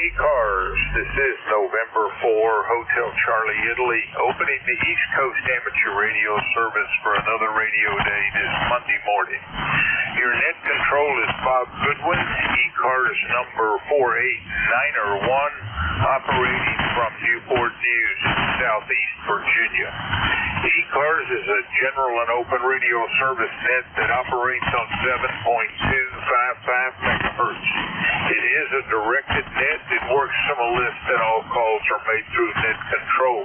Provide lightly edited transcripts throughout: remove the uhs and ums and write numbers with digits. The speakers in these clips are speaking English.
ECARS. This is November 4, Hotel Charlie, Italy, opening the East Coast Amateur Radio service for another radio day this Monday morning. Your net control is Bob Goodwin, ECARS number 48901, operating from Newport News, Southeast Virginia. ECARS is a general and open radio service net that operates on 7.255 megahertz. It is a directed net. It works from a list, and all calls are made through net control.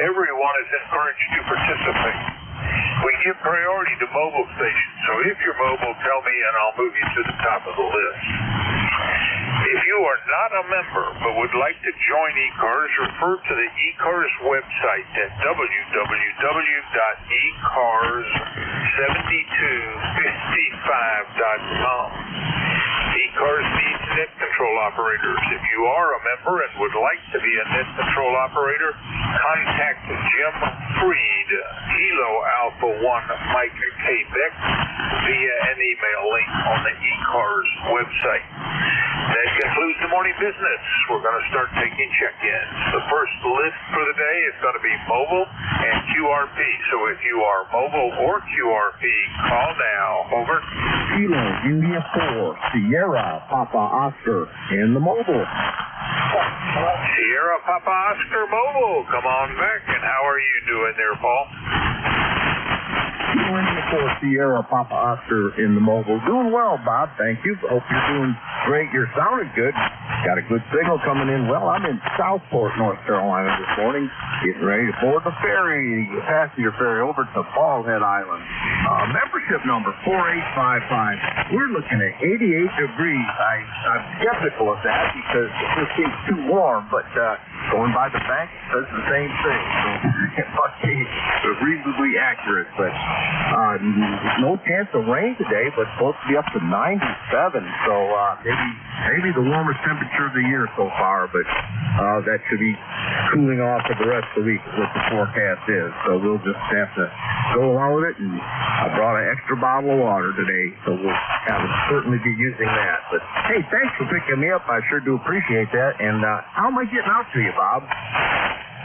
Everyone is encouraged to participate. We give priority to mobile stations, so if you're mobile, tell me and I'll move you to the top of the list. If you are not a member but would like to join ECARS, refer to the ECARS website at www.ecars7255.com. ECARS needs net control operators. If you are a member and would like to be a net control operator, contact Jim Freed, Kilo Alpha 1 Mike Quebec, via an email link on the ECARS website. That concludes the morning business. We're going to start taking check-ins. The first list for the day is going to be mobile and QRP. So if you are mobile or QRP, call now. Over. Kilo India 4, Sierra Papa Oscar in the mobile. Sierra Papa Oscar mobile. Come on back. And how are you doing there, Paul? Kilo India 4, Sierra Papa Oscar in the mobile. Doing well, Bob. Thank you. Hope you're doing great. You're sounding good. Got a good signal coming in. Well, I'm in Southport, North Carolina this morning, getting ready to board the ferry, the passenger ferry over to Ballhead Island. Membership number 4855. We're looking at 88 degrees. I'm skeptical of that because it just seems too warm, but going by the bank, it says the same thing. So it must be reasonably accurate, but no chance of rain today, but supposed to be up to 97. So maybe the warmest temperature of the year so far, but that should be cooling off for the rest of the week is what the forecast is. So we'll just have to go along with it, and I brought an extra bottle of water today, so we'll certainly be using that. But hey, thanks for picking me up. I sure do appreciate that. And how am I getting out to you, Bob?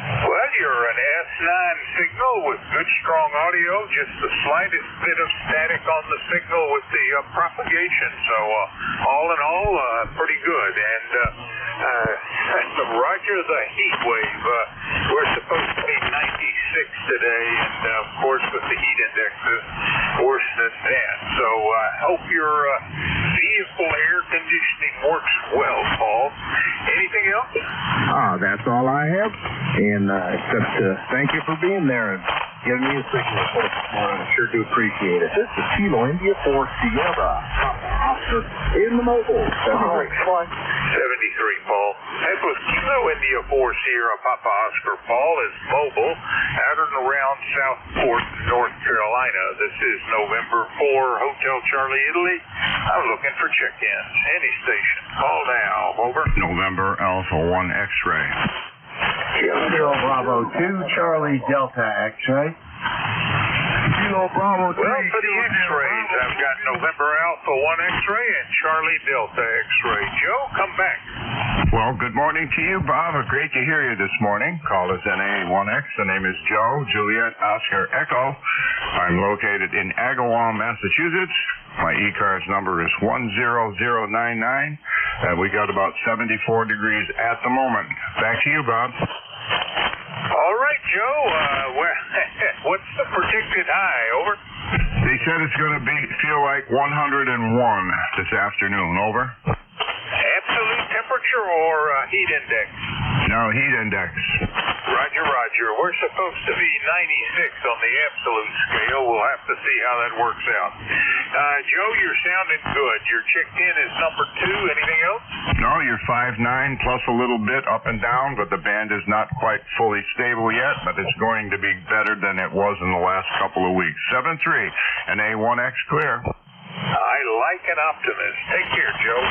Well, you're an S9 signal with good, strong audio, just the slightest bit of static on the signal with the propagation. So, all in all, pretty good. And roger the heat wave. We're supposed to be 96 today, and of course, with the heat indexes, worse than that. So, I hope your vehicle air conditioning works well, Paul. Anything else? That's all I have. And except thank you for being there and giving me a signal for this morning. I sure do appreciate it. This is Kilo India 4 Sierra Oscar in the mobile. 73. great, Paul. That was Kilo India 4 Sierra Papa Oscar. Paul is mobile out and around Southport, North Carolina. This is November 4, Hotel Charlie, Italy. I'm looking for check-ins. Any station. Call now. Over. November Alpha 1 X-ray. Kilo Bravo 2 Charlie Delta X-ray. Kilo Bravo 3. Well, for the X-rays, I've got November Alpha 1 X-ray and Charlie Delta X-ray. Joe, come back. Well, good morning to you, Bob. Great to hear you this morning. Call us NA1X. The name is Joe, Juliet, Oscar, Echo. I'm located in Agawam, Massachusetts. My ECARS number is 10099. We got about 74 degrees at the moment. Back to you, Bob. All right, Joe. What's the predicted high? Over. They said it's going to feel like 101 this afternoon. Over. Absolute temperature or heat index? No, heat index. Roger, Roger. We're supposed to be 96 on the absolute scale. We'll have to see how that works out. Joe, you're sounding good. Your checked-in is number 2. Anything else? No, you're 5'9", plus a little bit up and down, but the band is not quite fully stable yet, but it's going to be better than it was in the last couple of weeks. 7-3, and A1X clear. I like an optimist. Take care, Joe.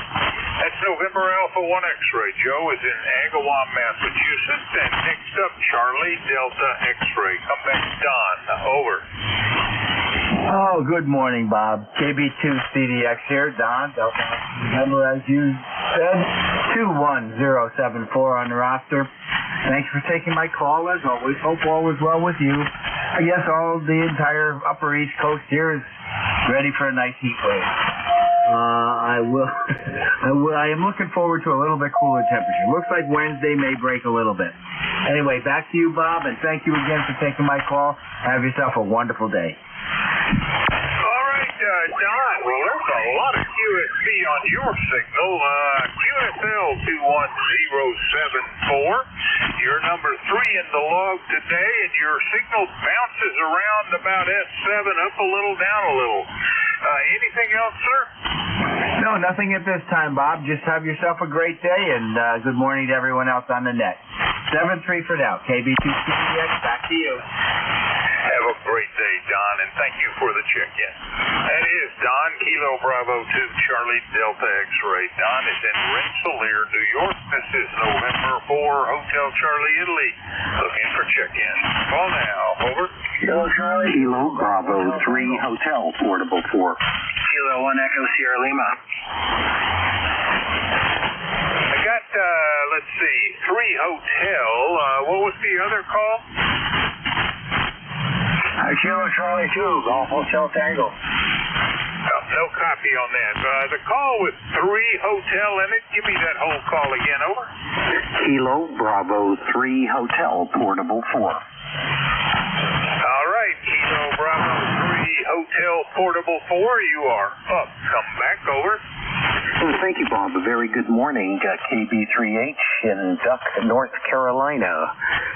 That's November Alpha 1 X-ray. Joe is in Agawam, Massachusetts. And next up, Charlie Delta X-ray. Come back, Don. Over. Oh, good morning, Bob. KB2 CDX here. Don, Delta. Remember, as you said, 21074 on the roster. Thanks for taking my call, as always. Hope all is well with you. I guess the entire upper East Coast here is ready for a nice heat wave. I am looking forward to a little bit cooler temperature. Looks like Wednesday may break a little bit. Anyway, back to you, Bob, and thank you again for taking my call. Have yourself a wonderful day. All right, Don. Well, there's a lot of QSB on your signal. QSL 21074. You're number 3 in the log today, and your signal bounces around about S7, up a little, down a little. Anything else, sir? No, nothing at this time, Bob. Just have yourself a great day, and good morning to everyone else on the net. 7-3 for now. KB2CDX, back to you. Have a great day, Don, and thank you for the check-in. That is Don, Kilo Bravo 2, Charlie Delta X-ray. Don is in Rensselaer, New York. This is November 4, Hotel Charlie, Italy. Looking for check-in. Call now. Over. Kilo Charlie. Kilo Bravo 3, Hotel Portable 4. Kilo 1 Echo Sierra Lima. I got, let's see, 3 Hotel. What was the other call? Kilo Charlie 2, Golf Hotel Tango. No copy on that. The call with 3 Hotel in it. Give me that whole call again. Over. Kilo Bravo 3, Hotel Portable 4. All right, Kilo Bravo 3, Hotel Portable 4. You are up. Come back. Over. Well, thank you, Bob. A very good morning. KB3H in Duck, North Carolina,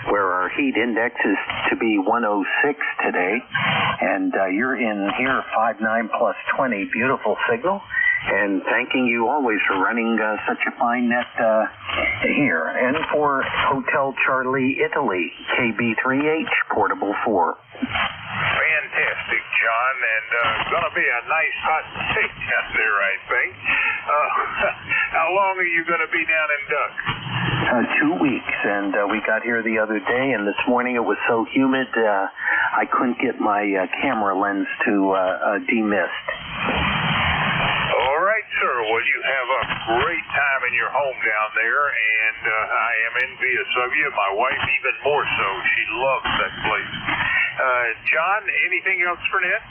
where our heat index is to be 106 today. And you're in here 59 plus 20. Beautiful signal. And thanking you always for running such a fine net here. And for Hotel Charlie, Italy, KB3H, Portable 4. Fantastic, John, and gonna be a nice hot day down there, I think. How long are you gonna be down in Duck? 2 weeks, and we got here the other day, and this morning it was so humid I couldn't get my camera lens to demist. All right, sir. Well, you have a great time in your home down there, and I am envious of you. My wife even more so. She loves that place. John, anything else for Ned?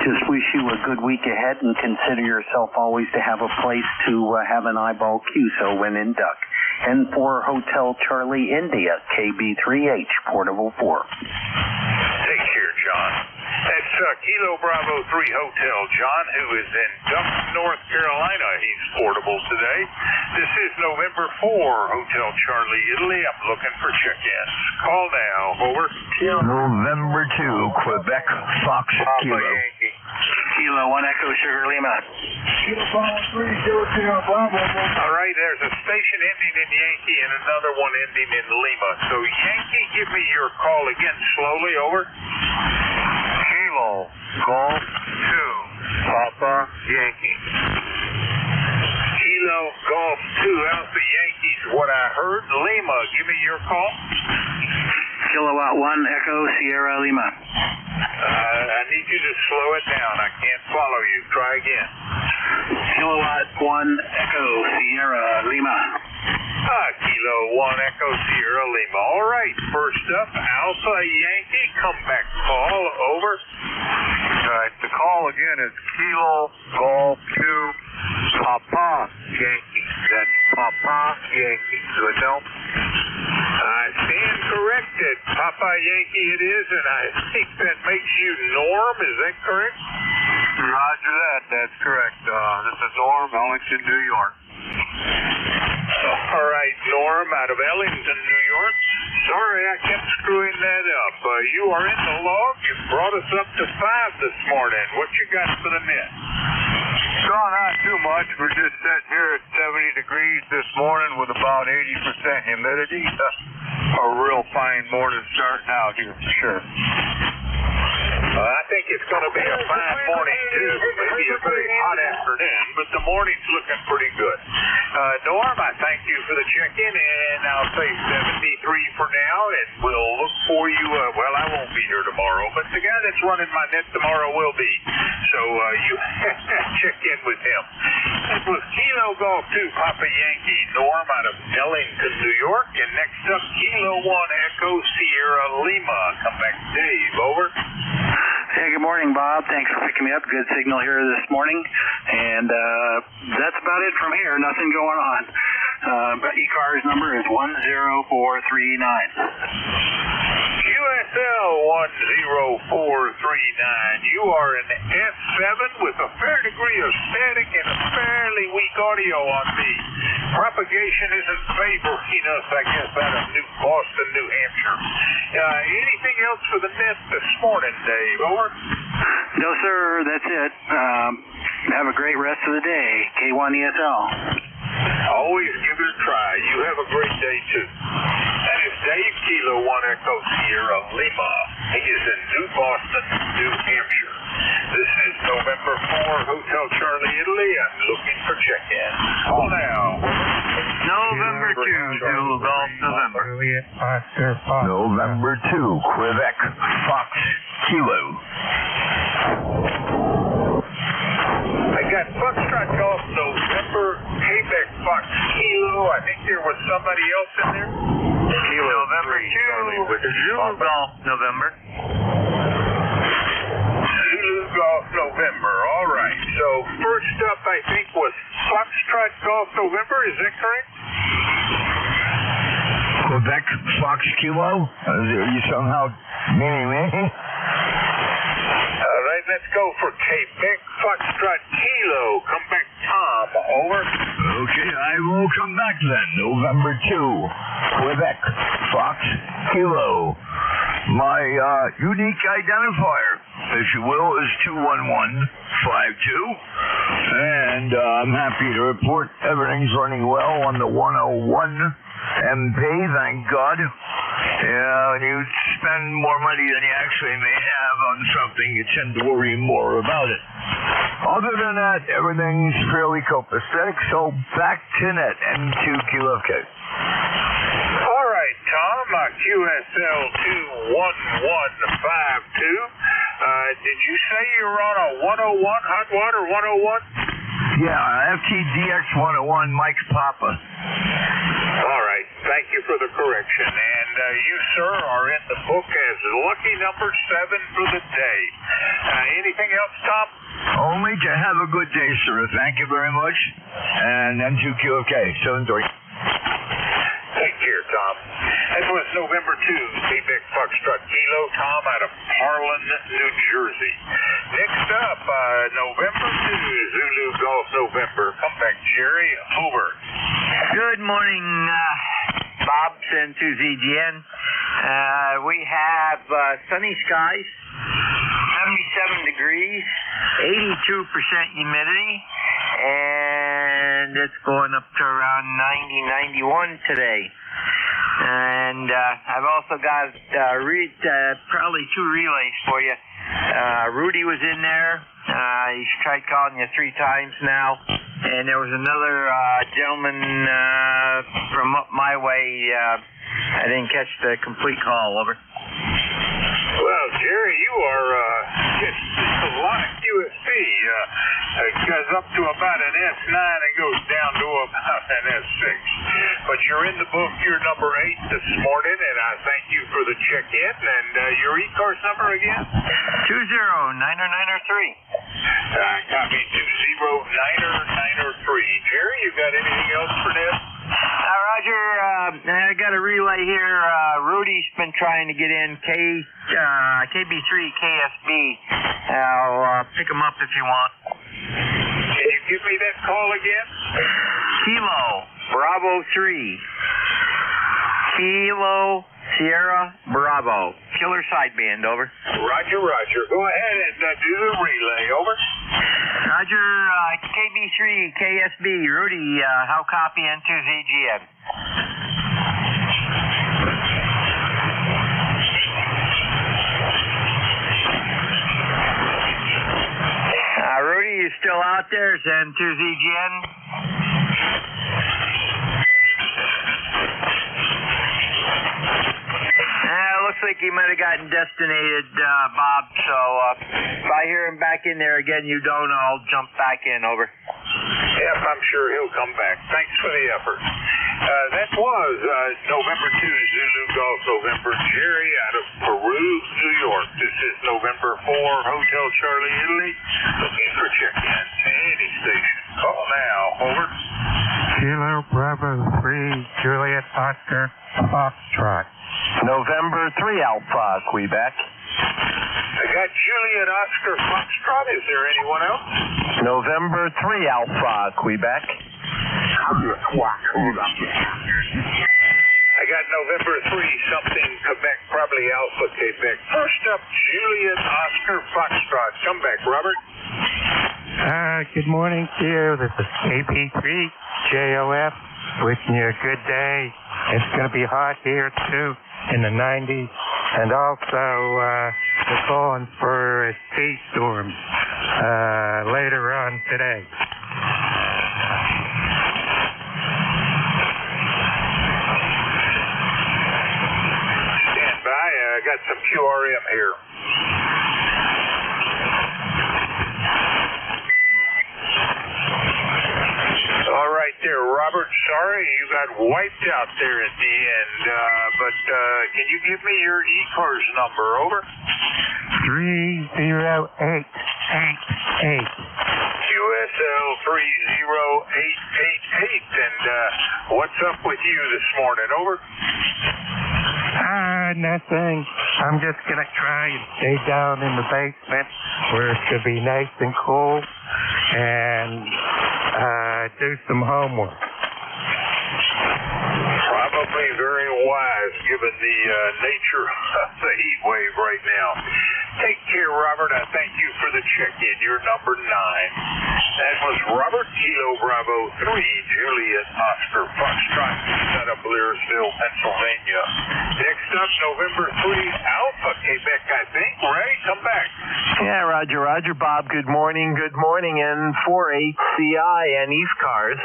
Just wish you a good week ahead, and consider yourself always to have a place to have an eyeball QSO when in Duck. And for Hotel Charlie, India, KB3H, Portable 4. Take care, John. That's Kilo Bravo 3 Hotel. John, who is in Duck, North Carolina. He's portable today. This is November 4, Hotel Charlie, Italy. I'm looking for check-ins. Call now. Over. November 2, Quebec, Fox Kilo. Yankee. Kilo 1 Echo Sugar Lima. Kilo 300 Bravo. All right, there's a station ending in Yankee and another one ending in Lima. So Yankee, give me your call again slowly, over. Kilo Golf 2 Papa Yankee. Kilo Golf 2 Alpha Yankees, what I heard. Lima, give me your call. Kilowatt 1 Echo Sierra Lima. I need you to slow it down. I can't follow you. Try again. Kilowatt 1 Echo Sierra Lima. Kilo 1 Echo Sierra Lima. All right, first up, Alpha Yankee, comeback call, over. All right, the call again is Kilo Golf 2 Papa Yankee. That's Papa Yankee. Good help? I stand corrected. Papa Yankee it is, and I think that makes you Norm. Is that correct? Roger that. That's correct. This is Norm, Ellington, New York. All right, Norm, out of Ellington, New York. Sorry, I kept screwing that up. You are in the log. You brought us up to 5 this morning. What you got for the net? Not too much. We're just sitting here at 70 degrees this morning with about 80% humidity. A real fine morning starting out here for sure. I think it's going to be a fine morning, too. Maybe a very hot afternoon, but the morning's looking pretty good. Norm, I thank you for the check-in, and I'll say 73 for now, and we'll look for you. Well, I won't be here tomorrow, but the guy that's running my net tomorrow will be. So you check in with him. It was Kilo Golf 2 Papa Yankee, Norm out of Ellington, New York, and next up, Kilo 1 Echo Sierra Lima. Come back, Dave, over. Hey, good morning, Bob. Thanks for picking me up. Good signal here this morning. And that's about it from here. Nothing going on. ECARS number is 10439. QSL 10439. You are an F7 with a fair degree of static and a fairly weak audio on me. Propagation isn't favoring us, I guess, out of New Boston, New Hampshire. Anything else for the net this morning, Dave? Over? No, sir. That's it. Have a great rest of the day. K1ESL. Always give it a try. You have a great day, too. That is Dave, Kilo 1 Echo Sierra Lima. He is in New Boston, New Hampshire. This is November 4, Hotel Charlie, Italy. I'm looking for check-in. Call now. November 2, Zulu Golf, November. November 2, Quebec, Fox, Kilo. I got Foxtrot Golf November, Quebec Fox Kilo. I think there was somebody else in there. Kilo November 2, Zulu Golf, November. Zulu Golf November. All right. So first up, I think, was Foxtrot Golf November. Is that correct? Quebec, Fox, Kilo? Are you somehow meaning? All right, let's go for Quebec Foxtrot Kilo. Come back, Tom. Over. Okay, I will come back then. November 2, Quebec, Fox, Kilo. My unique identifier, if you will, is 21152. And I'm happy to report everything's running well on the 101 MP, thank God. When you spend more money than you actually may have on something, you tend to worry more about it. Other than that, everything's fairly copacetic, so back to net, N2 Kilo K. All right, Tom, QSL 21152. Did you say you were on a 101, hot water 101? Yeah, FTDX 101, Mike Papa. All right, thank you for the correction. And you, sir, are in the book as lucky number 7 for the day. Anything else, Tom? Only to have a good day, sir. Thank you very much. And N2QOK, 7-3. Take care, Tom. That was November 2, Quebec Foxtrot Kilo, Tom out of Harlan, New Jersey. Next up, November 2, Zulu Golf November. Come back, Jerry. Over. Good morning, Bob, send to ZGN. We have sunny skies, 77 degrees, 82% humidity, and it's going up to around 90, 91 today. And I've also got probably 2 relays for you. Rudy was in there. He's tried calling you 3 times now. And there was another gentleman from up my way. I didn't catch the complete call. Over. Well, Jerry, you are just a lot of QSC. It goes up to about an S9 and goes down to about an S6. But you're in the book. You're number 8 this morning, and I thank you for the check-in. And your ECARS number again? 2090903. Copy 2090903. Jerry, you got anything else for Ned? Roger, I got a relay here. Rudy's been trying to get in KB3 KSB. I'll pick him up if you want. Can you give me that call again? Kilo Bravo 3. Kilo Sierra Bravo. Killer sideband, over. Roger, roger. Go ahead and do the relay, over. Roger, KB3 KSB. Rudy, how copy N2ZGN? Rudy, you still out there? It's N2ZGN. Looks like he might have gotten destinated, Bob, so if I hear him back in there again, you don't, I'll jump back in, over. Yep, I'm sure he'll come back. Thanks for the effort. That was November 2, Zulu Golf November, Jerry out of Peru, New York. This is November 4, Hotel Charlie, Italy, looking for check-in. Any station. Call now, over. Kilo Bravo 3, Juliet Oscar, Foxtrot. November 3 Alpha, Quebec. I got Juliet Oscar Foxtrot. Is there anyone else? November 3 Alpha, Quebec. I got November 3 something Quebec, probably Alpha Quebec. First up, Juliet Oscar Foxtrot. Come back, Robert. Good morning to you. This is KP3 JOF. Wishing you a good day. It's going to be hot here too, in the 90s, and also we're calling for a sea storm later on today. Stand by. I got some QRM here. All right there, Robert. Sorry you got wiped out there at the end, but can you give me your ECARS number, over? 30888. QSL 30888. And what's up with you this morning, over? Nothing. I'm just going to try and stay down in the basement where it should be nice and cool and do some homework. Probably very wise given the nature of the heat wave right now. Take care, Robert. I thank you for the check-in. You're number 9. That was Robert, Kilo Bravo 3, Juliet Oscar Foxtrot, out of Blairsville, Pennsylvania. Next up, November 3, Alpha Quebec, I think. Ray, come back. Yeah, roger, roger, Bob. Good morning, N48CI and ECARS.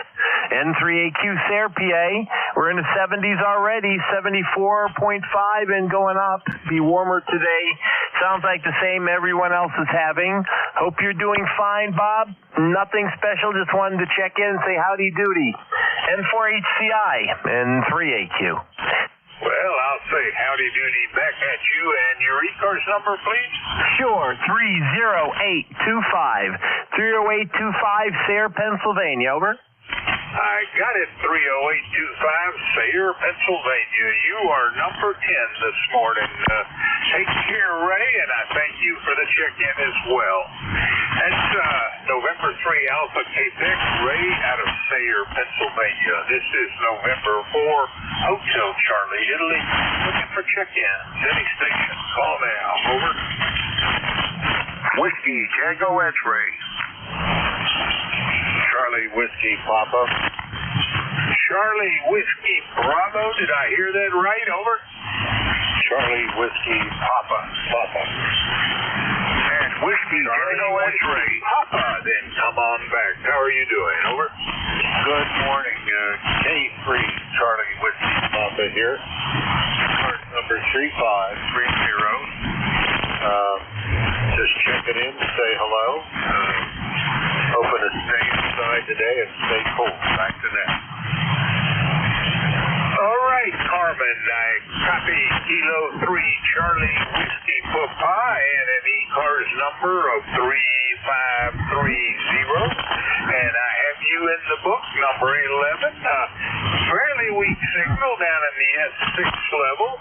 N3AQ Sayre, PA. We're in the 70s already, 74.5 and going up. Be warmer today. Sounds like the same everyone else is having. Hope you're doing fine, Bob. Nothing special, just wanted to check in and say howdy doody. N4HCI and 3AQ. Well, I'll say howdy doody back at you, and your ECARS number, please? Sure, 30825. 30825, Sayre, Pennsylvania, over. I got it, 30825, Sayre, Pennsylvania. You are number 10 this morning. Take care, Ray, and I thank you for the check-in as well. That's November 3 Alpha Quebec, Ray out of Sayre, Pennsylvania. This is November 4 Hotel Charlie, Italy. Looking for check-ins. Any station. Call now. Over. Whiskey Tango X-ray. Charlie Whiskey Papa. Charlie Whiskey Bravo. Did I hear that right? Over. Charlie Whiskey Papa. And Whiskey Tango X-ray. Papa, then come on back. How are you doing? Over. Good morning, K3 Charlie Whiskey Papa here. Card number 3530. Just checking in to say hello. Hoping to stay inside today and stay cool. Back to that. All right, Carmen. I copy Kilo 3 Charlie Whiskey Papa and an ECARS number of 3530. And I have you in the book, number 11. Fairly weak signal down in the S6 level,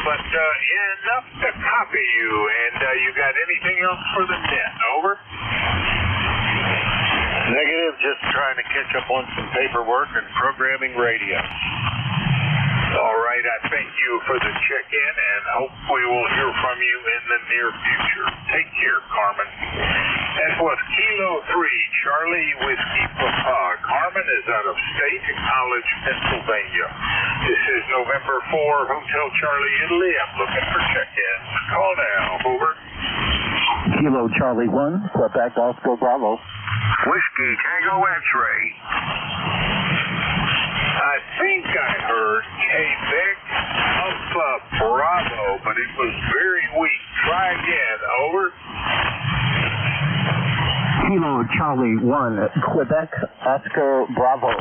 but enough to copy you. And you got anything else for the net? Over. Negative, just trying to catch up on some paperwork and programming radio. All right, I thank you for the check-in, and hope we will hear from you in the near future. Take care, Carmen. That was Kilo 3 Charlie Whiskey Papa. Carmen is out of State College, Pennsylvania. This is November 4, Hotel Charlie, Italy. I'm looking for check-ins. Call now. Over. Kilo Charlie 1, Quebec Oscar Bravo. Whiskey Tango X-ray. I think I heard Quebec Alpha Bravo, but it was very weak. Try again. Over. Kilo Charlie 1, Quebec Oscar Bravo.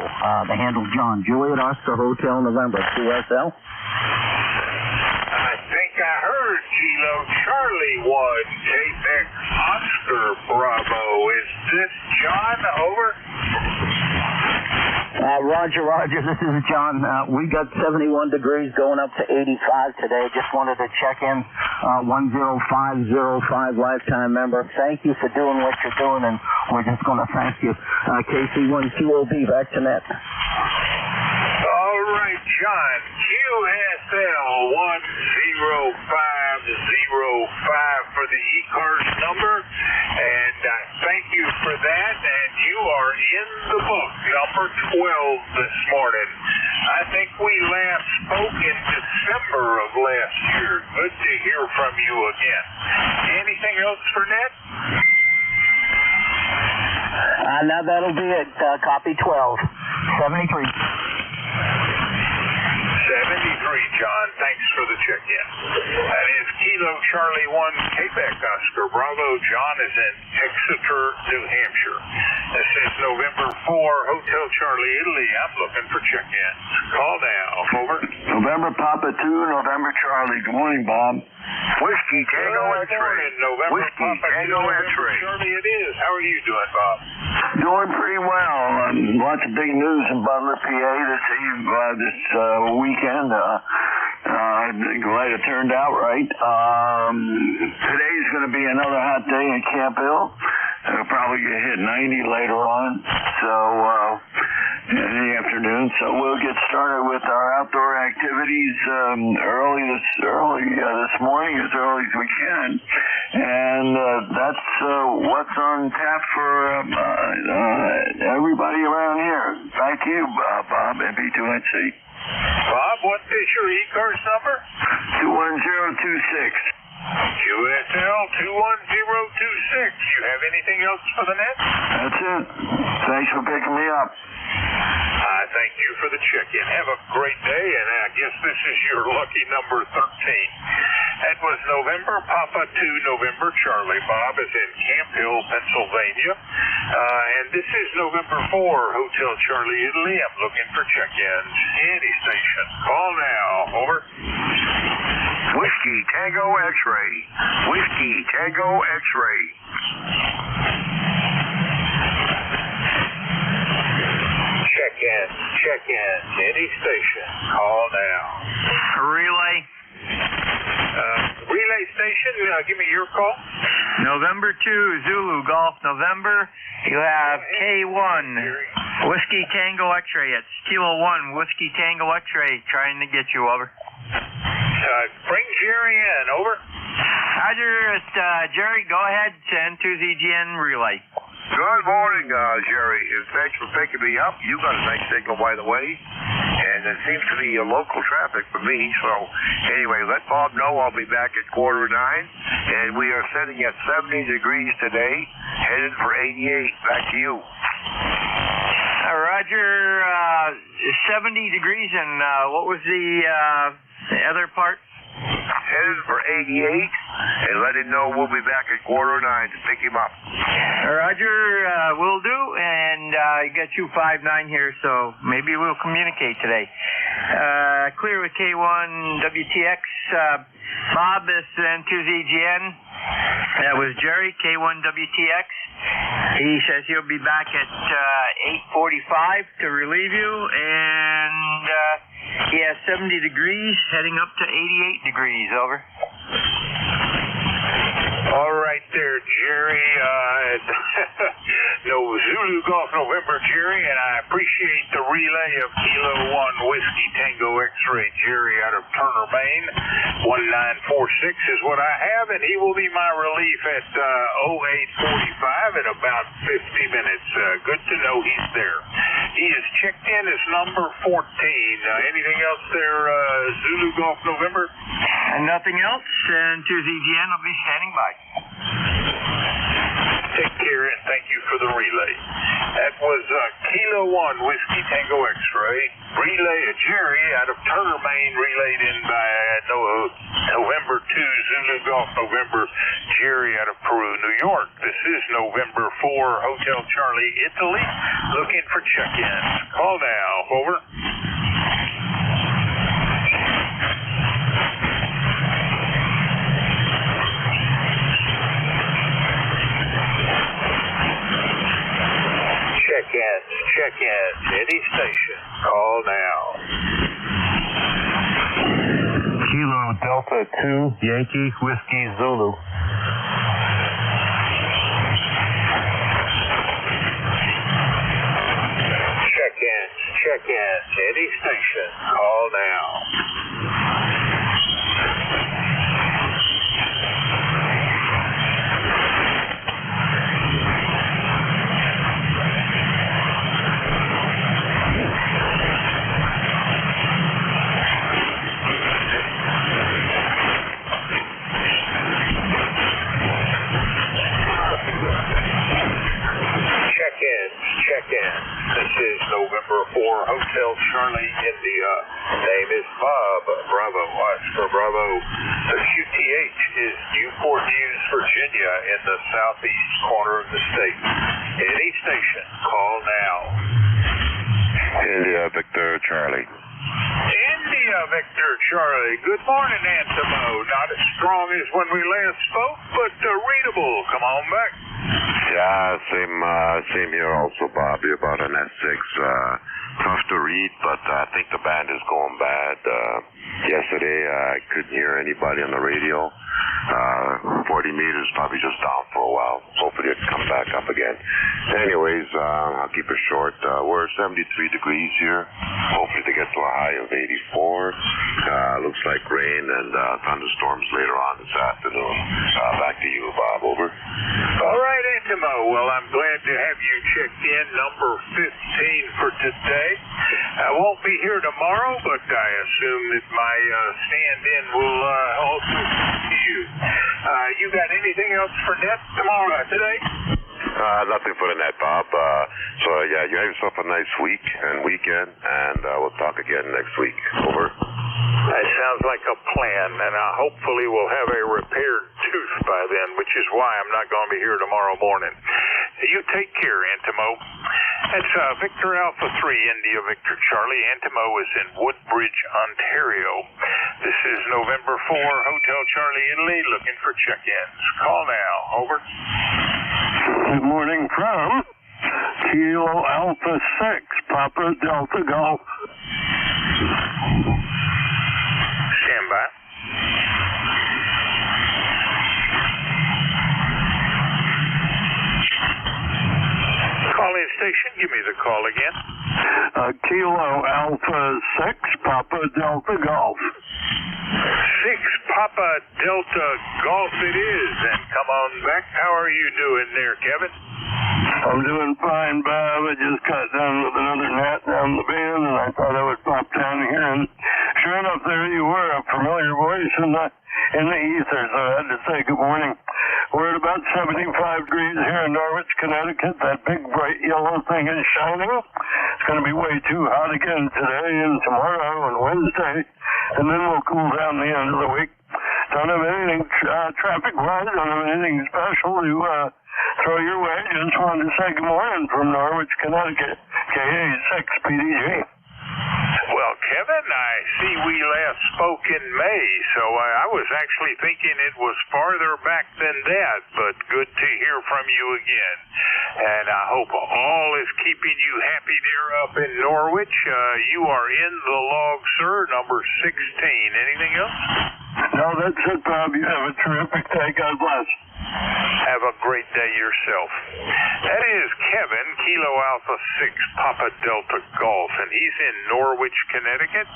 The handle John Juliet Oscar Hotel November 2SL. I think I heard Kilo Charlie 1, Quebec Oscar Bravo. Is this John? Over. Roger. This is John. We got 71 degrees going up to 85 today. Just wanted to check in. 10505 lifetime member. Thank you for doing what you're doing, and we're just going to thank you. KC1QOB, back to net. All right, John. QSL 10505 for the ECARS number, and I thank you for that, and you are in the book, number 12 this morning. I think we last spoke in December of last year. Good to hear from you again. Anything else for Ned? Now that'll be it. Copy 12. 73. 73, John. Thanks for the check-in. That is Kilo Charlie 1, Quebec Oscar Bravo. John is in Exeter, New Hampshire. This is November 4, Hotel Charlie, Italy. I'm looking for check-ins. Call now. Over. November Papa 2, November Charlie. Good morning, Bob. Whiskey Tango X-ray. November Whiskey Papa Tango 2, November X-ray. Charlie it is. How are you doing, Bob? Doing pretty well. Lots of big news in Butler, PA this weekend. I'm glad it turned out right. Today's going to be another hot day in Camp Hill. It'll probably get hit 90 later on. So in the afternoon. So we'll get started with our outdoor activities early this morning, as early as we can. And that's what's on tap for everybody around here. Thank you, Bob, MP2NC. Bob, what is your ECARS number? 21026. QSL 21026. You have anything else for the net? That's it. Thanks for picking me up. I thank you for the check-in. Have a great day, and I guess this is your lucky number 13. That was November Papa 2, November Charlie. Bob is in Camp Hill, Pennsylvania. And this is November 4, Hotel Charlie, Italy. I'm looking for check-ins. Any station. Call now. Over. Whiskey Tango X-ray. Whiskey Tango X-ray. Check-in. Any station. Call now. Relay. Relay station, give me your call. November 2, Zulu Golf November. You have K1, Whiskey Tango X-ray. It's Kilo 1, Whiskey Tango X-ray trying to get you. Over. Bring Jerry in. Over. Roger, it's Jerry. Go ahead, send to ZGN relay. Good morning, Jerry. Thanks for picking me up. You got a nice signal, by the way. And it seems to be local traffic for me. So, anyway, let Bob know I'll be back at 8:45. And we are sitting at 70 degrees today, headed for 88. Back to you. Roger, 70 degrees, and what was the other part? Headed for 88, and let him know we'll be back at 8:45 to pick him up. Roger, will do, and I got you 59 here, so maybe we'll communicate today. Clear with K1 WTX. Bob is in 2ZGN. That was Jerry, K1 WTX. He says he'll be back at 8:45 to relieve you, and he has 70 degrees, heading up to 88 degrees. Over. All right there, Jerry. No Zulu Golf November, Jerry, and I appreciate the relay of Kilo 1 Whiskey Tango X-Ray, Jerry, out of Turner, Maine. 1946 is what I have, and he will be my relief at 08:45 in about 50 minutes. Good to know he's there. He is checked in as number 14. Anything else there, Zulu Golf November? And nothing else, and 2ZGN will be standing by. Take care, and thank you for the relay. That was Kilo 1 Whiskey Tango X-Ray. Relay Jerry out of Turner, Maine, relayed in by November 2 Zulu Golf November Jerry out of Peru, New York. This is November 4 Hotel Charlie, Italy, looking for check-ins. Call now. Over. Check-ins, any station. Call now. Kilo Delta 2, Yankee Whiskey Zulu. Check-ins, any station. Call now. This is November 4 Hotel Charlie, India. Name is Bob. Bravo, Oscar Bravo. The QTH is Newport News, Virginia, in the southeast corner of the state. Any station, call now. India Victor Charlie. India Victor Charlie. Good morning, Antimo. Not as strong as when we last spoke, but readable. Come on back. Yeah, same here also, Bob. You're about an S6. Tough to read, but I think the band is going bad. Yesterday, I couldn't hear anybody on the radio. 40 meters probably just down for a while. Hopefully it'll come back up again. Anyways, I'll keep it short. We're 73 degrees here. Hopefully to get to a high of 84. Looks like rain and thunderstorms later on this afternoon. Back to you, Bob. Over. All right, Antimo. Well, I'm glad to have you checked in, number 15 for today. I won't be here tomorrow, but I assume that my stand-in will also see you. You got anything else for net today? Nothing for the net, Bob. So, yeah, you have yourself a nice week and weekend, and we'll talk again next week. Over. That sounds like a plan, and hopefully we'll have a repaired tooth by then, which is why I'm not going to be here tomorrow morning. You take care, Antimo. That's Victor Alpha 3, India Victor Charlie. Antimo is in Woodbridge, Ontario. This is November 4, Hotel Charlie, Italy, looking for check-ins. Call now. Over. Good morning from Kilo Alpha 6, Papa Delta Golf. Stand by. Call-in station, give me the call again. Kilo Alpha 6, Papa Delta Golf. 6 Papa Papa Delta Golf it is, and come on back. How are you doing there, Kevin? I'm doing fine, Bob. I just got done with another nap down the bend, and I thought I would pop down here. And sure enough, there you were, a familiar voice in the ether. So I had to say good morning. We're at about 75 degrees here in Norwich, Connecticut. That big bright yellow thing is shining. It's going to be way too hot again today and tomorrow and Wednesday, and then we'll cool down the end of the week. Don't have anything traffic-wise. Don't have anything special to throw your way. Just wanted to say good morning from Norwich, Connecticut, KA6 PDG. Well, Kevin, I see we last spoke in May, so I was actually thinking it was farther back than that, but good to hear from you again. And I hope all is keeping you happy there up in Norwich. You are in the log, sir, number 16. Anything else? No, that's it, Bob. You have a terrific day. God bless. Have a great day yourself. That is Kevin, Kilo Alpha 6, Papa Delta Golf, and he's in Norwich, Connecticut.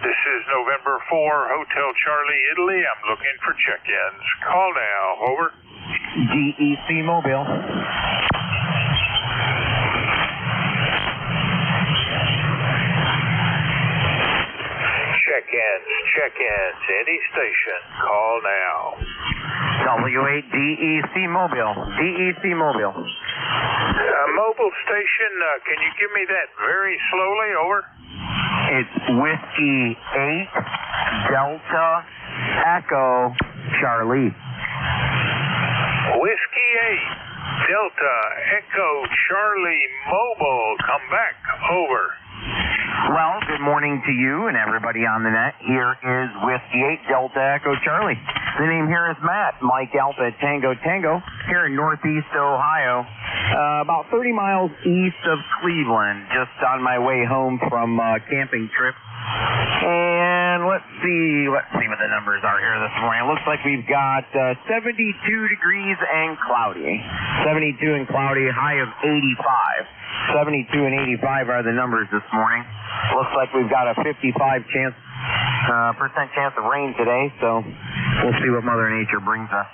This is November 4, Hotel Charlie, Italy. I'm looking for check-ins. Call now. Over. DEC Mobile. Check-ins. Any station. Call now. W8 DEC Mobile. DEC Mobile. Mobile station, can you give me that very slowly? Over. It's Whiskey 8 Delta Echo Charlie. Whiskey 8 Delta Echo Charlie Mobile. Come back. Over. Well, good morning to you and everybody on the net. Here is Whiskey 8 Delta Echo Charlie. The name here is Matt, Mike Alpha Tango Tango, here in Northeast Ohio, about 30 miles east of Cleveland, just on my way home from a camping trip. And let's see what the numbers are here this morning. It looks like we've got 72 degrees and cloudy. 72 and cloudy, high of 85. 72 and 85 are the numbers this morning. Looks like we've got a 55% chance of rain today, so we'll see what Mother Nature brings us.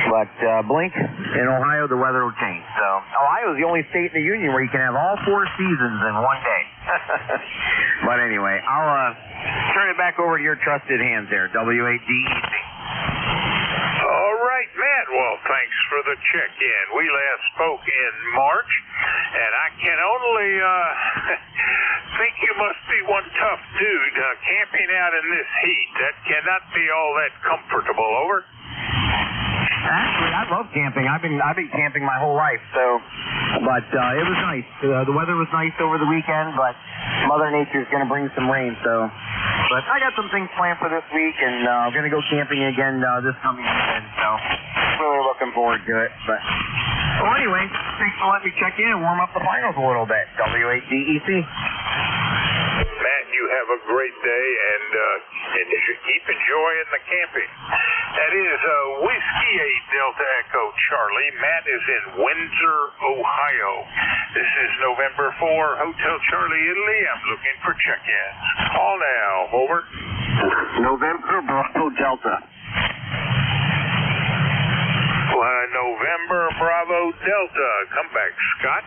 But blink, in Ohio, the weather will change. So Ohio is the only state in the union where you can have all 4 seasons in one day. But anyway, I'll turn it back over to your trusted hands there, W8DEC. All right, Matt. Well, thanks for the check-in. We last spoke in March, and I can only think you must be one tough dude camping out in this heat. That cannot be all that comfortable. Over. Actually, I love camping. I've been camping my whole life, but it was nice. The weather was nice over the weekend, but Mother Nature's going to bring some rain, but I got some things planned for this week, and I'm going to go camping again this coming weekend, so really looking forward to it. But well, anyway, thanks for letting me check in and warm up the finals a little bit. W8DEC. Matt, you have a great day, and keep enjoying the camping. That is Whiskey 8 Delta Echo Charlie. Matt is in Windsor, Ohio. This is November 4, Hotel Charlie, Italy. I'm looking for check-ins. Call now. Over. November Bravo Delta. November Bravo Delta. Come back, Scott.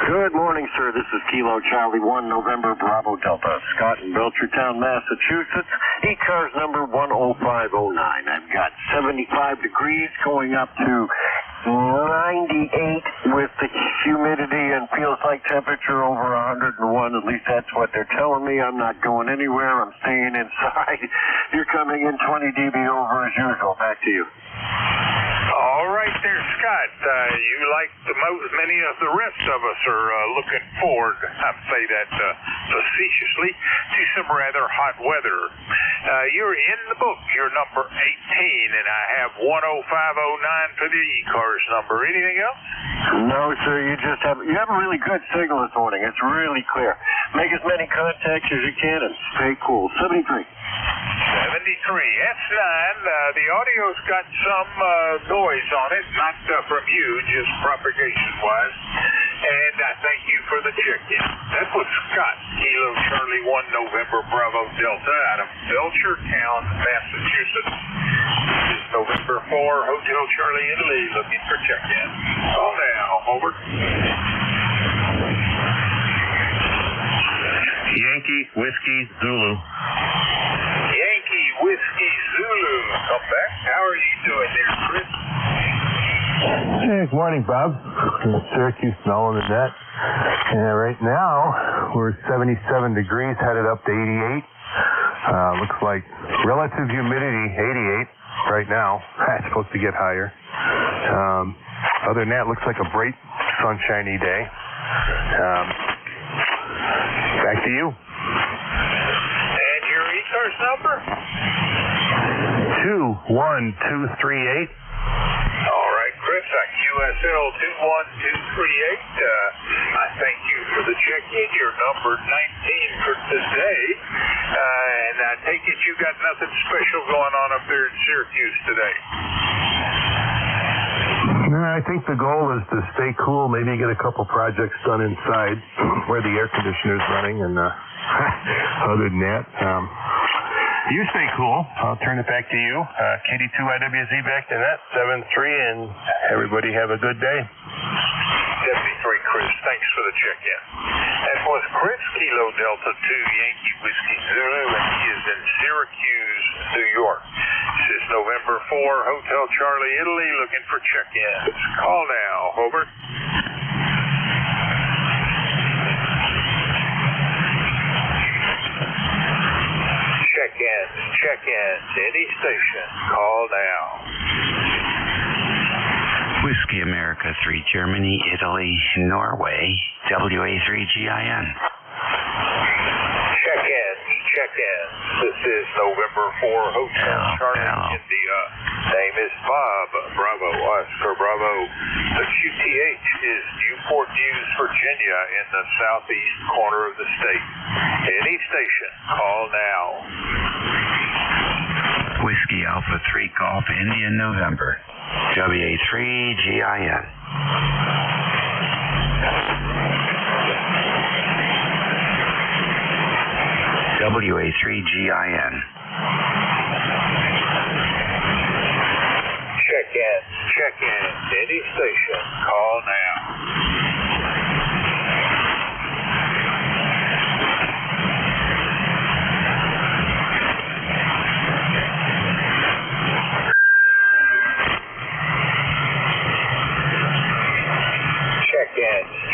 Good morning, sir. This is Kilo Charlie 1, November Bravo Delta. Scott in Belchertown, Massachusetts. ECARS number 10509. I've got 75 degrees going up to 98 with the humidity and feels like temperature over 101. At least that's what they're telling me. I'm not going anywhere. I'm staying inside. You're coming in 20 dB over as usual. Back to you. All right there, Scott. You like many of the rest of us are looking forward, I say that facetiously, to some rather hot weather. You're in the book. You're number 18, and I have 10509 for the ECARS number. Anything else? No, sir. You have a really good signal this morning. It's really clear. Make as many contacts as you can and stay cool. 73. 73. S9. The audio's got some noise on it, not from you, just propagation-wise. And I thank you for the the check-in. That was Scott, Kilo Charlie 1 November Bravo Delta out of Belchertown, Massachusetts. This is November 4, Hotel Charlie Italy, looking for check-in. Call now, over. Yankee Whiskey Zulu. Yankee Whiskey Zulu. Come back. How are you doing there, Chris? Hey, good morning, Bob. Syracuse, snowing and that. And right now, we're 77 degrees, headed up to 88. Looks like relative humidity, 88 right now. It's supposed to get higher. Other than that, looks like a bright, sunshiny day. Back to you. And your ECARS number? 21238. All right, Chris, QSL 21238. I thank you for the check-in. You're number 19 for today. And I take it you got nothing special going on up there in Syracuse today. No, I think the goal is to stay cool, maybe get a couple projects done inside where the air conditioner's running, and other than that, you stay cool. I'll turn it back to you. KD2IWZ back to that, 7-3, and everybody have a good day. 73 Chris, thanks for the check-in. That was Chris, Kilo Delta 2, Yankee Whiskey Zulu, and he is in Syracuse, New York. This is November 4, Hotel Charlie, Italy, looking for check-ins. Call now, over. Check-ins, any station, call now. Whiskey America 3, Germany, Italy, Norway, WA3GIN. Check-in. This is November 4, Hotel Charlie, India. Name is Bob, Bravo, Oscar, Bravo. The QTH is Newport News, Virginia, in the southeast corner of the state. Any station, call now. Whiskey Alpha 3, Golf, India, November. WA3GIN. WA3GIN. Check-in. Any station, call now.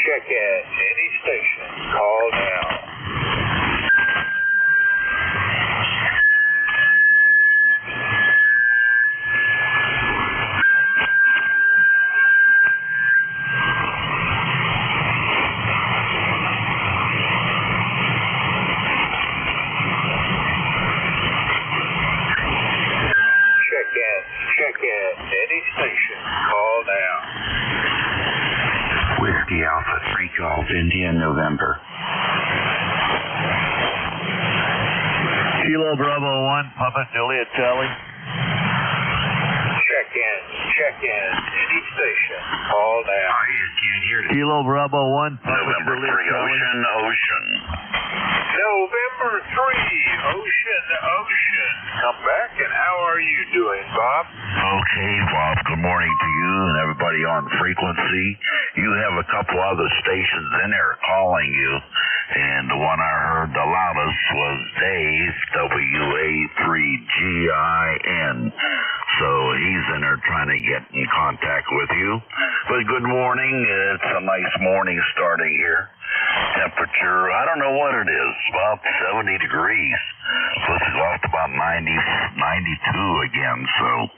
Check-in. Any station, call now. Check-in. Any station, call now. Whiskey Alpha 3, Golf, India, November. Kilo Bravo 1, Papa Juliet Charlie. Check-in. Any station, call now. Kilo Bravo 1, Papa November 3, Juliet Charlie. Ocean. November 3, Ocean. Come back, and how are you doing, Bob? Okay, Bob, good morning to you and everybody on frequency. You have a couple other stations in there calling you, and the one I heard the loudest was Dave, WA3GIN. So he's in there trying to get in contact with you. But good morning. It's a nice morning starting here. Temperature, I don't know what it is, about 70 degrees. Plus it's off to about 90, 92 again. So,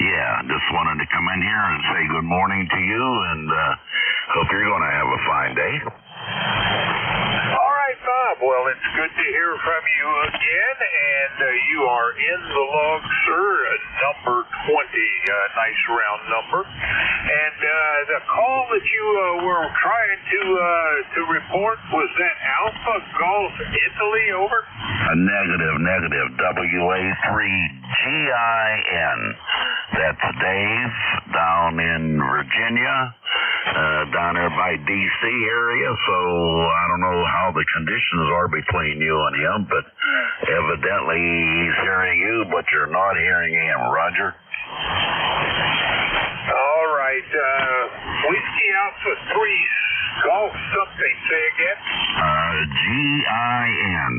yeah, just wanted to come in here and say good morning to you, and hope you're going to have a fine day. All right, Bob. Well, it's good to hear from you again, and you are in the log, sir, number 20, nice round number. And the call that you were trying to report, was that Alpha Golf Italy, over? Negative, WA3GIN. That's Dave down in Virginia. down there by D.C. area, so I don't know how the conditions are between you and him, but evidently he's hearing you, but you're not hearing him, Roger. All right. Whiskey Alpha 3 Golf something. Say again. GIN.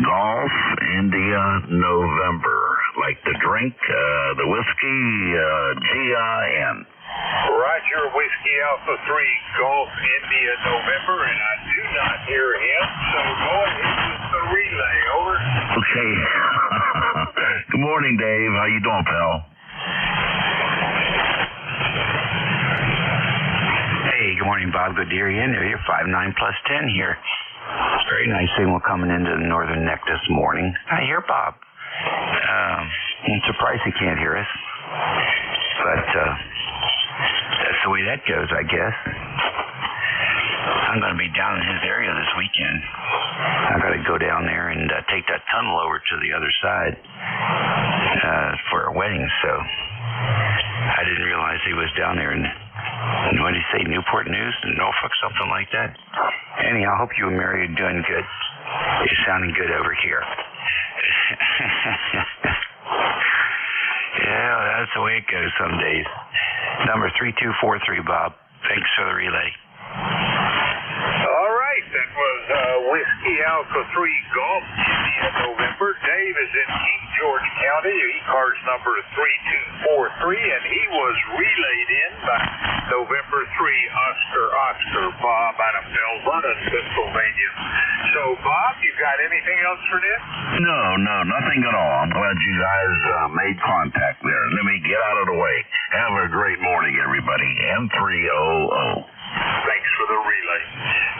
Golf India November. Like the drink, the whiskey, GIN. Roger, Whiskey Alpha 3 Golf India November, and I do not hear him, so go ahead with the relay. Over. Okay. Good morning, Dave. How you doing, pal? Hey, good morning, Bob. Good to hear you in there. You're 59+10 here. Very nice signal coming into the northern neck this morning. I hear Bob. I'm surprised he can't hear us. But that's the way that goes, I guess. I'm going to be down in his area this weekend. I've got to go down there and take that tunnel over to the other side for a wedding, so I didn't realize he was down there in, what did he say, Newport News, Norfolk, something like that. Anyhow, I hope you and Mary are doing good. You're sounding good over here. Yeah, that's the way it goes some days. Number 3243, Bob. Thanks for the relay. All right, that was Whiskey Alpha 3 Golf India November. Dave is in King George County, ECARS number 3243, and he was relayed in by November 3 Oscar Bob out of Bell Button, Pennsylvania. So, Bob, you got anything else for this? No, nothing at all. I'm glad you guys made contact there. Let me get out of the way. Have a great morning, everybody. M300. Thanks for the relay.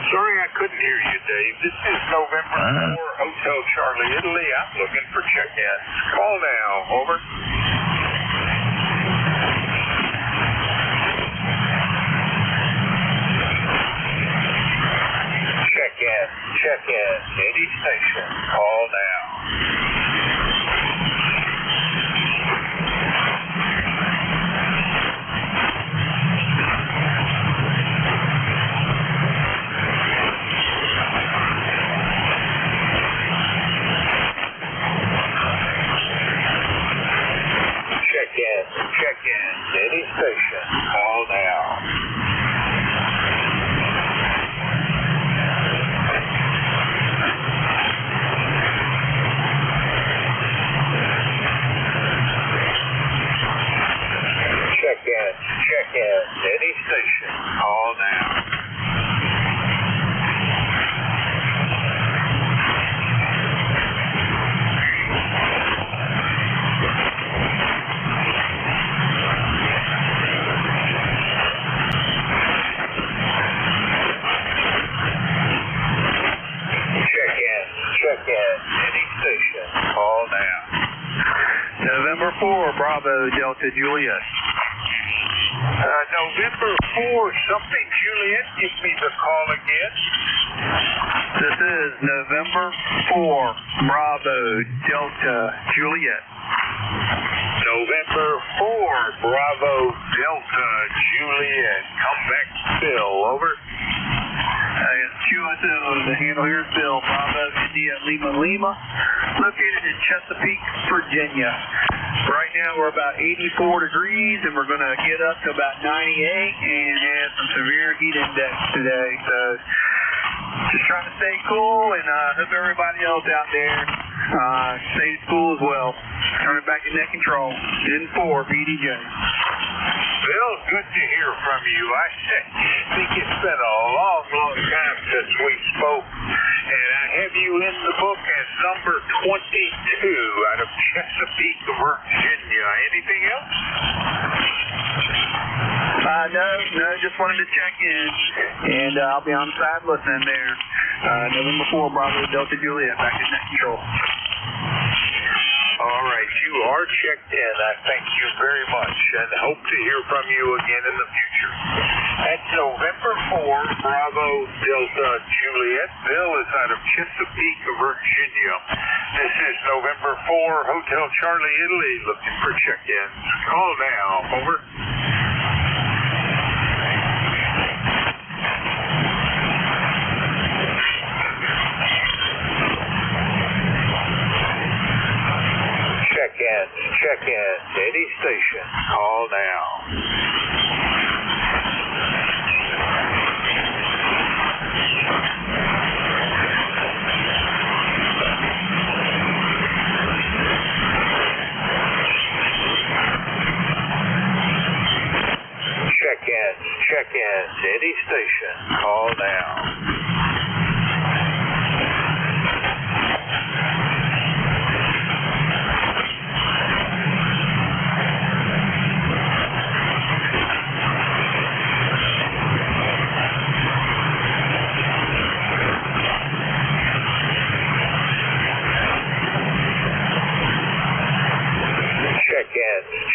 Sorry I couldn't hear you, Dave. This is November 4, Hotel Charlie, Italy. I'm looking for check-in. Call now. Over. Check-in. Any station. Call now. Check-in. Any station. Call now. Check-in. Any station. Call now. Check-in. Any station. Call now. November 4, Bravo, Delta, Juliet. November 4, something, Juliet. Give me the call again. This is November 4, Bravo, Delta, Juliet. November 4, Bravo, Delta, Juliet. Come back, Bill. Over. QSO, the handle here is Bill, Bravo, India, Lima, located in Chesapeake, Virginia. Right now we're about 84 degrees and we're going to get up to about 98 and have some severe heat index today. So just trying to stay cool and hope everybody else out there stays cool as well. Turn it back to net control. In 4, BDJ. Bill, good to hear from you. I think it's been a long time since we spoke, and I have you in the book as number 22 out of Chesapeake, Virginia. Anything else? No, just wanted to check in, and I'll be on side listening there. November 4, Bravo, Delta, Juliet, back in net control. All right, you are checked in. I thank you very much and hope to hear from you again in the future. That's November 4, Bravo, Delta, Juliet. Bill is out of Chesapeake, Virginia. This is November 4, Hotel Charlie, Italy, looking for check-ins. Call now. Over. Check-in. Any station. Call now. Check-in. Any station. Call now.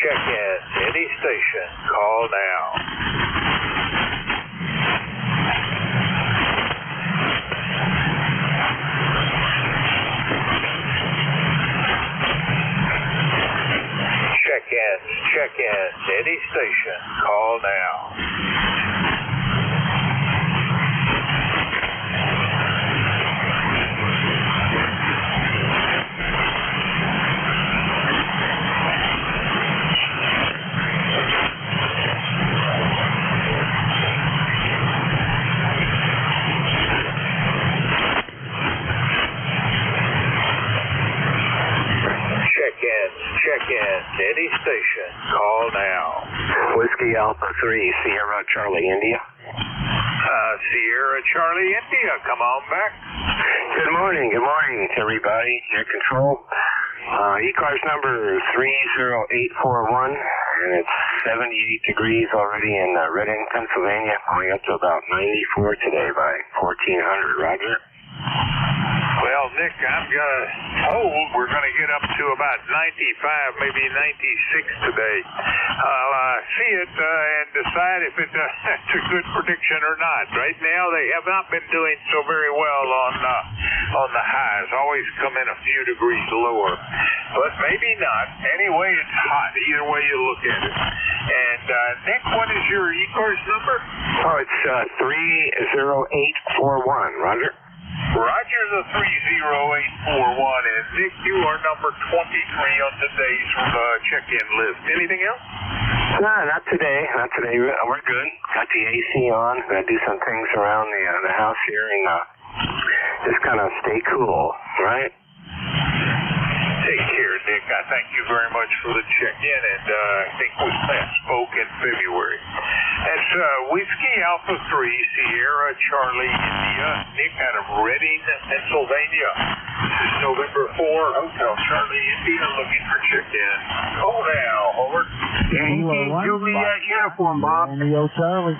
Check-in. Any station. Call now. Check-in. Any station. Call now. Check-in. Any station. Call now. Whiskey Alpha 3, Sierra Charlie India. Sierra Charlie India, come on back. Good morning to everybody. Air Control. ECARS number 30841, and it's 78 degrees already in Reading, Pennsylvania, going up to about 94 today by 1400. Roger. Well, Nick, I'm told we're going to get up to about 95, maybe 96 today. I'll see it and decide if it's a good prediction or not. Right now, they have not been doing so very well on the highs. Always come in a few degrees lower, but maybe not. Anyway, it's hot. Either way you look at it. And Nick, what is your ECARS number? Oh, it's 30841. Roger. Roger, the 30841, and Nick, you are number 23 on today's check-in list. Anything else? No, not today. We're good. Got the AC on. Gonna do some things around the house here and just kind of stay cool, right? Take care, Nick. I thank you very much for the check-in, and I think we last spoke in February. That's Whiskey Alpha 3, Sierra Charlie India, Nick out of Reading, Pennsylvania. This is November 4, Hotel Charlie India, looking for check-in. Call now, over. Yankee Juliet uniform, Bob. Romeo Charlie.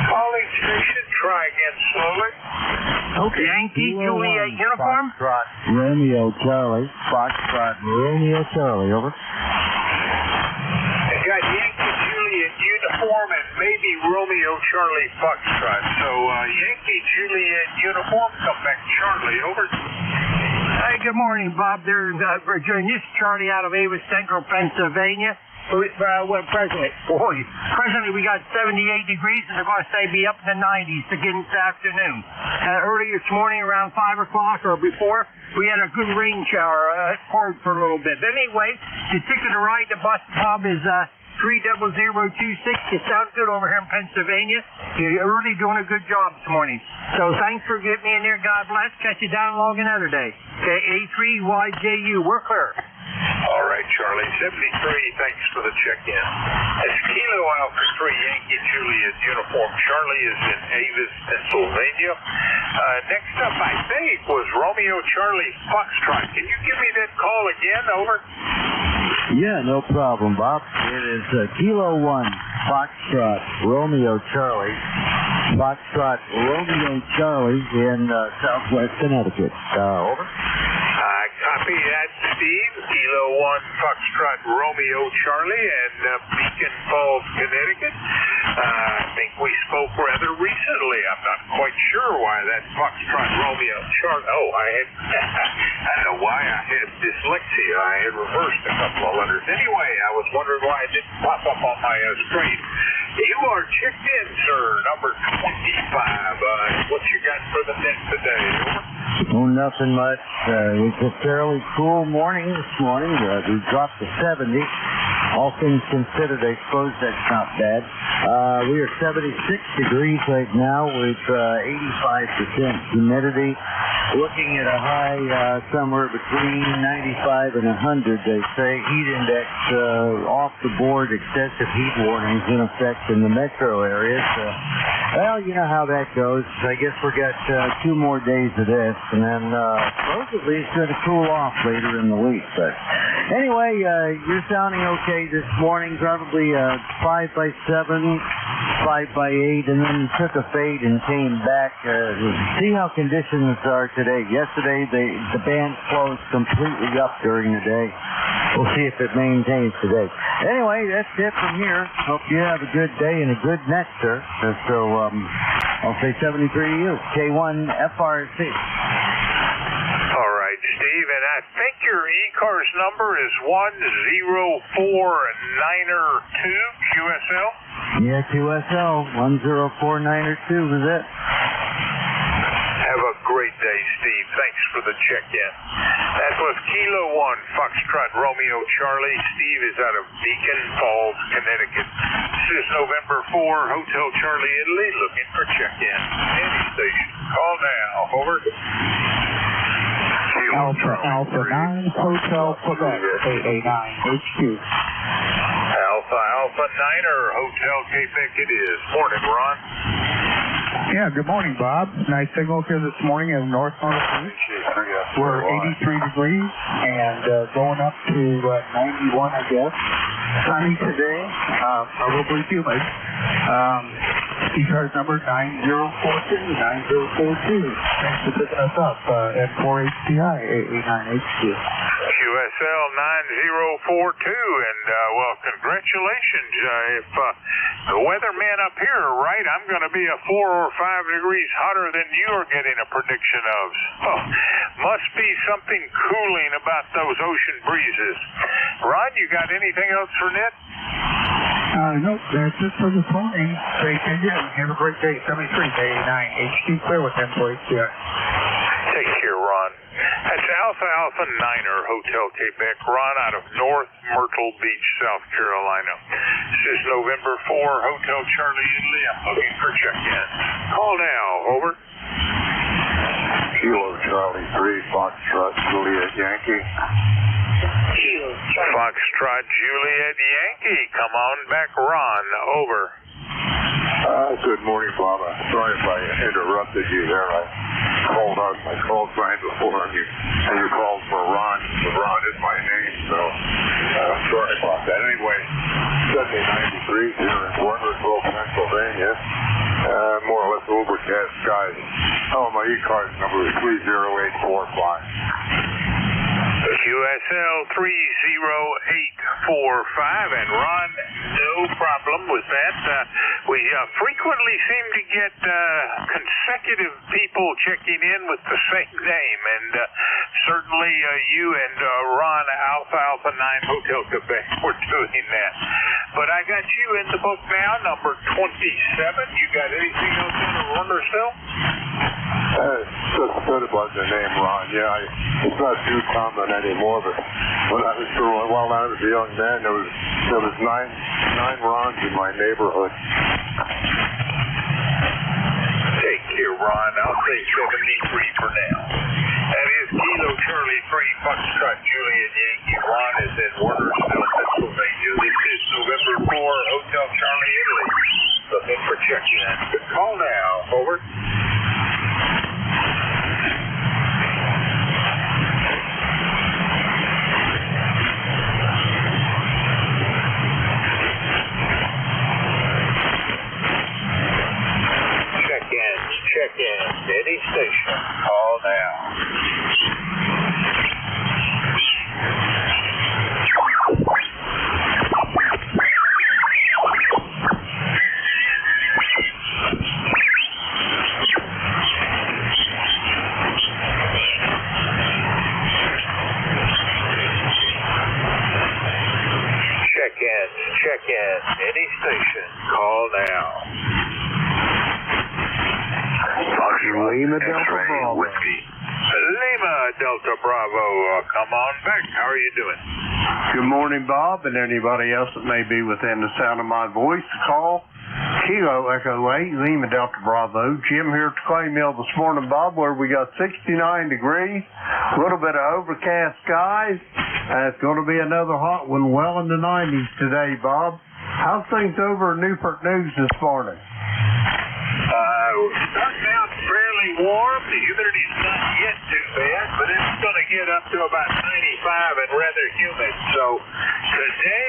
Calling station, try again slowly. Okay. Yankee Juliet uniform. Foxtrot Romeo Charlie. Foxtrot Romeo Charlie, over. I got Yankee Juliet uniform and maybe Romeo Charlie Foxtrot. So Yankee Juliet uniform, come back Charlie, over. Hey, good morning, Bob. There's Virginia. This is Charlie out of Avis Central, Pennsylvania. Presently we got 78 degrees, and they're going to say be up in the 90s again this afternoon. Early this morning around 5 o'clock or before, we had a good rain shower. It poured for a little bit. But anyway, the ticket to ride the bus, Bob, is 30026. It sounds good over here in Pennsylvania. You're really doing a good job this morning. So thanks for getting me in there. God bless. Catch you down along another day. Okay, A3YJU. We're clear. All right, Charlie. 73, thanks for the check-in. That's Kilo Alpha 3 Yankee Juliet uniform. Charlie is in Avis, Pennsylvania. Next up, I think, was Romeo Charlie Foxtrot. Can you give me that call again? Over. Yeah, no problem, Bob. It is Kilo 1, Foxtrot Romeo Charlie. Foxtrot Romeo Charlie in Southwest Connecticut. Over. Copy that, Steve. Kilo 1 Foxtrot Romeo Charlie in Beacon Falls, Connecticut. I think we spoke rather recently. I'm not quite sure why that Foxtrot Romeo Charlie. Oh, I don't know why I had dyslexia. I had reversed a couple of letters. Anyway, I was wondering why it didn't pop up on my screen. You are checked in, sir. Number 25. What you got for the net today? Over. Oh, nothing much. It was a fairly cool morning this morning. We dropped to 70. All things considered, I suppose that's not bad. We are 76 degrees right now with 85% humidity. Looking at a high somewhere between 95 and 100, they say. Heat index off the board, excessive heat warnings in effect in the metro areas. Well, you know how that goes. I guess we got 2 more days of this, and then supposedly it's going to cool off later in the week. But anyway, you're sounding okay this morning, probably 5 by 7, 5 by 8, and then took a fade and came back. See how conditions are today. Yesterday, the band closed completely up during the day. We'll see if it maintains today. Anyway, that's it from here. Hope you have a good day and a good net, sir. So, I'll say 73 to you. K1 FRC. All right, Steve, and I think your ECARS number is 10492 QSL? Yeah, QSL, 10492 is it. Have a great day, Steve. Thanks for the check-in. That was Kilo 1, Foxtrot Romeo Charlie. Steve is out of Beacon Falls, Connecticut. This is November 4, Hotel Charlie, Italy, looking for check-in. Any station. Call now. Over. Alpha 9, Hotel Quebec, AA9, HQ. Alpha Niner, Hotel Quebec it is. Morning, Ron. Yeah, good morning, Bob. Nice signal here this morning in North Northeast. We're 83 degrees and going up to 91, I guess. Sunny today, probably humid. ECARS number 9042. Thanks for picking us up at 4HCI, 889HQ. QSL 9042, and well, congratulations. If the weatherman up here are right, I'm going to be 4 or 5 degrees hotter than you're getting a prediction of. Oh, must be something cooling about those ocean breezes. Ron, you got anything else for Nit? Nope, that's it for this morning. Great again. Have a great day. 73 to 89. HQ clear with them for HCI. Take care, Ron. That's Alpha Niner, Hotel Quebec. Ron out of North Myrtle Beach, South Carolina. This is November 4, Hotel Charlie, Italy. I'm looking for check-in. Call now. Over. Kilo Charlie 3, Foxtrot Juliet Yankee. Foxtrot Juliet Yankee. Come on back, Ron. Over. Good morning, Bob. Sorry if I interrupted you there. I called out my call sign before and you called for Ron. Ron is my name, so sorry about that. Anyway, 70 93 here in Warnersville, Pennsylvania. More or less overcast skies. Oh, my ECARS number is 30845. QSL 30845, and Ron, no problem with that. We frequently seem to get consecutive people checking in with the same name, and certainly you and Ron, Alpha 9 Hotel Quebec, were doing that. But I got you in the book now, number 27. You got anything else in the Runnersville? Just good about the name Ron. Yeah, it's not too common anymore, but when I was a young man, there was nine Rons in my neighborhood. Take care, Ron. I'll say 73 for now. That is Kilo Charlie 3, Foxtrot Juliet Yankee. Ron is in Warnersville, Pennsylvania. This is November 4, Hotel Charlie, Italy. Looking for check-in. Call now. Over. Check-in. Any station. Call now. Check-in. Any station. Call now. Lima Delta Bravo. Whiskey. Delta Bravo. Come on back. How are you doing? Good morning, Bob, and anybody else that may be within the sound of my voice. Call Kilo Echo 8, Lima Delta Bravo. Jim here at the clay mill this morning, Bob, where we got 69 degrees, a little bit of overcast skies, and it's going to be another hot one well in the 90s today, Bob. How's things over in Newport News this morning? Starting out fairly warm. The humidity's not yet too bad, but it's going to get up to about 95 and rather humid. So today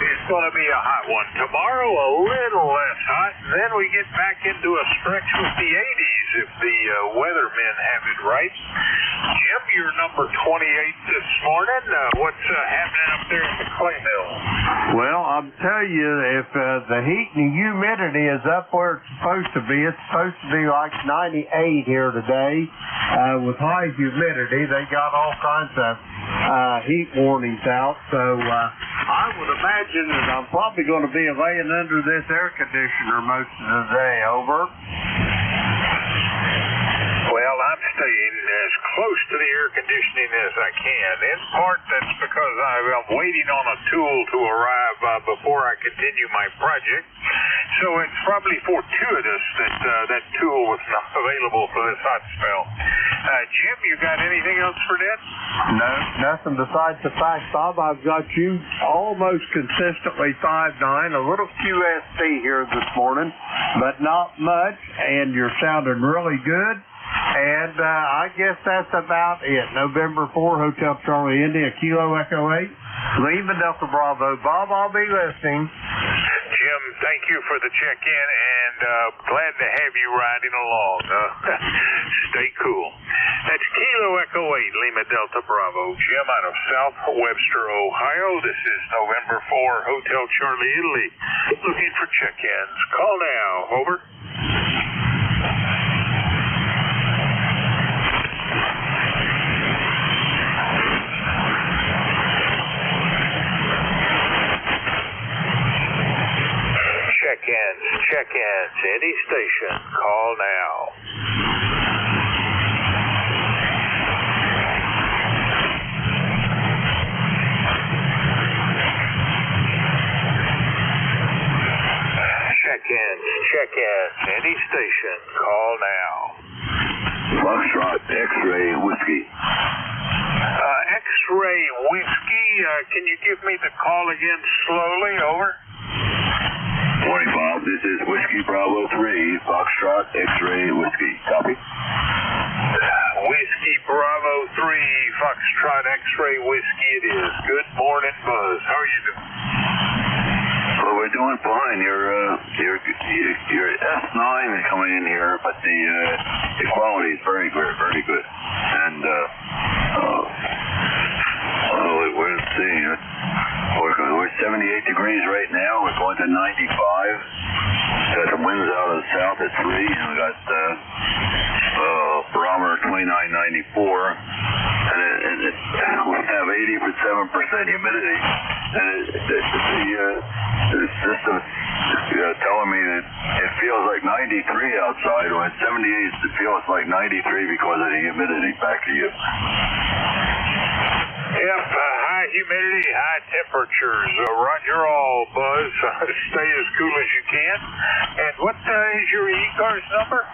is going to be a hot one. Tomorrow a little less hot. Then we get back into a stretch with the 80s if the weathermen have it right. Jim, you're number 28 this morning. What's happening up there in the clay mill? Well, I'll tell you, if the heat and the humidity is up where it's supposed to be, it's supposed to be like 98 here today. With high humidity, they got all kinds of heat warnings out. So I would imagine that I'm probably going to be laying under this air conditioner most of the day. Over. Well, I'm staying as close to the air conditioning as I can. In part, that's because I'm waiting on a tool to arrive before I continue my project. So it's probably fortuitous that that tool was not available for this hot spell. Jim, you got anything else for that? No, nothing besides the fact, Bob, I've got you almost consistently 5'9", a little QSP here this morning, but not much, and you're sounding really good. And I guess that's about it. November 4, Hotel Charlie India, Kilo Echo 8, Lima Delta Bravo. Bob, I'll be listening. Jim, thank you for the check-in, and glad to have you riding along. Stay cool. That's Kilo Echo 8, Lima Delta Bravo. Jim out of South Webster, Ohio. This is November 4, Hotel Charlie, Italy. Looking for check-ins. Call now. Over. Check-ins, any station, call now. Check-ins, any station, call now. Foxtrot X-Ray Whiskey. X-Ray Whiskey, can you give me the call again slowly? Over. Morning, Bob. This is Whiskey Bravo 3, Foxtrot X-Ray Whiskey. Copy? Whiskey Bravo 3, Foxtrot X-Ray Whiskey it is. Good morning, Buzz. How are you doing? Well, we're doing fine. Your S9 is coming in here, but the quality is very good, very good. And let's see. We're 78 degrees right now. We're going to 95. Got the winds out of the south at 3, and we got barometer 2994. And we have 87% humidity. And the system is telling me that it feels like 93 outside. When it's 78, it feels like 93 because of the humidity. Back to you. Yep, high humidity, high temperatures. Roger all, Buzz. Stay as cool as you can. And what is your ECARS number?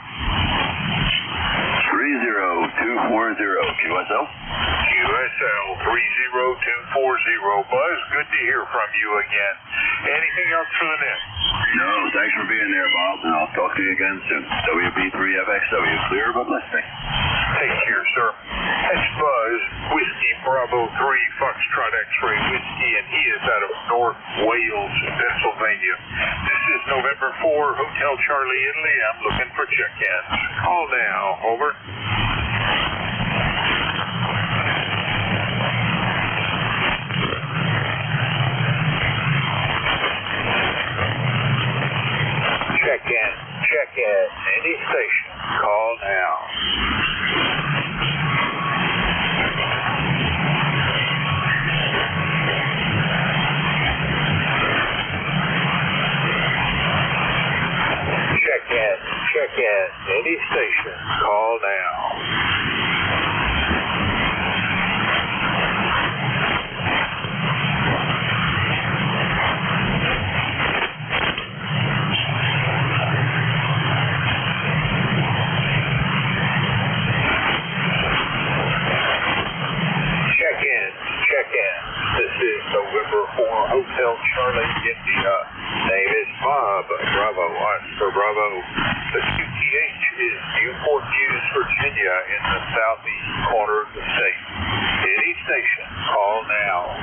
30240 QSL. QSL 30240. Buzz, good to hear from you again. Anything else for the net? No, thanks for being there, Bob, and I'll talk to you again soon. WB3FXW, clear but listening. Take care, sir. That's Buzz, Whiskey Bravo 3, Foxtrot X-Ray Whiskey, and he is out of North Wales, Pennsylvania. This is November 4, Hotel Charlie, Italy. I'm looking for check-ins. Call now. Over. Check-in. Any station. Call now. Check-in. Any station. Call now. Charlie India. Name is Bob. Bravo, Oscar Bravo. The QTH is Newport News, Virginia, in the southeast corner of the state. Any station, call now.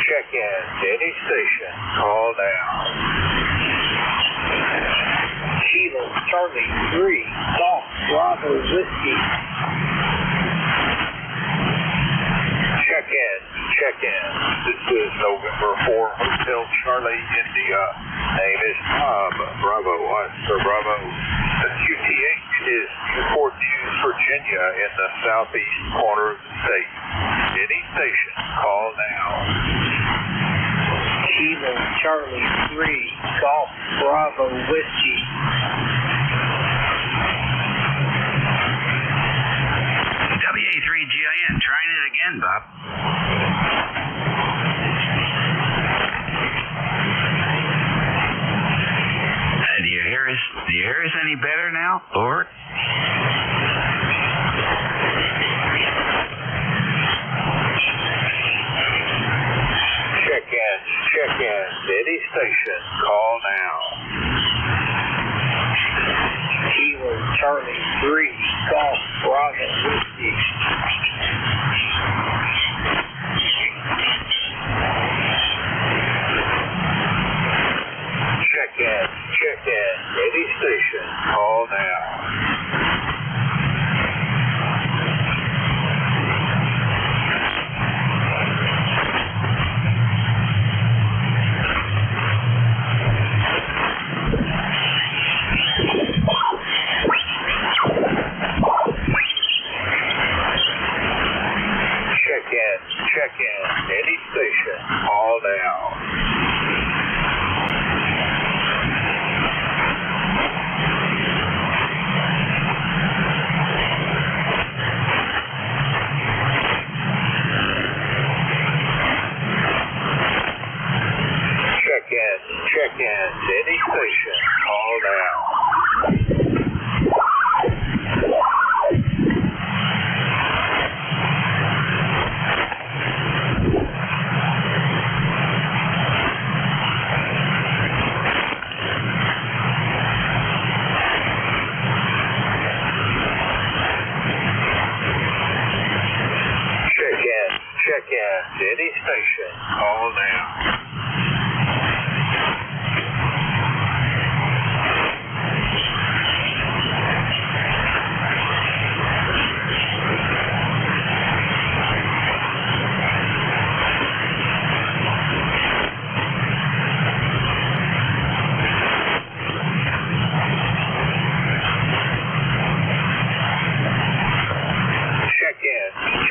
Check in. Any station, call now. Kilo Charlie 3, Golf Bravo Whiskey. Check in. This is November 4, Hotel Charlie India. Name is Bob. Bravo, Oscar Bravo. The QTH is Newport News, Virginia, in the southeast corner of the state. Any station, call now. Kilo Charlie 3, Golf Bravo Whiskey. WA3GIN, trying it again, Bob. Do you hear us any better now? Over. Check in. Any station, call now. Kilo Charlie 3, Golf Bravo Whiskey. Check in. Any station, call now. Check in. Any station, call now. Check in. Any station, call now. Check in. Any station, call now.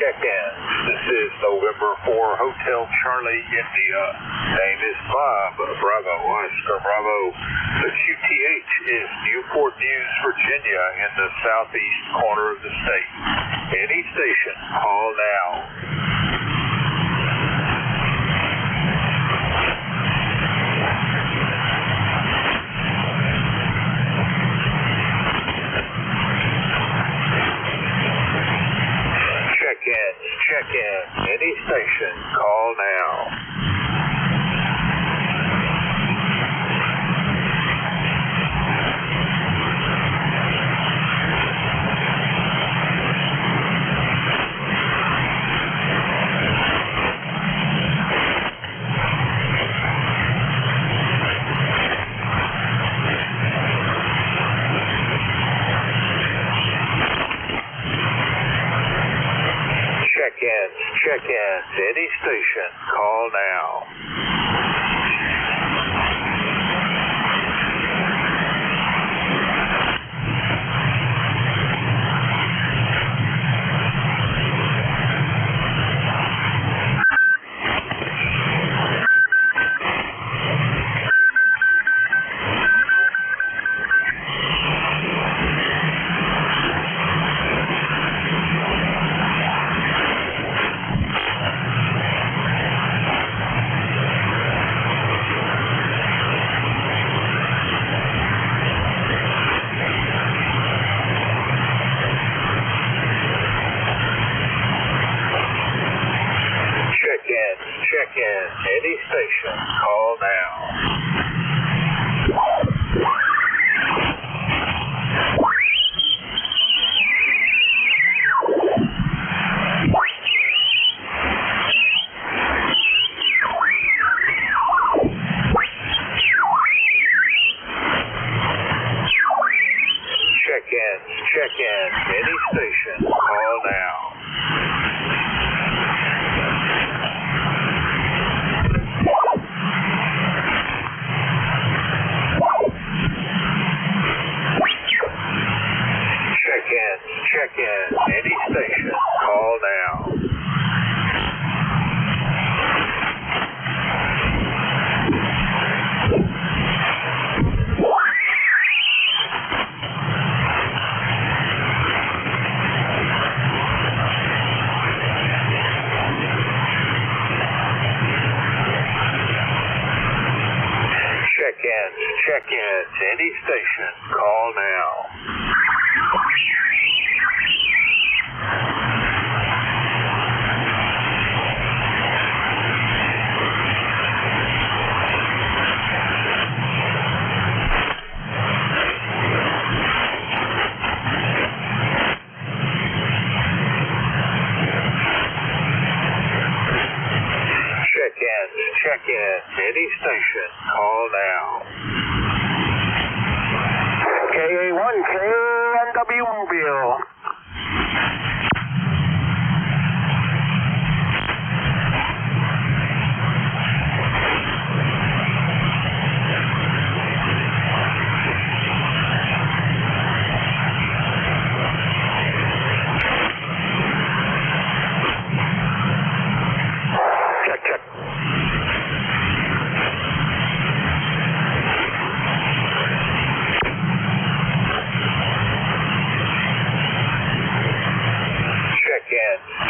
Check in. This is November 4, Hotel Charlie India. Name is Bob. Bravo, Oscar Bravo. The QTH is Newport News, Virginia, in the southeast corner of the state. Any station, call now. Check in. Any station, call now. Check in. Any station, call now. station. Call now. Check in. Any station. Call now. Check in. Any station. Call now. Check in. Any station. Call now. Check in. Any station. Call now. KA1, KNW Mobile.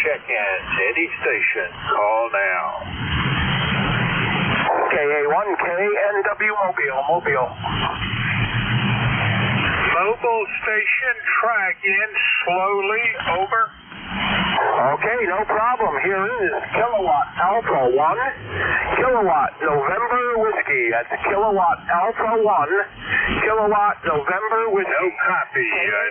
Check in. Any station. Call now. KA1, KNW Mobile. Mobile station, try again slowly. Over. Okay, no problem. Here is Kilowatt Alpha 1, Kilowatt November Whiskey. That's Kilowatt Alpha 1, Kilowatt November Whiskey. No copy.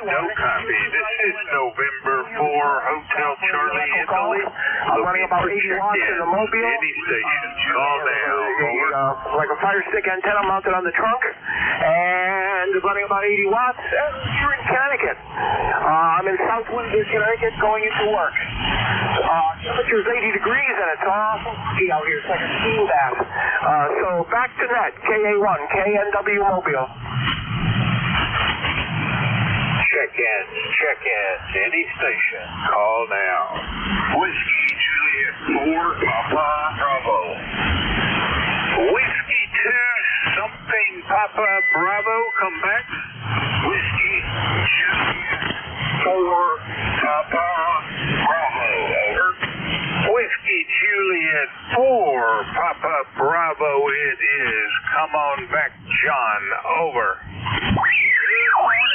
No copy. This is November 4, Hotel Charlie, Italy. I'm running about 80 watts in the Mobile. Any station. Call now. Over. Like a fire stick antenna mounted on the trunk. And running about 80 watts. You're in Connecticut. I'm in South Windsor, Connecticut, going into work. Temperature's 80 degrees and it's awful out here, so I can see that. So back to net, KA1, KNW Mobile. Check in. Any station. Call now. Whiskey Juliet 4, Papa Bravo. Whiskey 2, something Papa Bravo, come back. Whiskey Juliet 4, Papa Bravo. Over. Whiskey Juliet 4, Papa Bravo it is. Come on back, John. Over. Good morning.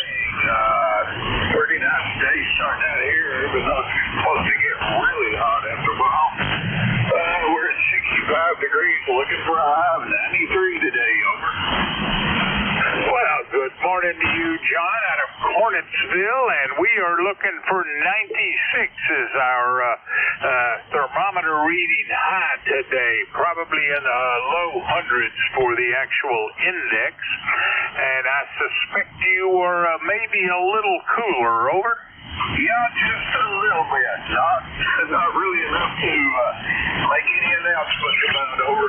Pretty nice day starting out here, even though it's supposed to get really hot after a while. We're at 65 degrees, looking for a high of 93 today. Over. Well, good morning to you, John, out of Cornetsville, and we are looking for 96 as our thermometer reading high today, probably in the low hundreds for the actual index, and I suspect you are maybe a little cooler. Over. Yeah, just a little bit. Not really enough to make any announcements about it. Over.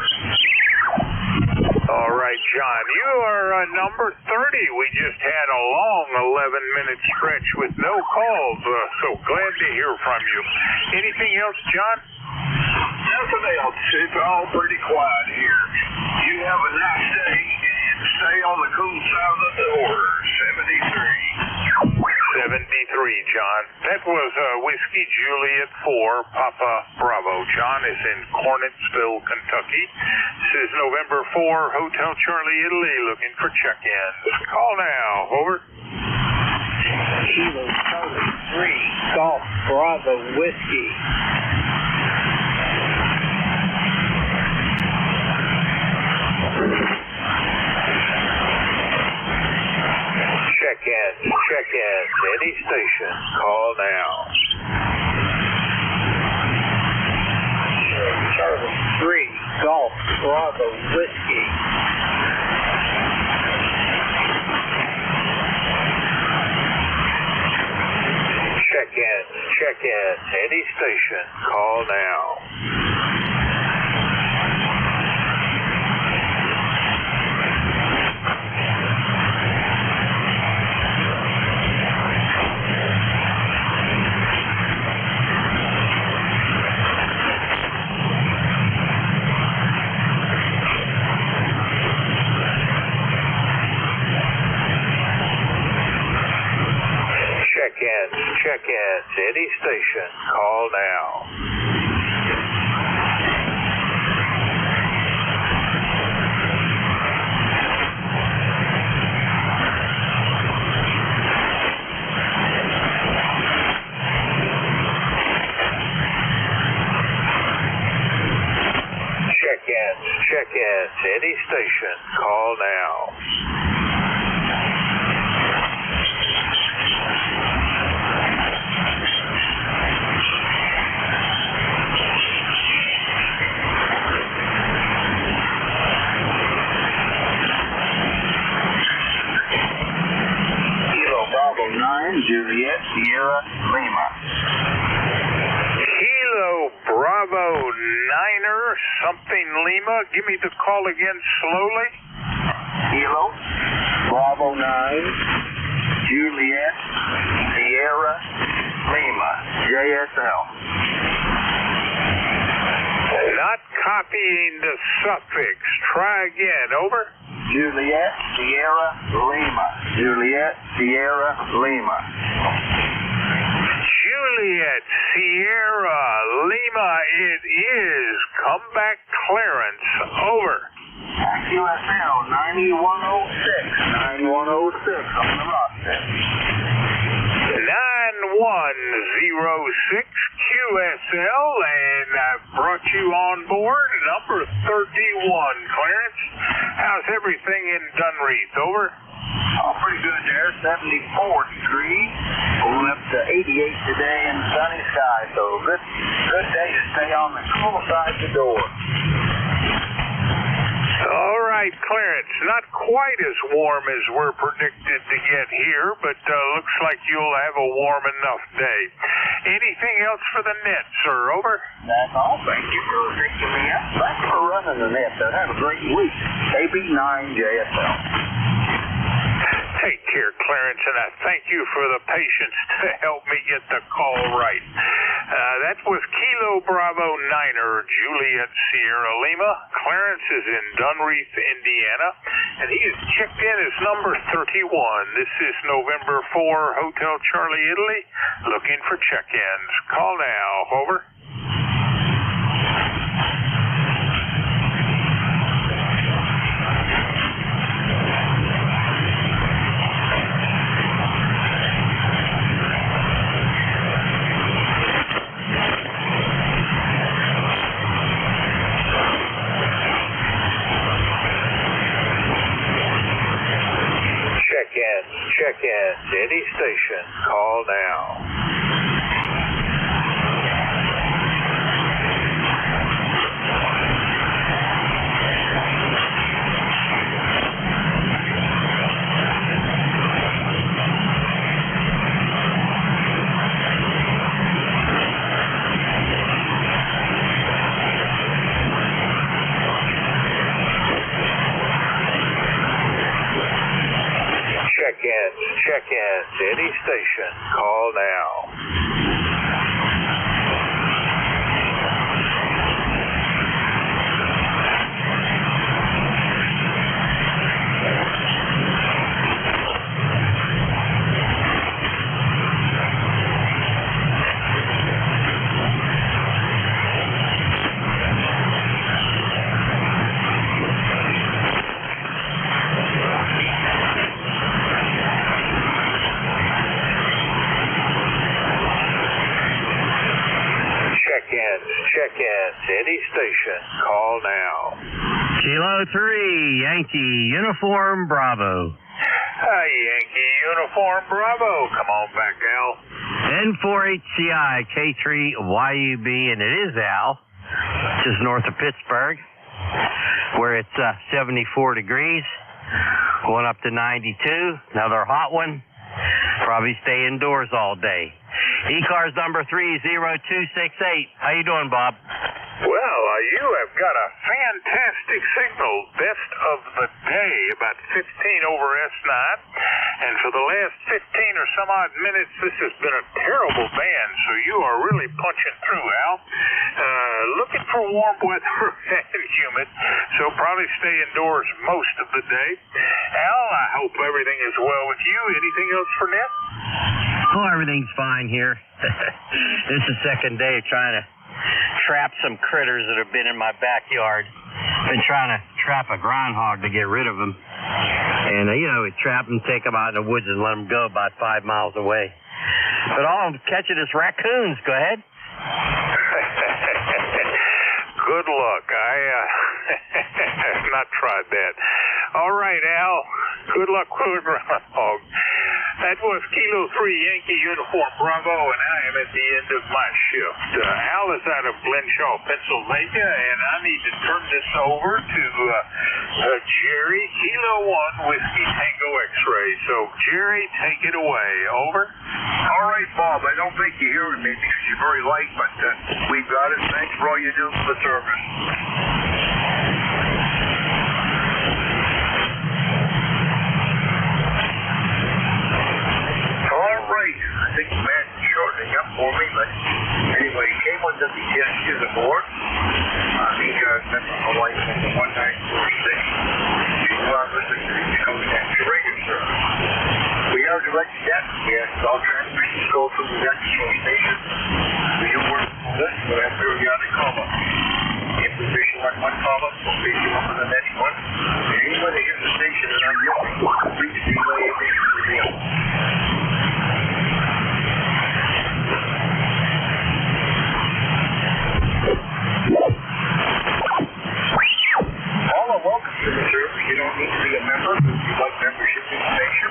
All right, John, you are number 30. We just had a long 11-minute stretch with no calls, so glad to hear from you. Anything else, John? Nothing else. It's all pretty quiet here. You have a nice day and stay on the cool side of the order. 73. 73, John. That was Whiskey Juliet 4, Papa Bravo. John is in Cornetsville, Kentucky. This is November 4, Hotel Charlie, Italy, looking for check-ins. Call now. Over. Kilo Charlie 3, Golf Bravo Whiskey. check-in to any station. Call now. Charlie 3, Golf, Bravo, Whiskey. Check-in to any station. Call now. Check-in to any station. Call now. Check-in to any station. Call now. Juliet, Sierra, Lima. Kilo Bravo Niner, something Lima. Give me the call again slowly. Kilo Bravo 9, Juliet, Sierra, Lima, JSL. Not copying the suffix. Try again. Over. Juliet, Sierra, Lima. Juliet, Sierra, Lima. Juliet, Sierra, Lima, it is. Come back clearance. Over. QSL 9106. 9106 on the roster. 9106 QSL, and I've brought you on board number 31, Clarence. How's everything in Dunreath? Over. Oh, pretty good there. 74 degrees. Going up to 88 today and sunny sky. So good day to stay on the cool side of the door. All right, Clarence. Not quite as warm as we're predicted to get here, but looks like you'll have a warm enough day. Anything else for the net, sir? Over. That's all. Thank you for picking me up. Thanks for running the net. Have a great week. KB9 JSL. Take care, Clarence, and I thank you for the patience to help me get the call right. That was Kilo Bravo Niner, Juliet Sierra Lima. Clarence is in Dunreath, Indiana, and he is checked in as number 31. This is November 4, Hotel Charlie, Italy, looking for check-ins. Call now. Over. Check-in to any station. Call now. Check-in to any station. Call now. Check-in to any station. Call now. Kilo 3, Yankee, Uniform Bravo. Yankee Uniform Bravo. Come on back, Al. N4HCI K3YUB, and it is Al, just north of Pittsburgh, where it's 74 degrees, going up to 92. Another hot one. Probably stay indoors all day. ECARS number 30268. How you doing, Bob? Well, you have got a fantastic signal. Best of the day, about 15 over S9. And for the last 15 or some odd minutes, this has been a terrible band, so you are really punching through, Al. Looking for warm weather and humid, so probably stay indoors most of the day. Al, I hope everything is well with you. Anything else for Net? Oh, everything's fine here. This is the second day of trying to trap some critters that have been in my backyard. Been trying to trap a groundhog to get rid of them. And, we trap them, take them out in the woods and let them go about 5 miles away. But all I'm catching is raccoons. Go ahead. Good luck. I have not tried that. All right, Al. Good luck with groundhog. That was Kilo 3 Yankee Uniform Bravo, and I am at the end of my shift. Al is out of Glenshaw, Pennsylvania, and I need to turn this over to Jerry, Kilo 1 Whiskey Tango X-Ray. So, Jerry, take it away. Over. All right, Bob. I don't think you're hearing me because you're very light, but we've got it. Thanks for all you do for the service. I think the man is shortening up for me, but anyway, K1WTS is aboard. ECARS member Hawaii number 1946. You are listening to the Coast radio service. We are direct jet. We ask all transmissions go through the actual station. We do work on this, but have periodic call-ups. If we fish you on one call-up, we'll fish you up on the next one. And anybody hears the station and I'm yelling, please relay it to the other. Welcome to the service. You don't need to be a member. If you'd like membership information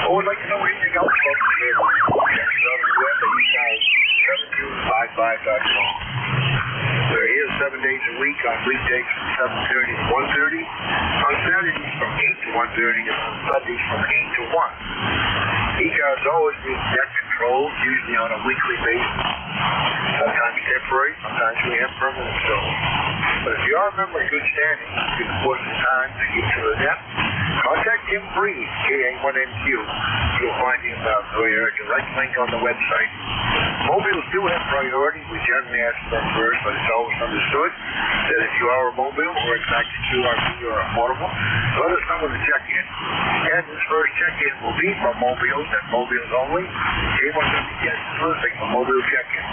or would like to know anything else about the service, check us out on the web at ECARS7255.com. We're here 7 days a week on weekdays from 7:30 to 1:30, on Saturdays from 8 to 1:30, and on Sundays from 8 to 1. ECARS always needs deck controls, usually on a weekly basis. Sometimes temporary, sometimes we have permanent controls. But if you are a member in good standing, you can put in time to get to the net. Contact Jim Breed, KA1NQ. You'll find him via a direct link on the website. Mobiles do have priority. We generally ask them first, but it's always understood that if you are a mobile or in fact a QRV or affordable, let us know when to check in. And this first check-in will be for mobiles and mobiles only. K1WTS is listening for mobile check-in.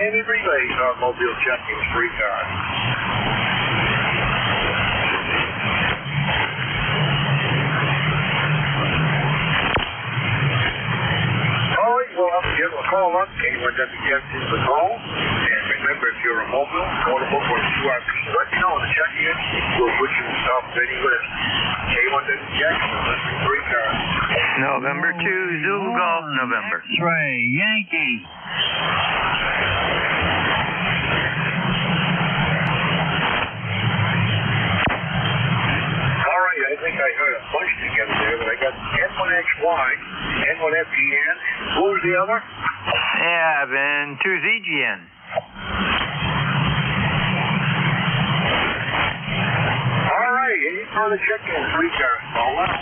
Any relays on mobile check-ins for ECARS. We'll have to give a call up. K1WTS is the call. And remember, if you're a mobile, portable, or QRP, let me know on the check-in. We'll put you in the top of any list. K1WTS is listening for ECARS. November 2, Zulu Golf, November. X-Ray, Yankee. I think I heard a bunch together there, but I got N1XY, N1FGN. What was the other? Yeah, and 2ZGN. All right, any further check-ins for ECARS? All out.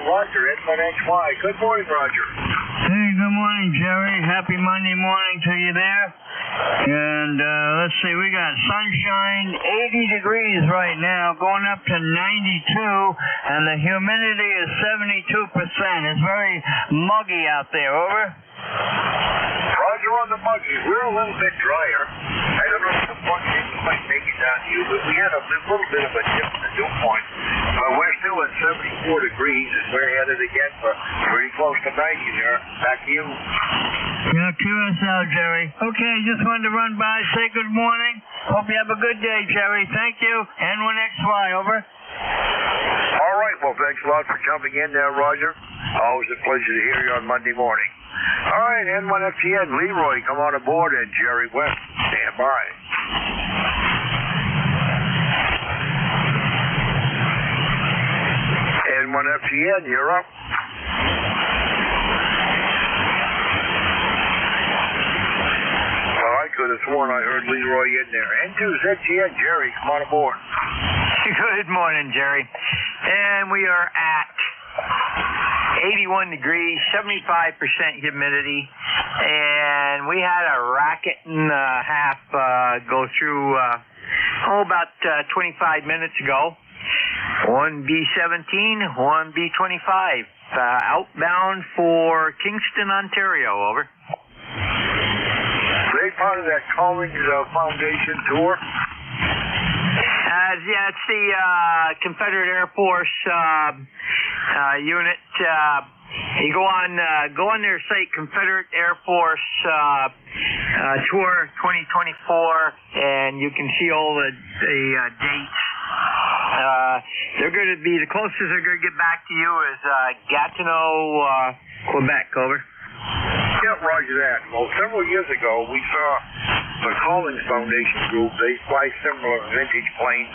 Roger, N1XY. Good morning, Roger. Hey, good morning, Jerry. Happy Monday morning to you there. And let's see, we got sunshine, 80 degrees right now, going up to 92, and the humidity is 72%. It's very muggy out there. Over. Roger on the muggy. We're a little bit drier. I don't know if the fluctuations might make it down to you, but we had a little bit of a dip in the dew point. But we're still at 74 degrees, and we're headed again for pretty close to 90 there. Back to you. Yeah, cue us out, Jerry. Okay, just wanted to run by, say good morning. Hope you have a good day, Jerry. Thank you. N1XY, over. All right, well, thanks a lot for jumping in there, Roger. Always a pleasure to hear you on Monday morning. All right, N1FTN, Leroy, come on aboard, and Jerry West, stand by. N1FTN, you're up. Well, I could have sworn I heard Leroy in there. N2ZGN, Jerry, come on aboard. Good morning, Jerry. And we are at 81 degrees, 75% humidity, and we had a racket and a half go through about 25 minutes ago. One B-17, one B-25, outbound for Kingston, Ontario, over. They part of that Collins Foundation tour? Yeah, it's the Confederate Air Force unit. You go on their site, Confederate Air Force Tour 2024, and you can see all the dates. They're going to be, the closest they're going to get back to you is Gatineau, Quebec, over. Yeah, roger that. Well, several years ago, we saw the Collins Foundation group. They fly similar vintage planes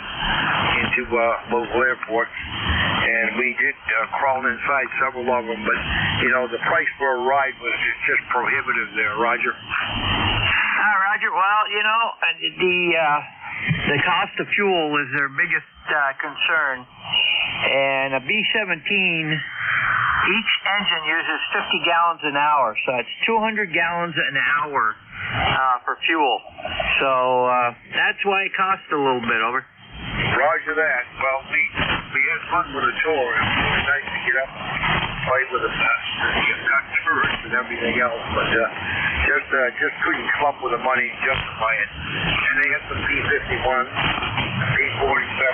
into local airports, and we did crawl inside several of them, but, you know, the price for a ride was just prohibitive there, Roger. Roger, well, you know, the cost of fuel is their biggest concern, and a B-17, each engine uses 50 gallons an hour, so it's 200 gallons an hour for fuel. So that's why it costs a little bit, over. Roger that. Well, we had fun with the tour. It was really nice to get up and play with the tourists and everything else, but just couldn't come up with the money to justify it. And they had some P-51s, P-47s,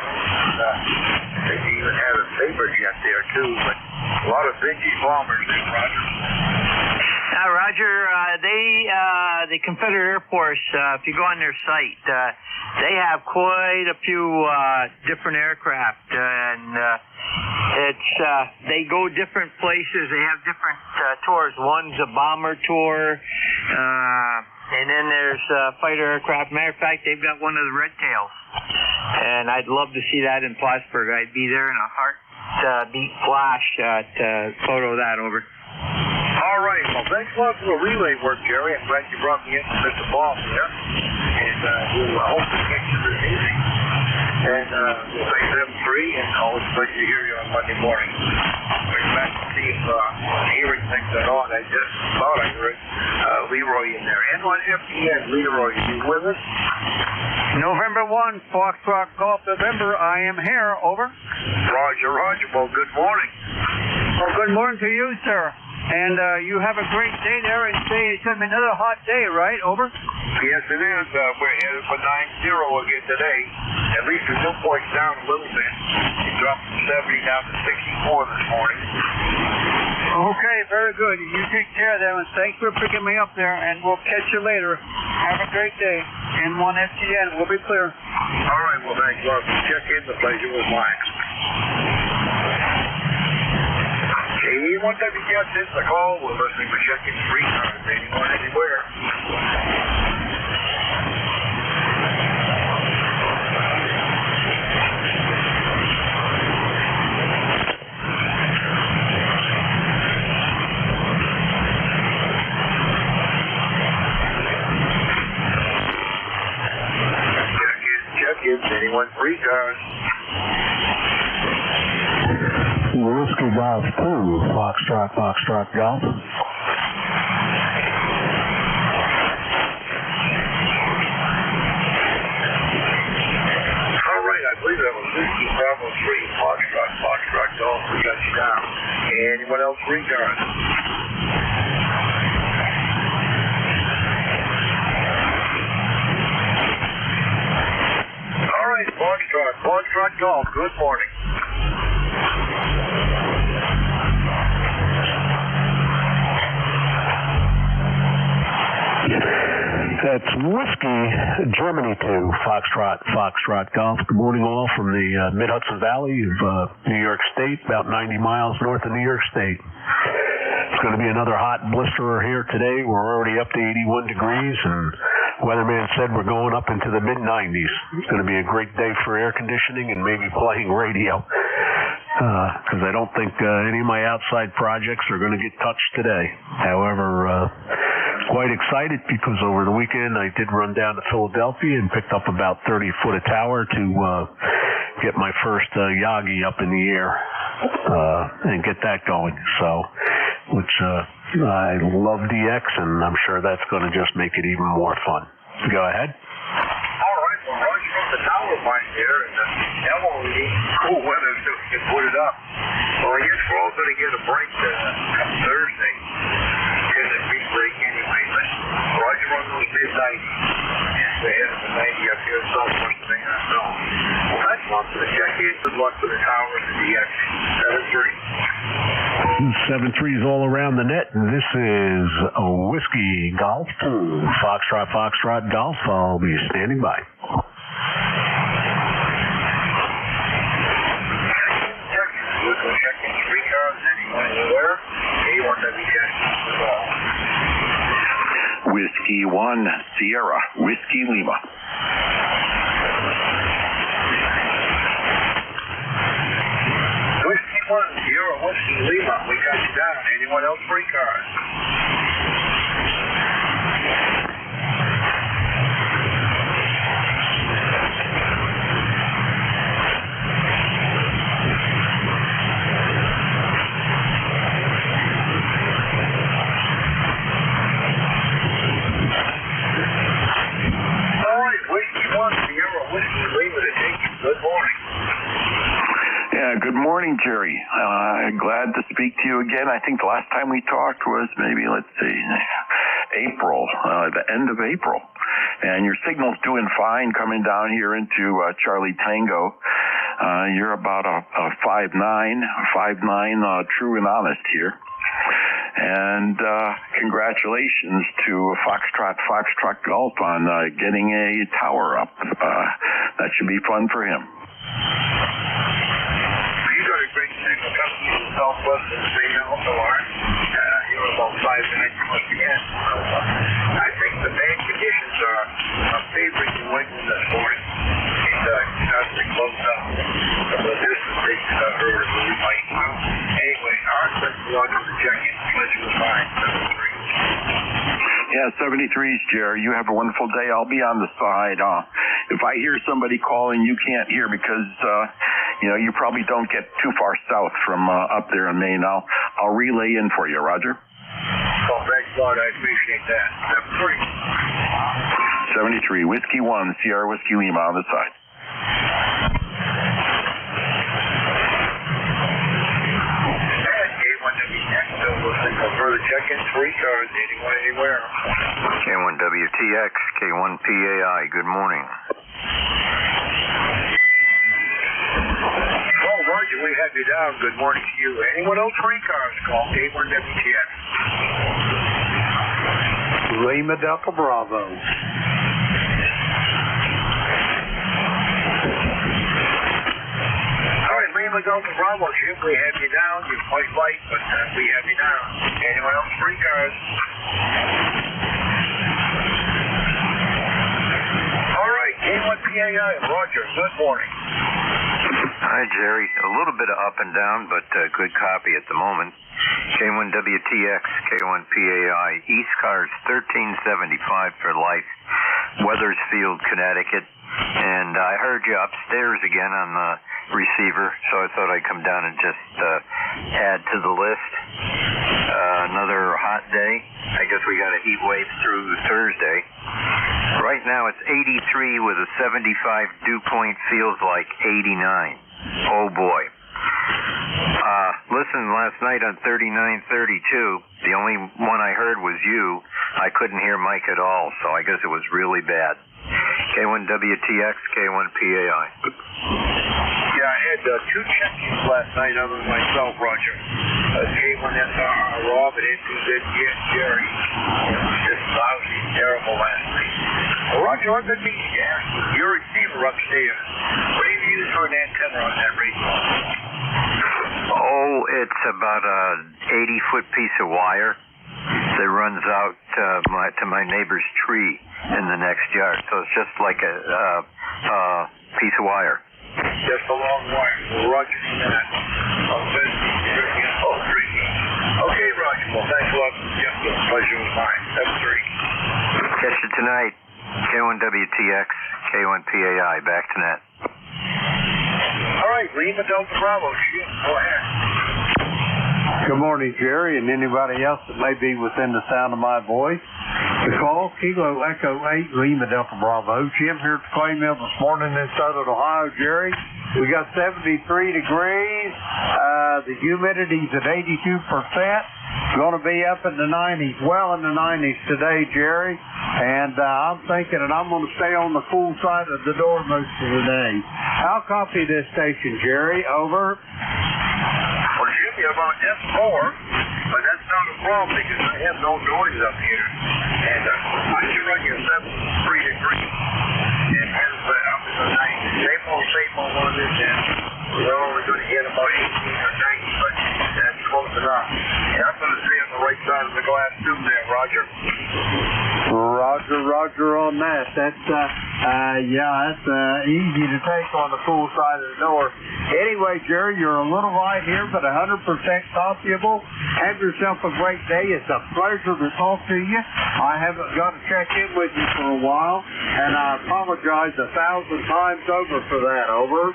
they even had a Sabre jet there too, but a lot of vintage bombers there, Roger. Roger, the Confederate Air Force, if you go on their site, they have quite a few different aircraft, and they go different places. They have different tours. One's a bomber tour, and then there's fighter aircraft. Matter of fact, they've got one of the Red Tails, and I'd love to see that in Plattsburgh. I'd be there in a heartbeat flash to photo that, over. All right. Well, thanks a lot for the relay work, Jerry. I'm glad you brought me in to Mr. Boss there. And we'll hope to get you this evening. And we'll say 7-3, and always a pleasure to hear you on Monday morning. We're back to see if hearing things are on. I just thought I heard Leroy in there. N1FTN, Leroy, are you with us? November 1, Foxtrot Golf November. I am here, over. Roger, Roger. Well, good morning. Well, good morning to you, sir. And you have a great day there, and say it's going to be another hot day, right? Over? Yes, it is. We're headed for 90 again today. At least the dew point's down a little bit. It dropped from 70 down to 64 this morning. Okay, very good. You take care of them, and thanks for picking me up there, and we'll catch you later. Have a great day. N1FTN, we'll be clear. All right, well, thanks a lot. Check in. The pleasure was mine. Anyone that gets in the call, we're listening to check-in free time. Anyone, anywhere. Check-in. Anyone free cars. Whiskey Golf 2, Foxtrot Golf. Anyone else for ECARS? All right, Foxtrot Golf, good morning. That's Whiskey Germany 2, Foxtrot Golf. Good morning all from the mid-Hudson Valley of New York State, about 90 miles north of New York State. It's going to be another hot blisterer here today. We're already up to 81 degrees, and weatherman said we're going up into the mid-90s. It's going to be a great day for air conditioning and maybe playing radio, because I don't think any of my outside projects are going to get touched today. However, quite excited because over the weekend I did run down to Philadelphia and picked up about 30 foot of tower to get my first Yagi up in the air and get that going. So, which I love DX, and I'm sure that's going to just make it even more fun. Go ahead. All right, well, Roger from the tower line here, and Emily, cool weather so we can put it up. Well, I guess we're all going to get a break come Thursday. Get a big break anyway, but Roger runs those mid-90s. And they have the 90 up here, southwest thing I know. Well, that's luck for the check-in. Good luck for the tower and the DX. 7-3 is all around the net, and this is a Whiskey Golf 2. Foxtrot Golf. I'll be standing by. Check-in, 3 cars, anyone anywhere. A1WTX. Whiskey 1, Sierra, Whiskey Lima. Whiskey 1, Sierra, Whiskey Lima. We got you down. Anyone else for ECARS? Good morning, Jerry. Glad to speak to you again. I think the last time we talked was maybe, April, the end of April. And your signal's doing fine coming down here into Charlie Tango. You're about a 5'9", true and honest here. And congratulations to Foxtrot Golf on getting a tower up. That should be fun for him. Great signal coming in southwest of the St. Alpha line. You're about 5 minutes once again. I think the main conditions are favoring New England this morning. It's not to close up the distance they heard really might. Anyway, our best luck on the check-in. Pleasure was fine. 7-3. Yeah, 73s, Jerry. You have a wonderful day. I'll be on the side. If I hear somebody calling you can't hear because you probably don't get too far south from up there in Maine, I'll relay in for you, Roger. Well, thanks a lot. I appreciate that. 73, Whiskey 1, Sierra Whiskey Lima on the side. Further check-ins, 3 cars, anyone, anywhere. K1WTX, K1PAI, good morning. Oh, Roger, we have you down. Good morning to you. Anyone else, 3 cars, call K1WTX. Lima Delta Bravo. Lima Delta Bravo, Jim, we have you down. You're quite light, but we have you down. Anyone else, 3 cars? All right, K1PAI, Roger, good morning. Hi, Jerry. A little bit of up and down, but good copy at the moment. K1WTX, K1PAI, ECARS 1375 for life, Weathersfield, Connecticut. And I heard you upstairs again on the receiver, so I thought I'd come down and just add to the list. Another hot day. I guess we got a heat wave through Thursday. Right now it's 83 with a 75 dew point, feels like 89. Oh boy. listening last night on 3932. The only one I heard was you. I couldn't hear Mike at all, so I guess it was really bad. K1WTX, K1PAI. Yeah, I had two check-ins last night other than myself, Roger. K1SR Rob and N2ZG Jerry. Just lousy, terrible last night. Well, Roger, I've been meaning to ask you, your receiver upstairs, what do you use for an antenna on that radio? Oh, it's about a 80-foot piece of wire that runs out to my neighbor's tree in the next yard. So it's just like a piece of wire. Just a long wire. Well, Roger, that. Okay, Roger. Well, thanks a lot. Yeah, the pleasure was mine. 7-3. Catch you tonight. K1WTX, K1PAI. Back to net. All right, Lima Delta Bravo. Go ahead. Good morning, Jerry, and anybody else that may be within the sound of my voice. The call, Kilo Echo 8, Lima Delta Bravo. Jim here at the clay mill this morning in southern Ohio, Jerry. We got 73 degrees. The humidity's at 82%. Going to be up in the 90s, well in the 90s today, Jerry. And I'm thinking that I'm going to stay on the cool side of the door most of the day. I'll copy this station, Jerry. Over. Well, it should be about S4, but that's not a problem because I have no noise up here. And I should run you 73 degrees. And here's up in the 90s. Same old one this end. We're only going to get about 18 or 90, but that's close enough. And I'm going to stay on the right side of the glass tube there, Roger. Roger on that. That's easy to take on the cool side of the door. Anyway, Jerry, you're a little light here, but 100% copyable. Have yourself a great day. It's a pleasure to talk to you. I haven't got to check in with you for a while, and I apologize 1,000 times over for that. Over.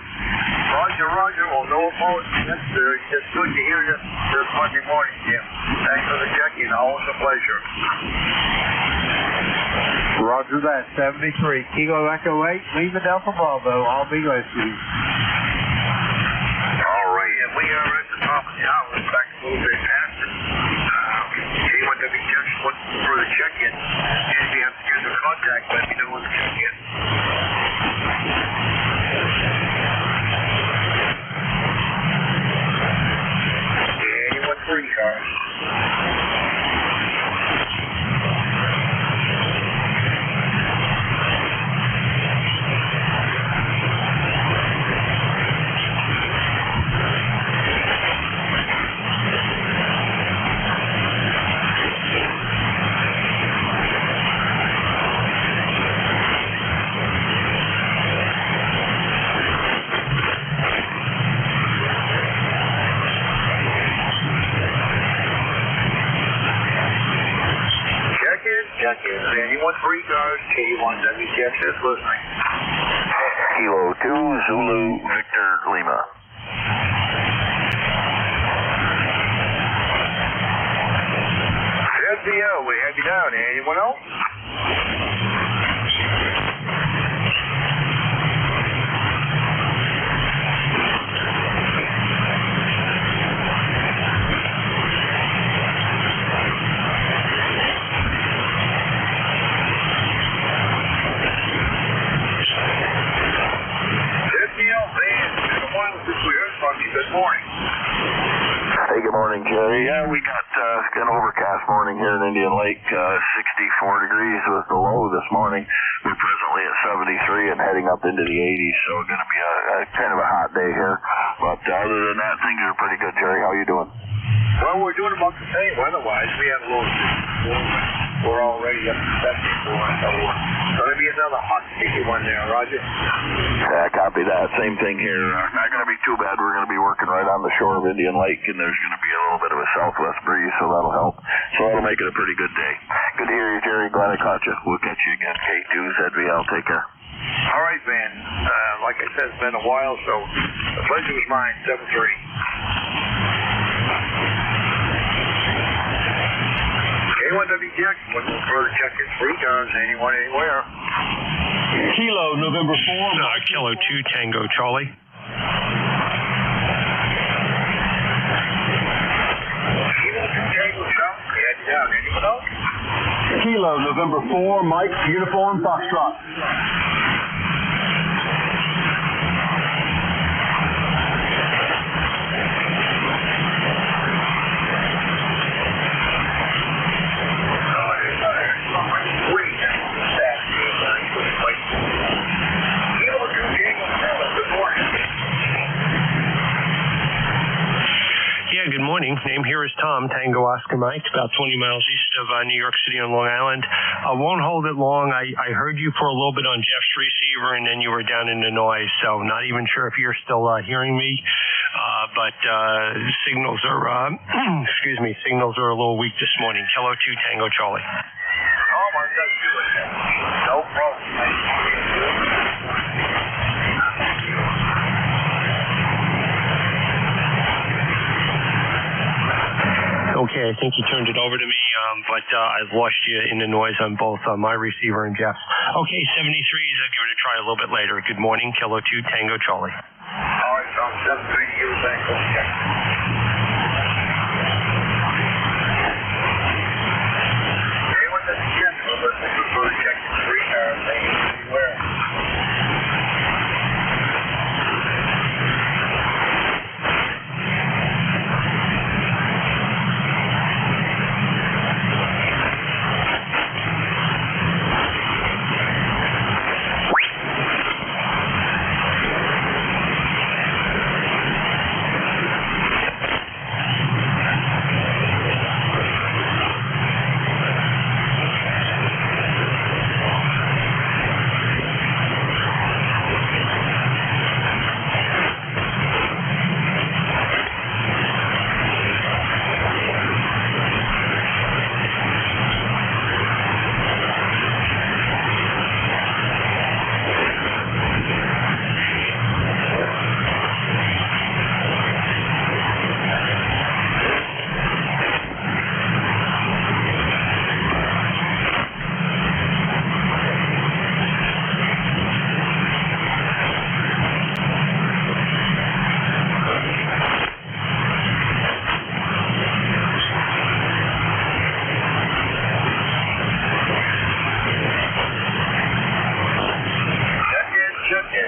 Roger. Well, no apology necessary. It's good to hear you this Monday morning, Jim. Thanks for the check-in. Always a pleasure. Roger that. 73. Kilo Echo 8, Lima Delta Bravo. I'll be listening. All right, and we are at the top of the hour. In fact, a little bit past it. K1WTX looking for the check-in. And if you have to use a contact, let me know when the check-in. Anyone free, cars? Anyone free, cars? K1WTX is listening. Kilo 2, Zulu, Victor, Lima. SBO, we have you down. Anyone else? Good morning. Hey, good morning, Jerry. Yeah, we got an overcast morning here in Indian Lake. 64 degrees was the low this morning. We're presently at 73 and heading up into the 80s, so it's going to be a kind of a hot day here. But other than that, things are pretty good, Jerry. How you doing? Well, we're doing about the same weather-wise. We had a little we're already up to 74, so it's going to be another hot, sticky one there, Roger. Yeah, copy that. Same thing here. Not going to be too bad. We're going to be working right on the shore of Indian Lake, and there's going to be a little bit of a southwest breeze, so that'll help. So that'll make it a pretty good day. Good to hear you, Jerry. Glad I caught you. We'll catch you again. K2 ZVL. Take care. All right, man. Like I said, it's been a while, so the pleasure was mine. 7-3. K1WTX, looking for the check-in free cars, anyone, anywhere. Kilo, November 4. Kilo 2, Tango, Charlie. November 4, Mike, Uniform, Foxtrot. Yeah, good morning. Name here is Tom, Tango Oscar Mike, about 20 miles east of New York City on Long Island. I won't hold it long. I heard you for a little bit on Jeff's receiver, and then you were down in the noise, so not even sure if you're still hearing me. But signals are, signals are a little weak this morning. Kilo 2, Tango Charlie. Oh, my God, no problem. Okay, I think you turned it over to me, but I've lost you in the noise on both my receiver and Jeff's. Okay, 73s, I'll give it a try a little bit later. Good morning, Kilo 2, Tango Charlie. All right, Tom, 73, give it back. Okay. Anyone that's checked with us, they prefer to check the 3 cars, they need to beware.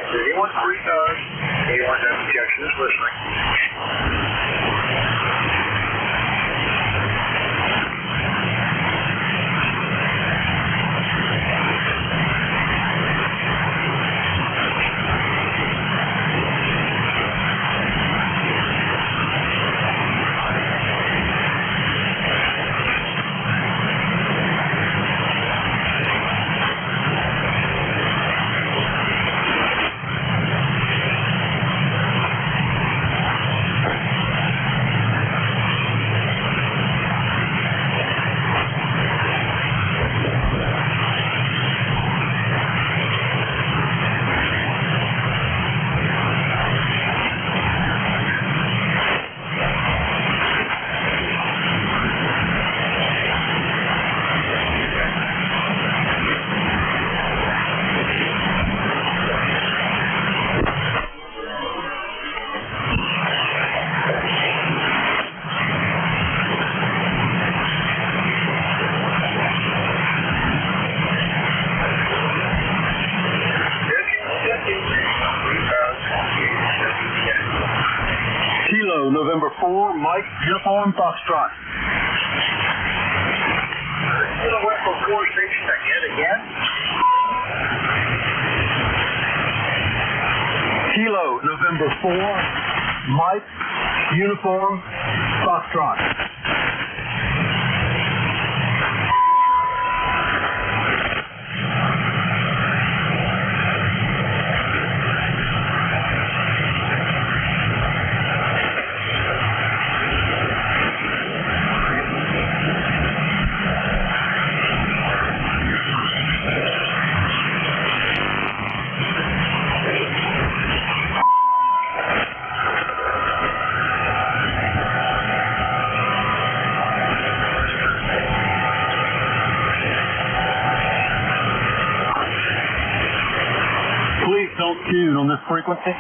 Anyone 3 cars, anyone that objection is listening. Kilo, November 4, Mike, Uniform, Foxtrot. Kilo Echo 46 again. Kilo, November 4, Mike, Uniform, Foxtrot. Please don't tune on this frequency.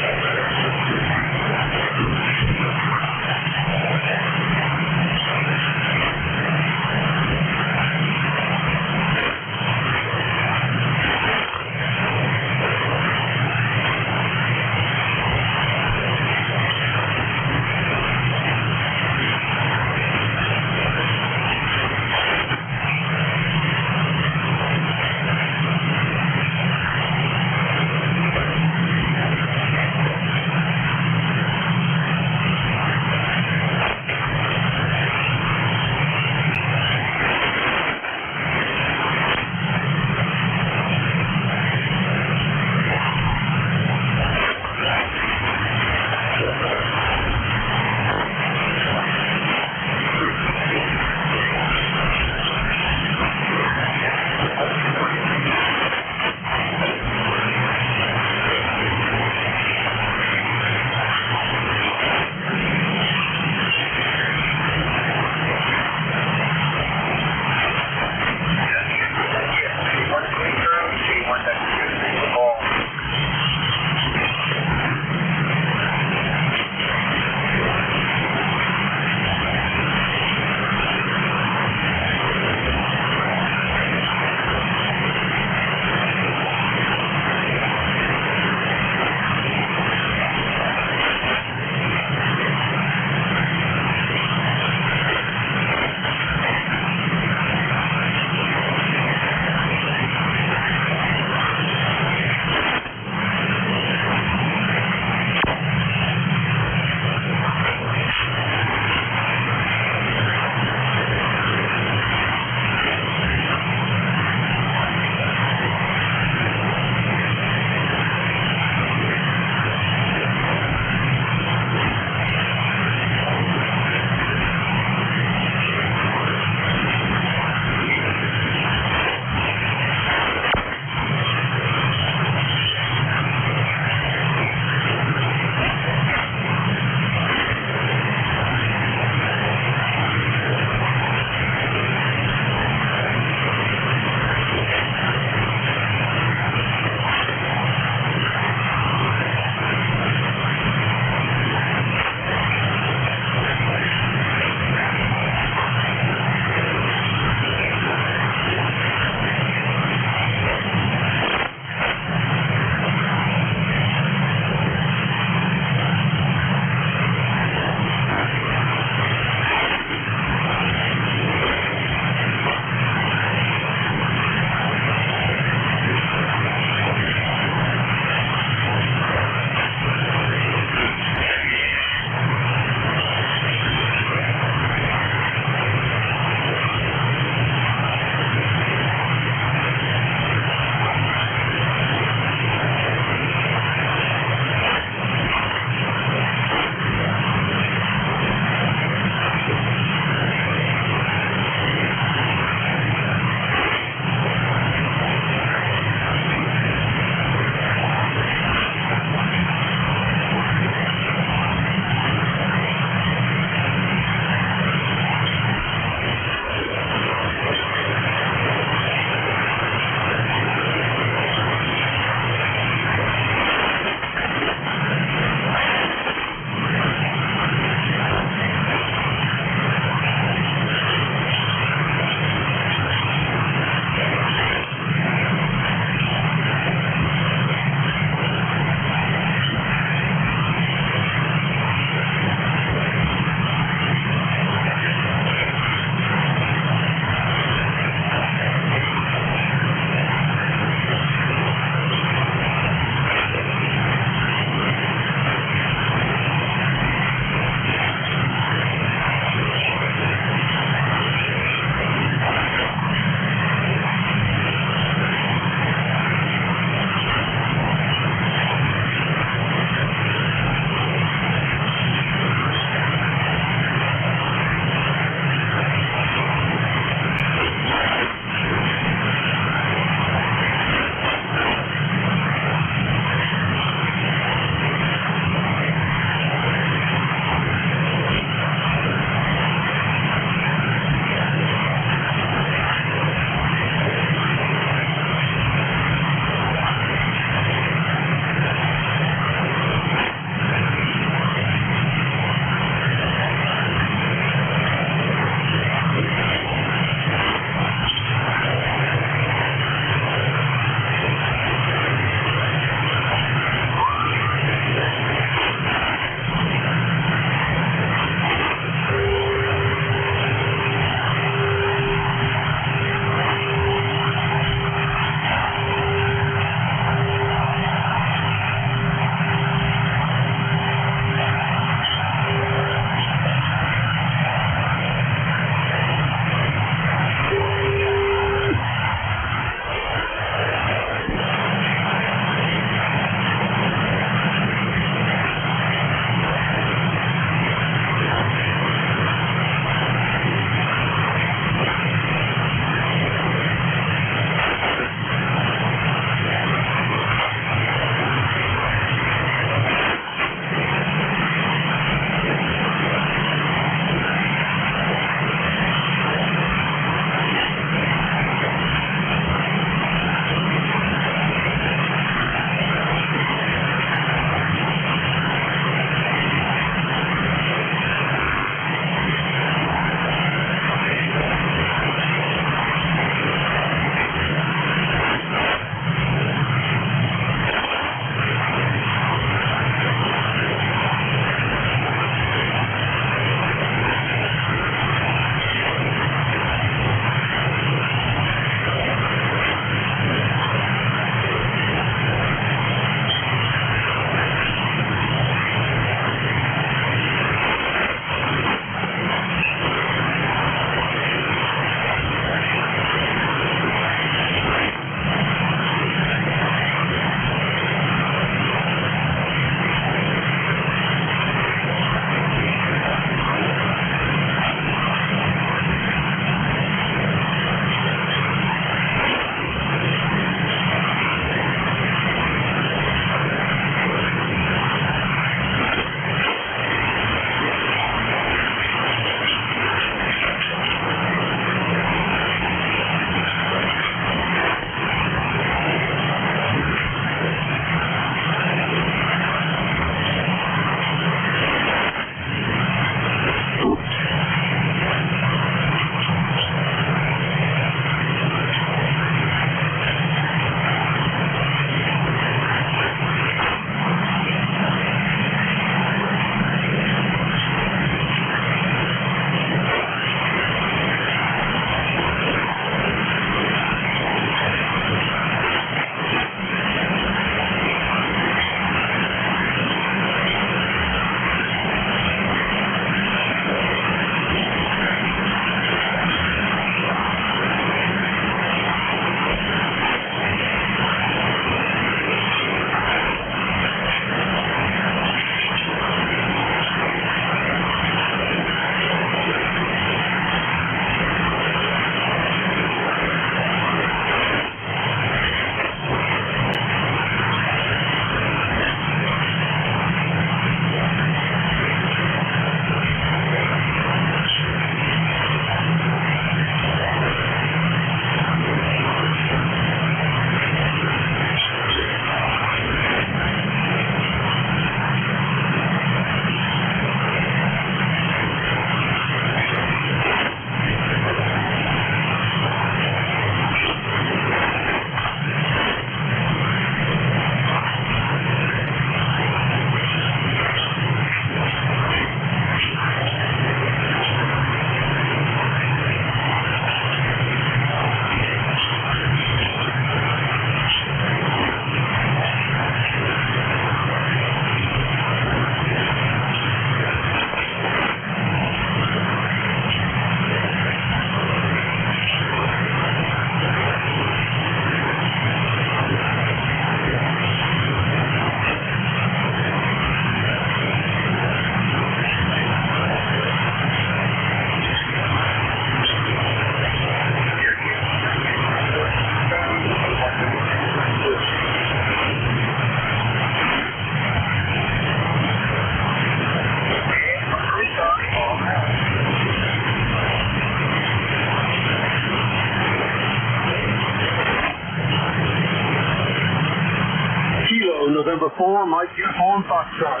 November 4, Mike Uniform Foxtrot.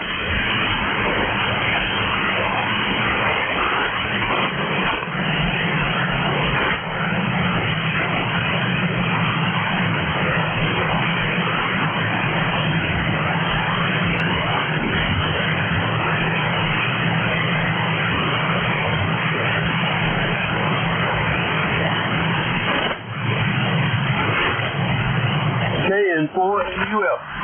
KN4 UF.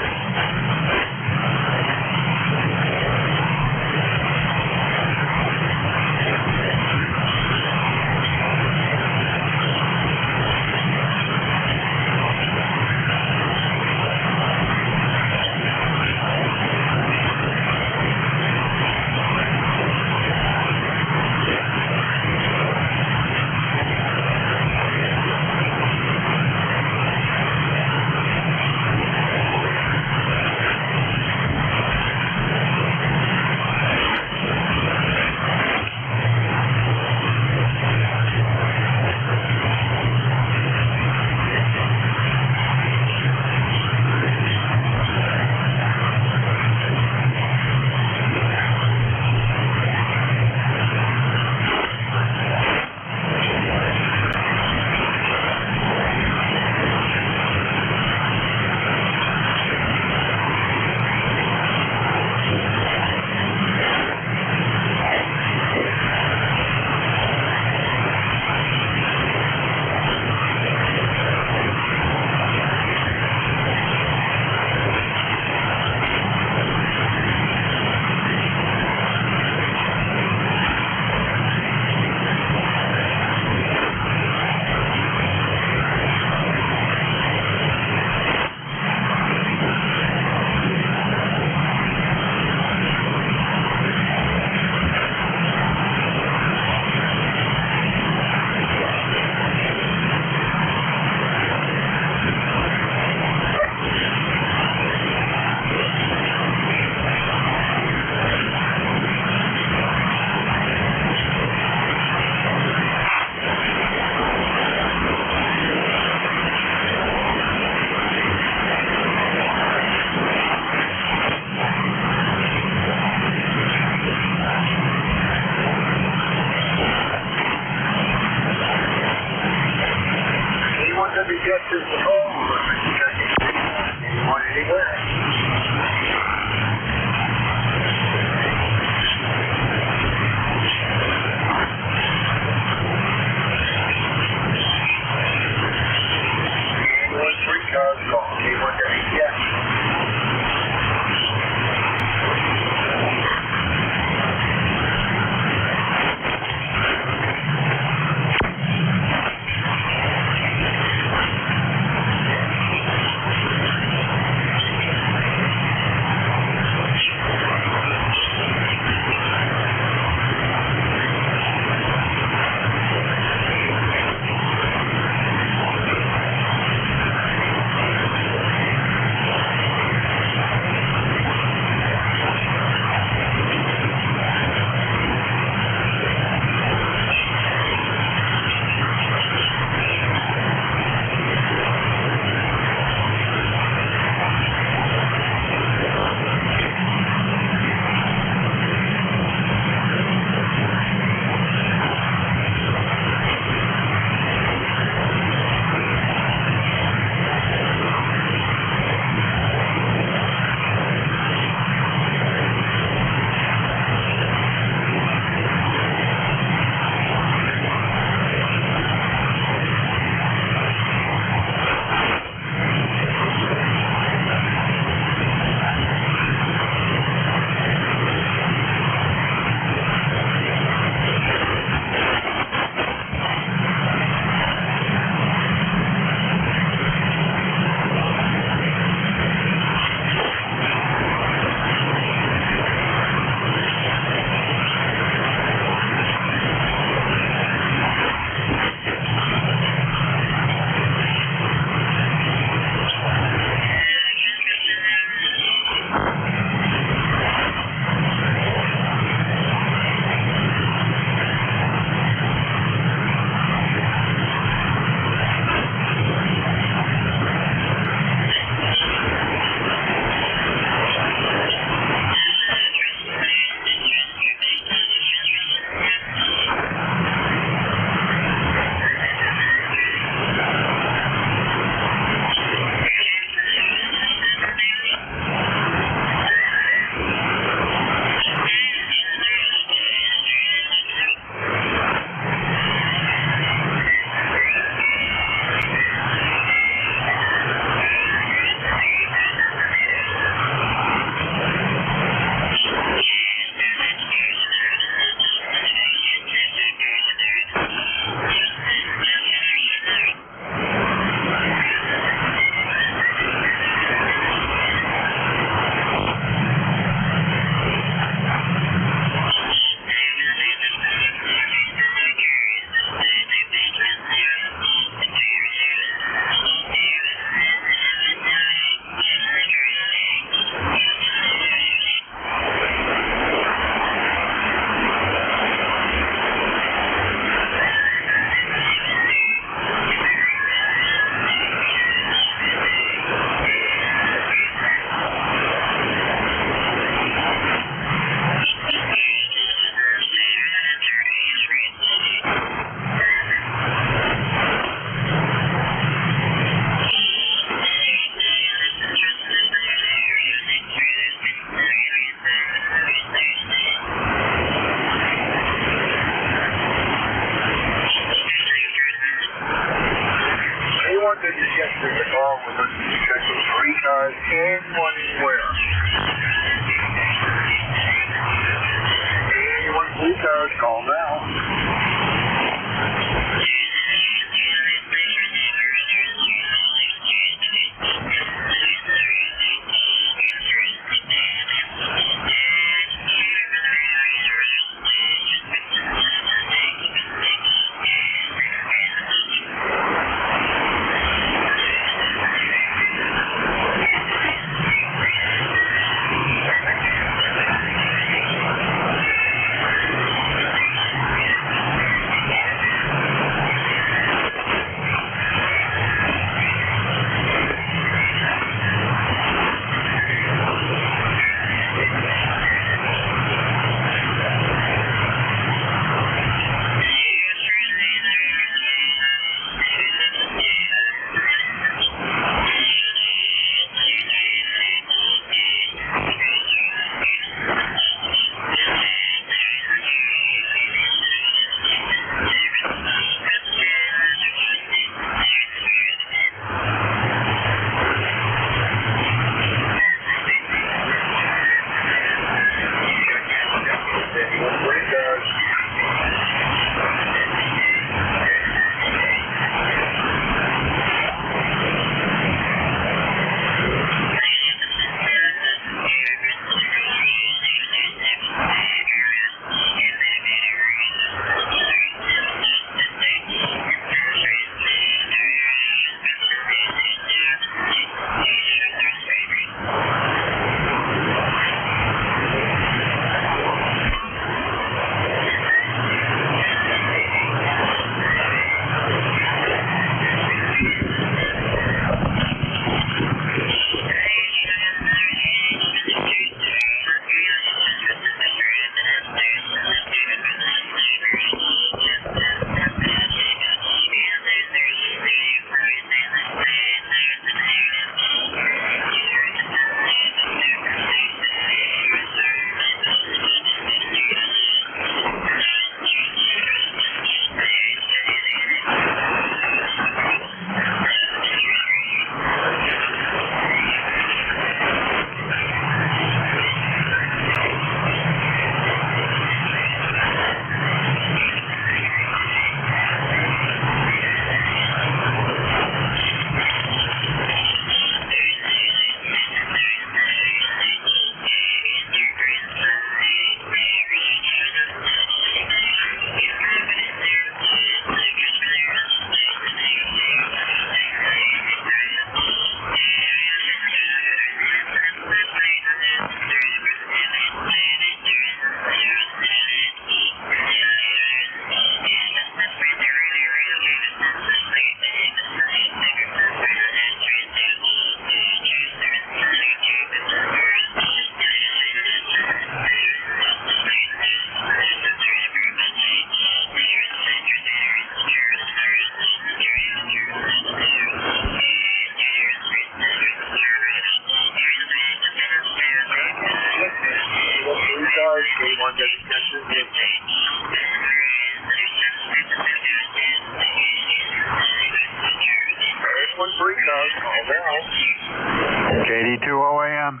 KD2OAM.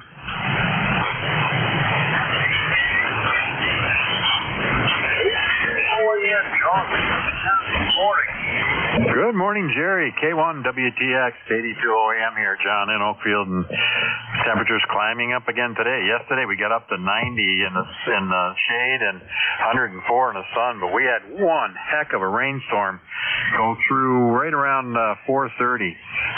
Good morning, Jerry. K1WTX, KD2OAM here, John in Oakfield, and temperatures climbing up again today. Yesterday we got up to 90 in the shade and 104 in the sun, but we had one heck of a rainstorm go through right around 4:30.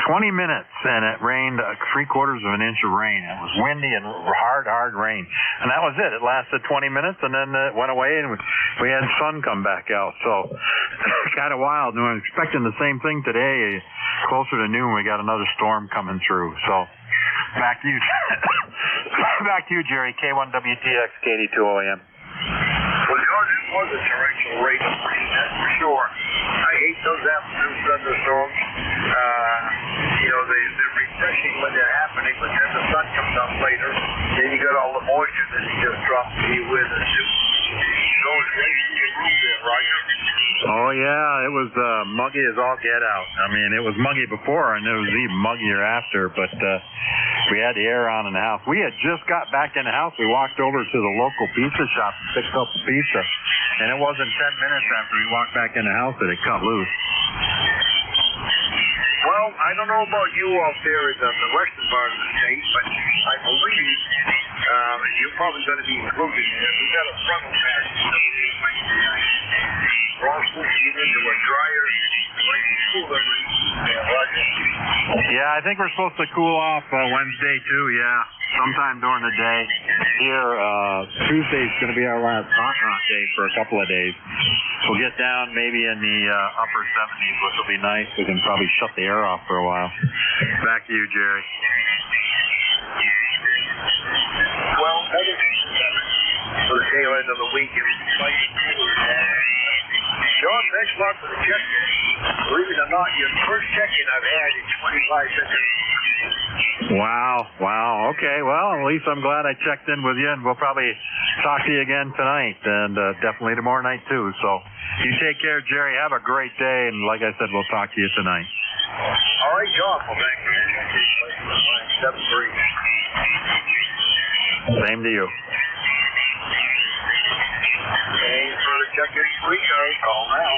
20 minutes, and it rained 3/4 of an inch of rain. It was windy and hard rain, and that was it. It lasted 20 minutes, and then it went away, and we had sun come back out. So kind of wild. And we're expecting the same thing today. Closer to noon, we got another storm coming through. So back to you, back to you, Jerry. K1WTX, KD2OAM. Well, George, it was a torrential rain, that's for sure. I hate those afternoon thunderstorms. They're refreshing when they're happening, but then the sun comes up later. Then you got all the moisture that you just dropped me with. Those rains in your roof there, Roger. Oh, yeah, it was muggy as all get out. I mean, it was muggy before, and it was even muggier after, but we had the air on in the house. We had just got back in the house. We walked over to the local pizza shop and picked up a pizza, and it wasn't 10 minutes after we walked back in the house that it cut loose. Well, I don't know about you out there in the western part of the state, but I believe you're probably going to be included. We got a frontal pass. Yeah, I think we're supposed to cool off Wednesday too, yeah. Sometime during the day. Here, Tuesday's going to be our last hot day for a couple of days. We'll get down maybe in the upper 70s, which will be nice. We can probably shut the air off for a while. Back to you, Jerry. Well, for the tail end of the week, John, thanks a lot for the check-in. Believe it or not, your first check-in I've had in 25 minutes. Wow. Okay, well, at least I'm glad I checked in with you, and we'll probably talk to you again tonight, and definitely tomorrow night, too. So you take care, Jerry. Have a great day, and like I said, we'll talk to you tonight. All right, John. Well, thank you. 7-3. Same to you. Any further check-ins, please call now.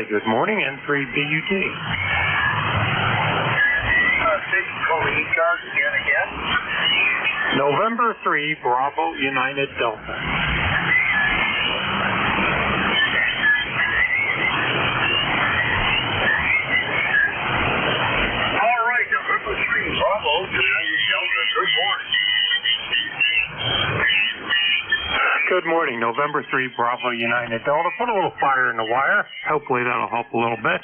say good morning, N3BUT. Station code ECARS again. November 3, Bravo United Delta. All right, November 3, Bravo United Delta. Good morning. Good morning, November 3, Bravo United Delta. Put a little fire in the wire. Hopefully that'll help a little bit.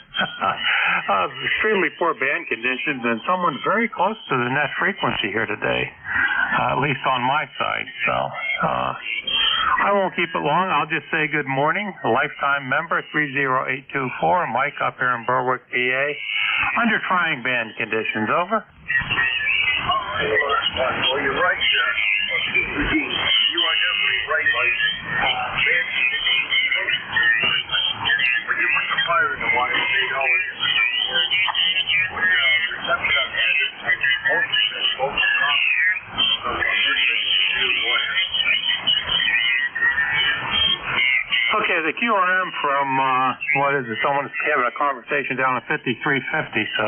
Extremely poor band conditions and someone very close to the net frequency here today, at least on my side. So I won't keep it long. I'll just say good morning. Lifetime member 30824, Mike up here in Berwick, PA. Under trying band conditions, over. Well, you're right, sir. You are definitely right, Mike. When you put the fire in the wire, they always Okay, the QRM from, what is it, someone's having a conversation down at 5350, so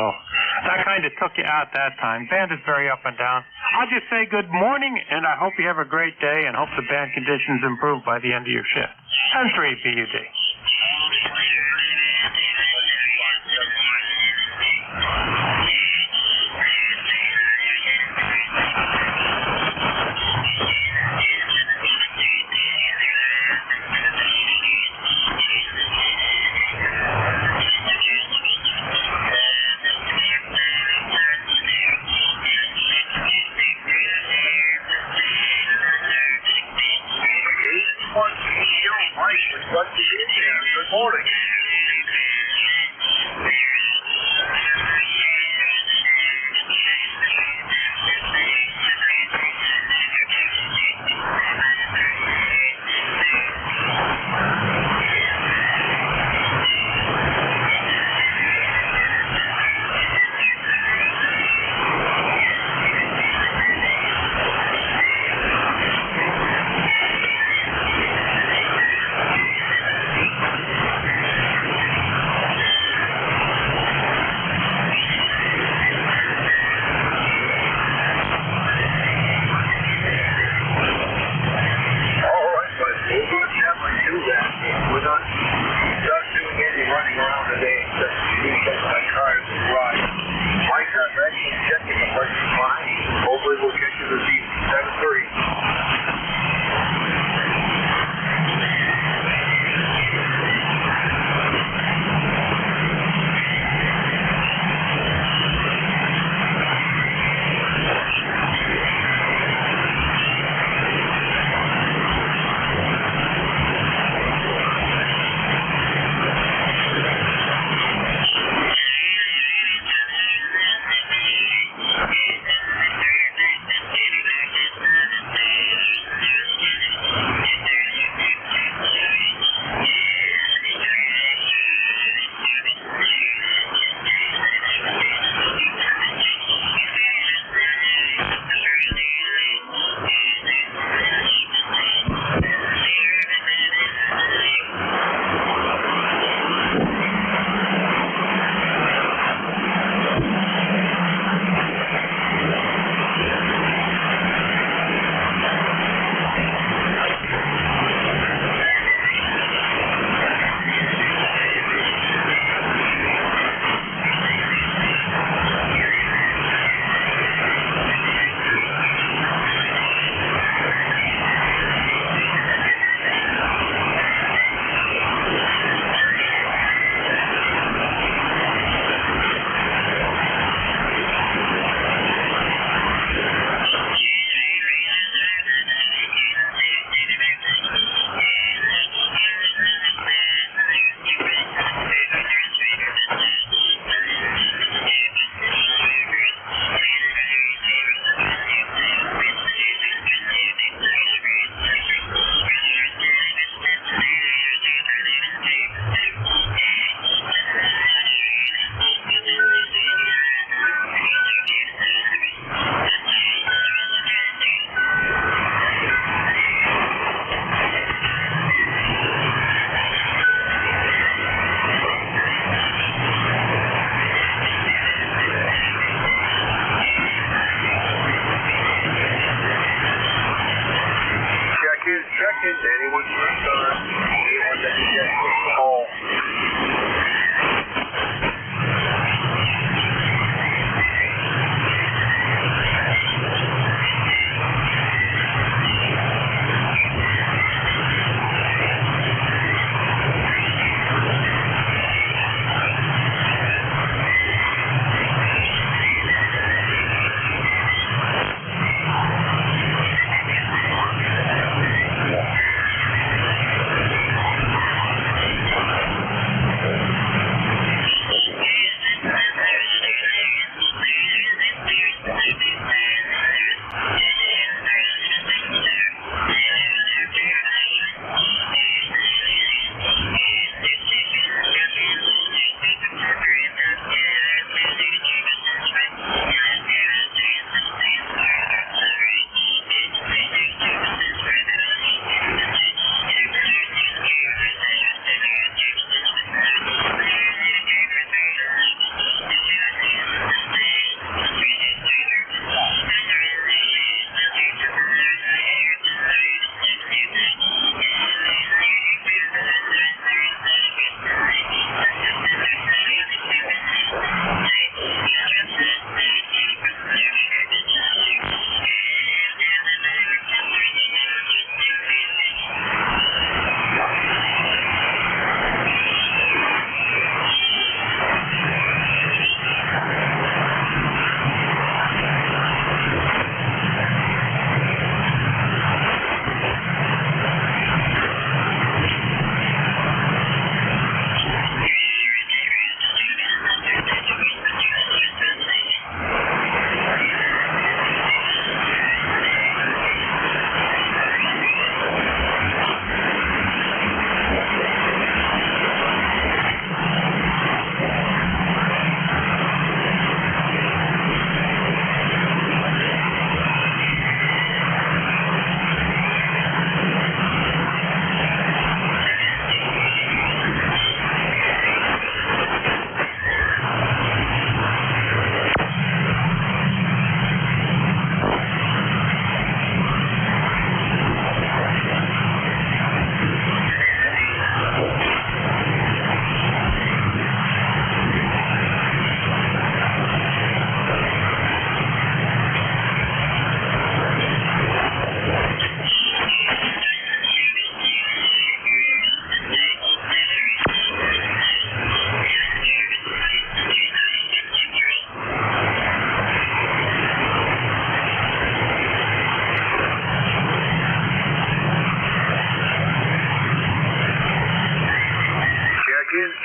that kind of took you out that time. Band is very up and down. I'll just say good morning, and I hope you have a great day, and hope the band conditions improve by the end of your shift. N3BUD. Good morning.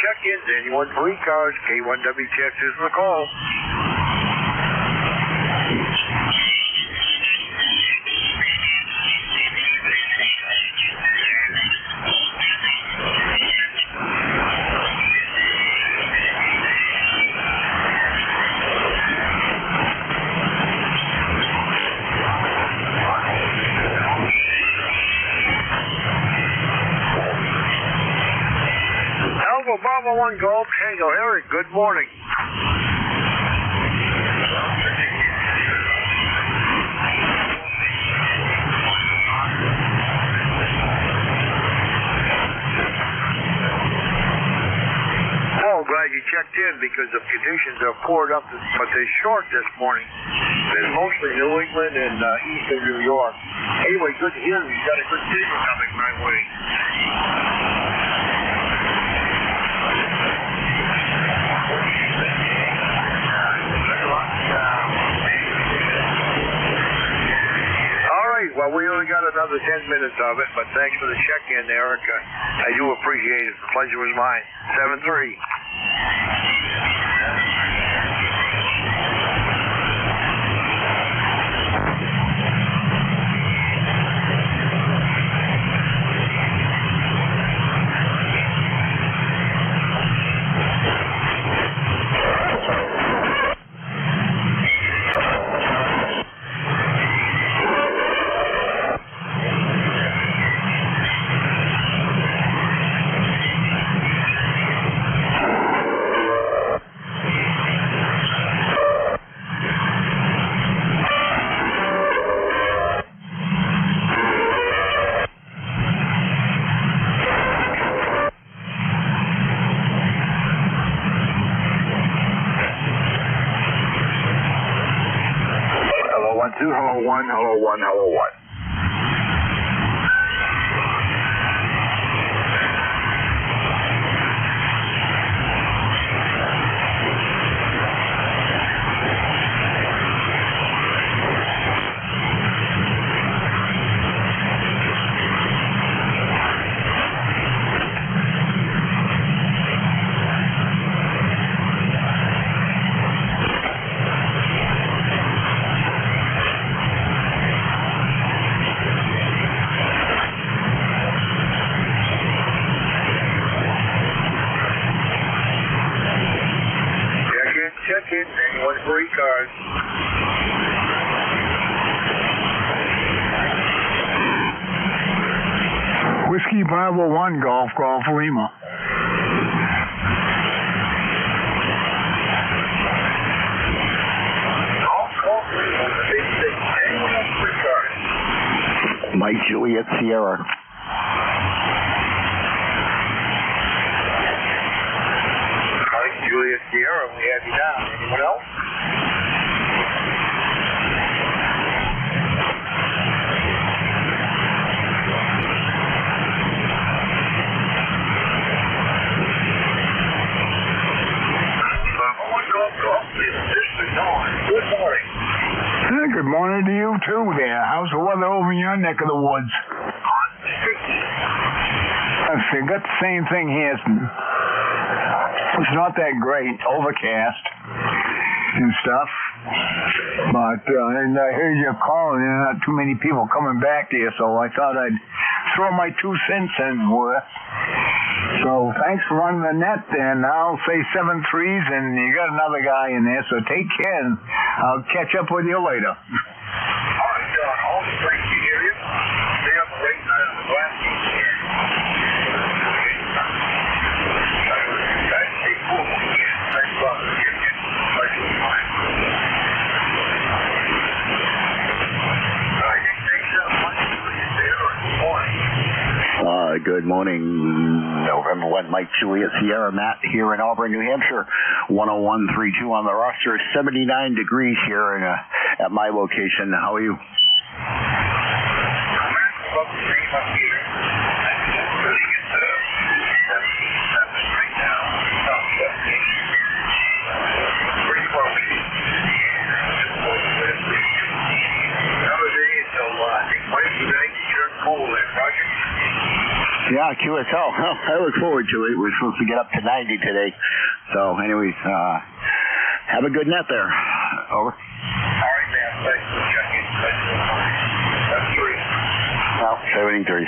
check-ins. Anyone for ECARS, K1WTX is the call. Bravo 1 Golf, Tango Eric, good morning. Oh, glad you checked in because the conditions have poured up, but they're short this morning. It's mostly New England and eastern New York. Anyway, good to hear you got a good signal coming my way. Well, we only got another 10 minutes of it, but thanks for the check-in, Erica. I do appreciate it. The pleasure was mine. 7-3. Hello, one. Check-in, anyone for ECARS? Whiskey Bravo 1 Golf Lima. Mike Juliet Sierra. Julius Sierra, we have you down. Anyone else? Good morning. Good morning to you too there. How's the weather over in your neck of the woods? I've got the same thing here. It's not that great, overcast and stuff. But and I heard you calling, there are not too many people coming back to you, so I thought I'd throw my 2 cents in worth. So thanks for running the net then. I'll say 7 threes, and you got another guy in there, so take care, and I'll catch up with you later. All right, John, all the great to hear you. Stay up late night on the glass. Good morning, November 1, Mike Juliet Sierra, Matt here in Auburn, New Hampshire. 10132 on the roster, 79 degrees here at my location. How are you? Yeah, QS So I look forward to it. We're supposed to get up to 90 today. So, anyways, have a good net there. Over. All right, man. Thanks for checking. That's 3. Well, 73.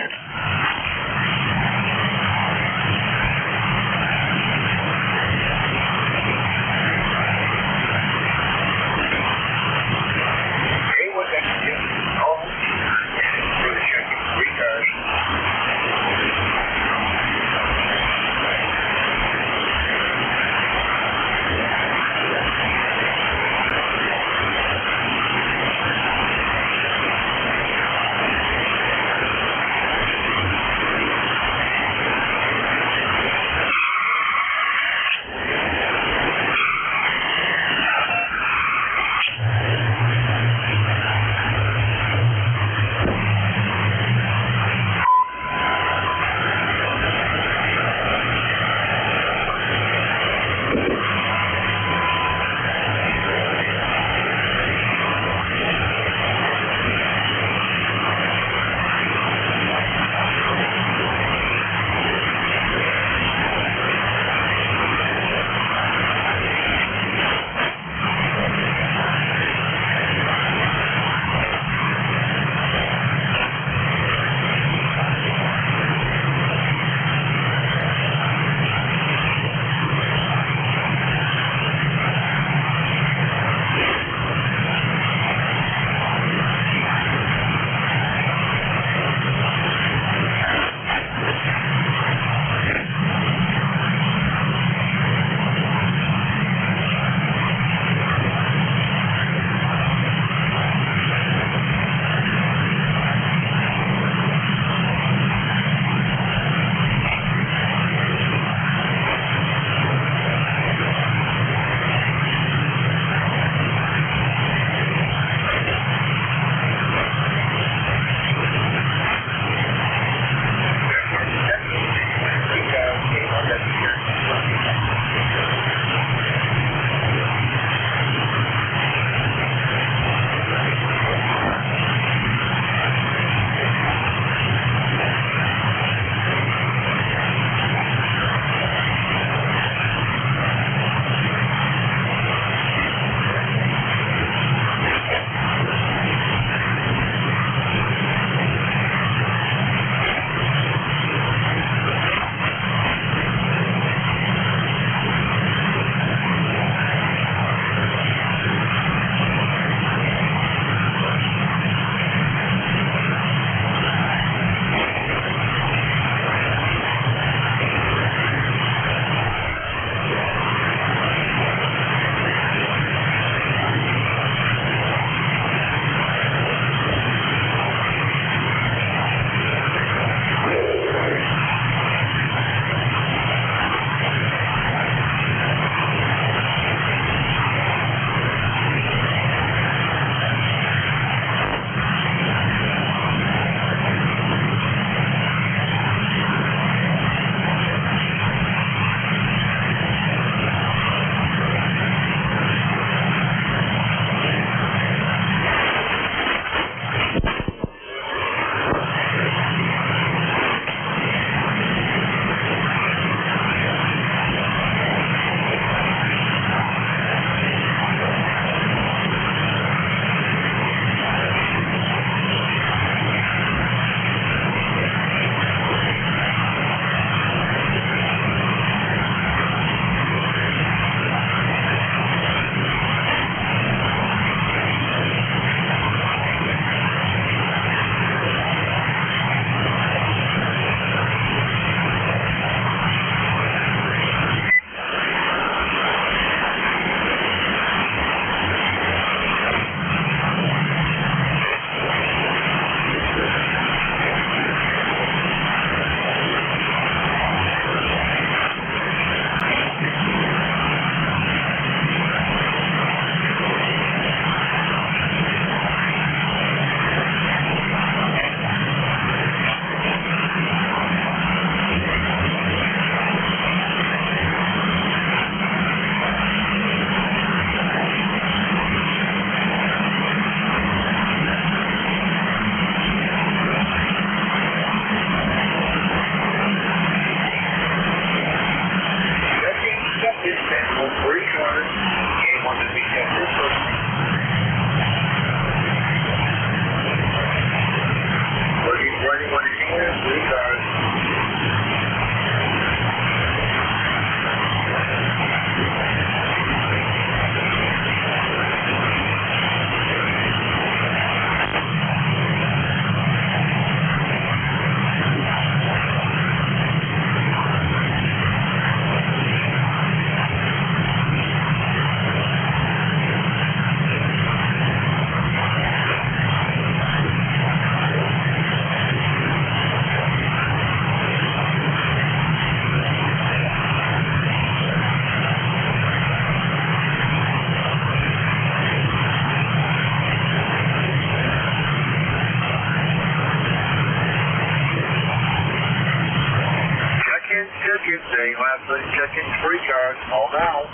check-in day. Last minute check-in free cars. Call now.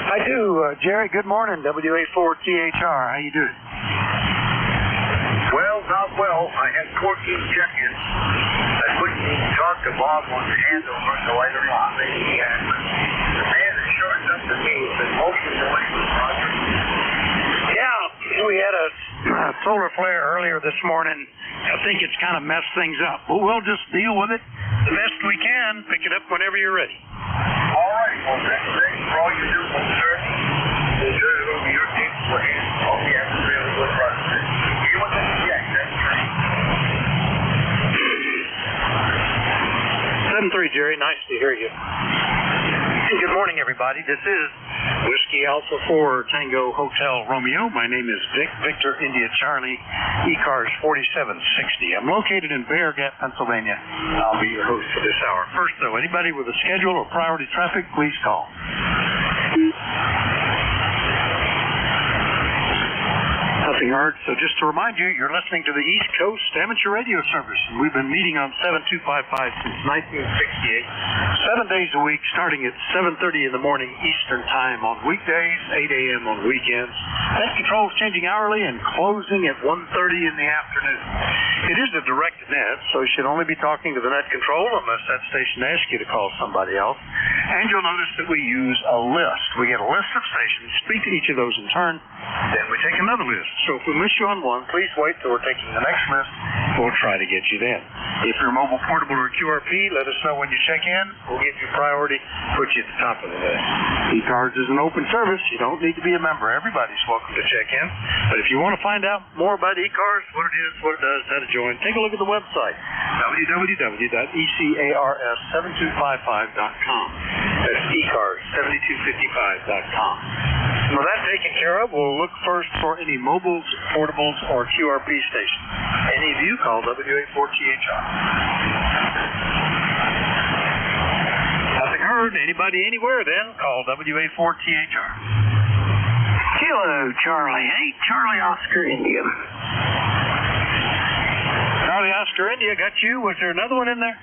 I do, Jerry. Good morning, WA4THR. How you doing? Well, not well. I had 14 check-ins. I couldn't even talk to Bob on the handover, so I don't know how many he had. The man that shortened up to me has been mostly away from the project. Yeah, we had a solar flare earlier this morning. I think it's kind of messed things up, but we'll just deal with it the best we can. Pick it up whenever you're ready. All right. Well, thanks for all you do, sir. We'll turn it over to your team for him. Hope you have a really good run. You want that check, that's right. 7-3, Jerry. Nice to hear you. Good morning, everybody. This is Whiskey Alpha 4 Tango Hotel Romeo. My name is Vic, Victor India Charlie, ECARS 4760. I'm located in Bear Gap, Pennsylvania. I'll be your host for this hour. First, though, anybody with a schedule or priority traffic, please call. Nothing heard. So just to remind you, you're listening to the East Coast Amateur Radio Service, and we've been meeting on 7255 since 1968, 7 days a week, starting at 7:30 in the morning Eastern Time on weekdays, 8 a.m. on weekends. Net control is changing hourly and closing at 1:30 in the afternoon. It is a direct net, so you should only be talking to the net control unless that station asks you to call somebody else. And you'll notice that we use a list. We get a list of stations, speak to each of those in turn, then we take another list. So if we miss you on one, please wait till we're taking the next list. We'll try to get you then. If you're mobile, portable, or QRP, let us know when you check in. We'll give you priority, put you at the top of the list. ECARS is an open service. You don't need to be a member. Everybody's welcome to check in. But if you want to find out more about ECARS, what it is, what it does, how to join, take a look at the website, www.ECARS7255.com. That's ECARS7255.com. With that taken care of, we'll look first for any mobiles, portables, or QRP stations. Any of you, call WA4THR. Nothing heard. Anybody anywhere, then call WA4THR. Kilo Charlie 8, Charlie Oscar India. Charlie Oscar India, got you. Was there another one in there?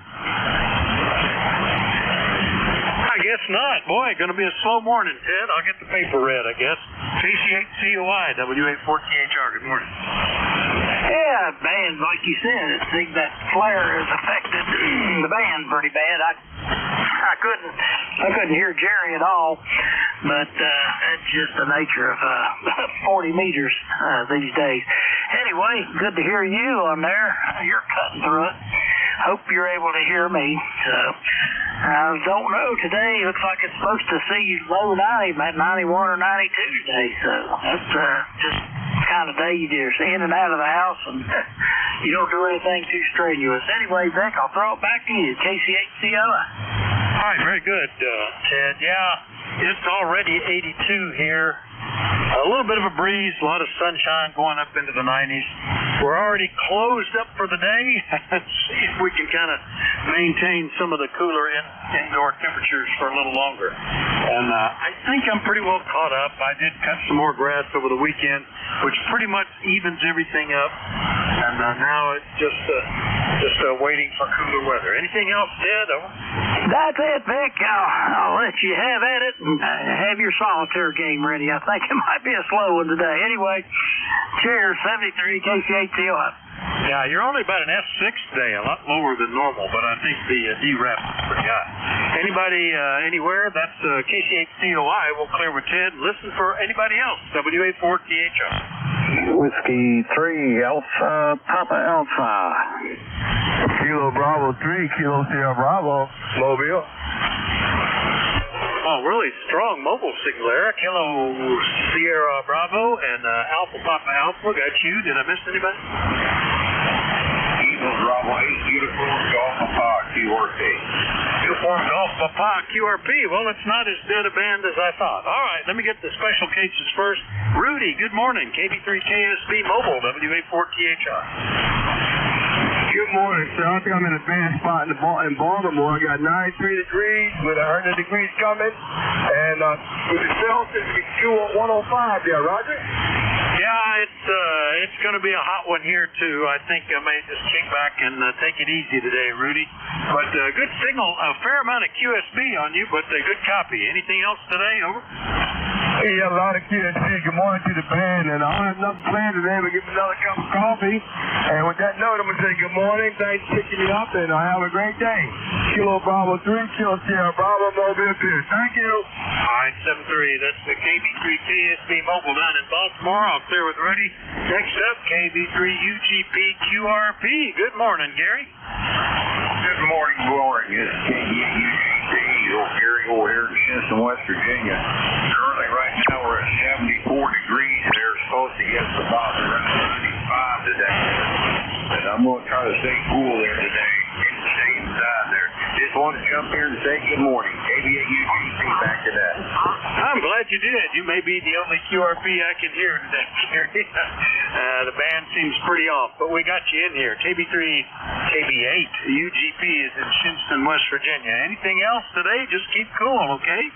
I guess not. Boy, going to be a slow morning, Ted. I'll get the paper read, I guess. KC8COI, WA4THR. Good morning. Yeah, band, like you said, it seems that flare has affected the band pretty bad. I couldn't hear Jerry at all, but that's just the nature of 40 meters these days. Anyway, good to hear you on there. You're cutting through it. Hope you're able to hear me. So I don't know. Today looks like it's supposed to see low 90, about 91 or 92 today. So that's just the kind of day you just in and out of the house and you don't do anything too strenuous. Anyway, Vic, I'll throw it back to you. KC8COI. All right, very good, Ted. Yeah, it's already 82 here. A little bit of a breeze, a lot of sunshine going up into the 90s. We're already closed up for the day. Let's see if we can kind of maintain some of the cooler indoor temperatures for a little longer. And I think I'm pretty well caught up. I did cut some more grass over the weekend, which pretty much evens everything up. And and now it's just waiting for cooler weather. Anything else, Ted? Over. That's it, Vic. I'll let you have at it and have your solitaire game ready. I think it might be a slow one today. Anyway, cheers, 73 KC8COI. Yeah, you're only about an F6 today, a lot lower than normal, but I think the D-Rap is pretty high. Anybody anywhere? That's KC8COI. We'll clear with Ted. Listen for anybody else. WA4THR. Whiskey 3, Alpha, Papa Alpha. Kilo Bravo 3, Kilo Sierra Bravo. Mobile. Oh, really strong mobile signal there. Kilo Sierra Bravo and Alpha Papa Alpha. Got you. Did I miss anybody? Eagle Bravo 8, Uniform Golf Papa QRP. Uniform Golf Papa QRP. Well, it's not as dead a band as I thought. All right, let me get the special cases first. Rudy, good morning. KB3KSB Mobile, WA4THR. Good morning, sir. I think I'm in a bad spot in Baltimore. I got 93 degrees with 100 degrees coming, and with the Celsius, it's 105 there, Roger? Yeah, it's going to be a hot one here, too. I think I may just kick back and take it easy today, Rudy. But good signal, a fair amount of QSB on you, but good copy. Anything else today? Over. Hey, a lot of QSB. Good morning to the band, and I don't have nothing planned today, but give me another cup of coffee. And with that note, I'm going to say good morning. Thanks for picking me up, and have a great day. Kilo Bravo 3, Kilo Sierra Bravo, Mobile Pierce. Thank you. All right, 7-3. That's the KB3KSB Mobile down in Baltimore. I'll clear with Rudy. Next up, KB3UGP QRP. Good morning, Gary. Good morning, Glory. It's KB3UGP. Gary over here in Shinson, West Virginia. Currently, right now, we're at 74 degrees. They're supposed to get about around 95 today. And I'm going to try to stay cool there today and stay inside there. Just wanted to jump here and say good morning. KB8UGP, back to that. I'm glad you did. You may be the only QRP I can hear today, Gary. The band seems pretty off, but we got you in here. KB8 UGP is in Shinson, West Virginia. Anything else today? Just keep cool, okay?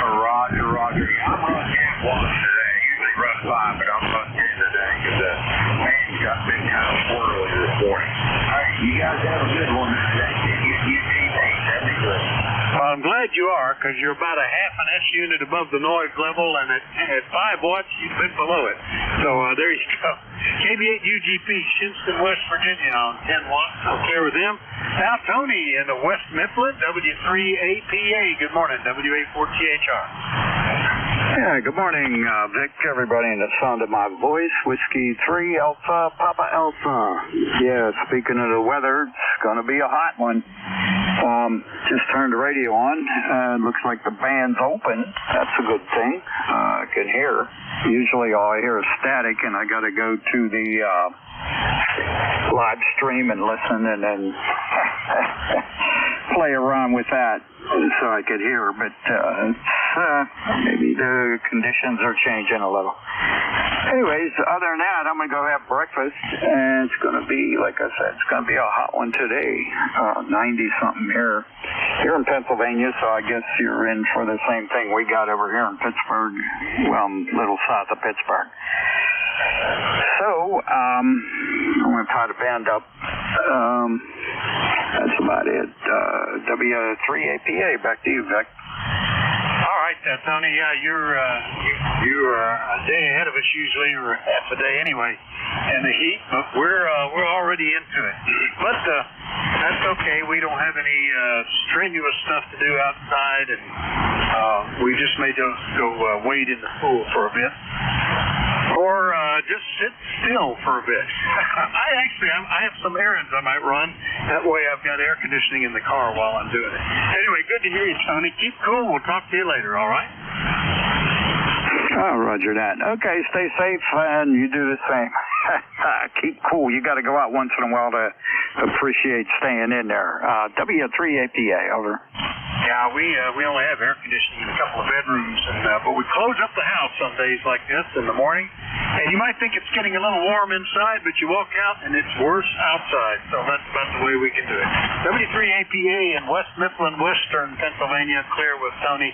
Roger. I'm running gas wash today. Usually run 5, but I'm running gas today because the man's got been kind of squirrely this morning. All right, you guys have a good one today. That'd be good. Well, I'm glad you are, because you're about a half an S unit above the noise level, and at 5 watts, you've been below it. So there you go. KB8 UGP, Shinson, West Virginia on 10 watts. I'll clear with them. Now, Tony in the West Mifflin, W3APA. Good morning, WA4THR. Yeah, good morning, Vic, everybody in the sound of my voice. Whiskey 3, Alpha, Papa Alpha. Yeah, speaking of the weather, it's going to be a hot one. Just turned the radio on. Looks like the band's open. That's a good thing. I can hear. Usually all I hear is static, and I got to go to the live stream and listen and then play around with that so I could hear. But maybe the conditions are changing a little. Anyways, other than that, I'm going to go have breakfast, and it's going to be, like I said, it's going to be a hot one today, 90-something here in Pennsylvania, so I guess you're in for the same thing we got over here in Pittsburgh, well, a little south of Pittsburgh. So, I'm going to tie the band up. That's about it. W3APA, back to you, Vic. All right, Tony. Yeah, you're a day ahead of us usually, or half a day anyway, in the heat. But we're already into it. But that's okay. We don't have any strenuous stuff to do outside, and we just may just go wade in the pool for a bit, or just sit still for a bit. I have some errands I might run. That way I've got air conditioning in the car while I'm doing it. Anyway, good to hear you, Tony. Keep cool. We'll talk to you later, all right? Oh, roger that. Okay, stay safe, and you do the same. Keep cool. You got to go out once in a while to appreciate staying in there. W3APA, over. Yeah, we only have air conditioning in a couple of bedrooms, but we close up the house some days like this in the morning. And you might think it's getting a little warm inside, but you walk out and it's worse outside. So that's about the way we can do it. W3APA in West Mifflin, Western Pennsylvania, clear with Tony.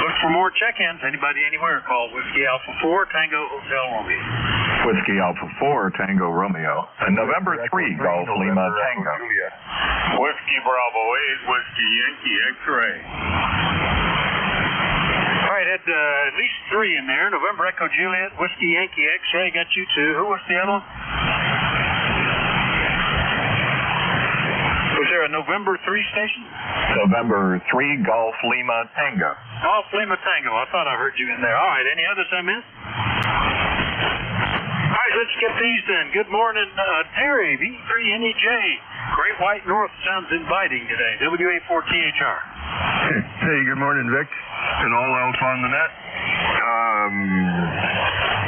Look for more check-ins. Anybody anywhere, call Whiskey Alpha 4 Tango Hotel Romeo. Whiskey Alpha 4, Tango Romeo. And November 3, Golf Lima Tango. Whiskey Bravo 8, Whiskey Yankee X-Ray. All right, had at least 3 in there. November Echo Juliet, Whiskey Yankee X-Ray, got you 2. Who was the other one? Was there a November 3 station? November 3, Golf Lima Tango. Golf Lima Tango. I thought I heard you in there. All right, any others I missed? All right, let's get these then. Good morning, Terry, V3NEJ. Great White North sounds inviting today. WA4THR. Hey, good morning, Vic, and all else on the net.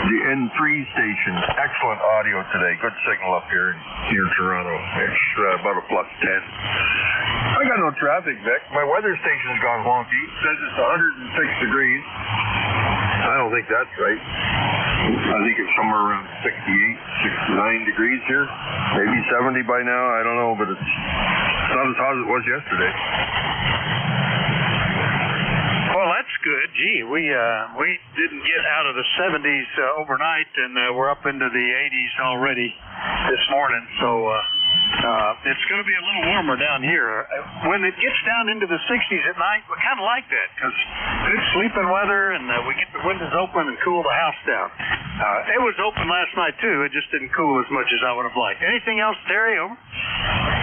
The N3 station, excellent audio today. Good signal up here near Toronto. It's about a +10. I got no traffic, Vic. My weather station's gone wonky. It says it's 106 degrees. I don't think that's right. I think it's somewhere around 68, 69 degrees here. Maybe 70 by now. I don't know, but it's not as hot as it was yesterday. Well, that's good. Gee, we didn't get out of the 70s overnight, and we're up into the 80s already this morning. So it's going to be a little warmer down here. When it gets down into the 60s at night, we kind of like that because good sleeping weather, and we get the windows open and cool the house down. It was open last night too. It just didn't cool as much as I would have liked. Anything else, Terry? Over.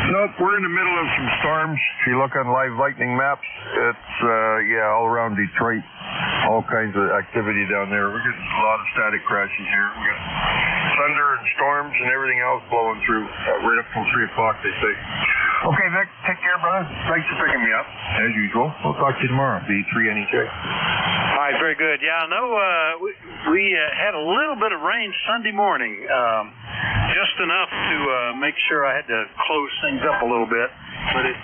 Nope, we're in the middle of some storms. If you look on live lightning maps, it's all around Detroit. All kinds of activity down there. We're getting a lot of static crashes here. We got thunder and storms and everything else blowing through right up till 3 o'clock, they say. Okay, Vic, take care, brother. Thanks for picking me up, as usual. We'll talk to you tomorrow. V3NEJ. All right, very good. Yeah, I know we had a little bit of rain Sunday morning, just enough to make sure I had to close things up a little bit, but it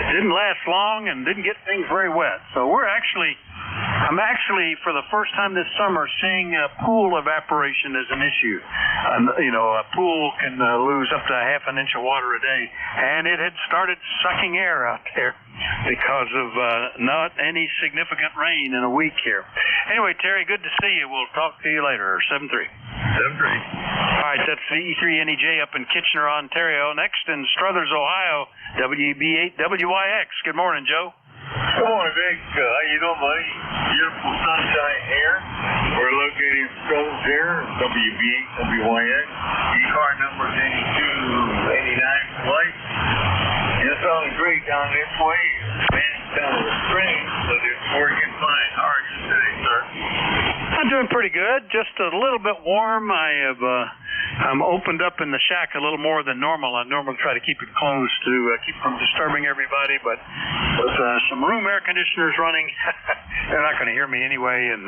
didn't last long and didn't get things very wet. So I'm actually, for the first time this summer, seeing pool evaporation as an issue. A pool can lose up to a half an inch of water a day, and it had started sucking air out there because of not any significant rain in a week here. Anyway, Terry, good to see you. We'll talk to you later. 7-3. 7-3. All right, that's V3NEJ up in Kitchener, Ontario. Next in Struthers, Ohio, WB8WYX. Good morning, Joe. Good morning, Vic. How you doing, buddy? Beautiful sunshine here. We're located in Struthers here, WB8WYX. ECAR number is 8289 for life. It's sounding great down this way. Man, it's down to the spring, but it's working fine. How are you today, sir? I'm doing pretty good. Just a little bit warm. I'm opened up in the shack a little more than normal. I normally try to keep it closed to keep from disturbing everybody, but with some room air conditioners running, they're not going to hear me anyway, and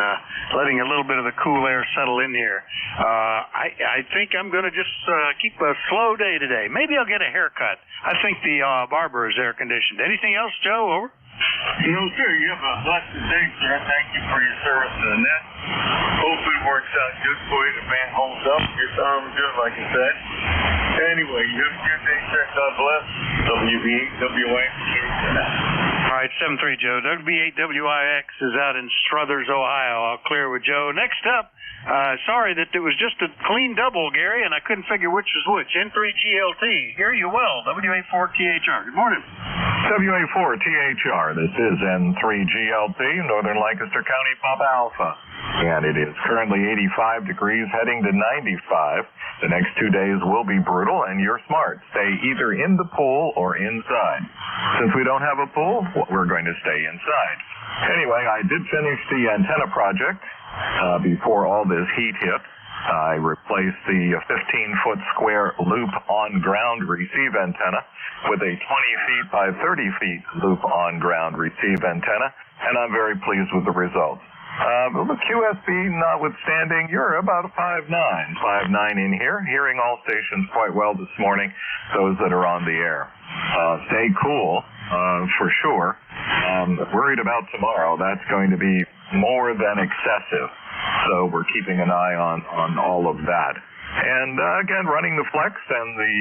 letting a little bit of the cool air settle in here. I think I'm going to just keep a slow day today. Maybe I'll get a haircut. I think the barber is air conditioned. Anything else, Joe? Over. No, sir. You have a blessed day, sir. Thank you for your service to the net. Hope it works out good for you. The van holds up. You're sounding good, like I said. Anyway, you have a good day, sir. God bless. WB8WYX. All right, 7-3, Joe. WB8WYX is out in Struthers, Ohio. I'll clear with Joe. Next up, sorry that it was just a clean double, Gary, and I couldn't figure which was which. N3GLT. Hear you well. WA4THR. Good morning. WA4THR. This is N3GLT, Northern Lancaster County Papa Alpha. And it is currently 85 degrees, heading to 95. The next 2 days will be brutal, and you're smart. Stay either in the pool or inside. Since we don't have a pool, we're going to stay inside. Anyway, I did finish the antenna project before all this heat hit. I replaced the 15-foot square loop on-ground receive antenna with a 20 feet by 30 feet loop on-ground receive antenna, and I'm very pleased with the results. The QSB notwithstanding, you're about a 5'9" in here, hearing all stations quite well this morning, those that are on the air. Stay cool, for sure. Worried about tomorrow. That's going to be more than excessive. So we're keeping an eye on all of that. And again, running the Flex and the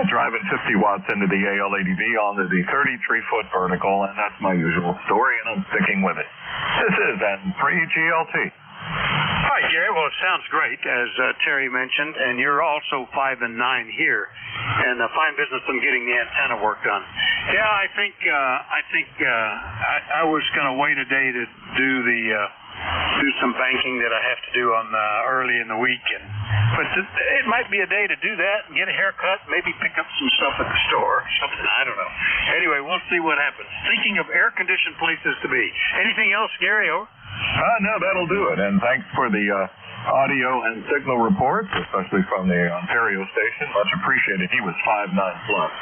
driving 50 watts into the ALADB onto the 33-foot vertical, and that's my usual story, and I'm sticking with it. This is N3GLT. All right, Gary. Well, it sounds great, as Terry mentioned, and you're also 5 and 9 here, and fine business on getting the antenna work done. Yeah, I think I was going to wait a day to do some banking that I have to do on early in the week, but it might be a day to do that and get a haircut, maybe pick up some stuff at the store or something. I don't know. Anyway, we'll see what happens. Thinking of air-conditioned places to be. Anything else, Gary? Over? No, that'll do it. And thanks for the audio and signal reports, especially from the Ontario station. Much appreciated. He was 5'9 plus.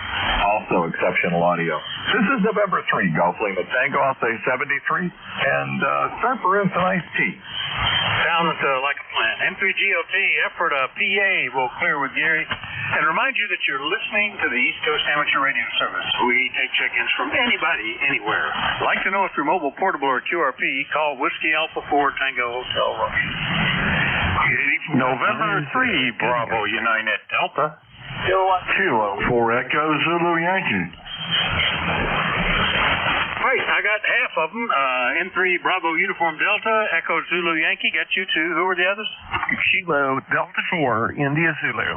Also exceptional audio. This is November 3, Golf Lima Tango. I'll say 73. And start for in some iced tea. Sounds like a plan. M3GOT, effort PA will clear with Gary. And remind you that you're listening to the East Coast Amateur Radio Service. We take check-ins from anybody, anywhere. Like to know if you're mobile, portable, or QRP, call Whiskey Alpha 4 Tango Hotel Rocky. November 3, Bravo United Delta. Kilo 4 Echo Zulu Yankee. Right, I got half of them. N3 Bravo Uniform Delta, Echo Zulu Yankee. Got you two. Who were the others? Kilo Delta 4, India Zulu.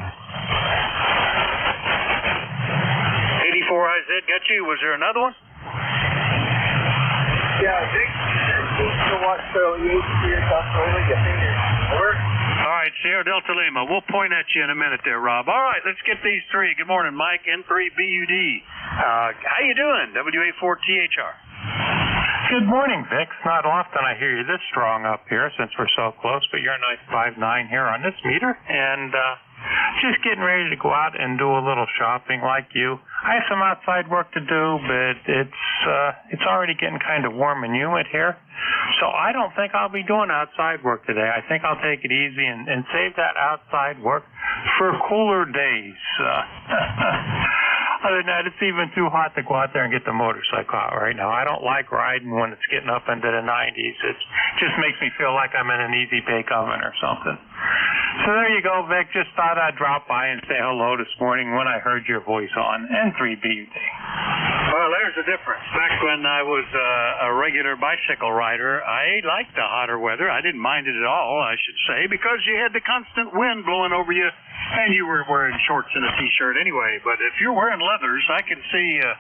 84IZ got you. Was there another one? Yeah, Dick. All right, Sierra Delta Lima. We'll point at you in a minute there, Rob. All right, let's get these three. Good morning, Mike. N3BUD. How you doing? WA4THR. Good morning, Vic. It's not often I hear you this strong up here since we're so close, but you're a nice 5'9" here on this meter. And just getting ready to go out and do a little shopping like you. I have some outside work to do, but it's already getting kind of warm and humid here. So I don't think I'll be doing outside work today. I think I'll take it easy and save that outside work for cooler days. Other than that, it's even too hot to go out there and get the motorcycle out right now. I don't like riding when it's getting up into the 90s. It just makes me feel like I'm in an easy bake oven or something. So there you go, Vic. Just thought I'd drop by and say hello this morning when I heard your voice on N3BUD. Well, there's a difference. Back when I was a regular bicycle rider, I liked the hotter weather. I didn't mind it at all, I should say, because you had the constant wind blowing over you, and you were wearing shorts and a T-shirt anyway. But if you're wearing leathers, I can see that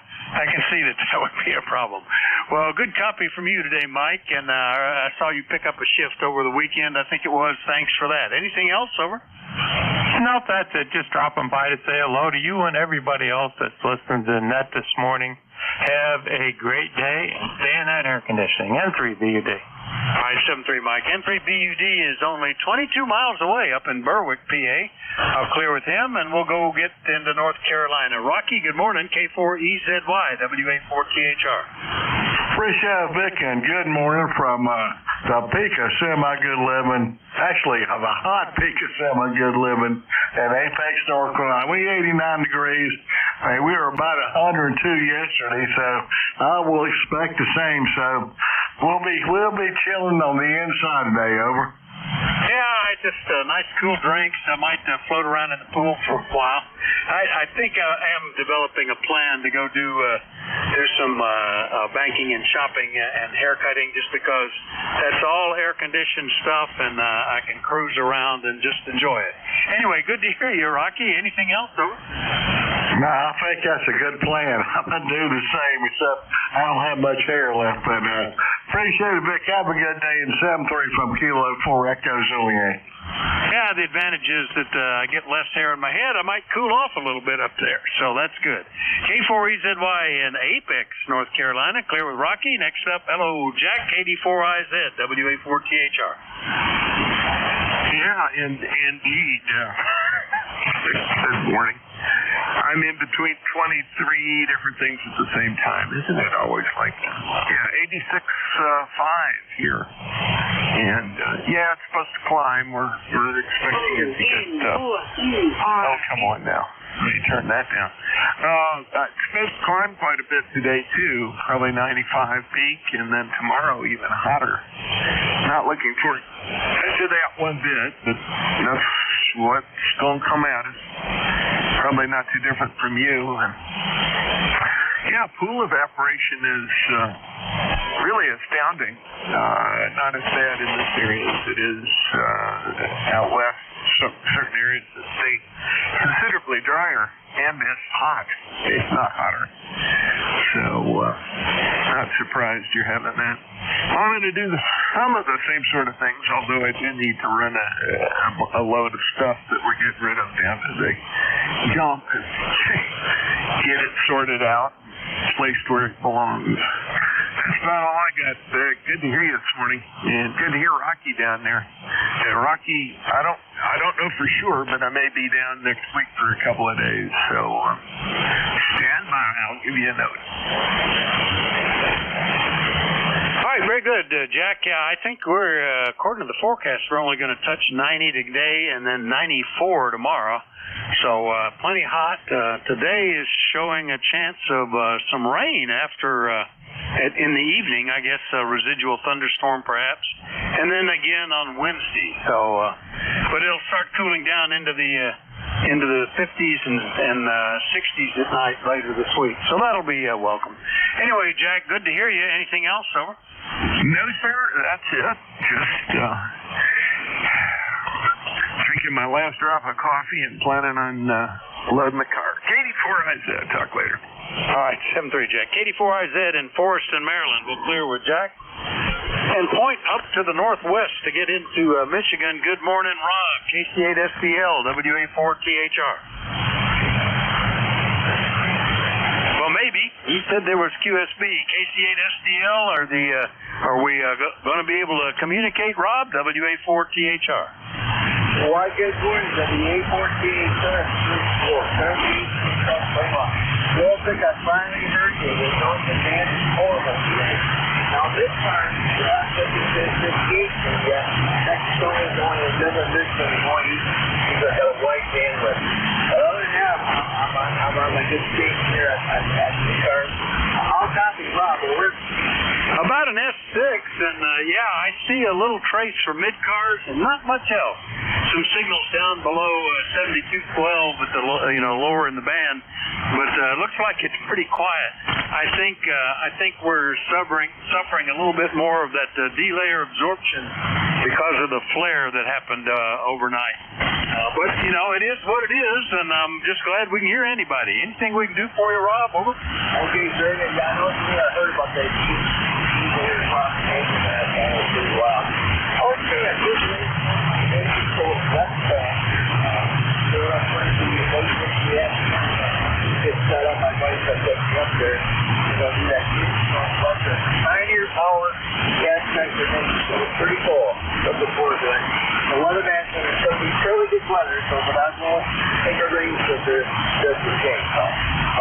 would be a problem. Well, good copy from you today, Mike, and I saw you pick up a shift over the weekend. I think it was. Thanks for that. Anything else, over? Nope, that's it. Just dropping by to say hello to you and everybody else that's listening to the net this morning. Have a great day and stay in that air conditioning. N3BUD. All right, 73 Mike. N3BUD is only 22 miles away up in Berwick, PA. I'll clear with him, and we'll go get into North Carolina. Rocky, good morning. K4EZY, WA4THR. Appreciate it, Vic, and good morning from Topeka, semi-good living. Actually, the hot peak of semi-good living at Apex, North Carolina. We 89 degrees. I mean, we were about 102 yesterday, so I will expect the same. So we'll be chilling on the inside today. Over. Yeah, just nice cool drinks. I might float around in the pool for a while. I think I am developing a plan to go do some banking and shopping and haircutting, just because that's all air-conditioned stuff, and I can cruise around and just enjoy it. Anyway, good to hear you, Rocky. Anything else, over? No, I think that's a good plan. I'm going to do the same, except I don't have much hair left. But appreciate it, Vic. Have a good day. And 7-3 from Kilo 4 Echo Zulu. Yeah, the advantage is that I get less hair in my head. I might cool off a little bit up there, so that's good. K4EZY in Apex, North Carolina. Clear with Rocky. Next up, hello, Jack, KD4IZ, WA4THR. Yeah, indeed. Good morning. I'm in between 23 different things at the same time. Isn't it always like that? Yeah, 86.5 here. And, yeah, it's supposed to climb. We're expecting it to get oh, come on now. Let me turn that down. It's supposed to climb quite a bit today, too. Probably 95 peak, and then tomorrow even hotter. Not looking forward to that one bit, but that's what's going to come at us. Probably not too different from you. And yeah, pool evaporation is really astounding. Not as bad in this area as it is out west. Certain areas of the state considerably drier, and it's hot. It's not hotter. So, not surprised you're having that. I'm going to do some of the same sort of things, although I do need to run a load of stuff that we're getting rid of down to the dump and get it sorted out, placed where it belongs. That's about all I got. Good to hear you this morning, and good to hear Rocky down there. And Rocky, I don't know for sure, but I may be down next week for a couple of days. So stand by. I'll give you a note. All right, very good, Jack. Yeah, I think we're, according to the forecast, we're only going to touch 90 today and then 94 tomorrow. So plenty hot. Today is showing a chance of some rain after in the evening, I guess, a residual thunderstorm perhaps, and then again on Wednesday. So, but it'll start cooling down into the 50s and 60s at night later this week. So that'll be welcome. Anyway, Jack, good to hear you. Anything else, over? No, sir. That's it. Just drinking my last drop of coffee and planning on loading the car. Katie 4IZ. Talk later. All right, 7-3, Jack. Katie 4IZ in Forreston, Maryland. We'll clear with Jack. And point up to the northwest to get into Michigan. Good morning, Rob. KC8SDL, WA4THR. Well, maybe. You said there was QSB. KC8SDL, are we going to be able to communicate, Rob? WA4THR. Why, good morning, WA4THR. Well, I think I finally heard you. The north of man is horrible today. Now, this time, I think this east, and next storm is going to live in this one going east. He's got a white band with. Other than that, I'm on a good state here at ECARS. I'll copy Rob, but we're about an S6, and yeah, I see a little trace for mid-cars and not much else. Some signals down below 7212 at the lower in the band, but looks like it's pretty quiet. I think we're suffering a little bit more of that delayer absorption because of the flare that happened overnight. But it is what it is, and I'm just glad we can hear anybody. Anything we can do for you, Rob? Over. Okay, sir. I know I heard about that. Okay, I did it. Set up my wife that took me up there. Do that Pioneer Power gas tanker engine. So it's pretty cool. Looking forward to it. The weather man said it's going to be fairly good weather, so but I won't take a rain because there's the game. So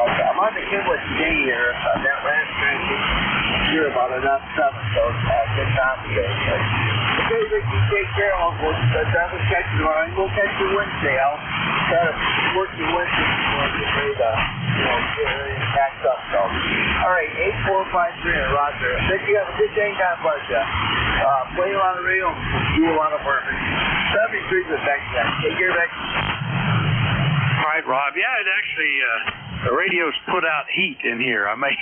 I'm on the Kenwood today here on that ranch transit. You're about enough 7, so good time today. Okay, Ricky, take care. We'll catch you tomorrow. We'll catch you Wednesday. I'll try to work you Wednesday before I get ready to get ready to pack up. So, all right, 8453 Roger. Think you have a good day. God bless you. Play a lot of radio, do a lot of work. 73 is back then. Take care, Beck. All right, Rob. Yeah, it actually the radio's put out heat in here. I may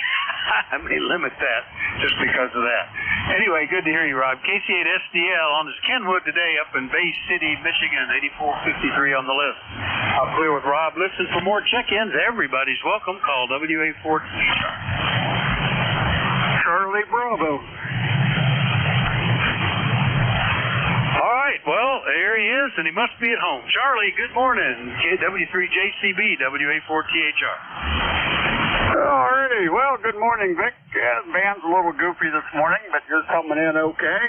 limit that just because of that. Anyway, good to hear you, Rob. KC8SDL on this Kenwood today up in Bay City, Michigan, 8453 on the list. I'll clear with Rob. Listen for more check-ins. Everybody's welcome. Call WA4. Charlie Bravo. All right, well, there he is, and he must be at home. Charlie, good morning. KW3JCB, WA4THR. All righty. Well, good morning, Vic. Yeah, the band's a little goofy this morning, but you're coming in okay.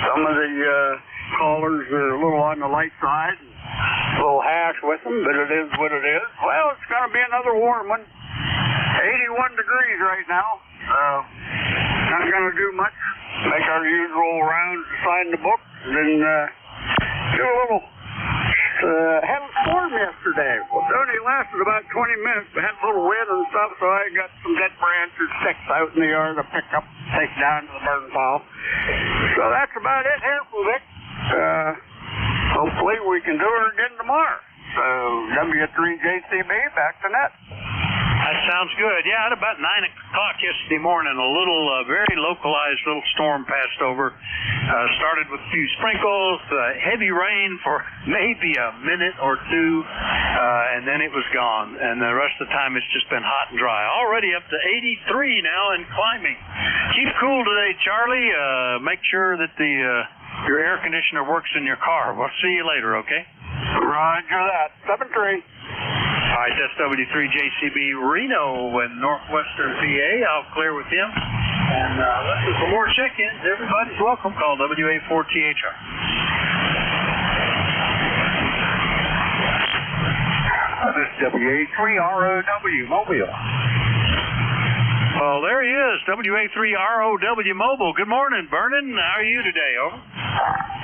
Some of the callers are a little on the light side, a little hash with them, but it is what it is. Well, it's going to be another warm one. 81 degrees right now. Not going to do much. Make our usual rounds to sign the book, and then do a little. Had a storm yesterday. Well, it only lasted about 20 minutes, but had a little wind and stuff, so I got some dead branches, sticks out in the yard to pick up, take down to the burn pile. So that's about it here for Vic. Hopefully we can do her again tomorrow. So W3JCB, back to net. That sounds good. Yeah, at about 9 o'clock yesterday morning, a little, very localized little storm passed over. Started with a few sprinkles, heavy rain for maybe a minute or two, and then it was gone. And the rest of the time, it's just been hot and dry. Already up to 83 now and climbing. Keep cool today, Charlie. Make sure that your air conditioner works in your car. We'll see you later, okay? Roger that. 7-3. All right, that's W3JCB Reno in northwestern PA. I'll clear with him. And listen for more check-ins. Everybody's welcome. Call WA4THR. This is WA3ROW Mobile. Well, there he is, WA3ROW Mobile. Good morning, Vernon. How are you today? Over.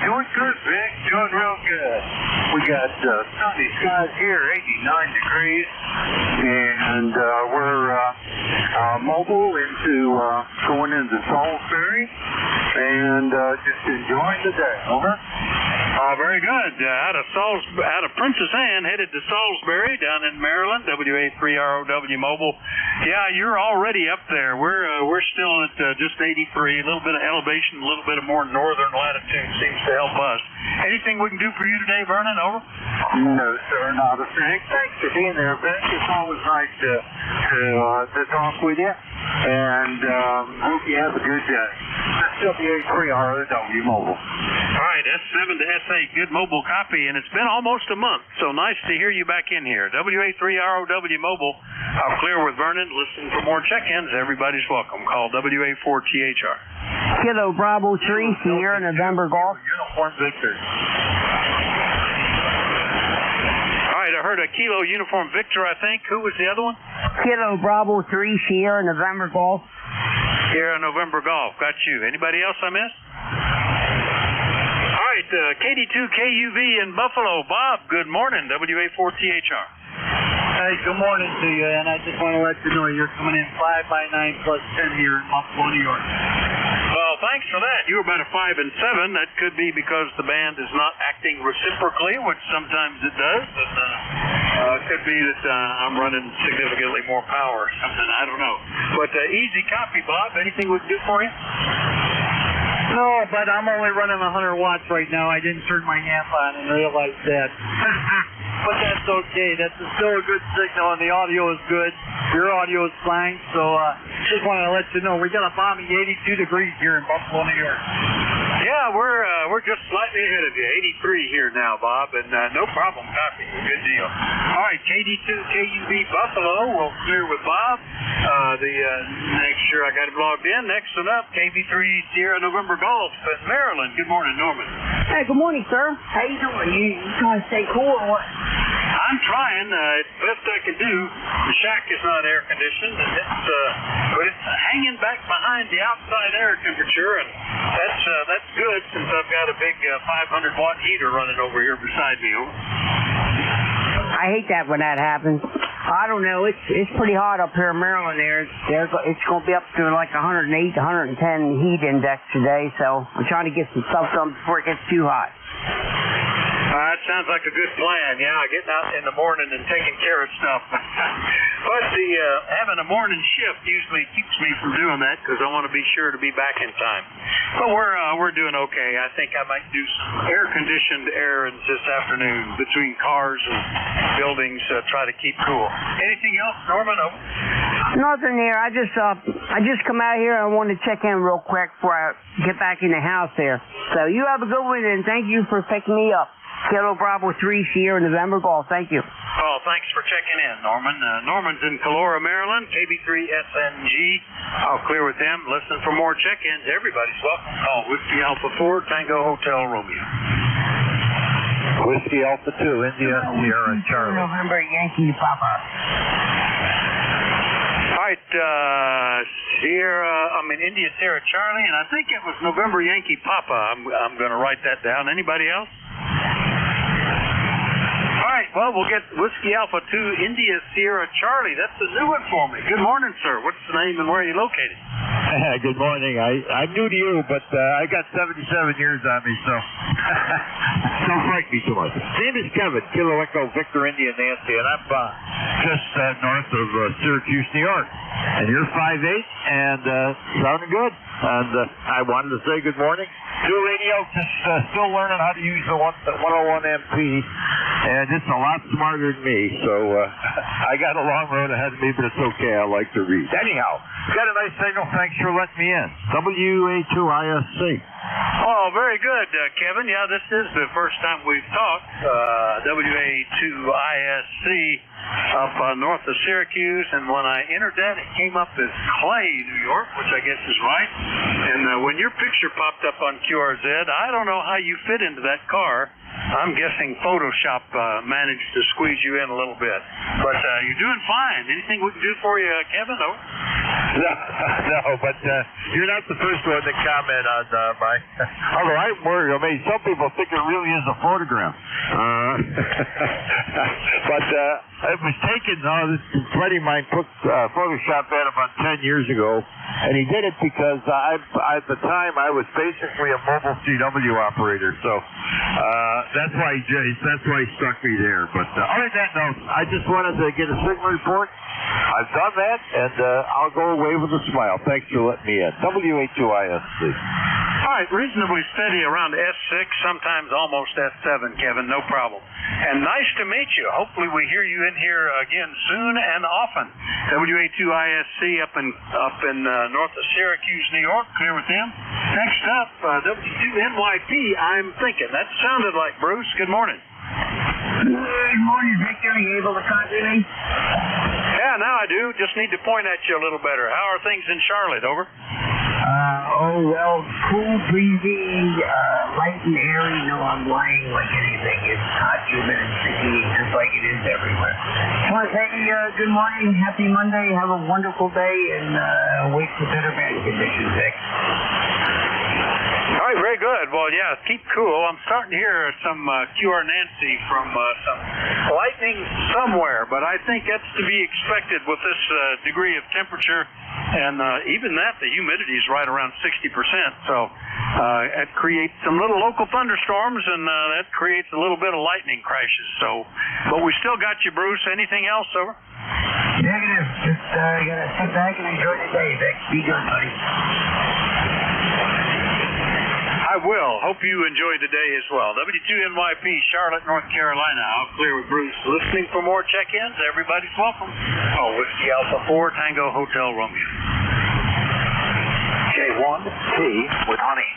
Doing good, Vic. Doing real good. We got sunny skies here, 89 degrees, and we're mobile into going into Salisbury and just enjoying the day. Over. Very good. Out of Princess Anne, headed to Salisbury down in Maryland. WA3ROW Mobile. Yeah, you're already up there. We're still at just 83. A little bit of elevation, a little bit of more northern latitude seems to help us. Anything we can do for you today, Vernon? Over. No, sir, not a thing. Thanks for being there, Vic. It's always nice to talk with you, and hope you have a good day. That's WA3ROW Mobile. All right, S7 to S8, good mobile copy, and it's been almost a month, so nice to hear you back in here. WA3ROW Mobile. I'll clear with Vernon. Listen for more check-ins. Everybody's welcome. Call WA4THR. Kilo Bravo 3, Sierra November Golf. Uniform Victor. All right, I heard a Kilo Uniform Victor, I think. Who was the other one? Kilo Bravo 3, Sierra November Golf. Sierra November Golf. Got you. Anybody else I missed? All right, KD2KUV in Buffalo. Bob, good morning. WA4THR. Hey, good morning to you, and I just want to let you know you're coming in 5x9 plus 10 here in Buffalo, New York. Well, thanks for that. You were about a 5 and 7. That could be because the band is not acting reciprocally, which sometimes it does. But it could be that I'm running significantly more power or something. I don't know. But easy copy, Bob. Anything we can do for you? No, but I'm only running 100 watts right now. I didn't turn my amp on and realize that. But that's okay. That's still a good signal, and the audio is good. Your audio is fine. So just wanted to let you know we got a balmy 82 degrees here in Buffalo, New York. Yeah, we're just slightly ahead of you. 83 here now, Bob, and no problem. Copy. Good deal. All right, KD2KUV Buffalo. We'll clear with Bob. Make sure I got him logged in. Next one up, KB3 Sierra November Golf in Maryland. Good morning, Norman. Hey, good morning, sir. How you doing? You trying to stay cool or what? I'm trying. It's the best I can do. The shack is not air conditioned, and but it's hanging back behind the outside air temperature, and that's good since I've got a big 500 watt heater running over here beside me. I hate that when that happens. I don't know. It's pretty hot up here in Maryland. It's going to be up to like 108, 110 heat index today. So I'm trying to get some stuff done before it gets too hot. That sounds like a good plan. Yeah, getting out in the morning and taking care of stuff. But having a morning shift usually keeps me from doing that because I want to be sure to be back in time. But we're doing okay. I think I might do some air-conditioned errands this afternoon between cars and buildings. Try to keep cool. Anything else, Norman? Over. Nothing here. I just come out here. I want to check in real quick before I get back in the house there. So you have a good one, and thank you for picking me up. Kilo Bravo 3, Sierra November Golf. Thank you. Oh, thanks for checking in, Norman. Norman's in Calora, Maryland, KB3SNG. I'll clear with him. Listen for more check-ins. Everybody's welcome. Call Whiskey Alpha 4, Tango Hotel Romeo. Whiskey Alpha 2, India Sierra Charlie. November Yankee Papa. All right, India Sierra Charlie, and I think it was November Yankee Papa. I'm going to write that down. Anybody else? All right, well, we'll get Whiskey Alpha 2, India Sierra Charlie. That's a new one for me. Good morning, sir. What's the name and where are you located? Good morning. I'm new to you, but I got 77 years on me, so don't frighten me too much. Name is Kevin, Kilo Echo Victor India Nancy, and I'm just north of Syracuse, New York. And you're 5'8", and sounding good. And I wanted to say good morning. New radio, just still learning how to use the 101MP, and it's a lot smarter than me. So I got a long road ahead of me, but it's okay. I like to read. Anyhow, got a nice signal. Thanks for letting me in. WA2ISC. Oh, very good, Kevin. Yeah, this is the first time we've talked. WA2ISC up north of Syracuse, and when I entered that, it came up as Clay, New York, which I guess is right. And when your picture popped up on QRZ, I don't know how you fit into that car. I'm guessing Photoshop managed to squeeze you in a little bit. But you're doing fine. Anything we can do for you, Kevin? No, but you're not the first one to comment on my... Although I'm worried. I mean, some people think it really is a photograph. But it was taken... this buddy of mine took Photoshop at about 10 years ago, and he did it because at the time I was basically a mobile CW operator, so... that's why he struck me there. But other than that, no, I just wanted to get a signal report. I've done that, and I'll go away with a smile. Thanks for letting me in. WA2ISC. All right, reasonably steady around S6, sometimes almost S7, Kevin, no problem. And nice to meet you. Hopefully we hear you in here again soon and often. WA2ISC up in north of Syracuse, New York. Clear with them. Next up, W2NYP, I'm thinking. That sounded like Bruce. Good morning. Good morning, Victor. Are you able to copy me? Yeah, now I do. Just need to point at you a little better. How are things in Charlotte? Over. Cool, breezy, light and airy. No, I'm lying like anything. It's hot, humid, and sticky, just like it is everywhere. I want to say good morning, happy Monday, have a wonderful day, and wait for better bad conditions, Vic. All right, very good. Well, yeah, keep cool. I'm starting to hear some QR Nancy from some lightning somewhere, but I think that's to be expected with this degree of temperature, and even that, the humidity is right around 60%, so it creates some little local thunderstorms, and that creates a little bit of lightning crashes. So, but we still got you, Bruce. Anything else, over? Negative. Just gotta sit back and enjoy the day, Vic. Be good, buddy. I will. Hope you enjoy the day as well. W2NYP, Charlotte, North Carolina. I'll clear with Bruce. Listening for more check-ins. Everybody's welcome. Oh, Whiskey Alpha 4, Tango Hotel Romeo. K1T with honey.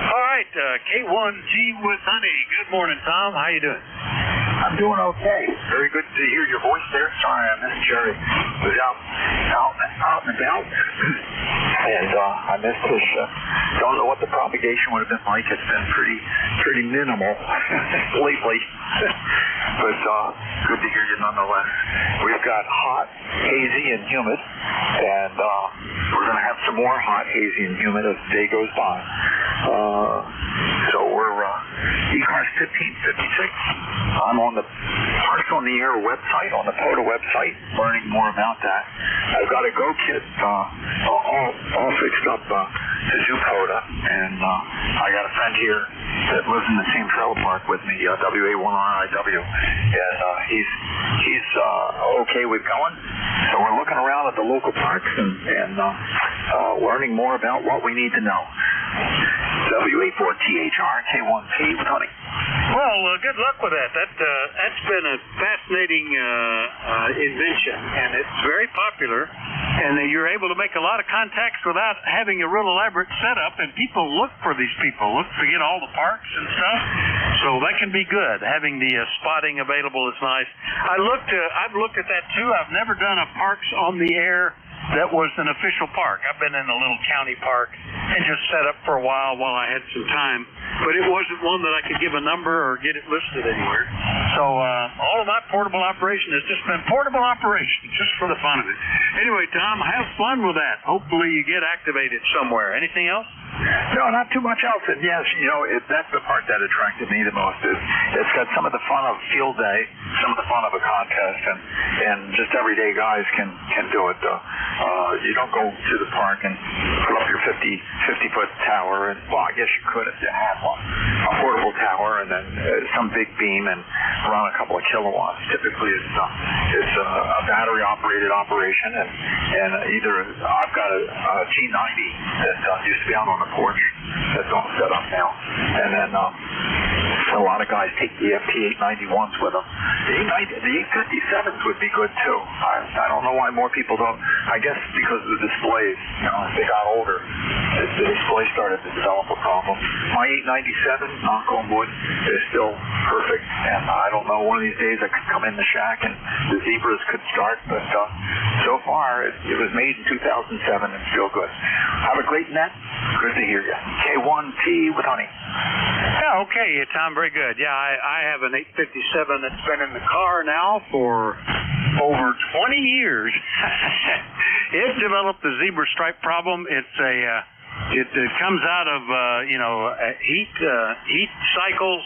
All right, K1T with honey. Good morning, Tom. How you doing? I'm doing okay. Very good to hear your voice there. Sorry, I missed Jerry. Was out and about. And I missed his, don't know what the propagation would have been like. It's been pretty minimal lately. But good to hear you nonetheless. We've got hot, hazy, and humid. And we're going to have some more hot, hazy, and humid as the day goes by. So we're ECARS 1556. I'm on the Parts on the Air website, on the POTA website, learning more about that. I've got a Go kit all fixed up to do POTA, and I got a friend here that lives in the same trailer park with me, WA1RIW, and he's okay with going. So we're looking around at the local parks and learning more about what we need to know. WA4THR K1P with honey. Well, good luck with that. That's been a fascinating invention, and it's very popular. And you're able to make a lot of contacts without having a real elaborate setup. And people look for these people, look to get all the parks and stuff. So that can be good. Having the spotting available is nice. I've looked at that too. I've never done a Parks on the Air that was an official park. I've been in a little county park and just set up for a while I had some time. But it wasn't one that I could give a number or get it listed anywhere. So all of my portable operation has just been portable operation, just for the fun of it. Anyway, Tom, have fun with that. Hopefully you get activated somewhere. Anything else? No, not too much else. And yes, that's the part that attracted me the most. It's got some of the fun of field day, some of the fun of a contest, and just everyday guys can do it. You don't go to the park and put up your 50-foot tower, and well, I guess you could if you had one, a portable tower, and then some big beam and run a couple of kilowatts. Typically, it's a battery-operated operation, and either I've got a G90 that used to be out on the porch that's all set up now, and then a lot of guys take the FT891s with them. The 857s would be good too. I don't know why more people don't. I guess because of the displays. As they got older, the display started to develop a problem. My 897, knock on wood, is still perfect, and I don't know, one of these days I could come in the shack and the zebras could start, but so far it was made in 2007 and still good. Have a great net. Good to hear you. K1T with honey. Yeah, okay, Tom, very good. Yeah, I have an 857 that's been in the car now for over 20 years. It developed the zebra stripe problem. It comes out of heat cycles,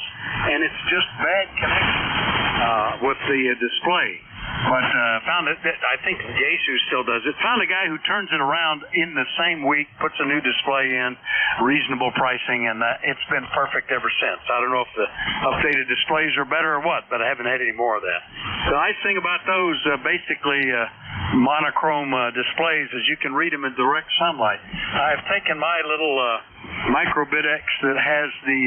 and it's just bad connection with the display. But found it. I think Yaesu still does it. Found a guy who turns it around in the same week, puts a new display in, reasonable pricing, and it's been perfect ever since. I don't know if the updated displays are better or what, but I haven't had any more of that. The nice thing about those basically monochrome displays is you can read them in direct sunlight. I've taken my little microbit X that has the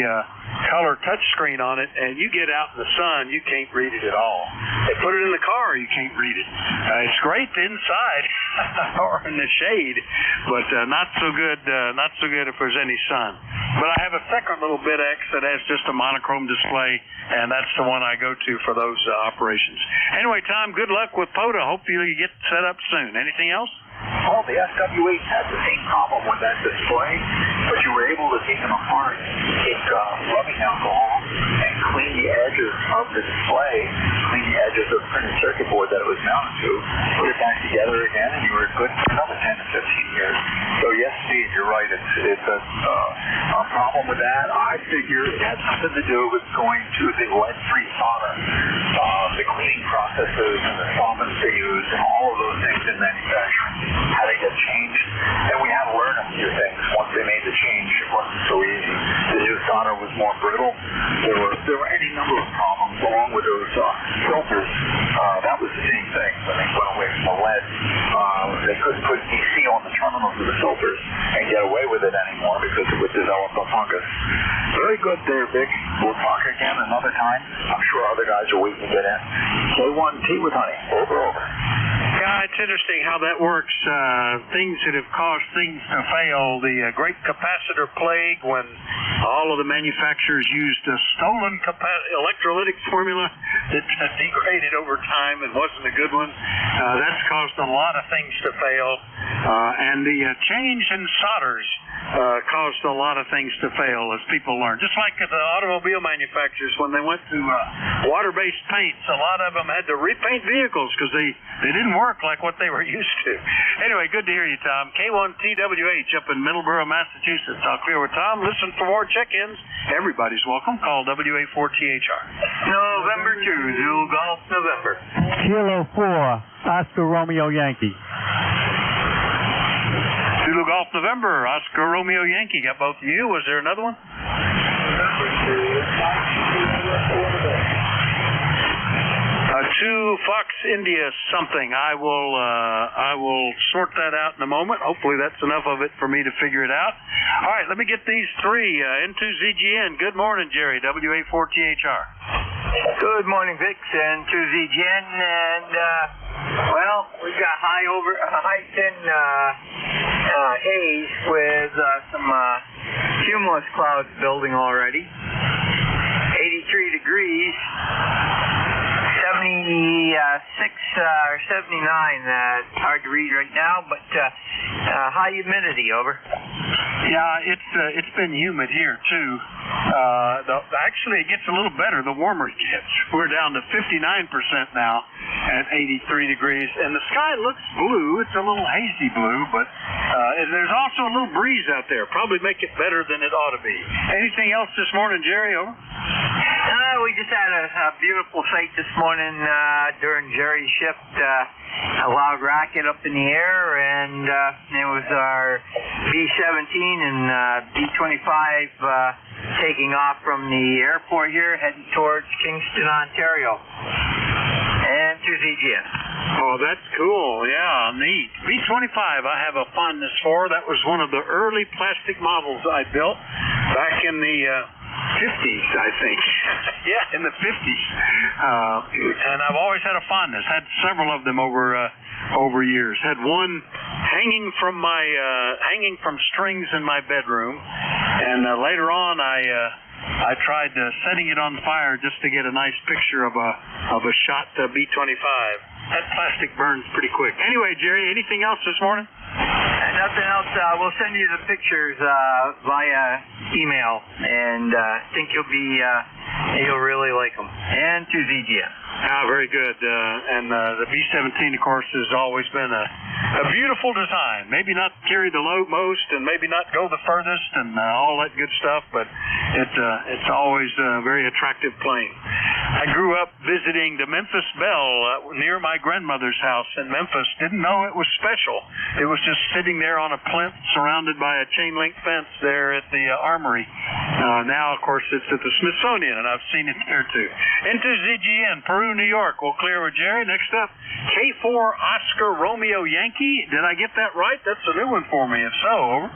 color touchscreen on it, and you get out in the sun, you can't read it at all. They put it in the car, you can't read it. It's great inside or in the shade, but not so good if there's any sun. But I have a second little bit X that has just a monochrome display, and that's the one I go to for those operations. Anyway, Tom, good luck with POTA. Hopefully you get set up soon. Anything else? Well, the SW8 had the same problem with that display, but you were able to take them apart, take rubbing alcohol, and clean the edges of the display, clean the edges of the printed circuit board that it was mounted to, put it back together again, and you were good for another 10 to 15 years. So yes, Steve, you're right. It's a problem with that. I figure it had something to do with going to the lead-free solder, the cleaning processes and the solvents they use, and all of those things in manufacturing. How they get changed, and we had to learn a few things. Once they made the change, it wasn't so easy. The new solder was more brittle. There were any number of problems along with those filters. That was the same thing when they went away from the lead. They couldn't put EC on the terminals of the filters and get away with it anymore because it would develop a fungus. Very good there, Vic. We'll talk again another time. I'm sure other guys are waiting to get in. K1T with honey. Over. Yeah, it's interesting how that works. Things that have caused things to fail. The great capacitor plague, when all of the manufacturers used a stolen electrolytic formula that degraded over time and wasn't a good one. That's caused a lot of things to fail. And the change in solders caused a lot of things to fail as people learn. Just like the automobile manufacturers, when they went to water-based paints, a lot of them had to repaint vehicles because they didn't work like what they were used to. Anyway, good to hear you, Tom. K1TWH up in Middleborough, Massachusetts. Talk clear with Tom. Listen for more check-ins. Everybody's welcome. Call WA4THR. November 2, Zulu Golf, November. Kilo 4, Oscar Romeo Yankee. Zulu Golf, November. Oscar Romeo Yankee. Got both of you. Was there another one? Two Fox India something. I will sort that out in a moment. Hopefully that's enough of it for me to figure it out. All right, let me get these three. N2ZGN. Good morning, Jerry. WA4THR. Good morning, Vic, and to ZGN, and well, we've got high thin haze with some cumulus clouds building already. 83 degrees. 70 or 79. Hard to read right now, but high humidity, over. Yeah, it's been humid here too. Actually, it gets a little better the warmer it gets. We're down to 59% now at 83 degrees, and the sky looks blue. It's a little hazy blue, but there's also a little breeze out there. Probably make it better than it ought to be. Anything else this morning, Jerry? Over. We just had a beautiful sight this morning during Jerry's shift. A loud rocket up in the air, and it was our B-17 and B-25 taking off from the airport here, heading towards Kingston, Ontario. And to ZGN. Oh, that's cool. Yeah, neat. B-25 I have a fondness for. That was one of the early plastic models I built back in the 50s, I think. Yeah, in the 50s. And I've always had a fondness. Had several of them over years. Had one hanging from strings in my bedroom, and later on I tried setting it on fire just to get a nice picture of a shot B-25. That plastic burns pretty quick. Anyway, Jerry, anything else this morning? Nothing else. We'll send you the pictures via email, and I think you'll really like them. And to ZGN. Very good. And the B-17, of course, has always been a beautiful design. Maybe not carry the load most, and maybe not go the furthest, and all that good stuff, but it's always a very attractive plane. I grew up visiting the Memphis Belle near my grandmother's house in Memphis. Didn't know it was special. It was just sitting there on a plinth surrounded by a chain-link fence there at the Armory. Now, of course, it's at the Smithsonian, and I've seen it there, too. Into ZGN, Peru, New York. We'll clear with Jerry. Next up, K4 Oscar Romeo Yankee. Did I get that right? That's a new one for me. If so, over.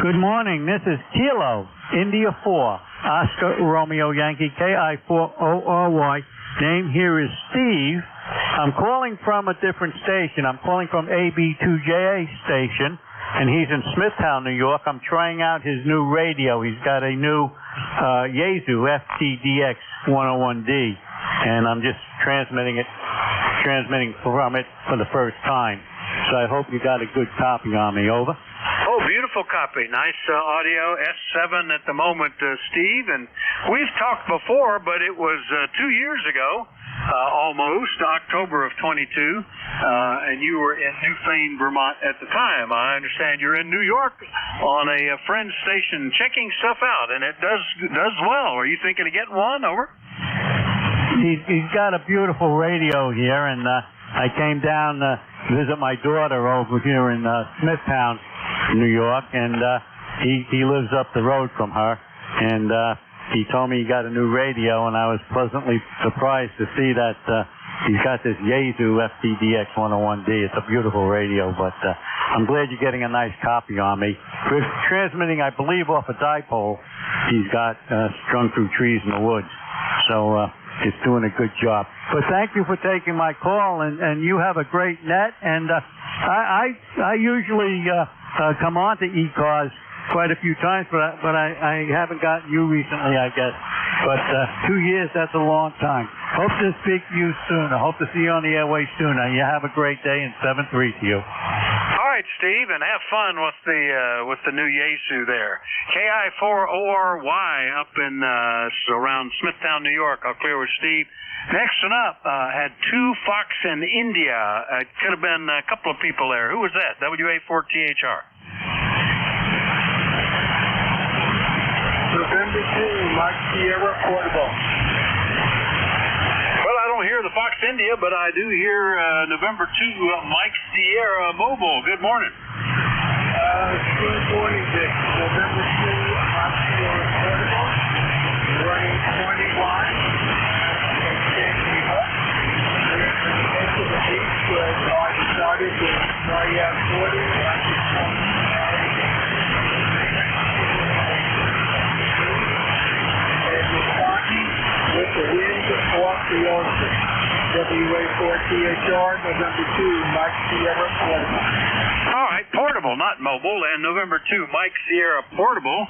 Good morning. This is Kilo, India 4, Oscar Romeo Yankee, KI4ORY. Name here is Steve. I'm calling from a different station. I'm calling from AB2JA station, and he's in Smithtown, New York. I'm trying out his new radio. He's got a new Yaesu FTDX 101D, and I'm just transmitting from it for the first time. So I hope you got a good copy on me. Over. Oh, beautiful copy. Nice audio. S7 at the moment, Steve. And we've talked before, but it was 2 years ago, almost, October of 22. And you were in Newfane, Vermont at the time. I understand you're in New York on a friend station checking stuff out, and it does well. Are you thinking of getting one? Over. He's got a beautiful radio here, and I came down to visit my daughter over here in Smithtown, New York, and he lives up the road from her, and he told me he got a new radio, and I was pleasantly surprised to see that he's got this Yaesu FTDX 101D. It's a beautiful radio, but I'm glad you're getting a nice copy on me. We're transmitting, I believe, off a dipole he's got strung through trees in the woods, so it's doing a good job. But thank you for taking my call, and you have a great net, and I usually come on to ECARS quite a few times, but I haven't gotten you recently, I guess. But 2 years, that's a long time. Hope to speak to you soon. I hope to see you on the airways soon. And you have a great day, and 7-3 to you. All right, Steve, and have fun with the new Yaesu there. KI4ORY up in around Smithtown, New York. I'll clear with Steve. Next one up, had 2 Fox in India. It could have been a couple of people there. Who was that? WA4THR. November 2, Mike Sierra, Portable. Well, I don't hear the Fox India, but I do hear November 2, Mike Sierra Mobile. Good morning. Good morning, Dick. November 2, Mike Sierra, Portable. Running 20 watts. Into the beach where I started with Marriott 40. With the wind off the ocean. WA4THR, November 2, Mike Sierra Portable. All right, portable, not mobile, and November 2, Mike Sierra Portable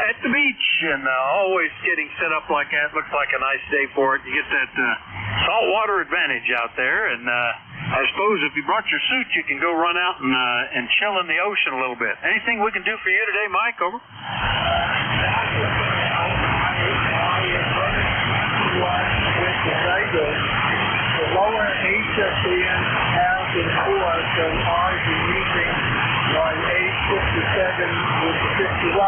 at the beach, and always getting set up like that. Looks like a nice day for it. You get that saltwater advantage out there, and I suppose if you brought your suit, you can go run out and chill in the ocean a little bit. Anything we can do for you today, Mike? Over. The lower HFCN has enforced an ours is using on 857 with 51,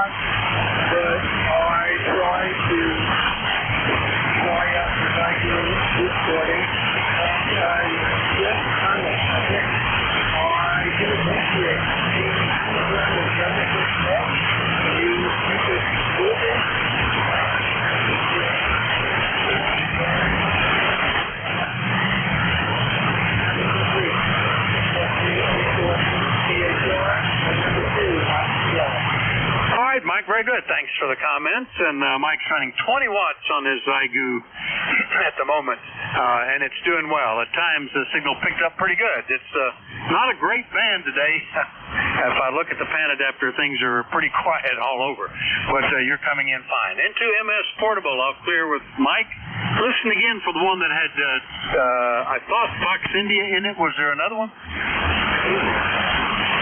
but I tried to fly up the 1940 and I just kind of think I do appreciate seeing the benefits that you could do it. All right, Mike, very good. Thanks for the comments. And Mike's running 20 watts on his Zygu at the moment, and it's doing well. At times, the signal picked up pretty good. It's not a great band today. If I look at the pan adapter, things are pretty quiet all over, but you're coming in fine. Into MS Portable, I'll clear with Mike. Listen again for the one that had, I thought Fox India in it. Was there another one?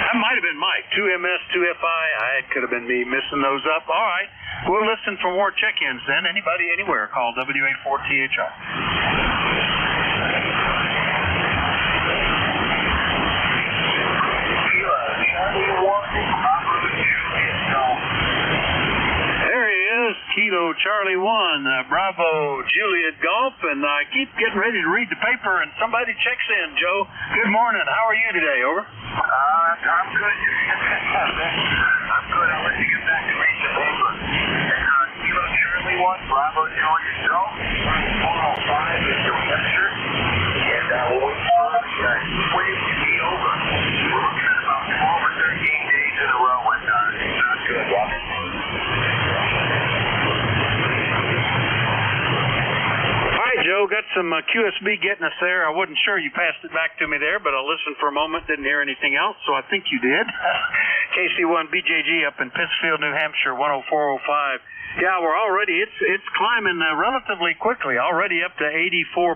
That might have been Mike. 2MS, 2FI. It could have been me missing those up. All right. We'll listen for more check-ins then. Anybody, anywhere, call WA4THR. There he is, Kilo Charlie 1, Bravo Juliet Golf, and I keep getting ready to read the paper, and somebody checks in. Joe, good morning. How are you today? Over. I'm good. I'm good. I'll let you get back to reading the paper. Kilo Charlie 1, Bravo Juliet Golf, 405 is New Hampshire, and we'll wait for the heat wave to be over. We're looking at about 12 or 13 days in a row, and it's not good. Joe, got some QSB getting us there. I wasn't sure you passed it back to me there, but I listened for a moment, didn't hear anything else, so I think you did. KC1BJG up in Pittsfield, New Hampshire, 10405. Yeah, we're already, it's climbing relatively quickly, already up to 84%,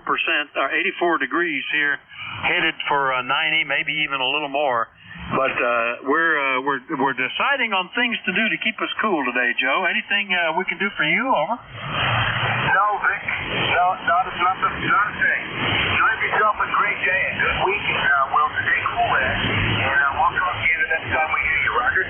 or 84 degrees here, headed for 90, maybe even a little more. But we're deciding on things to do to keep us cool today, Joe. Anything we can do for you? Over. No, Vic. No, not a thing. You have yourself a great day and good week, and we'll stay cool there. And we'll talk to you the next time we hear your record.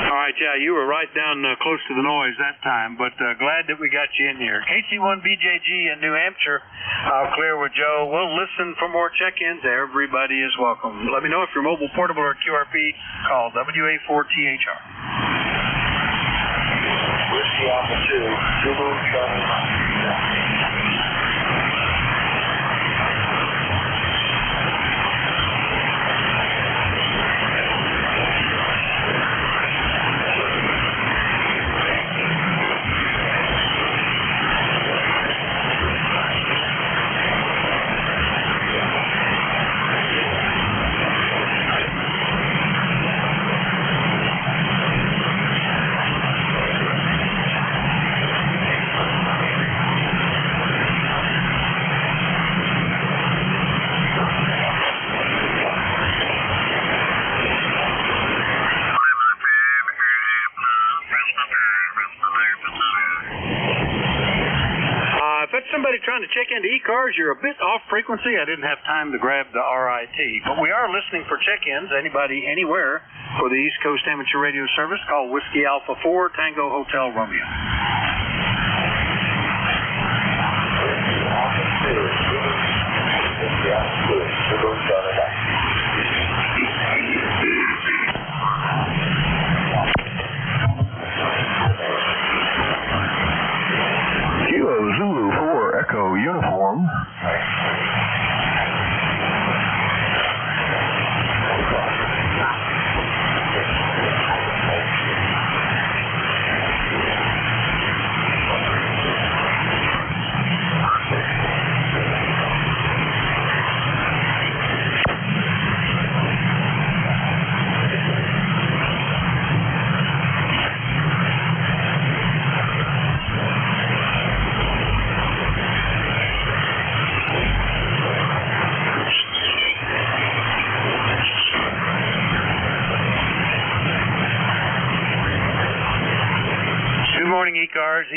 All right, yeah, you were right down close to the noise that time, but glad that we got you in here. KC1BJG in New Hampshire. I'll clear with Joe. We'll listen for more check-ins. Everybody is welcome. Let me know if you're mobile, portable, or QRP. Call WA4THR. Whiskey Alpha 2, Zulu Charlie. Somebody trying to check into ECARS, you're a bit off frequency. I didn't have time to grab the RIT, but we are listening for check-ins. Anybody, anywhere, for the East Coast Amateur Radio Service, call Whiskey Alpha 4, Tango Hotel Romeo. Kilo Zulu 4 Echo Uniform.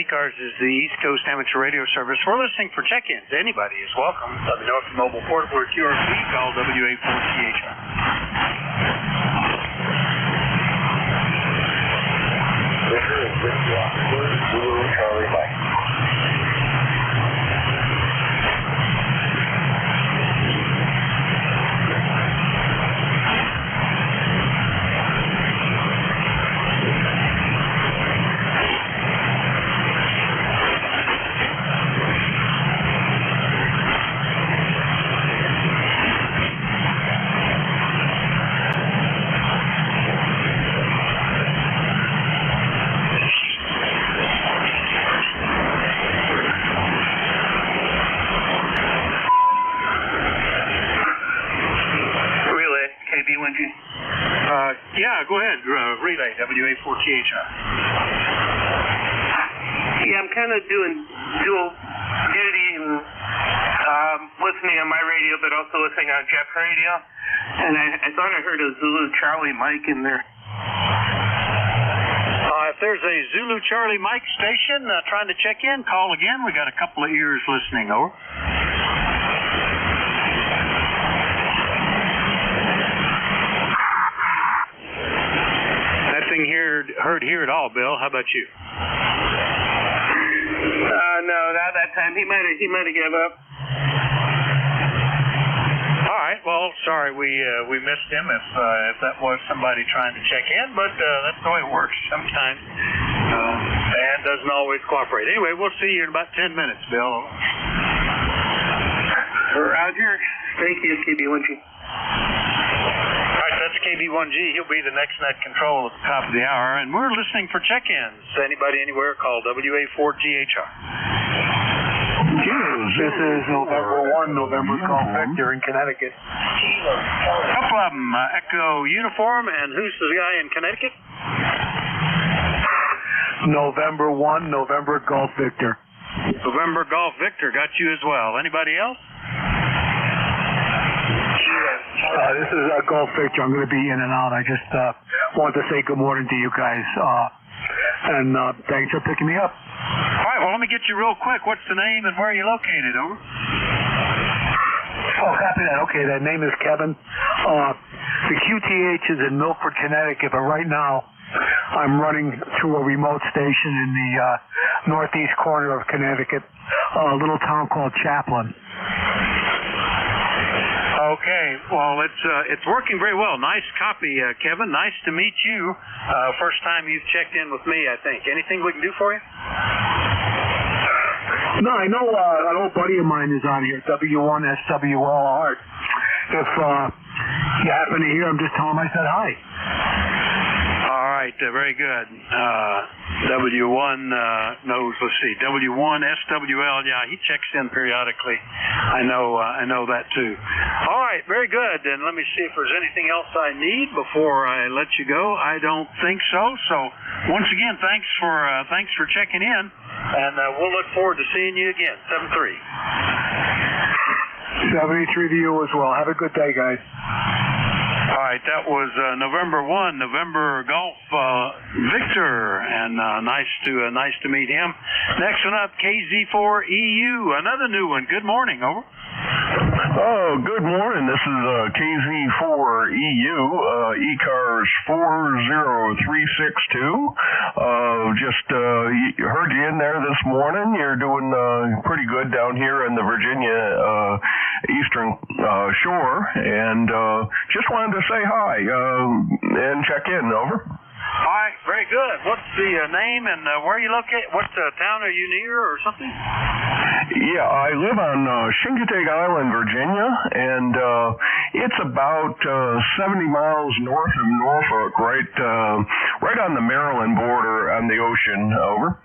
ECARS is the East Coast Amateur Radio Service. We're listening for check-ins. Anybody is welcome. Let me know if the mobile portable or QRP. Call WA4CHR. Victor is with you. Zulu Charlie Mike. Yeah, go ahead. Relay, WA4THR. Yeah, I'm kind of doing dual duty and listening on my radio, but also listening on Jeff's radio. And I thought I heard a Zulu Charlie Mike in there. If there's a Zulu Charlie Mike station trying to check in, call again. We got a couple of ears listening. Over. Heard here at all, Bill. How about you? No, not that time. He might have given up. All right. Well, sorry we missed him if that was somebody trying to check in, but that's the way it works sometimes. And doesn't always cooperate. Anyway, we'll see you in about 10 minutes, Bill. Roger. Thank you, KB1G. That's KB1G. He'll be the next net control at the top of the hour, and we're listening for check-ins. Anybody anywhere, call WA4GHR. This is November 1, November Golf Victor in Connecticut. A couple of them, Echo Uniform, and who's the guy in Connecticut? November 1, November Golf Victor. November Golf Victor, got you as well. Anybody else? This is Golf Victor. I'm going to be in and out. I just want to say good morning to you guys. And thanks for picking me up. All right, well, let me get you real quick. What's the name and where are you located? Over. Oh, copy that. Okay, that name is Kevin. The QTH is in Milford, Connecticut, but right now I'm running to a remote station in the northeast corner of Connecticut, a little town called Chaplin. Okay, well, it's working very well. Nice copy, Kevin. Nice to meet you. First time you've checked in with me, I think. Anything we can do for you? No, I know an old buddy of mine is on here, W1SWL Art. If you happen to hear him, just tell him I said hi. All right, very good. W1 knows. Let's see, W1SWL. Yeah, he checks in periodically. I know that too. All right, very good. And let me see if there's anything else I need before I let you go. I don't think so. So once again, thanks for checking in, and we'll look forward to seeing you again. 73. 73 to you as well. Have a good day, guys. All right, that was November 1, November Golf Victor, and nice to meet him. Next one up, KZ4EU, another new one. Good morning, over. Oh, good morning. This is KZ4EU, ECARS 40362. Just heard you in there this morning. You're doing pretty good down here in the Virginia Eastern Shore, and just wanted to say hi and check in. Over. All right, very good. What's the name and where are you located? What town are you near or something? Yeah, I live on Chincoteague Island, Virginia, and it's about 70 miles north of Norfolk, right on the Maryland border on the ocean. Over.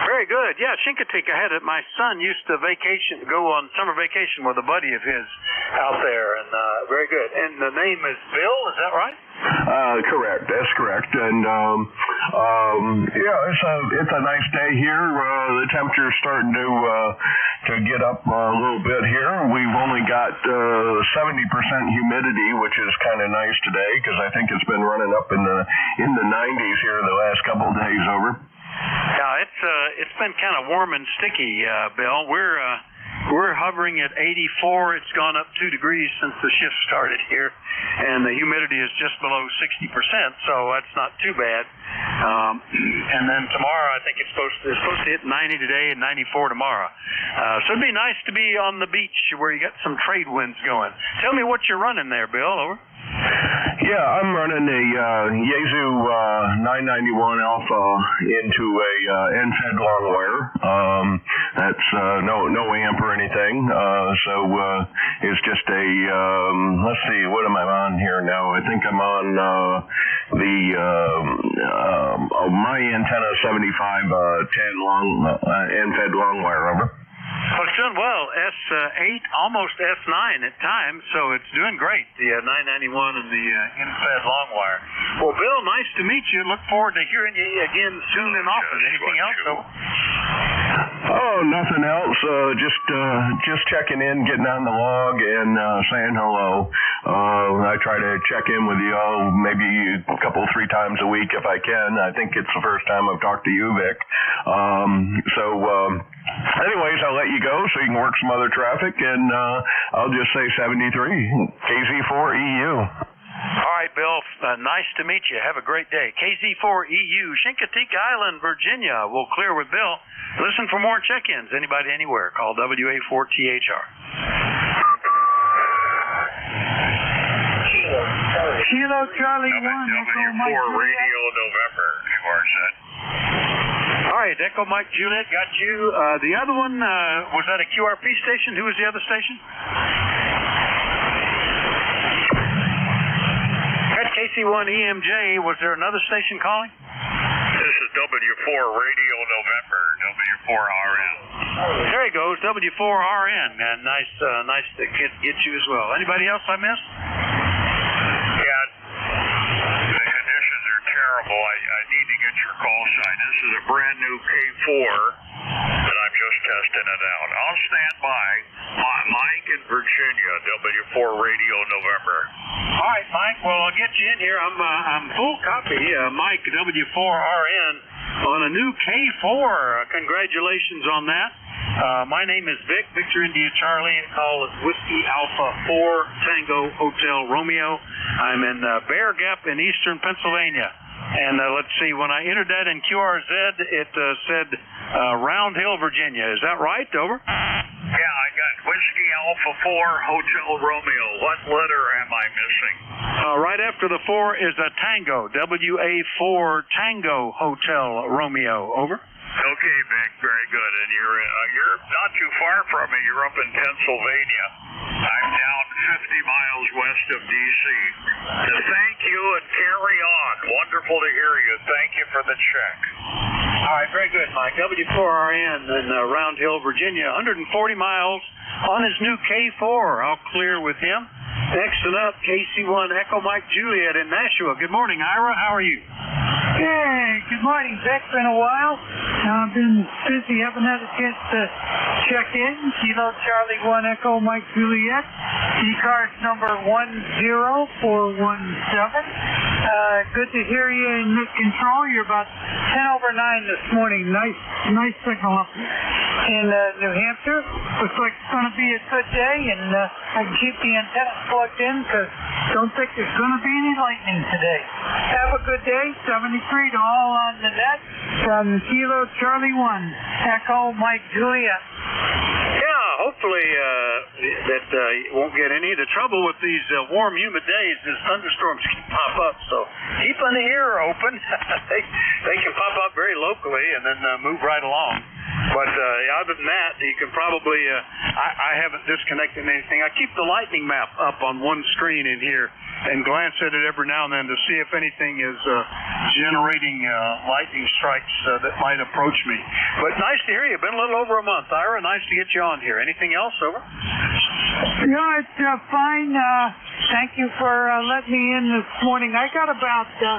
Very good. Yeah, Chincoteague. My son used to go on summer vacation with a buddy of his out there, and very good. And the name is Bill, is that right? Correct. That's correct. And yeah, it's a nice day here. The temperature's starting to get up a little bit here. We've only got 70% humidity, which is kind of nice today because I think it's been running up in the 90s here the last couple of days. Over. Yeah, it's been kind of warm and sticky, Bill. We're hovering at 84. It's gone up 2 degrees since the shift started here, and the humidity is just below 60%, so that's not too bad. And then tomorrow, I think it's supposed to hit 90 today and 94 tomorrow. So it'd be nice to be on the beach where you got some trade winds going. Tell me what you're running there, Bill. Over. Yeah, I'm running a Yaesu 991 Alpha into a end-fed long wire. That's no amp or anything. So it's just a let's see, what am I on here now? I think I'm on my antenna 7510 long end-fed long wire. Over. Well, it's doing well. S8, almost S9 at times, so it's doing great, the 991 and the in-fed long wire. Well, Bill, nice to meet you. Look forward to hearing you again soon and often. Anything else? Oh, nothing else. Just checking in, getting on the log, and saying hello. I try to check in with you maybe a couple, 3 times a week if I can. I think it's the first time I've talked to you, Vic. Anyways, I'll let you go so you can work some other traffic, and I'll just say 73, KZ4EU. All right, Bill. Nice to meet you. Have a great day. KZ4EU, Chincoteague Island, Virginia. We'll clear with Bill. Listen for more check-ins. Anybody anywhere, call WA4THR. Kilo Charlie 1, W4 Radio November, ECARS set. All right, Echo Mike Juliet, got you. The other one, was that a QRP station? Who was the other station? At KC1 EMJ, was there another station calling? This is W4 Radio November, W4RN. There he goes, W4RN. And nice to get you as well. Anybody else I missed? Yeah, the conditions are terrible. I need to get your call sign. This is a brand new K4 that I'm just testing it out. I'll stand by. Mike in Virginia, W4 Radio November. All right, Mike. Well, I'll get you in here. I'm full copy. Mike, W4RN on a new K4. Congratulations on that. My name is Vic, Victor India Charlie. Call it Whiskey Alpha 4 Tango Hotel Romeo. I'm in Bear Gap in eastern Pennsylvania. And let's see, when I entered that in QRZ, it said Round Hill, Virginia. Is that right? Over? Yeah, I got Whiskey Alpha 4 Hotel Romeo. What letter am I missing? Right after the 4 is a Tango, WA4 Tango Hotel Romeo. Over? Okay, Vic, very good. And you're not too far from me. You're up in Pennsylvania. I'm down 50 miles west of D.C. Thank you and carry on. Wonderful to hear you. Thank you for the check. All right, very good, Mike. W4RN in Round Hill, Virginia, 140 miles on his new K4. I'll clear with him. Next and up, KC1 Echo Mike Juliet in Nashua. Good morning, Ira. How are you? Hey, good morning, Vic. Been a while. I've been busy. Haven't had a chance to check in. Kilo Charlie 1 Echo Mike Juliet. ECARS number 10417. Good to hear you in mid-control. You're about 10 over 9 this morning. Nice signal up in New Hampshire. Looks like it's going to be a good day, and I can keep the antennas plugged in because don't think there's going to be any lightning today. Have a good day. 73 to all on the net from Kilo Charlie 1 Echo Mike Juliet. Yeah, hopefully that you won't get any of the trouble with these warm, humid days as thunderstorms can pop up. So keep an ear open. they can pop up very locally and then move right along. But other than that, you can probably, I haven't disconnected anything. I keep the lightning map up on one screen in here and glance at it every now and then to see if anything is generating lightning strikes that might approach me. But nice to hear you. Been a little over a month, Ira. Nice to get you on here. Anything else? Over? No, it's fine. Thank you for letting me in this morning. I got about 7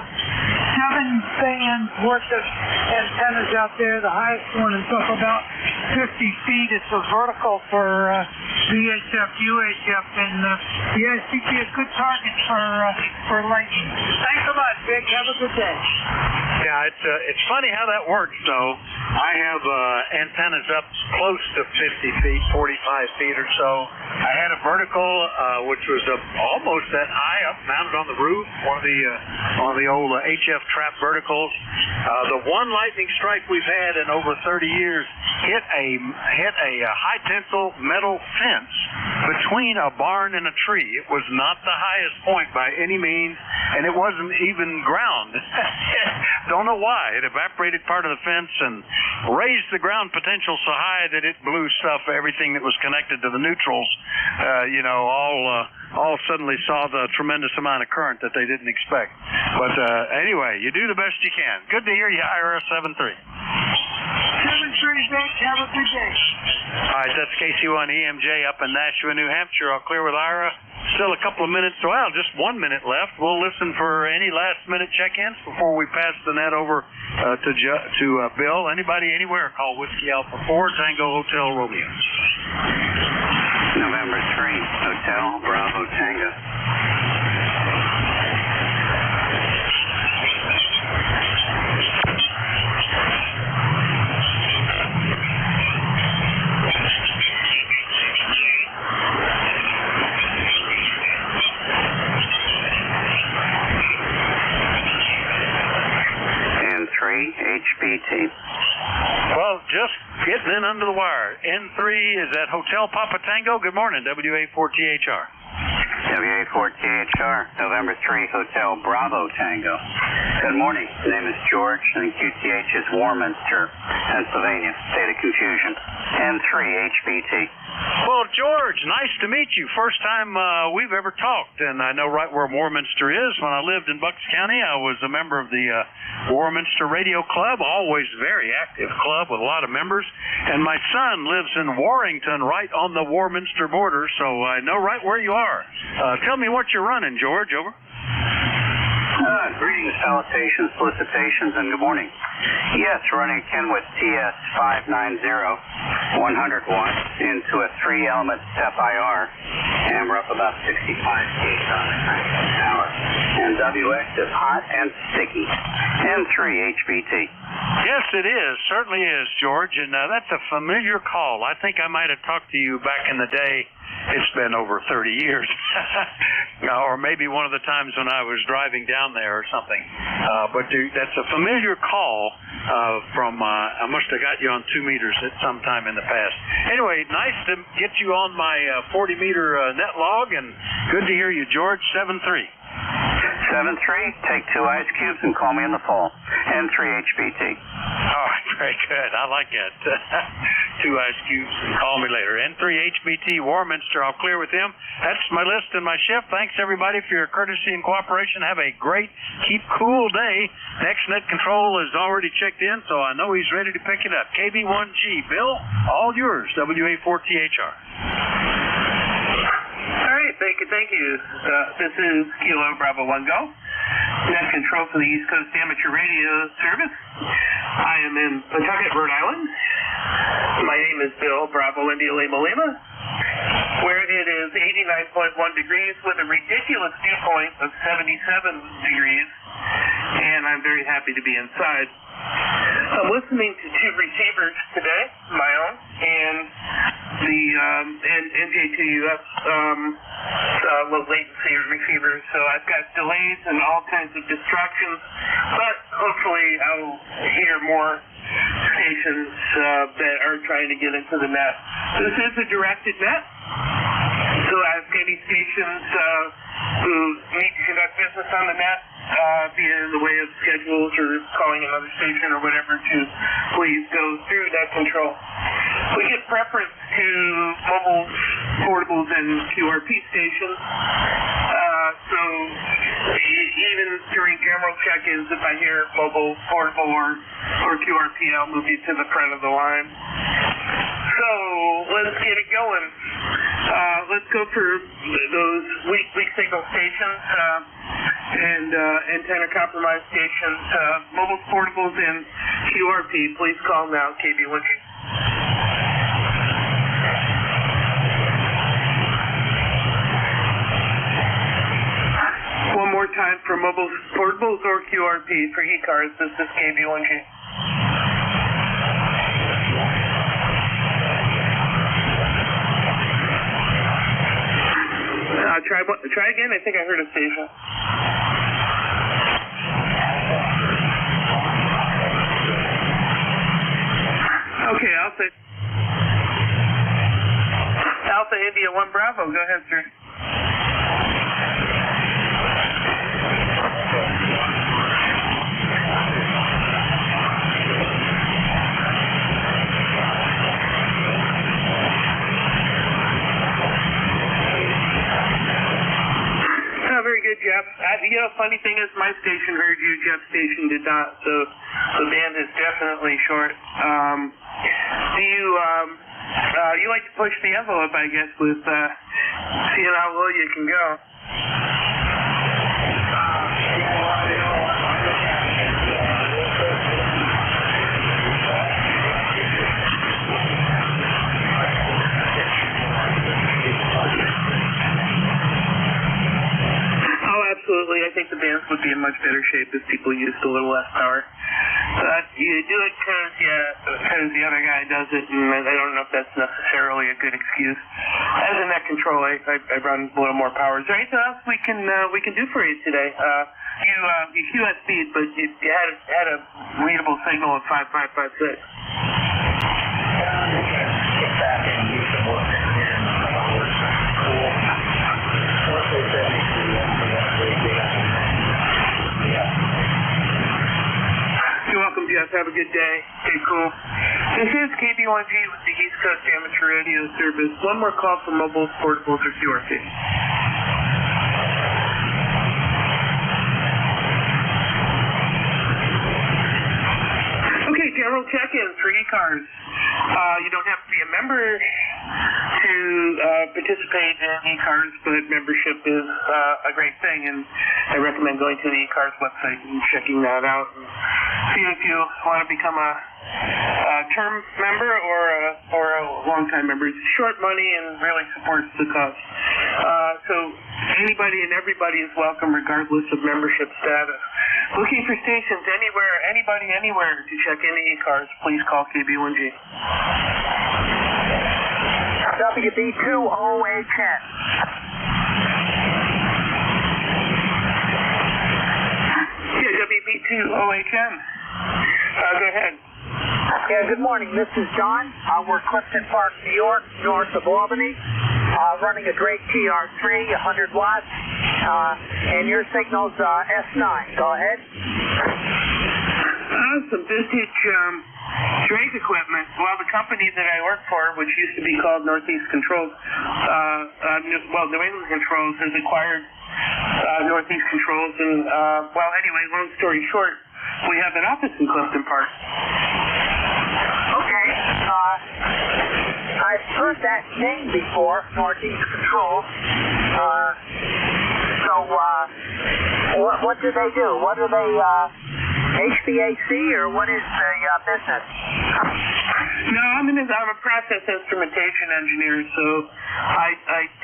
bands worth of antennas out there. The highest one is up about 50 feet. It's a vertical for VHF, UHF, and yeah, it should be a good target for lightning. Thanks so much, Vic. Have a good day. Yeah, it's funny how that works, though. I have antennas up close to 50 feet, 45 feet or so. I had a vertical, which was almost that high up, mounted on the roof, one of the old HF trap verticals. The one lightning strike we've had in over 30 years hit a high tensile metal fence between a barn and a tree. It was not the highest point by any means, and it wasn't even ground. Don't know why. It evaporated part of the fence and raised the ground potential so high that it blew everything that was connected to the neutrals, all suddenly saw the tremendous amount of current that they didn't expect. But anyway, you do the best you can. Good to hear you, IRS 73. 7-3, Vic. Have a good day. All right, that's KC1 EMJ up in Nashua, New Hampshire. I'll clear with Ira. Still a couple of minutes, just 1 minute left. We'll listen for any last-minute check-ins before we pass the net over to Bill. Anybody, anywhere, call Whiskey Alpha 4, Tango Hotel Romeo. November 3, Hotel Bravo Tango. HBT. Well, just getting in under the wire. N3 is at Hotel Papa Tango. Good morning, WA4THR. WA4THR, November 3, Hotel Bravo Tango. Good morning. My name is George, and QTH is Warminster, Pennsylvania. State of confusion. N3 HBT. Well, George, nice to meet you. First time we've ever talked, and I know right where Warminster is. When I lived in Bucks County, I was a member of the Warminster Radio Club, always very active club with a lot of members. And my son lives in Warrington, right on the Warminster border, so I know right where you are. Tell me what you're running, George. Over. Greetings, salutations, felicitations, and good morning. Yes, running Kenwood TS590, 100 watts into a 3-element step IR, and we're up about 65 feet on the tower. And WX is hot and sticky. N3 HBT. Yes, it is. Certainly is, George. And that's a familiar call. I think I might have talked to you back in the day. It's been over 30 years. Or maybe one of the times when I was driving down there or something. But that's a familiar call from, I must have got you on 2 meters at some time in the past. Anyway, nice to get you on my 40-meter net log, and good to hear you, George. 7-3. 7-3, take 2 ice cubes and call me in the fall. N3 HBT. All right, very good. I like that. 2 ice cubes and call me later. N3 HBT, Warminster. I'll clear with him. That's my list and my shift. Thanks, everybody, for your courtesy and cooperation. Have a great, keep cool day. Next net control is already checked in, so I know he's ready to pick it up. KB1G. Bill, all yours. WA4THR. All right, thank you. This is Kilo Bravo 1 Go. Net control for the East Coast Amateur Radio Service. I am in Pawtucket, Rhode Island. My name is Bill Bravo India Lima Lima, where it is 89.1 degrees with a ridiculous dew point of 77 degrees, and I'm very happy to be inside. I'm listening to 2 receivers today, my own, and the NJ2UF low latency receivers, so I've got delays and all kinds of distractions, but hopefully I'll hear more stations that are trying to get into the net. This is a directed net, so ask any stations who need to conduct business on the net, be it in the way of schedules or calling another station or whatever, to please go through net control. We give preference to mobile, portables, and QRP stations. So even during general check-ins, if I hear mobile, portable, or QRP, I'll move you to the front of the line. So let's get it going. Let's go for those weak signal stations and antenna compromised stations. Mobile, portables, and QRP. Please call now, KB1G. time for mobiles, portables, or QRP for ECARS. This is KB1G. Try again. I think I heard a station. Okay, Alpha India 1 Bravo. Go ahead, sir. Very good, Jeff. Funny thing is, my station heard you, Jeff's station did not, so the band is definitely short. Do you like to push the envelope, I guess, with seeing how low you can go? Absolutely. I think the bands would be in much better shape if people used a little less power. You do it because the other guy does it, and I don't know if that's necessarily a good excuse. As a net control, I run a little more power. Is there anything else we can do for you today? You QS speed, but you had a readable signal of 5556. You're welcome, Jeff. Have a good day. Okay, cool. This is KB1G with the East Coast Amateur Radio Service. One more call for mobiles, portables, or QRP. Okay, general check-ins for ECARS. You don't have to be a member to participate in ECARS, but membership is a great thing, and I recommend going to the ECARS website and checking that out and see if you want to become a term member or a long-time member. It's short money and really supports the cause. So anybody and everybody is welcome regardless of membership status. Looking for stations anywhere, anybody anywhere to check into ECARS, please call KB1G. WB2OHN. Yeah, WB2OHN. Go ahead. Yeah, good morning. This is John. We're Clifton Park, New York, north of Albany. Running a Drake TR3, 100 watts. And your signal's S9. Go ahead. Some vintage Drake equipment. Well, the company that I work for, which used to be called Northeast Controls, New England Controls, has acquired Northeast Controls. And, anyway, long story short, we have an office in Clifton Park. Okay. I've heard that name before, Northeast Controls. What do they do? What are they, HVAC, or what is the business? No, I'm a process instrumentation engineer, so I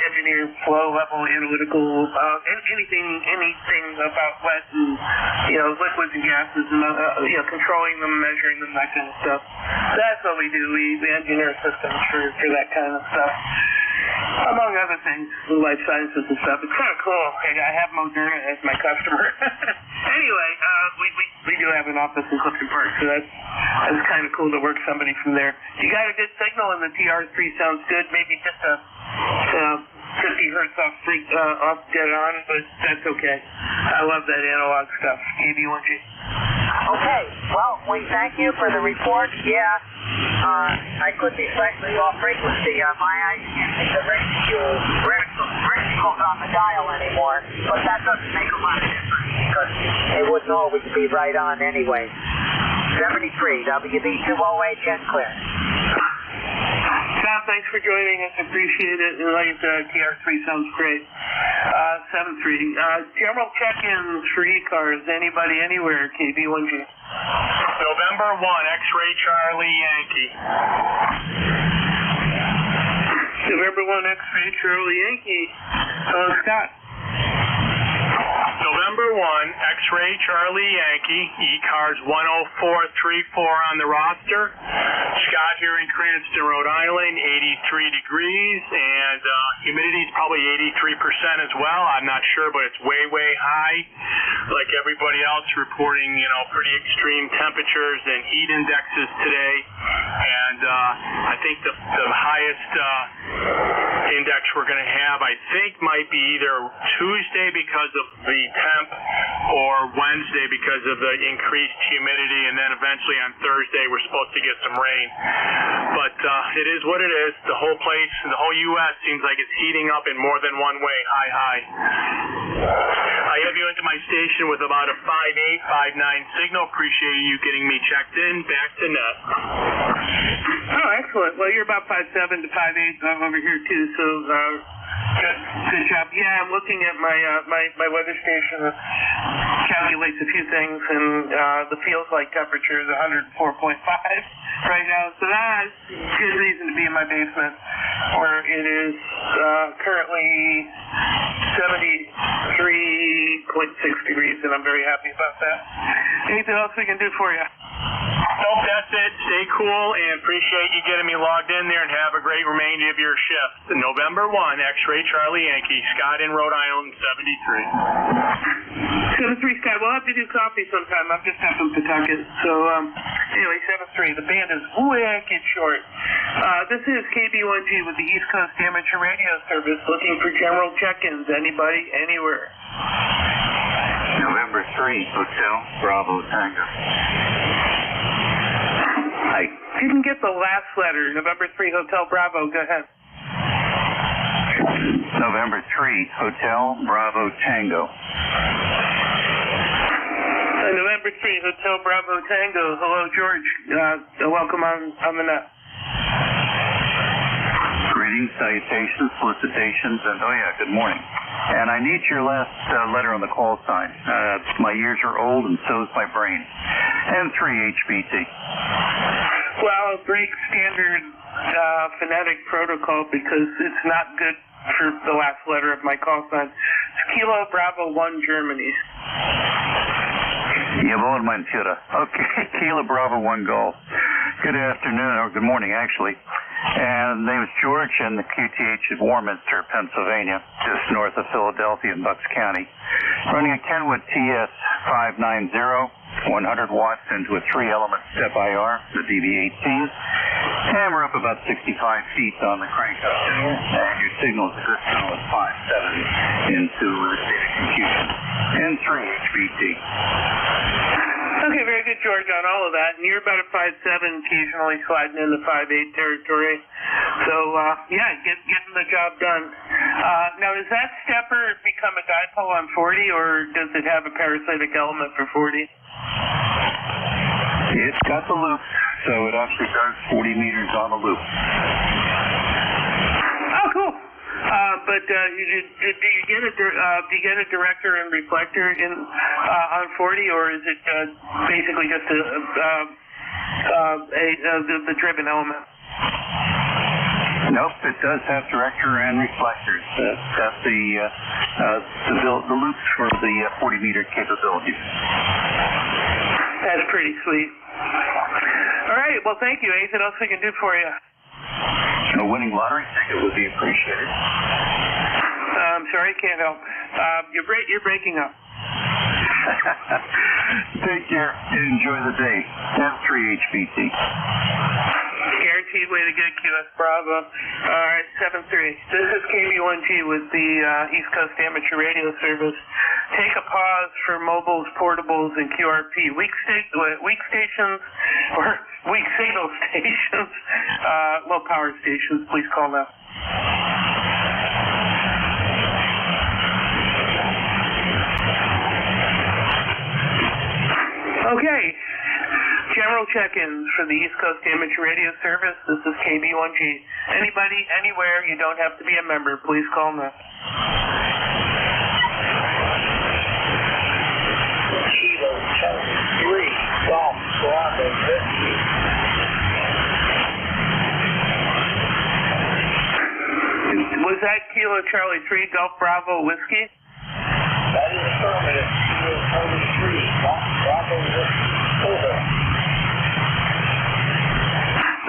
engineer flow level analytical, anything about wet and liquids and gases, and controlling them, measuring them, that kind of stuff. That's what we do. We engineer systems for that kind of stuff, among other things, life sciences and stuff. It's kind of cool. I have Moderna as my customer. Anyway, we do have an office in Clifton Park, so that's kind of cool to work somebody from there. You got a good signal, and the TR3 sounds good. Maybe just a 50 hertz off dead on, but that's okay. I love that analog stuff. KB1G. Okay. Well, we thank you for the report. Yeah, I could be slightly off frequency. My eyes can't see the reticles on the dial anymore, but that doesn't make a lot of difference because it wouldn't always be right on anyway. 73, WB2OHN clear. Tom, thanks for joining us. Appreciate it. And like TR3 sounds great. 73. General check-ins for ECARS. Anybody, anywhere, KB1G. November 1, X-Ray Charlie Yankee. November 1, X-Ray Charlie Yankee. Scott. November 1, X-Ray Charlie Yankee, ECARS 10434 on the roster. Scott here in Cranston, Rhode Island, 83 degrees, and humidity is probably 83% as well. I'm not sure, but it's way, way high. Like everybody else reporting, pretty extreme temperatures and heat indexes today. And I think the highest index we're going to have, I think, might be either Tuesday because of the temp or Wednesday because of the increased humidity, and then eventually on Thursday we're supposed to get some rain. But it is what it is. The whole place, the whole U.S. seems like it's heating up in more than one way. High. I have you into my station with about a 5.8, 5.9 signal. Appreciate you getting me checked in. Back to net. Oh, excellent. Well, you're about 5.7 to 5.8. I'm over here too, so good job. Yeah, I'm looking at my weather station. Calculates a few things, and the feels like temperature is 104.5 right now. So that's good reason to be in my basement, where it is currently 73.6 degrees, and I'm very happy about that. Anything else we can do for you? Nope, that's it. Stay cool, and appreciate you getting me logged in there, and have a great remainder of your shift. November 1, X-Ray Charlie Yankee, Scott in Rhode Island, 73. 7-3, Scott. We'll have to do coffee sometime. I'm just up in Pawtucket. So, anyway, 7-3. The band is wicked short. This is KB1G with the East Coast Amateur Radio Service, looking for general check-ins. Anybody, anywhere. November 3, Hotel Bravo Tango. I didn't get the last letter. November 3, Hotel Bravo. Go ahead. November 3, Hotel Bravo Tango. November 3, Hotel Bravo Tango. Hello, George. Welcome on the net. Greetings, salutations, felicitations, and good morning. And I need your last letter on the call sign. My ears are old, and so is my brain. And 3 HBT. Well, break standard phonetic protocol because it's not good for the last letter of my call sign. It's Kilo Bravo 1 Germany. Jawohl, mein Führer. Okay, Kilo Bravo 1 Golf. Good afternoon, or good morning, actually. And the name is George, and the QTH is Warminster, Pennsylvania, just north of Philadelphia in Bucks County. Running a Kenwood TS 590, 100 watts into a 3-element step IR, the DV18. And we're up about 65 feet on the crank up there. And your signal is a good solid 5.7 into the state of confusion. And 3 HBT. Okay, very good, George, on all of that. And you're about a 5.7, occasionally sliding into 5.8 territory. So, getting the job done. Now, does that stepper become a dipole on 40, or does it have a parasitic element for 40? It's got the loop, so it actually does 40 meters on the loop. Oh, cool. But do you get a director and reflector on 40, or is it basically just the driven element? Nope, it does have director and reflectors. It's got the loops for the 40 meter capabilities. That's pretty sweet. All right, well, thank you. Anything else we can do for you? A winning lottery ticket would be appreciated. I'm sorry, can't help. You're breaking up. Take care and enjoy the day. M3 HBT. Guaranteed way to get QS Bravo. All right, 7-3. This is KB1G with the East Coast Amateur Radio Service. Take a pause for mobiles, portables, and QRP. Weak stations or weak signal stations, low power stations. Please call now. Okay. General check-ins for the East Coast Amateur Radio Service. This is KB1G. Anybody, anywhere, you don't have to be a member. Please call now. Kilo Charlie 3 Golf Bravo Whiskey. Was that Kilo Charlie 3 Golf Bravo Whiskey? That is affirmative.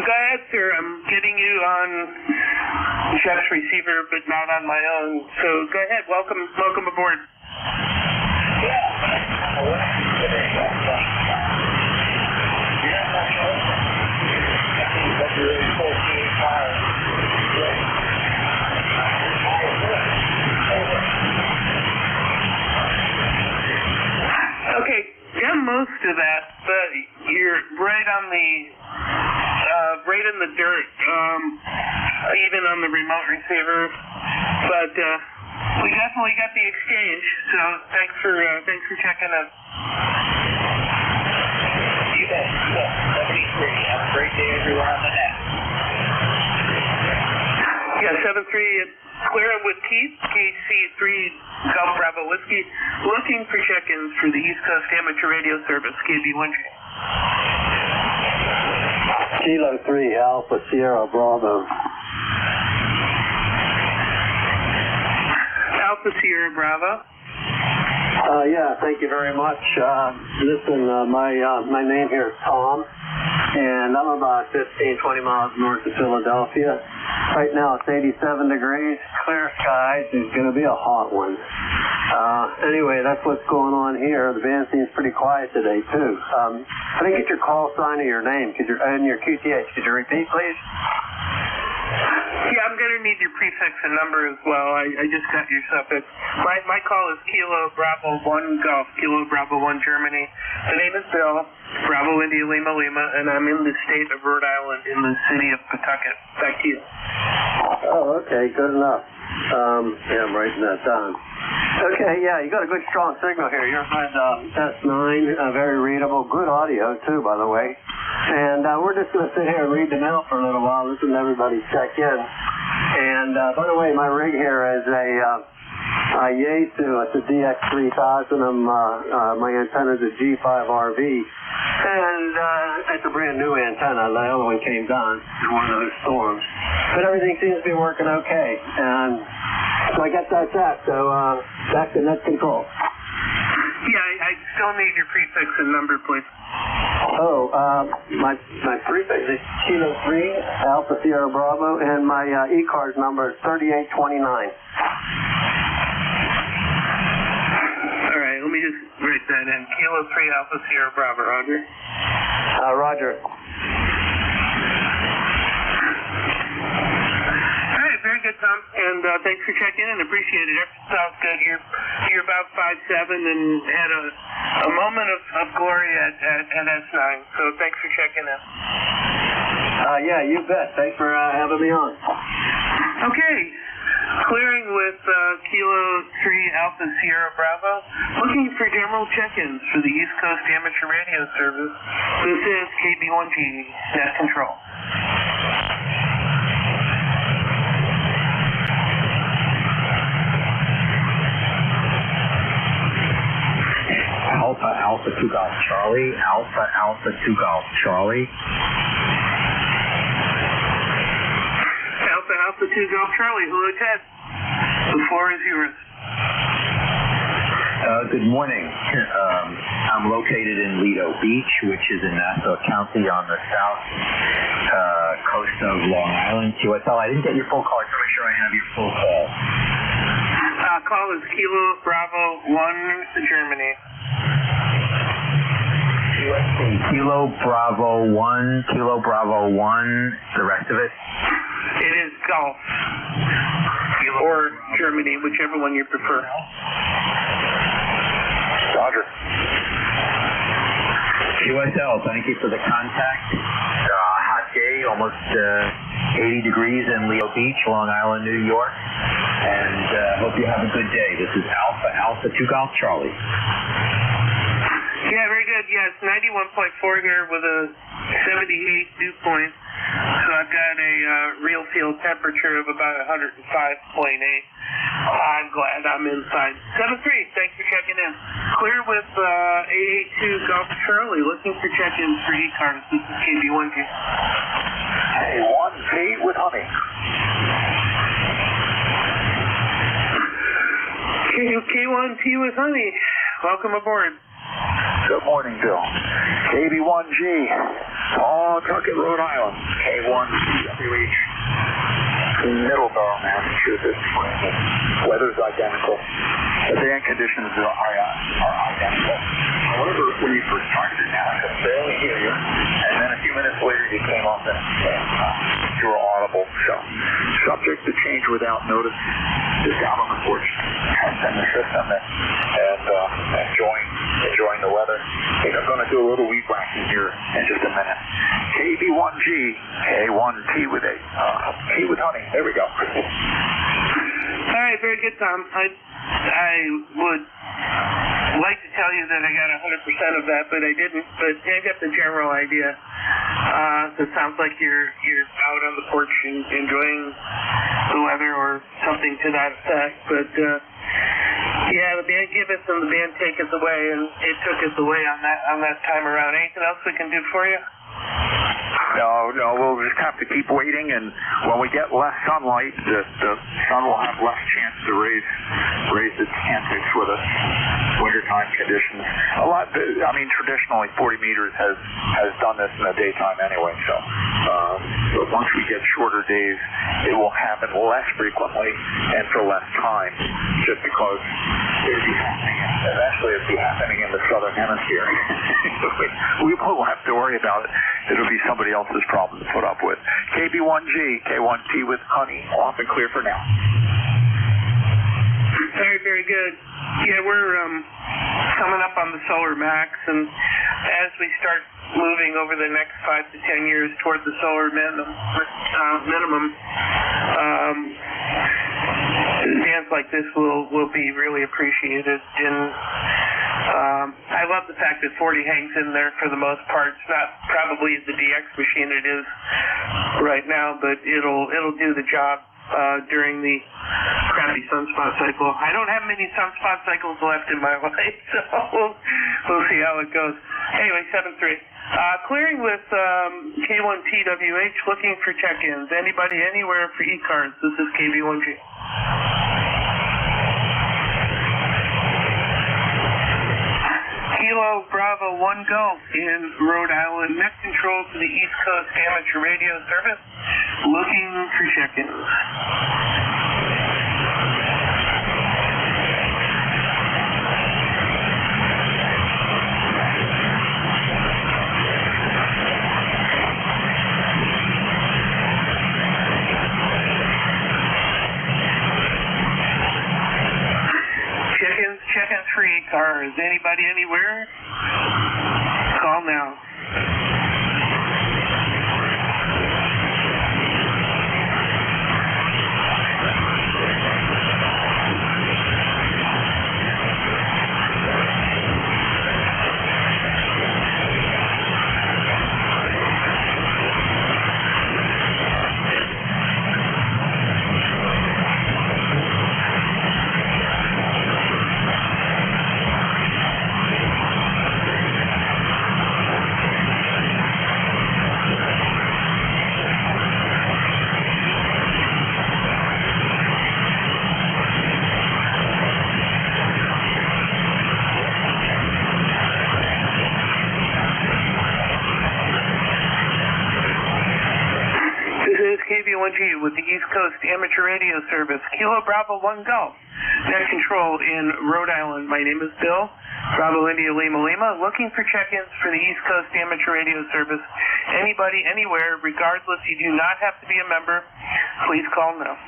Go ahead, sir. I'm getting you on Jeff's receiver, but not on my own. So go ahead. Welcome aboard. Okay, got most of that, but you're right on the right in the dirt, even on the remote receiver. But we definitely got the exchange. So thanks for checking in. You bet. 73. Have a great day, everyone on the net. Yeah, 73. Clearing with Keith, KC3 Golf Bravo Whiskey, looking for check-ins for the East Coast Amateur Radio Service, KB1J. Kilo 3 Alpha Sierra Bravo. Alpha Sierra Bravo. Yeah, thank you very much. Listen, my name here is Tom, and I'm about 15, 20 miles north of Philadelphia. Right now it's 87 degrees, clear skies. It's going to be a hot one. Anyway, that's what's going on here. The band seems pretty quiet today, too. I didn't get your call sign or your name and your QTH. Could you repeat, please? Yeah, I'm going to need your prefix and number as well. I just got your suffix. My call is Kilo Bravo 1 Golf, Kilo Bravo 1 Germany. The name is Bill, Bravo India Lima Lima, and I'm in the state of Rhode Island in the city of Pawtucket. Back to you. Oh, okay, good enough. Yeah, I'm writing that down. Okay, yeah, you got a good strong signal here. You're on S9, very readable, good audio too, by the way. And we're just going to sit here and read them out for a little while, listen to everybody check in. And by the way, my rig here is a Yaesu. It's a DX3000. My antenna is a G5RV. And it's a brand new antenna. The other one came down in one of those storms. But everything seems to be working okay. And so I guess that's that. So back to net control. Yeah, I still need your prefix and number, please. Oh, my prefix is Kilo 3 Alpha Sierra Bravo, and my ECARS number is 3829. All right, let me just write that in. Kilo 3 Alpha Sierra Bravo, Roger. Roger. All right, very good, Tom. And thanks for checking in. Appreciate it. Everything sounds good. You're about 5'7" and had a moment of glory at S9. So thanks for checking in. Yeah, you bet. Thanks for having me on. Okay. Clearing with Kilo 3 Alpha Sierra Bravo. Looking for general check-ins for the East Coast Amateur Radio Service. This is KB1G Net Control. Alpha 2 Golf Charlie. Alpha 2 Golf Charlie. Alpha 2 Golf Charlie. Hello, Ted. The floor is yours. Good morning. I'm located in Lido Beach, which is in Nassau County on the south coast of Long Island. QSL, I didn't get your full call. I just want to make sure I have your full call. Call is Kilo Bravo 1 Germany. Kilo Bravo 1, the rest of it? It is golf. Or Germany, whichever one you prefer. Roger. QSL, thank you for the contact. Hot day, almost 80 degrees in Lido Beach, Long Island, New York. And hope you have a good day. This is Alpha 2 Golf Charlie. Yeah, very good. Yes, 91.4 here with a 78 dew point. So I've got a real field temperature of about 105.8. I'm glad I'm inside. 7-3, thanks for checking in. Clear with 882 Golf Charlie, looking for check-ins for ECARS. This is KB1G. Hey, 1P with honey. K1T with honey. Welcome aboard. Good morning, Bill. KB1G, Pawtucket, Rhode Island. K1CWH, Middleborough, Massachusetts. Weather's identical. The band conditions are identical. However, when you first started it now, I could barely hear you. And then a few minutes later, you came up and you were audible. So, subject to change without notice. Just out on the porch, testing the system and enjoying the weather. I think I'm going to do a little weed whacking here in just a minute. KB1G, K1T with a T with honey. There we go. All right, very good, Tom. I would like to tell you that I got 100% of that, but I didn't. But I got the general idea. It sounds like you're out on the porch and enjoying the weather or something to that effect. But yeah, the band give us and the band take us away, and it took us away on that time around. Anything else we can do for you? No, we'll just have to keep waiting, and when we get less sunlight, the sun will have less chance to raise its antics with us. Wintertime conditions. Traditionally 40 meters has done this in the daytime anyway, so once we get shorter days, it will happen less frequently and for less time, just because eventually it'll be happening in the southern hemisphere. We won't have to worry about it. It'll be somebody else's problem to put up with. KB1G, K1T with honey, off and clear for now. Very, very good. Yeah, we're coming up on the solar max, and as we start moving over the next 5 to 10 years toward the solar minimum, bands like this will be really appreciated. And I love the fact that 40 hangs in there for the most part. It's not probably the DX machine it is right now, but it'll do the job during the crappy sunspot cycle. I don't have many sunspot cycles left in my life, so we'll see how it goes. Anyway, 7-3. Clearing with K1TWH, looking for check-ins. Anybody, anywhere for ECARS. This is KB1G. Kilo Bravo 1 Golf in Rhode Island. Net control for the East Coast Amateur Radio Service. Looking for check-ins. Check-ins for ECARS. Anybody anywhere? Call now. KB1G with the East Coast Amateur Radio Service, Kilo Bravo 1 Golf, net control in Rhode Island. My name is Bill, Bravo India Lima Lima, looking for check-ins for the East Coast Amateur Radio Service. Anybody, anywhere, regardless, you do not have to be a member. Please call now.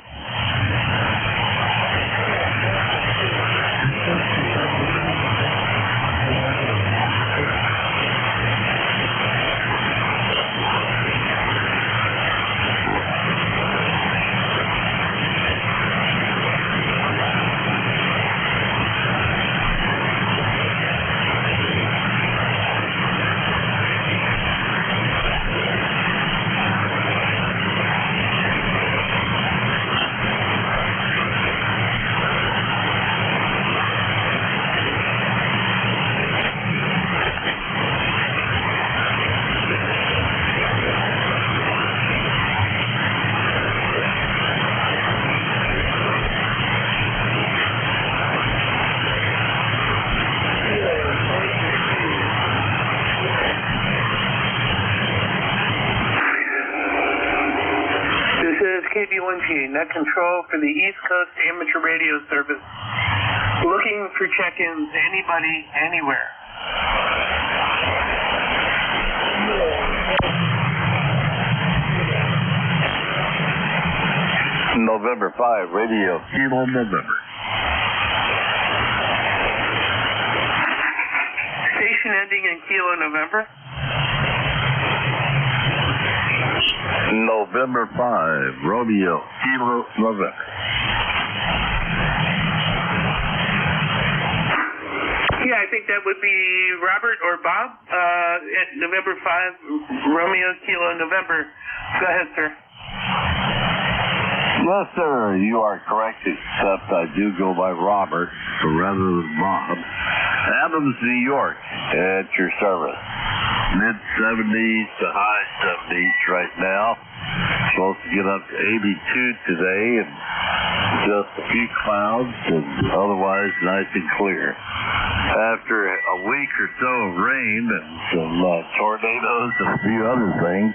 net control for the East Coast Amateur Radio Service. Looking for check-ins, anybody, anywhere. November 5, radio, Kilo November. Station ending in Kilo November. November 5, Romeo, Kilo November. Yeah, I think that would be Robert or Bob at November 5, Romeo, Kilo November. Go ahead, sir. Yes, sir, you are correct, except I do go by Robert rather than Bob. Adams, New York, at your service. Mid-70s to high 70s right now. Supposed to get up to 82 today, and just a few clouds, and otherwise nice and clear. After a week or so of rain and some tornadoes and a few other things,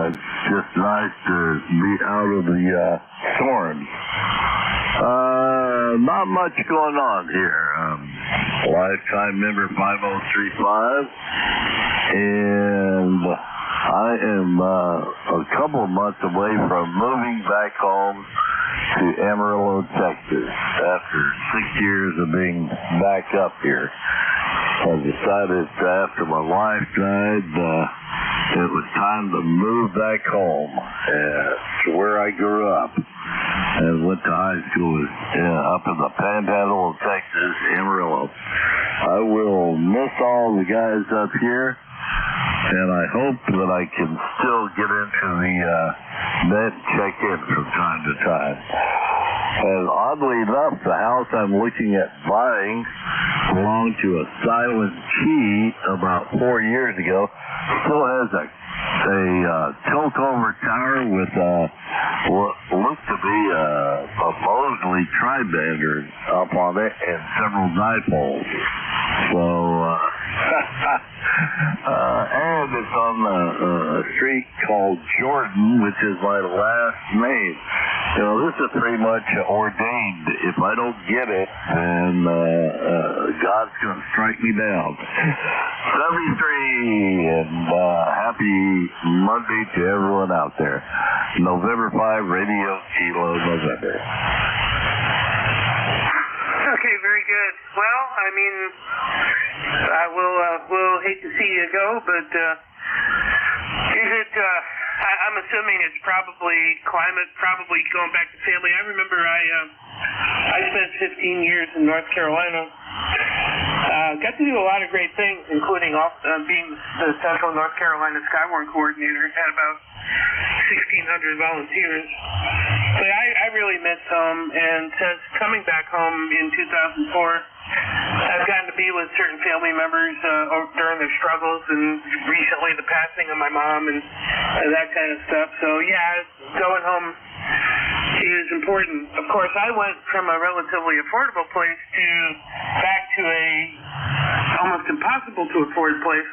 it's just nice to be out of the storms. Not much going on here. Lifetime member 5035, and I am a couple of months away from moving back home to Amarillo, Texas. After 6 years of being back up here, I decided after my wife died, it was time to move back home to where I grew up and went to high school up in the Panhandle of Texas, Amarillo. I will miss all the guys up here, and I hope that I can still get into the net check-in from time to time. And oddly enough, the house I'm looking at buying belonged to a Silent Key about 4 years ago. Still has a tilt-over tower with what looked to be a Mosley tri-bander up on it and several dipoles. So, and it's on a street called Jordan, which is my last name. You know, this is pretty much ordained. If I don't get it, then God's going to strike me down. 73, and happy Monday to everyone out there. November 5, Radio Kilo November. Okay, very good. Well, I mean, I will hate to see you go, but is it, I'm assuming it's probably climate, probably going back to family. I remember I spent 15 years in North Carolina. Got to do a lot of great things, including being the Central North Carolina Skywarn Coordinator. Had about 1,600 volunteers. So I really miss home, and since coming back home in 2004, I've gotten to be with certain family members during their struggles, and recently the passing of my mom and that kind of stuff. So yeah, going home is important. Of course, I went from a relatively affordable place back to a almost impossible to afford place.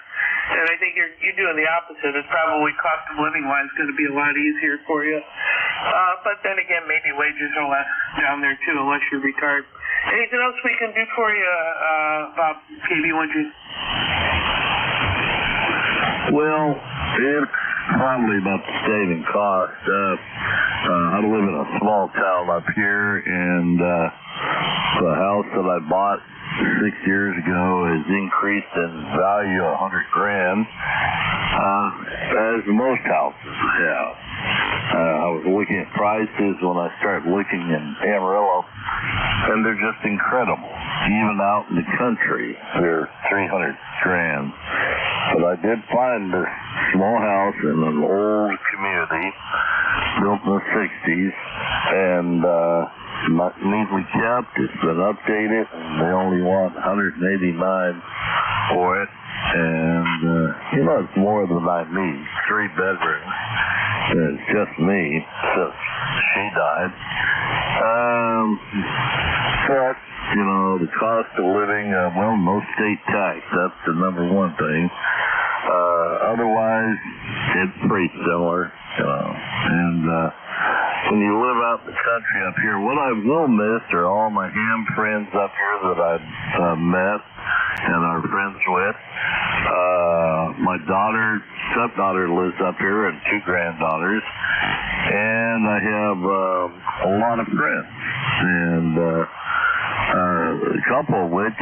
And I think you're doing the opposite. It's probably cost of living wise going to be a lot easier for you. But then again, maybe wages are less down there too, unless you're retired. Anything else we can do for you, Bob, KB1G? Well, it's probably about the saving cost. I live in a small town up here, and the house that I bought 6 years ago has increased in value $100,000, as most houses have. I was looking at prices when I started looking in Amarillo, and they're just incredible. Even out in the country, they're $300,000. But I did find this small house in an old community built in the 60s, and not neatly kept. It's been updated, and they only want $189 for it. And it's more than I need. 3 bedrooms. And it's just me since she died. But the cost of living, no state tax. That's the number one thing. Otherwise, it's pretty similar. And when you live out in the country up here. What I will miss are all my ham friends up here that I've met and are friends with. My stepdaughter lives up here and 2 granddaughters. And I have a lot of friends. And a couple of which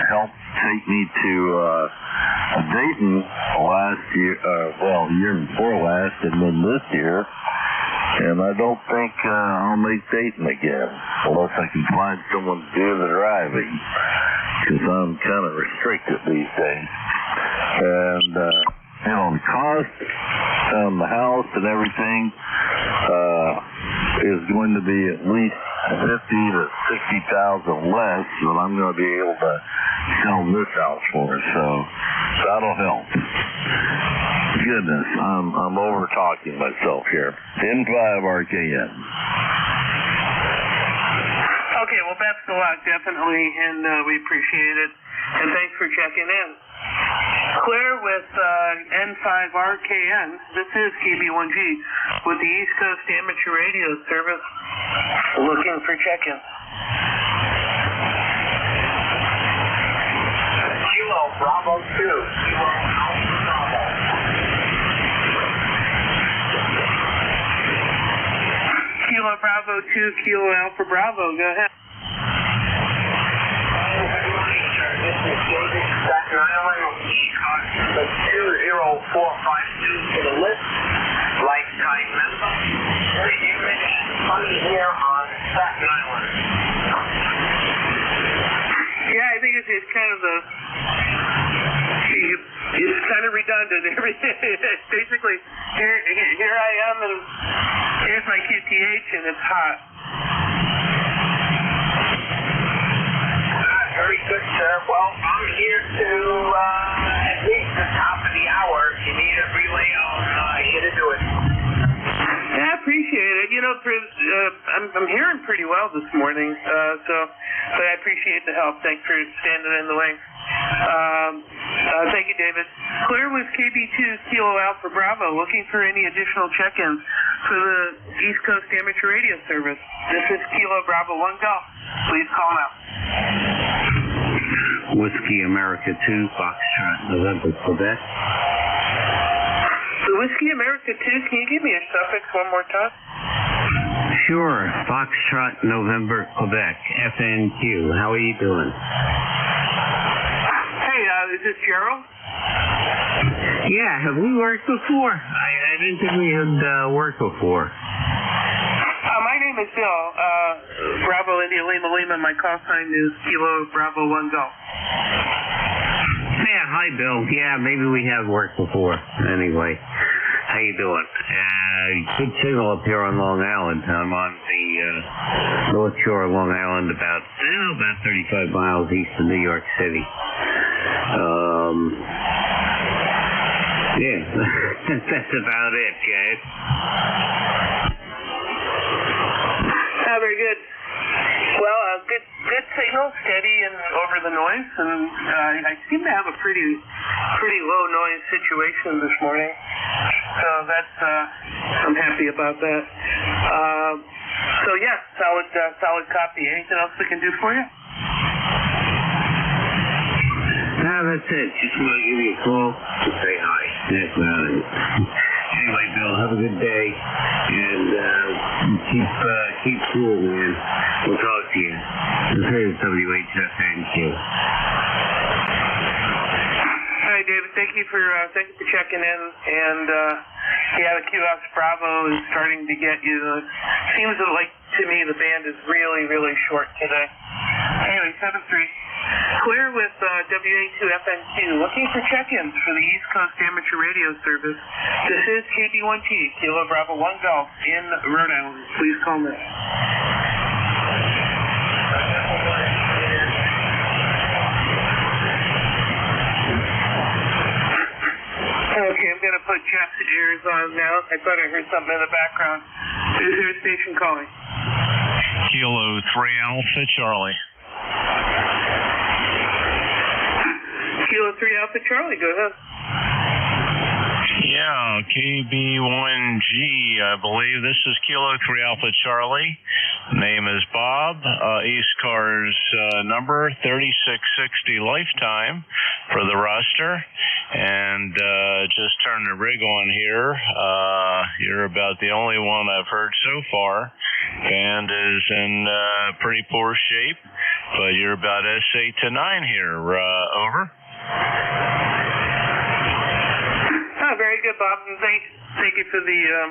helped take me to Dayton last year, year before last, and then this year. And I don't think I'll make Dayton again, unless I can find someone to do the driving, because I'm kind of restricted these days. And, the cost on the house and everything is going to be at least $50,000 to $60,000 less than I'm going to be able to sell this house for. So that'll help. Goodness, I'm over talking myself here. N5 RKN. Okay, well, best of luck, definitely, and we appreciate it. And thanks for checking in. Clear with N5RKN. This is KB1G with the East Coast Amateur Radio Service. Looking for check-ins. Kilo Bravo 2. Kilo Alpha Bravo. Kilo Bravo 2, Kilo Alpha Bravo. Go ahead. This is David, Staten Island, ECARS 20452 for the list. Lifetime member. Very humid and sunny here on Staten Island. Yeah, I think it's kind of it's kind of redundant. Basically, here I am, and here's my QTH, and it's hot. Very good, sir. Well, I'm here to at least the top of the hour. If you need a relay, I'm here to do it. Yeah, I appreciate it. I'm hearing pretty well this morning, but I appreciate the help. Thanks for standing in the length. Thank you, David. Clear with KB2 Kilo Alpha Bravo. Looking for any additional check-ins for the East Coast Amateur Radio Service. This is Kilo Bravo 1 Golf. Please call now. Whiskey America 2, Foxtrot, November, Quebec. The Whiskey America 2, can you give me a suffix one more time? Sure, Foxtrot, November, Quebec, FNQ. How are you doing? Hey, is this Gerald? Yeah, have we worked before? I didn't think we had worked before. My name is Bill. Bravo India Lima Lima. My call sign is Kilo Bravo 1 Golf. Yeah, hi Bill. Yeah, maybe we have worked before. Anyway, how you doing? Good signal up here on Long Island. I'm on the North Shore of Long Island, about 35 miles east of New York City. Yeah, that's about it, guys. Very good. Well, good signal, steady and over the noise, and I seem to have a pretty low noise situation this morning. So that's I'm happy about that. So yeah, solid copy. Anything else we can do for you? No, that's it. Just want to give you a call to say hi. That's about it. Anyway, Bill, have a good day, and keep cool, man. We'll talk to you. This is WHFNQ. Hi, David. Thank you for checking in. And the QS Bravo is starting to get you. Seems like to me the band is really short today. Anyway, 7-3. Clear with WA2FNQ. Looking for check-ins for the East Coast Amateur Radio Service. This is KB1T, Kilo Bravo 1 Golf in Rhode Island. Please call me. Okay, I'm going to put Jeff's ears on now. I thought I heard something in the background. Is there a station calling? Kilo 3 Alpha Charlie. Kilo 3 Alpha Charlie, go ahead. Yeah, KB1G, I believe. This is Kilo 3 Alpha Charlie. Name is Bob. ECARS number 3660 lifetime for the roster. And just turned the rig on here. You're about the only one I've heard so far. Band is in pretty poor shape, but you're about S8 to 9 here. Over. Oh, very good, Bob, and thank you for the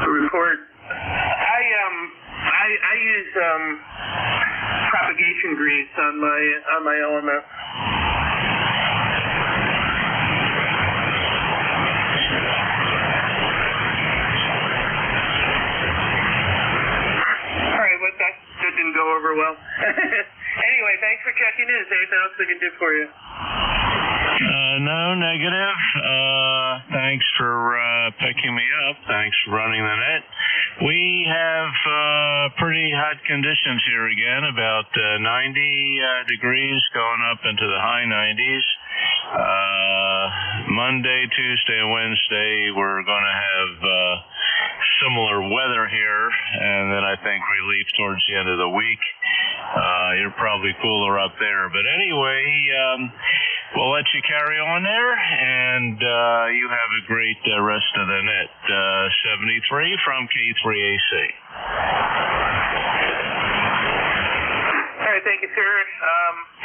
report. I use propagation grease on my element. All right, what that didn't go over well. Anyway, thanks for checking in. Is there anything else we can do for you? No, negative. Thanks for picking me up. Thanks for running the net. We have pretty hot conditions here again, about 90 degrees going up into the high 90s. Monday, Tuesday, and Wednesday, we're going to have similar weather here, and then I think relief towards the end of the week. You're probably cooler up there. But anyway, we'll let you carry on there, and you have a great rest of the net. 73 from K3AC. All right, thank you, sir,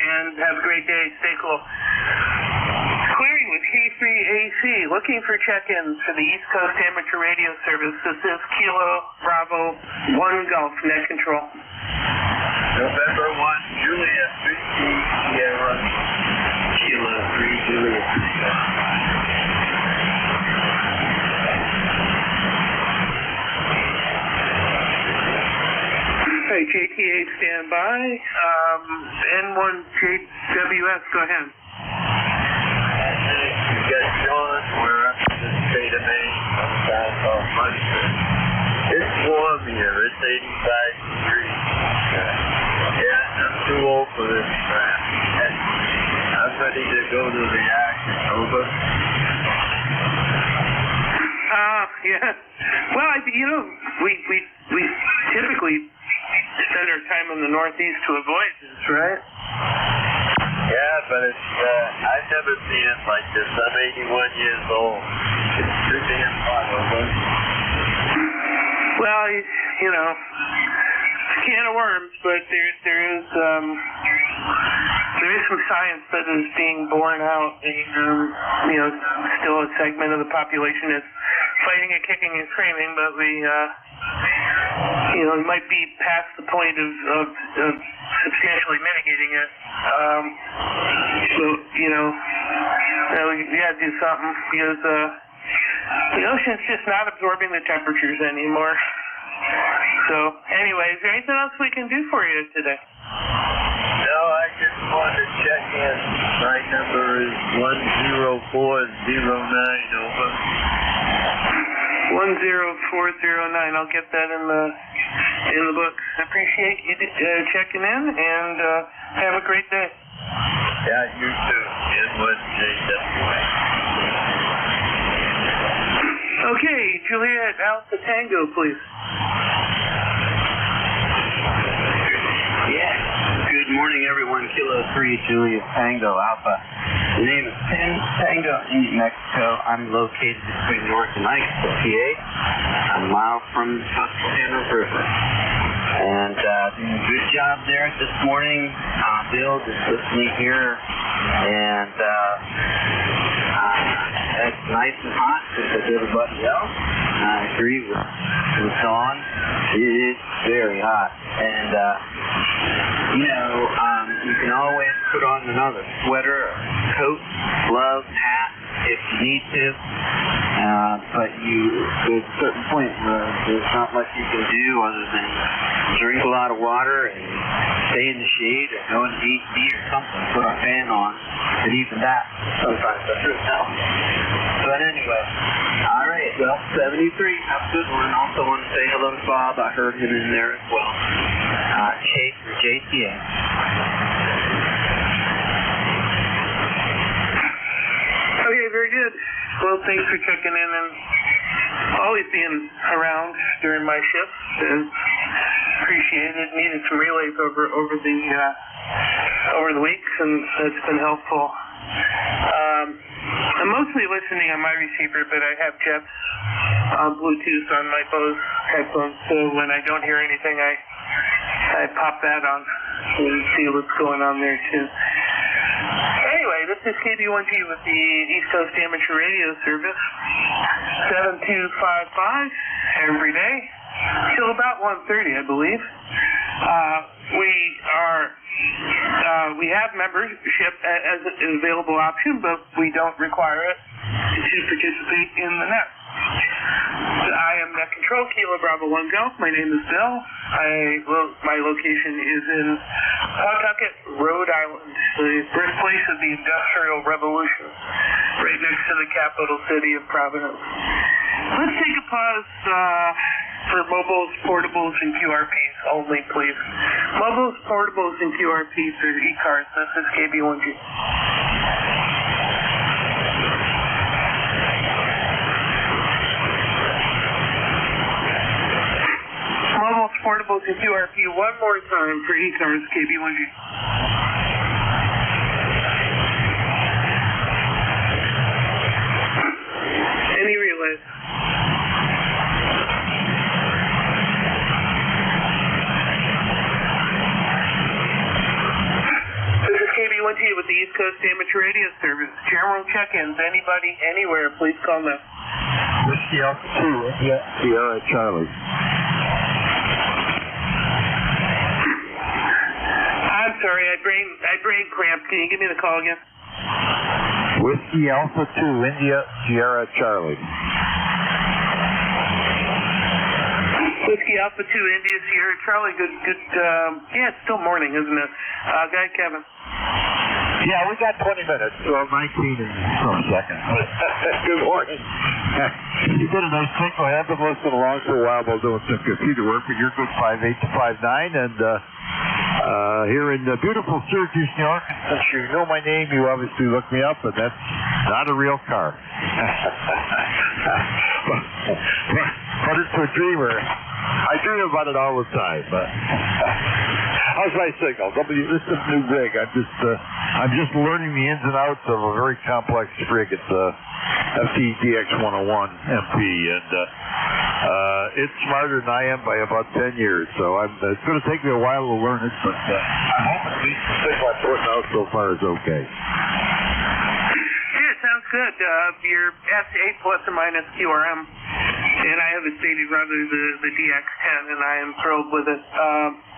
and have a great day. Stay cool. Clearing with K3AC, looking for check-ins for the East Coast Amateur Radio Service. This is Kilo Bravo 1 Golf Net Control. November 1, Juliet 50, Sierra, Kilo 3, Juliet. Hey, JTA, stand by. N1JWS, go ahead. You got John, we're up in the state of Maine, south of Munster. It's warm here, it's 85 degrees. Yeah, I'm too old for this crap. I'm ready to go to the action. Over. Yeah. Well, we typically spend our time in the Northeast to avoid this, right? Yeah, but it's, I've never seen it like this. I'm 81 years old. It's too damn hot, over. Well, you know, it's a can of worms, but there is some science that is being borne out, and you know, still a segment of the population is fighting and kicking and screaming, but we might be past the point of substantially mitigating it. So we gotta do something, because the ocean's just not absorbing the temperatures anymore. So anyway, is there anything else we can do for you today? No, I just wanted to check in. My number is 10409, over. 10409. I'll get that in the book. I appreciate you checking in, and have a great day. Yeah, you too. N1JWA. Okay, Juliet, Alpha Tango, please. Yes. Good morning, everyone. Kilo 3, Juliet Tango Alpha. The name is 10 Tango in Mexico. I'm located between North and Lake, PA. I'm a mile from the Susquehanna River. And doing a good job there this morning. Bill just listening here. And it's nice and hot, just like everybody else. I agree with Dawn. It's very hot. And, you can always put on another sweater, or coat, gloves, hat, if you need to. But there's a certain point where there's not much you can do other than drink a lot of water and stay in the shade, or go and eat or something, put a fan on. And even that sometimes doesn't help. But anyway, all right, well, 73, have a good one. Also want to say hello to Bob. I heard him in there as well. Chase for JTA. Okay, very good. Well, thanks for checking in and always being around during my shifts. And appreciated. Needed some relays over the weeks, and it's been helpful. I'm mostly listening on my receiver, but I have Jeff's Bluetooth on my Bose headphones, so when I don't hear anything, I pop that on and see what's going on there too. Anyway, this is KB1G with the East Coast Amateur Radio Service, 7255 every day till about 1:30, I believe. We have membership as an available option, but we don't require it to participate in the net. I am Net Control, Kilo Bravo 1 Golf. My name is Bill. My location is in Pawtucket, Rhode Island, the birthplace of the Industrial Revolution, right next to the capital city of Providence. Let's take a pause for mobiles, portables, and QRPs only, please. Mobiles, portables, and QRPs are ECARS. This is KB1G. Mobiles, portables, and QRP one more time for ECARS KB1G. Any relays? This is KB1G with the East Coast Amateur Radio Service. General check-ins. Anybody, anywhere, please call now. Whiskey Alpha 2, Sierra Charlie. I'm sorry, I brain cramped. Can you give me the call again? Whiskey Alpha 2, India Sierra Charlie. Whiskey Alpha 2, India Sierra Charlie. Good. Yeah, it's still morning, isn't it? Guy Kevin. Yeah, we got 20 minutes. Well, 19 and some seconds. Good morning. You did a nice thing. I have been listening along for a while while doing some computer work, but you're good 5'8" to 5'9", and here in beautiful Syracuse, New York. And since you know my name, you obviously looked me up, and that's not a real car. But it's a dreamer. I dream about it all the time. How's my signal? This is a new rig. I'm just learning the ins and outs of a very complex rig. It's a FTDX 101 MP, and it's smarter than I am by about 10 years. So it's going to take me a while to learn it, but I hope at least the signal I'm putting out so far is okay. Yeah, it sounds good. You're S8 plus or minus QRM, and I have a stated rather the DX10, and I am thrilled with it.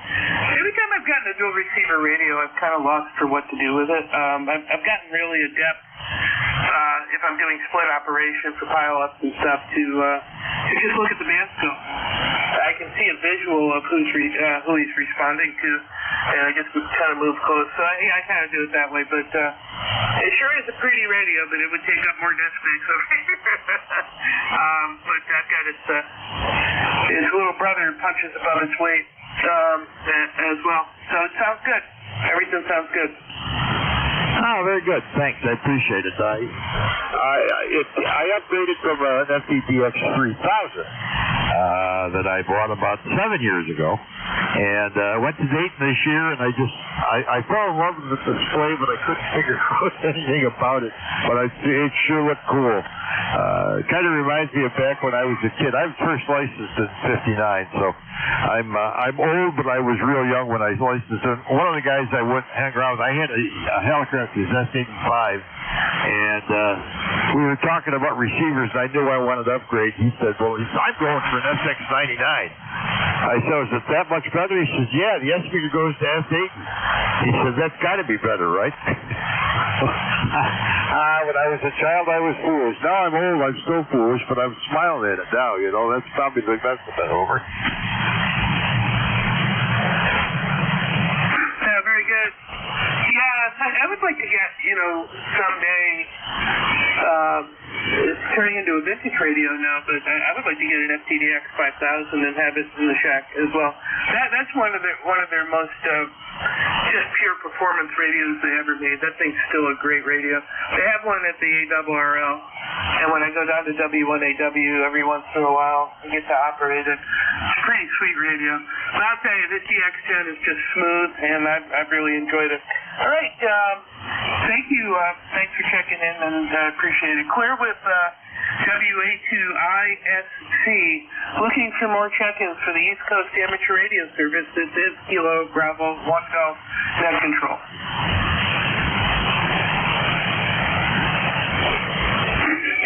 Every time I've gotten a dual receiver radio, I've kind of lost for what to do with it. I've gotten really adept, if I'm doing split operation for pile-ups and stuff, to just look at the band scope. I can see a visual of who he's responding to, and I just kind of move close. So I kind of do it that way, but it sure is a pretty radio, but it would take up more desk space over here. But I've got his little brother punches above its weight as well. So it sounds good. Everything sounds good. Oh, very good. Thanks. I appreciate it. I upgraded from an FTDX 3000 that I bought about 7 years ago, and I went to Dayton this year, and I fell in love with the display, but I couldn't figure out anything about it. But it sure looked cool. Kind of reminds me of back when I was a kid. I was first licensed in '59, so I'm old, but I was real young when I was licensed. And one of the guys I went and hang around with, I had a helicopter, S85, and we were talking about receivers. I knew I wanted to upgrade. He said, "Well, I'm going for an SX99." I said, "Is it that much better?" He says, "Yeah, the S speaker goes to S8." He says, "That's got to be better, right?" When I was a child, I was foolish. Now I'm old, I'm still foolish, but I'm smiling at it now, you know. That's probably the best of it over. Yeah, very good. Yeah, I would like to get, someday, it's turning into a vintage radio now, but I would like to get an FTDX 5000 and have it in the shack as well. That's one of their most just pure performance radios they ever made. That thing's still a great radio. They have one at the ARRL And when I go down to W1AW every once in a while, I get to operate it. It's pretty sweet radio. But I'll tell you, this DX10 is just smooth, and I've really enjoyed it. All right, thank you. Thanks for checking in, and I appreciate it. Clear with WA2ISC, looking for more check-ins for the East Coast Amateur Radio Service. This is Kilo Bravo 1 Golf Net Control.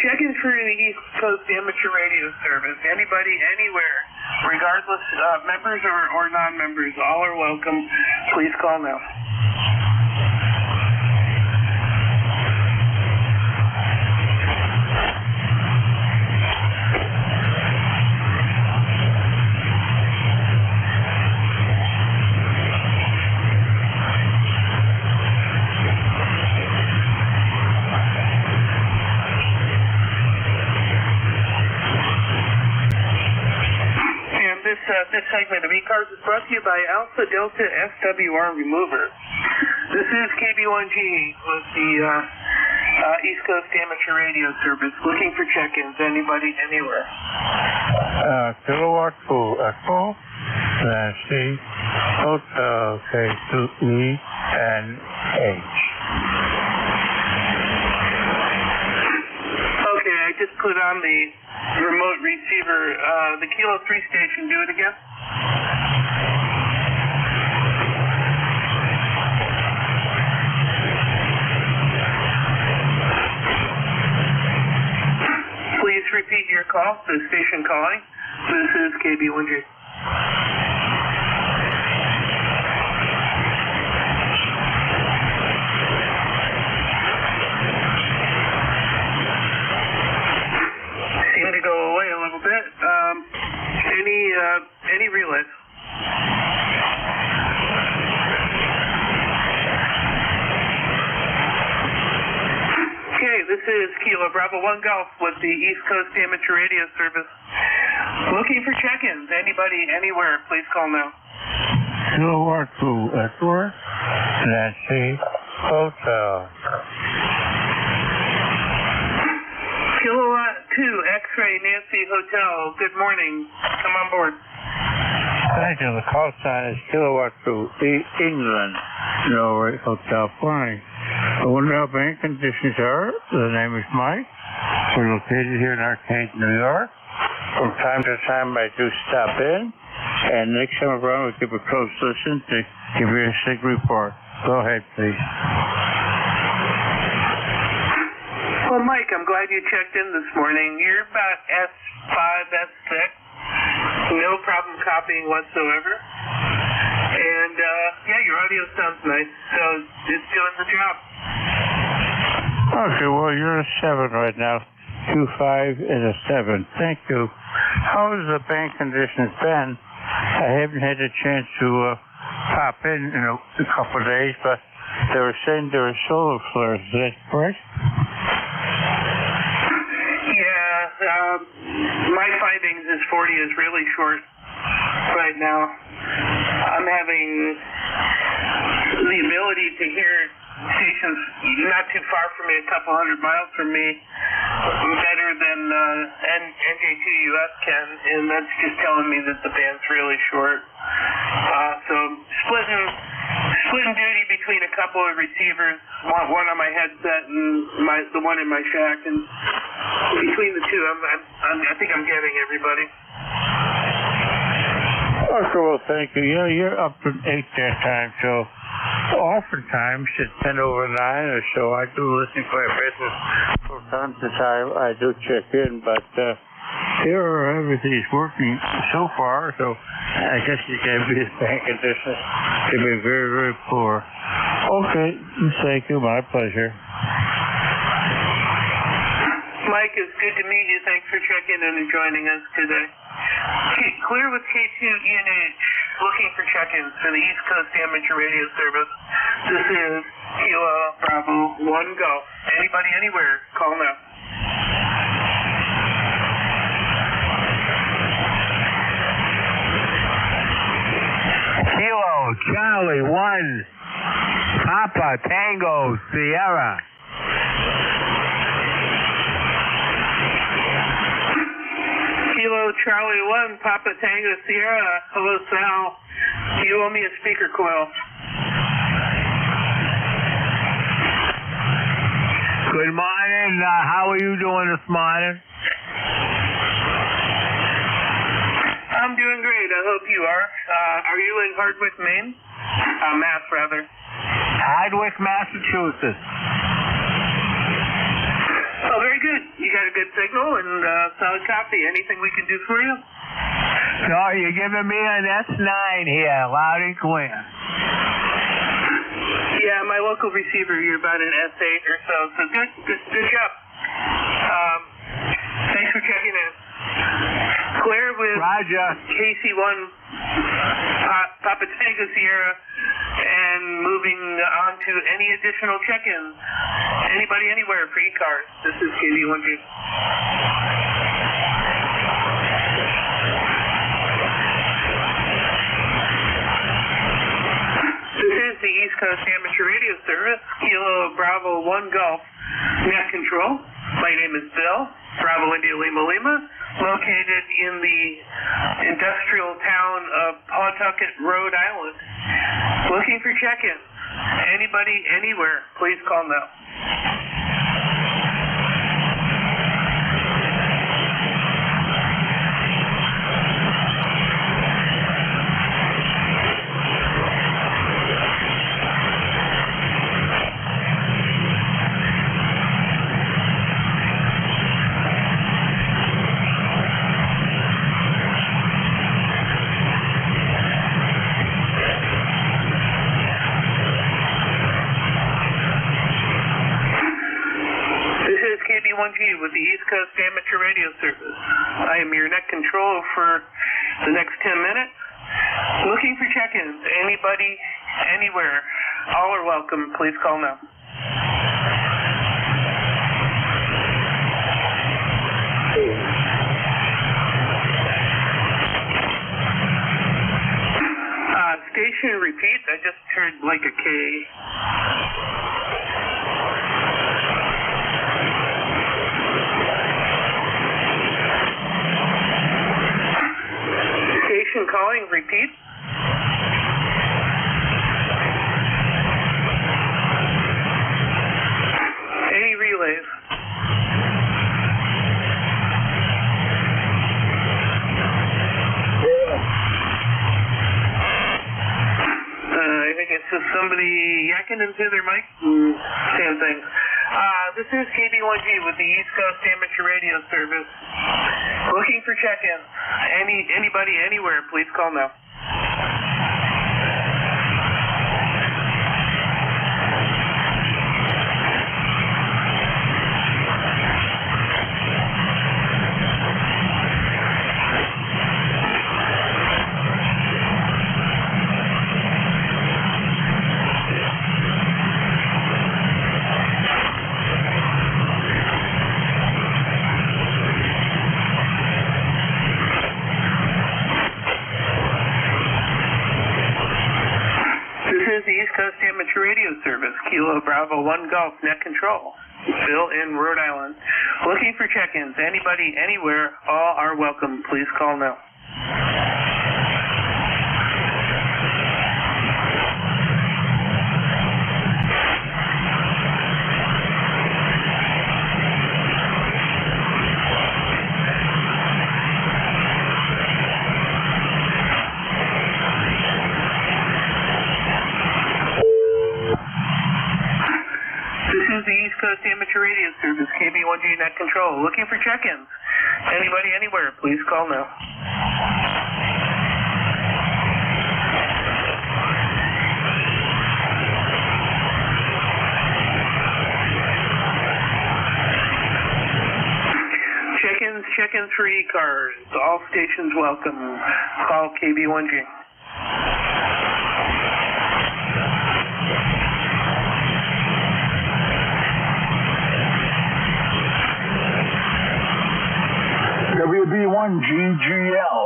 Check-in for the East Coast Amateur Radio Service. Anybody, anywhere, regardless, members or non-members, all are welcome. Please call now. This segment of ECARS is brought to you by Alpha Delta SWR Remover. This is KB1G with the East Coast Amateur Radio Service, looking for check-ins. Anybody, anywhere. Kilowatt Pool Echo, Nancy, Hotel K2E and H. Okay, I just put on the remote receiver, the Kilo 3 station. Do it again. Please repeat your call. The station calling. This is KB1G. Seem to go away a little bit. Any relays? Okay, this is Kilo Bravo 1 Golf with the East Coast Amateur Radio Service. Looking for check-ins. Anybody, anywhere, please call now. Kilowatt 2 Edward, Nancy, Hotel. Kilowatt 2 X-Ray Nancy Hotel. Good morning. Come on board. Thank you. The call sign is Kilowatt 2 England, Norway Hotel Flying. I wonder how bank conditions are. The name is Mike. We're located here in Arcade, New York. From time to time, I do stop in, and next time around, we'll give a close listen to give you a SIG report. Go ahead, please. Well, Mike, I'm glad you checked in this morning. You're about S5, S6. No problem copying whatsoever. And, yeah, your audio sounds nice, so it's doing the job. Okay, well, you're a 7 right now. 2.5 and a 7. Thank you. How has the bank conditions been? I haven't had a chance to pop in a couple of days, but they were saying there were solar flares. Is that correct? Yeah, my findings is 40 is really short right now. I'm having the ability to hear stations not too far from me, a couple hundred miles from me, better than NJ2US can, and that's just telling me that the band's really short. So splitting duty between a couple of receivers, one on my headset and the one in my shack, and between the two, I think I'm getting everybody. Okay, well, thank you. Yeah, you're up to 8 that time, so oftentimes at 10 over 9 or so, I do listen to my business. From time to time, I do check in, but here everything's working so far, so I guess you can't be as bank conditions. They've been very, very poor. Okay, thank you. My pleasure. Mike, it's good to meet you. Thanks for checking in and joining us today. Okay, clear with K2ENH, looking for check-ins for the East Coast Amateur Radio Service. This is Kilo Bravo 1 Golf. Anybody, anywhere, call now. Kilo Charlie 1 Papa Tango Sierra. Kilo Charlie 1, Papa Tango Sierra. Hello, Sal. Do you owe me a speaker coil? Good morning. How are you doing this morning? I'm doing great. I hope you are. Are you in Hardwick, Maine? Mass, rather. Hardwick, Massachusetts. Oh, very good. You got a good signal and solid copy. Anything we can do for you? No, you're giving me an S9 here, loud and clear. Yeah, my local receiver, you're about an S8 or so. So good job. Thanks for checking in. Claire with Roger. KC1 Papa Tango Sierra, and moving on to any additional check-ins. Anybody anywhere for ECARS? This is KV1G. This is the East Coast Amateur Radio Service, Kilo Bravo 1 Golf, net control. My name is Bill, Bravo India Lima Lima, located in the industrial town of Pawtucket, Rhode Island. Looking for check-ins. Anybody, anywhere, please call now. KB1G with the East Coast Amateur Radio Service. I am your net control for the next 10 minutes. Looking for check-ins. Anybody, anywhere. All are welcome. Please call now. Station repeat. I just heard like a K. Station calling, repeat. Any relays? I think it's just somebody yakking into their mic. Same thing. This is KB1G with the East Coast Amateur Radio Service. Looking for check-ins. Anybody, anywhere, please call now. Amateur Radio Service, Kilo Bravo 1 Golf, net control. Bill in Rhode Island. Looking for check-ins. Anybody, anywhere, all are welcome. Please call now. Coast Amateur Radio Service, KB1G net control. Looking for check-ins. Anybody, anywhere, please call now. Check-ins for ECARS. All stations welcome. Call KB1G. WB1GGL.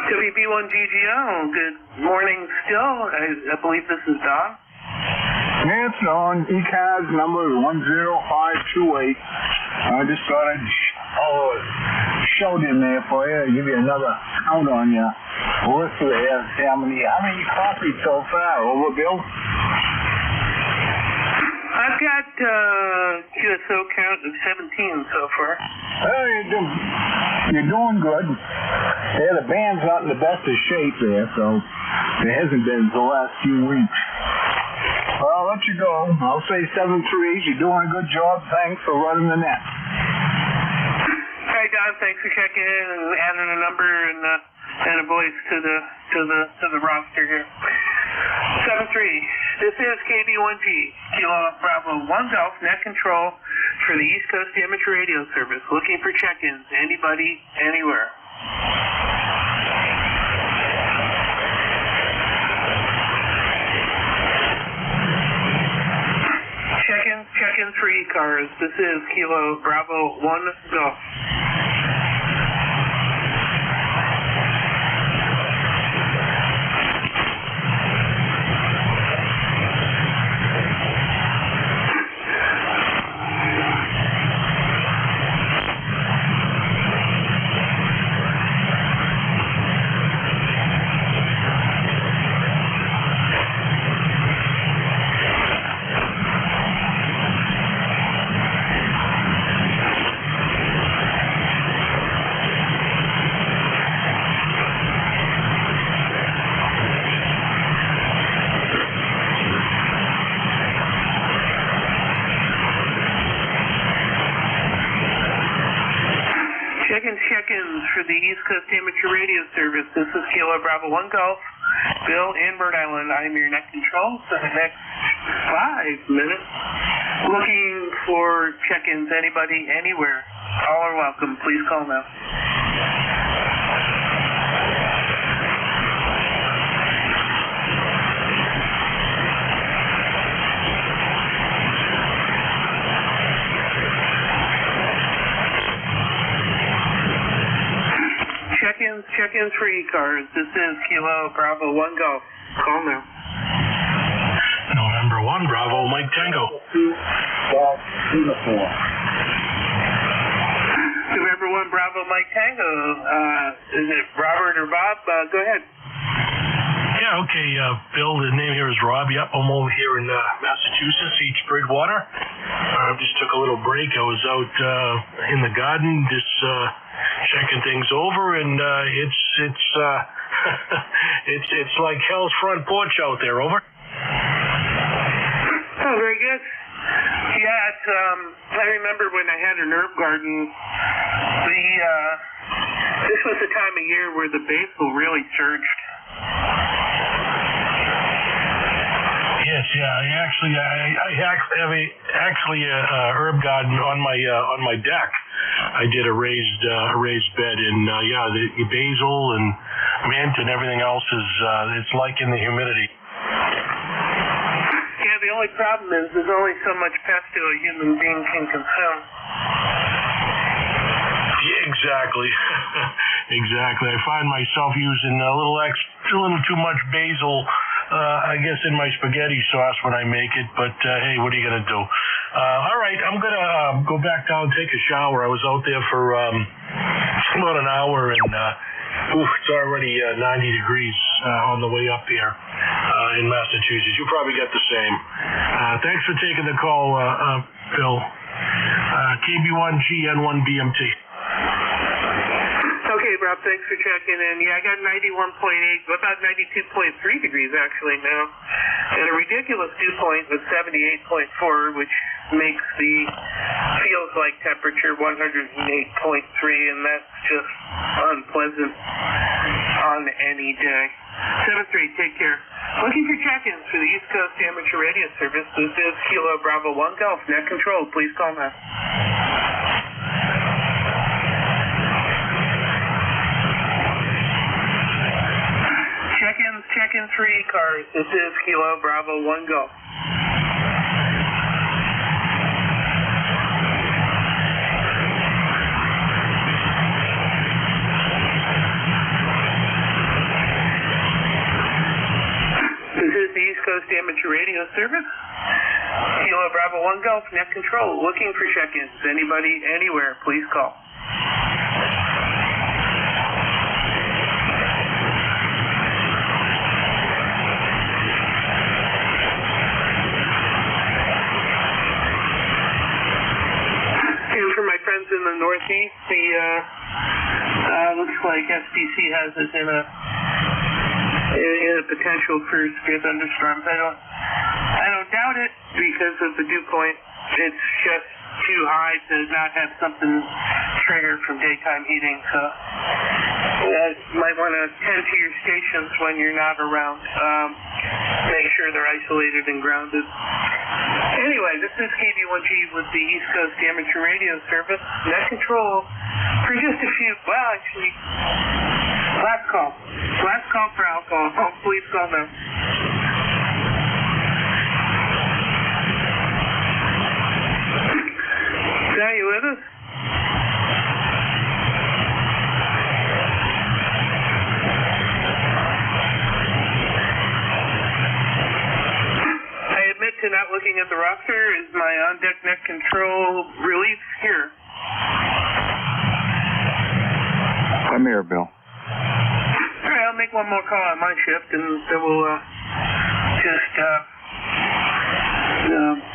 WB1GGL, good morning still. I believe this is Don. It's on ECARS number 10528. I just thought I'd show them there for you, give you another count on your list there. See how many you copied so far, over, Bill? I've got QSO count of 17 so far. Well, you're doing good. Yeah, the band's not in the best of shape there, so it hasn't been the last few weeks. Well, I'll let you go. I'll say 7-3. You're doing a good job. Thanks for running the net. Hey, Don, thanks for checking in and adding a number and a voice to the roster here. 7-3. This is KB1G, Kilo Bravo 1 Golf Net Control for the East Coast Amateur Radio Service. Looking for check-ins. Anybody, anywhere. Check-ins for ECARS. This is Kilo Bravo 1 Golf. Check-ins for the East Coast Amateur Radio Service. This is Kilo Bravo 1 Golf. Bill in Bird Island. I'm your net control for the next 5 minutes. Looking for check-ins. Anybody, anywhere. All are welcome. Please call now. Check-ins for ECARS. This is Kilo Bravo 1 Golf. Call now. November 1 Bravo Mike Tango. November 1 Bravo Mike Tango. Is it Robert or Bob? Go ahead. Yeah, okay, Bill, the name here is Rob. Yep, I'm over here in Massachusetts, East Bridgewater. Just took a little break. I was out in the garden, just checking things over, and it's like hell's front porch out there. Over. Oh, very good. Yeah, it's, I remember when I had an herb garden. This was the time of year where the basil really surged. Yes, yeah. I have a herb garden on my deck. I did a raised bed, and the basil and mint and everything else is it's liking the humidity. Yeah, the only problem is there's only so much pesto a human being can consume. Yeah, exactly. Exactly. I find myself using a little too much basil. I guess in my spaghetti sauce when I make it, but hey, what are you gonna do? All right, I'm gonna go back down and take a shower. I was out there for about an hour, and it's already 90 degrees on the way up here in Massachusetts. You probably got the same. Thanks for taking the call, Bill. KB1G N1BMT. Okay, Rob, thanks for checking in. Yeah, I got 91.8, about 92.3 degrees actually now, and a ridiculous dew point of 78.4, which makes the feels like temperature 108.3, and that's just unpleasant on any day. 7-3, take care. Looking for check-ins for the East Coast Amateur Radio Service. This is Kilo Bravo 1 Golf, net control. Please call now. Check-ins for ECARS. This is Kilo Bravo 1 Golf. This is the East Coast Amateur Radio Service. Kilo Bravo 1 Golf, net control, looking for check-ins. Anybody, anywhere, please call. And for my friends in the Northeast, the looks like SPC has us in a potential for severe thunderstorms. I don't doubt it because of the dew point. It's just too high to not have something triggered from daytime heating. So you might want to tend to your stations when you're not around. Make sure they're isolated and grounded. Anyway, this is KB1G with the East Coast Amateur Radio Service. Net control for just a few, well, actually, last call. Last call for alcohol. Hopefully it's gone now. Are you with us? I admit to not looking at the roster. Is my on-deck net control relief here? I'm here, Bill. All right, I'll make one more call on my shift, and then we'll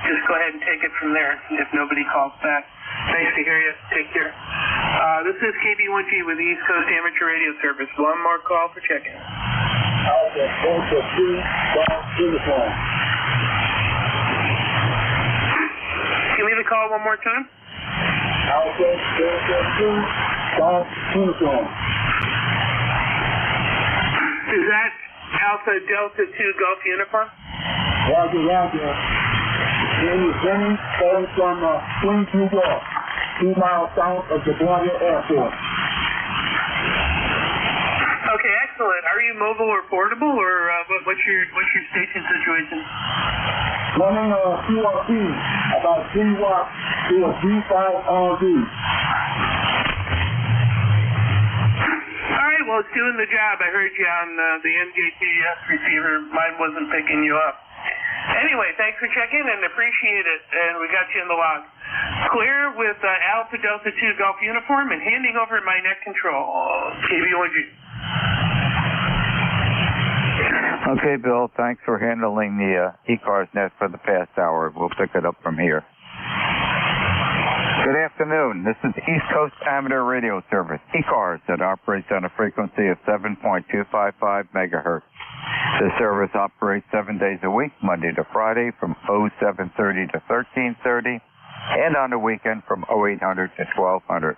just go ahead and take it from there if nobody calls back. Nice to hear you. Take care. This is KB1G with the East Coast Amateur Radio Service. One more call for check-in. Alpha, Delta 2, Golf Uniform. Give me the call one more time. Alpha, Delta 2, Golf Uniform. Is that Alpha Delta 2 Golf Uniform? Roger, roger. Name is Benny, calling from Queens, New York, 2 miles south of LaGuardia Airport. Okay, excellent. Are you mobile or portable, or what's your station situation? Running a QRP, about 3 watts to a V5RD. All right, well, it's doing the job. I heard you on the NJTS receiver. Mine wasn't picking you up. Anyway, thanks for checking and appreciate it. And we got you in the log. Clear with Alpha Delta 2 Golf Uniform and handing over my net control. KB1G. Okay, Bill, thanks for handling the ECARS net for the past hour. We'll pick it up from here. Good afternoon. This is East Coast Amateur Radio Service, ECARS, that operates on a frequency of 7.255 megahertz. This service operates 7 days a week, Monday to Friday, from 0730 to 1330, and on the weekend from 0800 to 1200.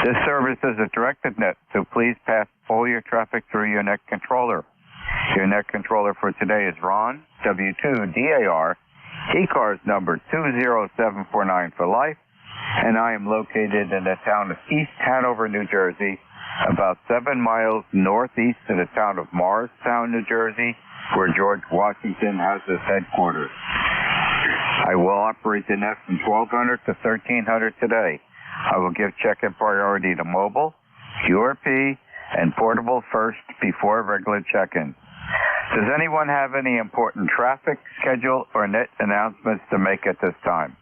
This service is a directed net, so please pass all your traffic through your net controller. Your net controller for today is Ron, W2DAR, ECARS number 20749 for life, and I am located in the town of East Hanover, New Jersey, about 7 miles northeast of the town of Morristown, New Jersey, where George Washington has his headquarters. I will operate the net from 1200 to 1300 today. I will give check-in priority to mobile, QRP, and portable first before regular check-in. Does anyone have any important traffic, schedule, or net announcements to make at this time?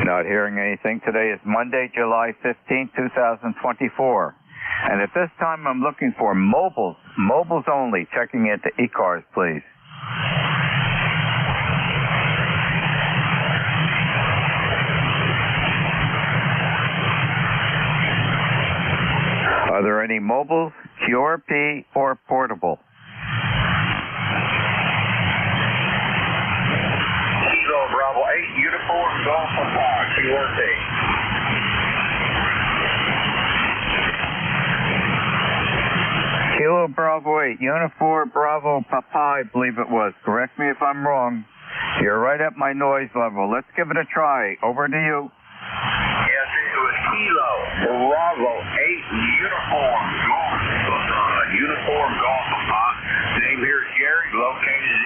Not hearing anything. Today is Monday, July 15, 2024. And at this time, I'm looking for mobiles only, checking into ECARS, please. Are there any mobiles, QRP, or portable? Kilo Bravo 8, Uniform Golf Papa, QRP. Kilo Bravo 8, Uniform Bravo Papa, I believe it was. Correct me if I'm wrong. You're right at my noise level. Let's give it a try. Over to you. Yes, it was Kilo Bravo 8, Uniform Golf Uniform Golf Papa. Name here is Gary, located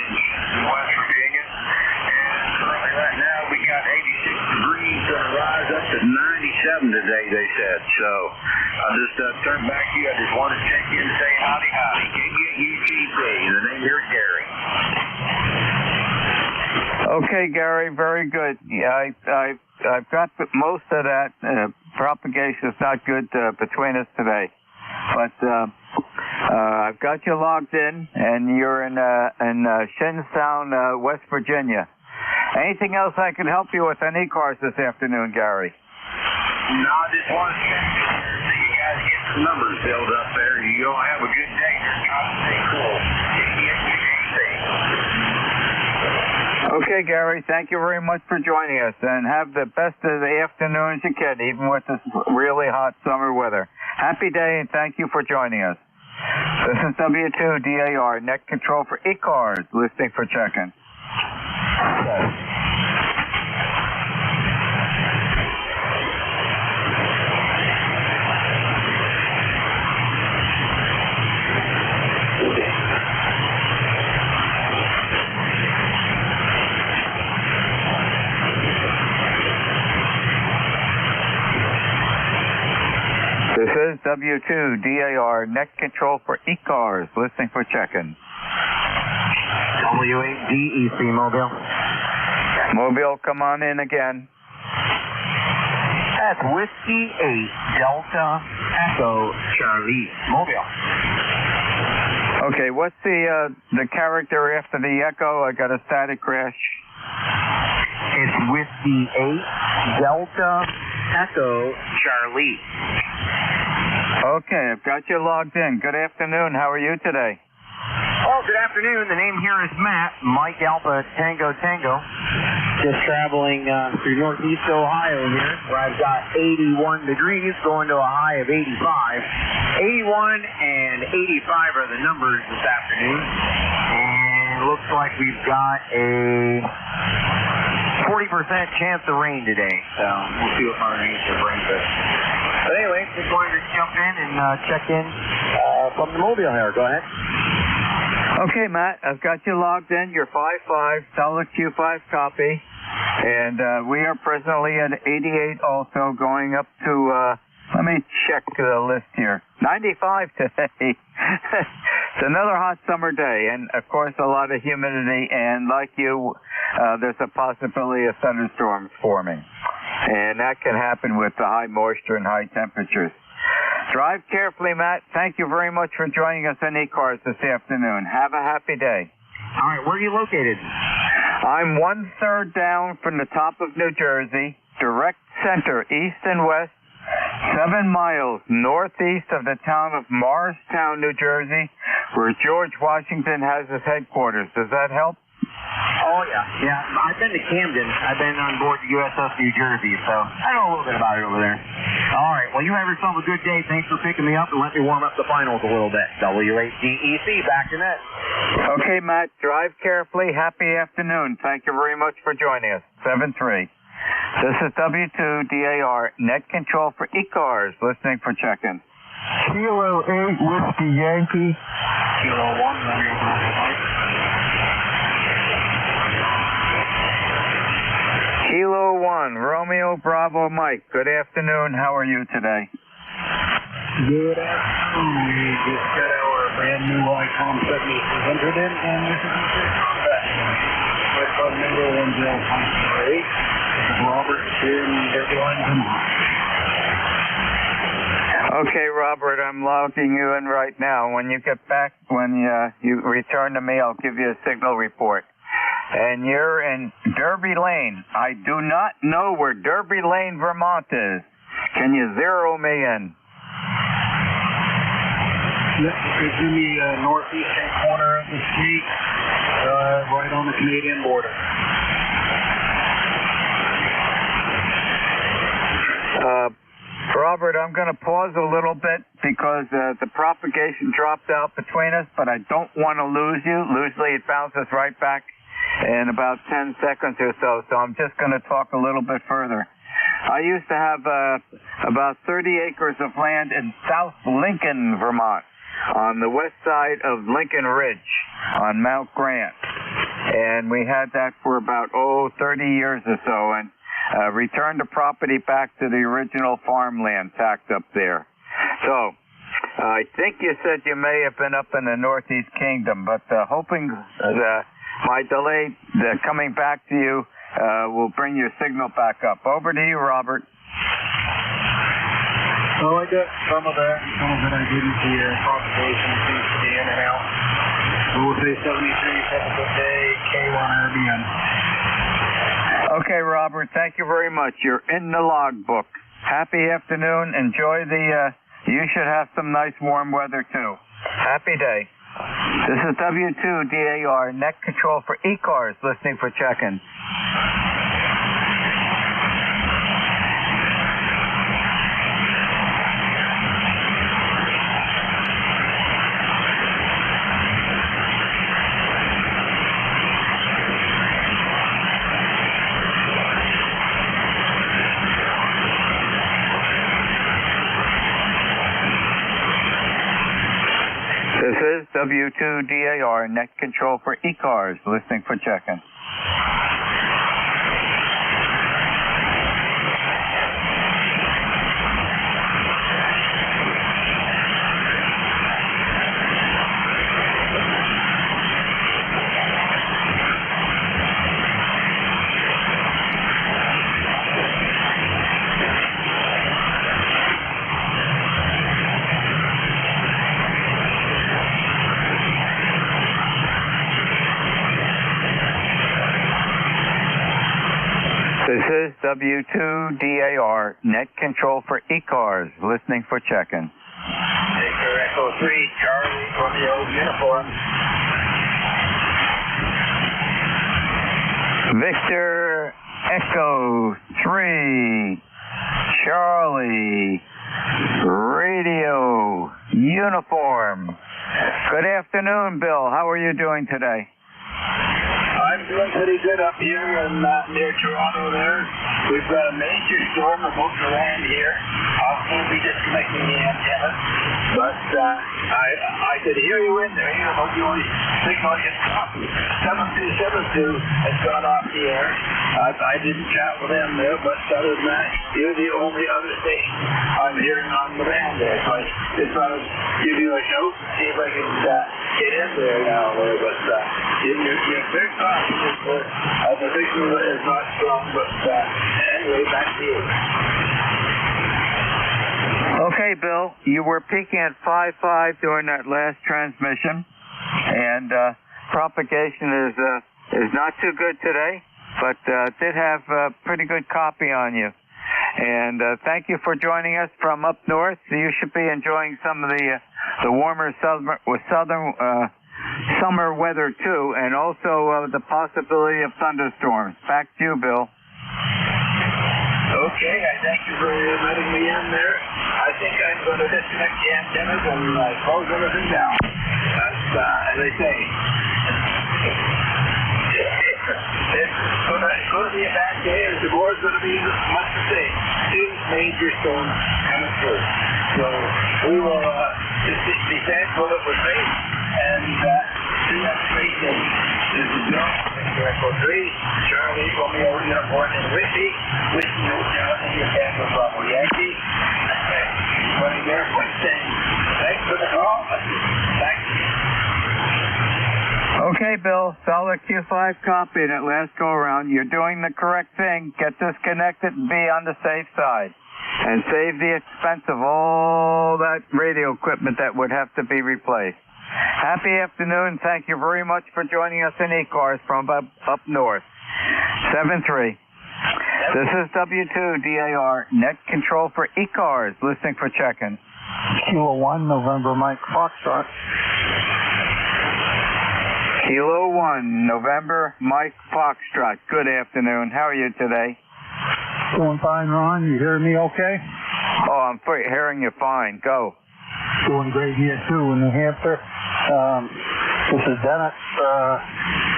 in West Virginia. And currently right now we got 86 degrees, going to rise up to 96 today, they said. So I just turned back to you. I just wanted to check in and say howdy, howdy. KUGB. The name here is Gary. Okay, Gary, very good. Yeah, I've got most of that. Propagation is not good between us today, but I've got you logged in, and you're in Shinstown, West Virginia. Anything else I can help you with on ECARS this afternoon, Gary? No, I just wanted to check in here so you guys get some numbers filled up there. You all have a good day. Stay cool. Okay, Gary, thank you very much for joining us, and have the best of the afternoon as you can, even with this really hot summer weather. Happy day, and thank you for joining us. This is W2DAR, net control for ECARS, listening for check-in. This is W2DAR, net control for ECARS, listening for check-in. W8DEC, Mobile. Mobile, come on in again. That's Whiskey 8, Delta, Echo, Charlie, Mobile. Okay, what's the character after the echo? I got a static crash. It's Whiskey 8, Delta, Echo, Charlie. Okay, I've got you logged in. Good afternoon. How are you today? Oh, good afternoon. The name here is Matt, Mike Alpha Tango Tango. Just traveling through northeast Ohio here, where I've got 81 degrees going to a high of 85. 81 and 85 are the numbers this afternoon. And it looks like we've got a 40% chance of rain today. So we'll see what Mother Nature brings us. But anyway, just wanted to jump in and check in from the Mobile here. Go ahead. Okay, Matt, I've got you logged in. You're 5-5, solid Q5 copy. And we are presently at 88 also, going up to, let me check the list here, 95 today. It's another hot summer day, and of course a lot of humidity, and like you, there's a possibility of thunderstorms forming. And that can happen with the high moisture and high temperatures. Drive carefully, Matt. Thank you very much for joining us on ECARS this afternoon. Have a happy day. All right, where are you located? I'm 1/3 down from the top of New Jersey, direct center, east and west, 7 miles northeast of the town of Morristown, New Jersey, where George Washington has his headquarters. Does that help? Oh, yeah. I've been to Camden. I've been on board the USS New Jersey, so I know a little bit about it over there. All right, well, you have yourself a good day. Thanks for picking me up and let me warm up the finals a little bit. W8DEC, back to net. Okay, Matt, drive carefully. Happy afternoon. Thank you very much for joining us. 7-3. This is W2DAR, net control for ECARS, listening for check-in. Kilo 8, Whiskey Yankee. Kilo 1, Kilo 1, Romeo Bravo Mike. Good afternoon. How are you today? Good afternoon. We just got our brand new ICOM 7300 in, and this is the combat. ICOM number 10.8. Robert in Derbyline, Vermont. Okay, Robert, I'm logging you in right now. When you get back, when you return to me, I'll give you a signal report. And you're in Derby Lane. I do not know where Derby Lane, Vermont is. Can you zero me in? It's in the northeastern corner of the state, right on the Canadian border. Robert, I'm going to pause a little bit because the propagation dropped out between us, but I don't want to lose you. Usually it bounces right back in about 10 seconds or so I'm just going to talk a little bit further. I used to have about 30 acres of land in South Lincoln, Vermont, on the west side of Lincoln Ridge on Mount Grant. And we had that for about, 30 years or so. And return the property back to the original farmland tacked up there. So, I think you said you may have been up in the Northeast Kingdom, but hoping my delay coming back to you will bring your signal back up. Over to you, Robert. Well, I got some of that, some of it I didn't hear. Propagation seems to be in and out. We'll say 73, have a good day, K1RBN. Okay, Robert, thank you very much. You're in the logbook. Happy afternoon. Enjoy you should have some nice warm weather too. Happy day. This is W2DAR, net control for ECARS, listening for check-in. This is W2DAR, net control for ECARS, listening for check-in. This is W2DAR, net control for ECARS, listening for check-in. Victor Echo 3, Charlie, Romeo, uniform. Victor Echo 3, Charlie, radio, uniform. Good afternoon, Bill. How are you doing today? I'm doing pretty good up here in near Toronto there. We've got a major storm about to land here. I'll soon be disconnecting the antenna. But I could hear you in there. You're about the only signal I get. 7272 has gone off the air. I didn't chat with them there, but other than that, you're the only other station I'm hearing on the band there. So I just thought I'd give you a shout and see if I could get in there now. But you're big time. The signal is not strong, but anyway, back to you. Okay, Bill, you were peaking at 5.5 during that last transmission, and propagation is not too good today, but did have a pretty good copy on you. And thank you for joining us from up north. You should be enjoying some of the warmer southern summer weather too, and also the possibility of thunderstorms. Back to you, Bill. Okay, I thank you for letting me in there. I think I'm going to disconnect the antennas and close everything down. That's, as I say, it's going to be a bad day, and the board's going to be much the same. Two major storms coming through. So we will just be thankful that we're safe, and do that great day. This is Bill, Victor Echo 3, Charlie, Romeo, uniform, and Whitby, wishing you down in your Tampa Bravo Yankee. Running there, thanks for the call. Back to you. Okay, Bill, solid Q5 copy that last go-around. You're doing the correct thing. Get disconnected and be on the safe side. And save the expense of all that radio equipment that would have to be replaced. Happy afternoon. Thank you very much for joining us in ECARS from up north. 7-3. This is W2DAR, net control for ECARS, listening for check-in. Kilo 1, November, Mike Foxtrot. Kilo 1, November, Mike Foxtrot. Good afternoon. How are you today? Doing fine, Ron. You hear me okay? Oh, I'm hearing you fine. Go. Doing great here, too, in New Hampshire. This is Dennis,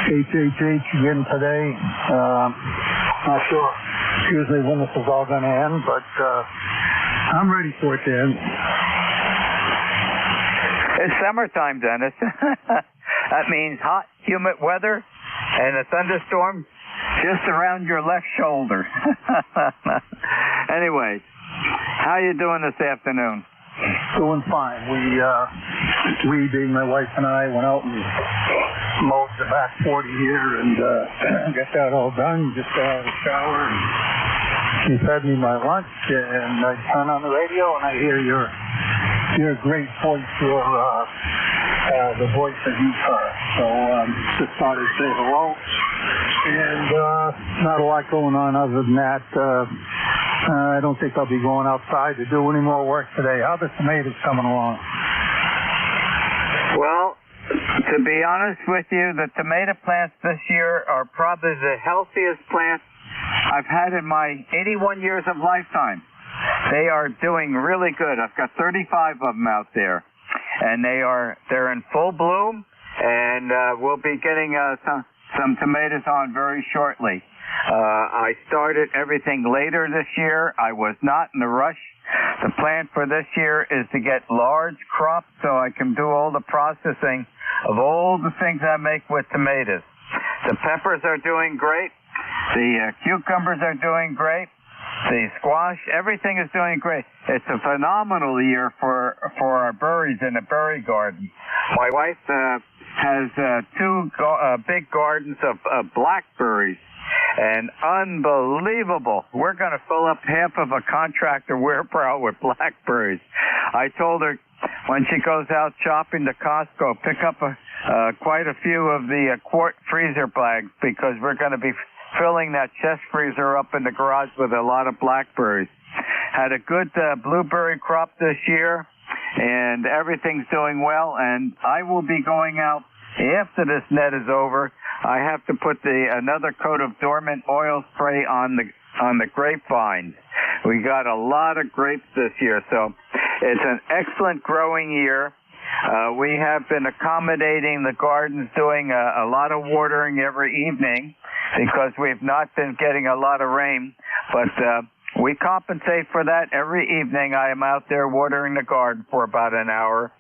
HHH again today. Not sure usually when this is all going to end, but I'm ready for it to end. It's summertime, Dennis. That means hot, humid weather and a thunderstorm just around your left shoulder. Anyway, how you doing this afternoon? Doing fine. We being my wife and I, went out and mowed the back 40 here and got that all done. Just got out of the shower and she fed me my lunch, and I turn on the radio and I hear your great voice, the voice of ECARS. So just thought I'd say hello. And not a lot going on other than that. I don't think I'll be going outside to do any more work today. How are the tomatoes coming along? Well, to be honest with you, the tomato plants this year are probably the healthiest plants I've had in my 81 years of lifetime. They are doing really good. I've got 35 of them out there, and they're in full bloom, and we'll be getting some tomatoes on very shortly. I started everything later this year. I was not in a rush. The plan for this year is to get large crops so I can do all the processing of all the things I make with tomatoes. The peppers are doing great. The cucumbers are doing great. The squash, everything is doing great. It's a phenomenal year for our berries in the berry garden. My wife has two big gardens of blackberries. And unbelievable. We're going to fill up half of a contractor warehouse with blackberries. I told her when she goes out shopping to Costco, pick up quite a few of the quart freezer bags, because we're going to be filling that chest freezer up in the garage with a lot of blackberries. Had a good blueberry crop this year, and everything's doing well. And I will be going out after this net is over. I have to put another coat of dormant oil spray on the grapevines. We got a lot of grapes this year, so it's an excellent growing year. We have been accommodating the gardens, doing a lot of watering every evening because we've not been getting a lot of rain, but we compensate for that. Every evening I am out there watering the garden for about an hour,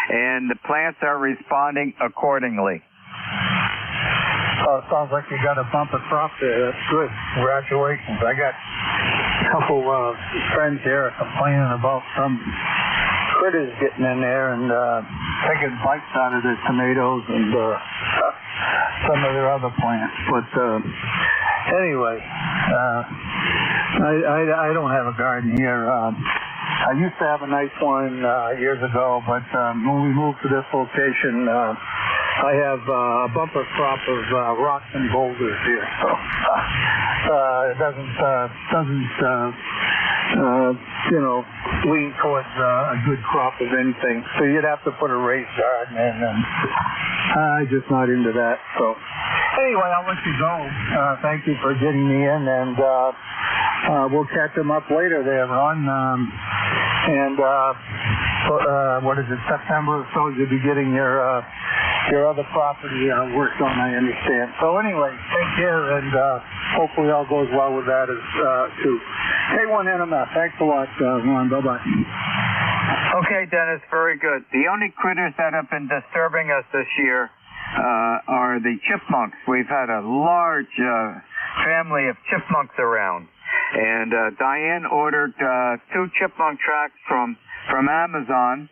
and the plants are responding accordingly. Sounds like you got a bumper crop there. That's good. Congratulations. I got a couple of friends here complaining about some critters getting in there and taking bites out of their tomatoes and some of their other plants. But anyway, I don't have a garden here. I used to have a nice one years ago, but when we moved to this location, I have a bumper crop of rocks and boulders here, so it doesn't lean towards a good crop of anything. So you'd have to put a raised garden in, and I'm just not into that. So anyway, I'll let you go. Thank you for getting me in, and we'll catch them up later there, Ron. What is it, September or so, you'll be getting your other property worked on, I understand. So anyway, take care, and hopefully all goes well with that as too. K1 NMF, thanks a lot, Ron. Bye-bye. Okay, Dennis, very good. The only critters that have been disturbing us this year are the chipmunks. We've had a large family of chipmunks around. And Diane ordered 2 chipmunk tracks from Amazon.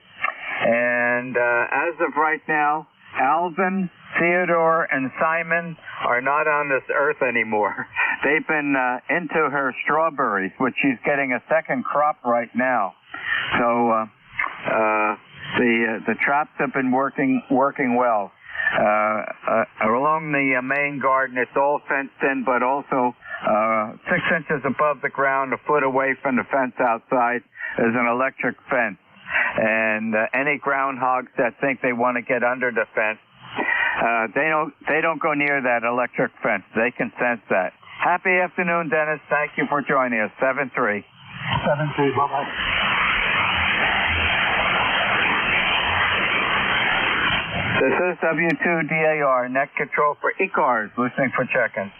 And as of right now, Alvin, Theodore, and Simon are not on this earth anymore. They've been into her strawberries, which she's getting a second crop right now. So the traps have been working well. Along the main garden, it's all fenced in, but also 6 inches above the ground, a foot away from the fence outside, is an electric fence. And any groundhogs that think they want to get under the fence, they don't go near that electric fence. They can sense that. Happy afternoon, Dennis. Thank you for joining us. 7-3. 7-3. Bye-bye. This is W2DAR, net control for ECARS, listening for check-in.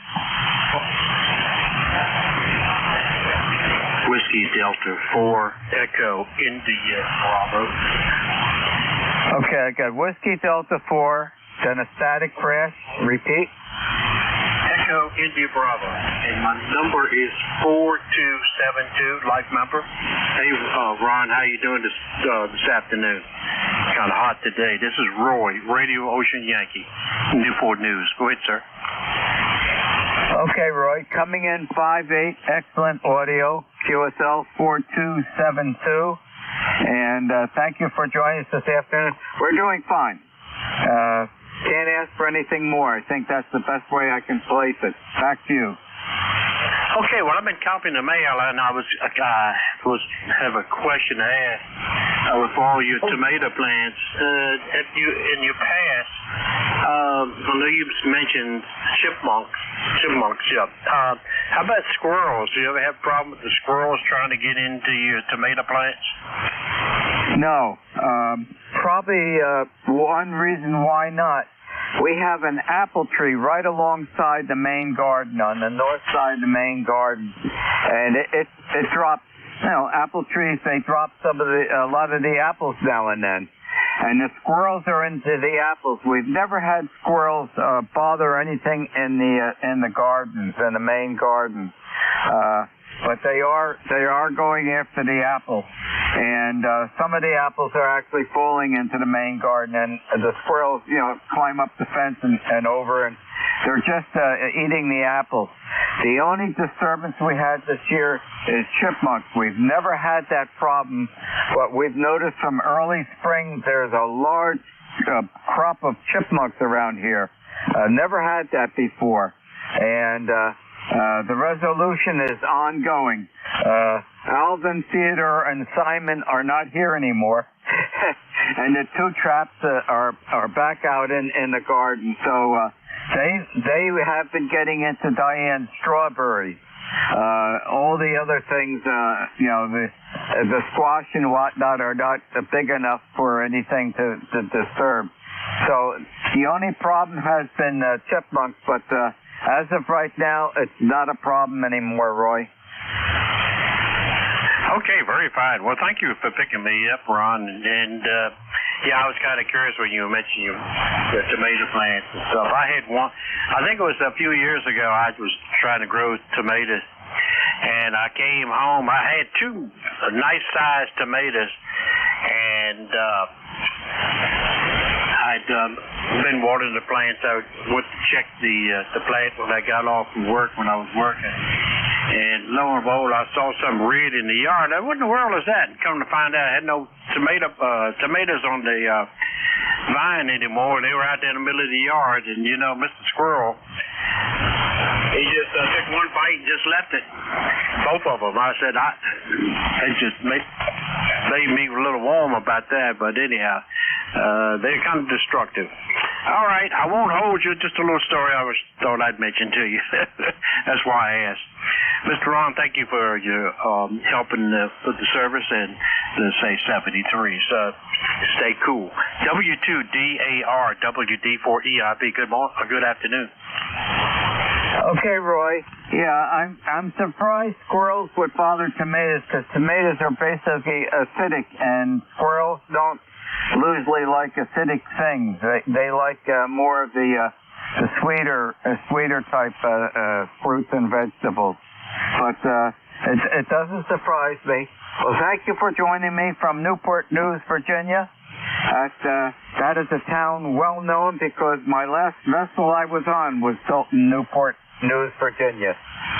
Whiskey Delta 4, Echo, India, Bravo. Okay, I got Whiskey Delta 4, then a static crash. Repeat. Echo Echo India Bravo. And my number is 4272, life number. Hey, Ron, how you doing this afternoon? Kind of hot today. This is Roy, Radio Ocean Yankee, Newport News. Go ahead, sir. Okay, Roy, coming in 5.8, excellent audio, QSL 4272. And thank you for joining us this afternoon. We're doing fine. Can't ask for anything more. I think that's the best way I can place it. Back to you. Okay, well, I've been copying the mail, and I have a question to ask with all your tomato plants. In your past, I know you've mentioned chipmunks. Yeah. How about squirrels? Do you ever have a problem with the squirrels trying to get into your tomato plants? No. Probably one reason why not. We have an apple tree right alongside the main garden, on the north side of the main garden, and it drops. You know, apple trees, they drop a lot of the apples now and then, and the squirrels are into the apples. We've never had squirrels bother anything in the gardens, in the main garden. But they are going after the apple, and some of the apples are actually falling into the main garden, and the squirrels, climb up the fence and over, and they're just eating the apples. The only disturbance we had this year is chipmunks. We've never had that problem, but we've noticed from early spring there's a large crop of chipmunks around here. Never had that before, and the resolution is ongoing. Alvin, Theodore, and Simon are not here anymore, and the two traps are back out in the garden. So they have been getting into Diane's strawberry. All the other things, the squash and whatnot are not big enough for anything to disturb. So the only problem has been chipmunks, but as of right now, it's not a problem anymore, Roy. Okay, very fine. Well, thank you for picking me up, Ron. And I was kind of curious when you mentioned the tomato plants and stuff. I had one, I think it was a few years ago, I was trying to grow tomatoes. And I came home, I had two nice-sized tomatoes, and I'd been watering the plants. I went to check the plant when I got off from work when I was working. And lo and behold, I saw some red in the yard. What in the world is that? And come to find out, I had no tomatoes on the vine anymore. They were out there in the middle of the yard. And, Mr. Squirrel, he just took one bite and just left it. Both of them. I said, it just made me a little warm about that. But anyhow, they're kind of destructive. All right, I won't hold you. Just a little story I thought I'd mention to you. That's why I asked. Mr. Ron, thank you for your helping with the service, and let's say 73. So stay cool. W2DAR, WD4EIB. Good afternoon. Okay, Roy. Yeah, I'm surprised squirrels would bother tomatoes, because tomatoes are basically acidic, and squirrels don't usually like acidic things. They like more of the sweeter type fruits and vegetables. But it doesn't surprise me. Well, thank you for joining me from Newport News, Virginia. That is a town well known because my last vessel I was on was built in Newport News, Virginia.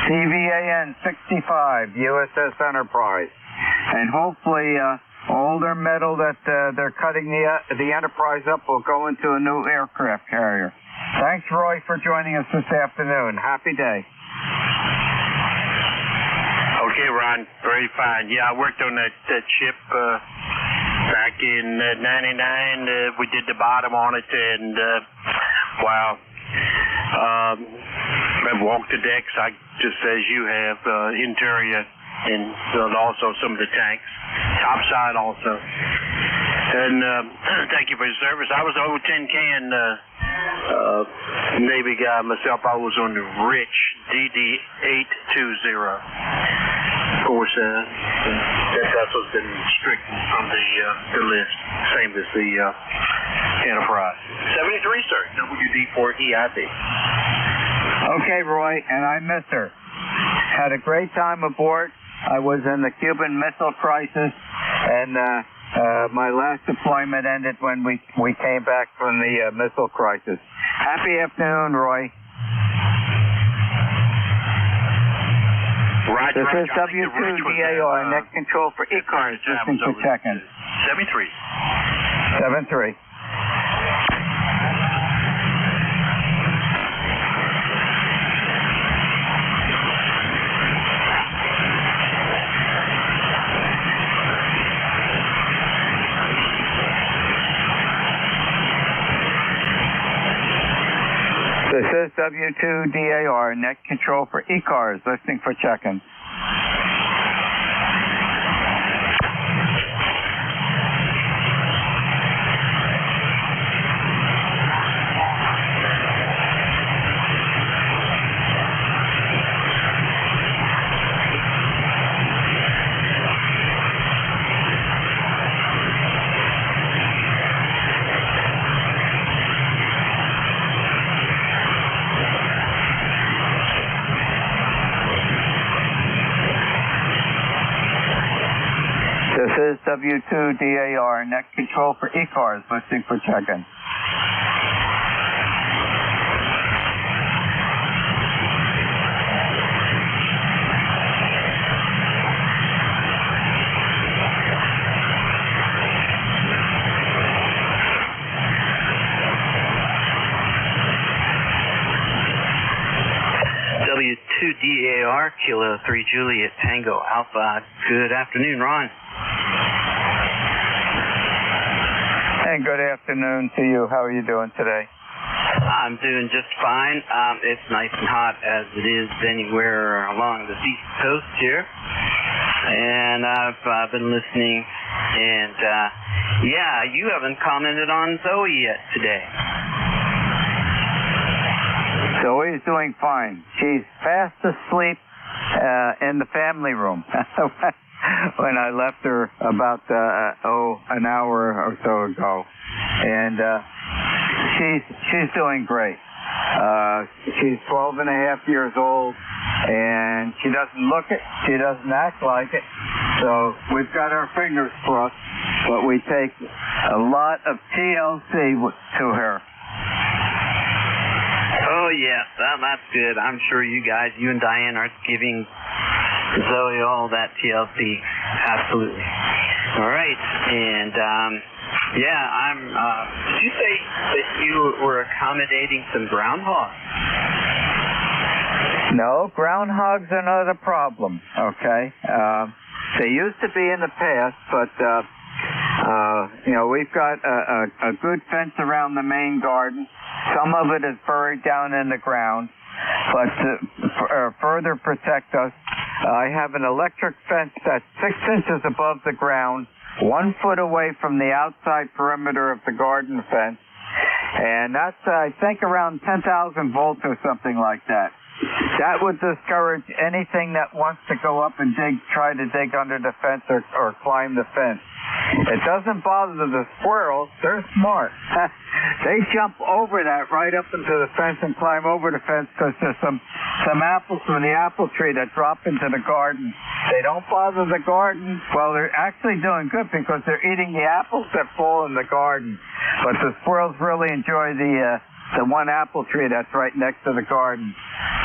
CVAN 65, USS Enterprise. And hopefully all their metal that they're cutting the Enterprise up will go into a new aircraft carrier. Thanks, Roy, for joining us this afternoon. Happy day. Okay, Ron, very fine. Yeah, I worked on that ship back in '99. We did the bottom on it, and wow. I've walked the decks, just as you have, interior, and also some of the tanks, topside also. And thank you for your service. I was over 10-can Navy guy myself. I was on the Rich DD-820. Of course, that vessel's been stricken from the list, same as the Enterprise. 73, sir. WD4EIB. Okay, Roy, and I missed her. Had a great time aboard. I was in the Cuban Missile Crisis, and my last deployment ended when we came back from the missile crisis. Happy afternoon, Roy. Roger, this is W2DAR, net control for ECARS, listening for check-in. 73. 73. This is W2DAR, net control for ECARS, listening for check-in. This is W2DAR, net control for ECARS, listening for check-in. W2DAR, Kilo 3 Juliet Tango Alpha. Good afternoon, Ron. And good afternoon to you. How are you doing today? I'm doing just fine. It's nice and hot as it is anywhere along the East Coast here. And I've been listening. And, yeah, you haven't commented on Zoe yet today. Zoe's doing fine. She's fast asleep in the family room when I left her about an hour or so ago, and she's doing great. She's 12 and a half years old, and she doesn't look it. She doesn't act like it. So we've got our fingers crossed, but we take a lot of TLC to her. Oh, yes, that's good. I'm sure you and Diane are giving Zoe all that TLC. Absolutely. All right. And, yeah, did you say that you were accommodating some groundhogs? No, groundhogs are not a problem, okay? They used to be in the past, but, we've got a good fence around the main garden. Some of it is buried down in the ground, but to further protect us, I have an electric fence that's 6 inches above the ground, 1 foot away from the outside perimeter of the garden fence, and that's, I think, around 10,000 volts or something like that. That would discourage anything that wants to go up and try to dig under the fence or climb the fence. It doesn't bother the squirrels. They're smart. They jump over that right up into the fence and climb over the fence because there's some apples from the apple tree that drop into the garden. They don't bother the garden. Well, they're actually doing good because they're eating the apples that fall in the garden. But the squirrels really enjoy the one apple tree that's right next to the garden.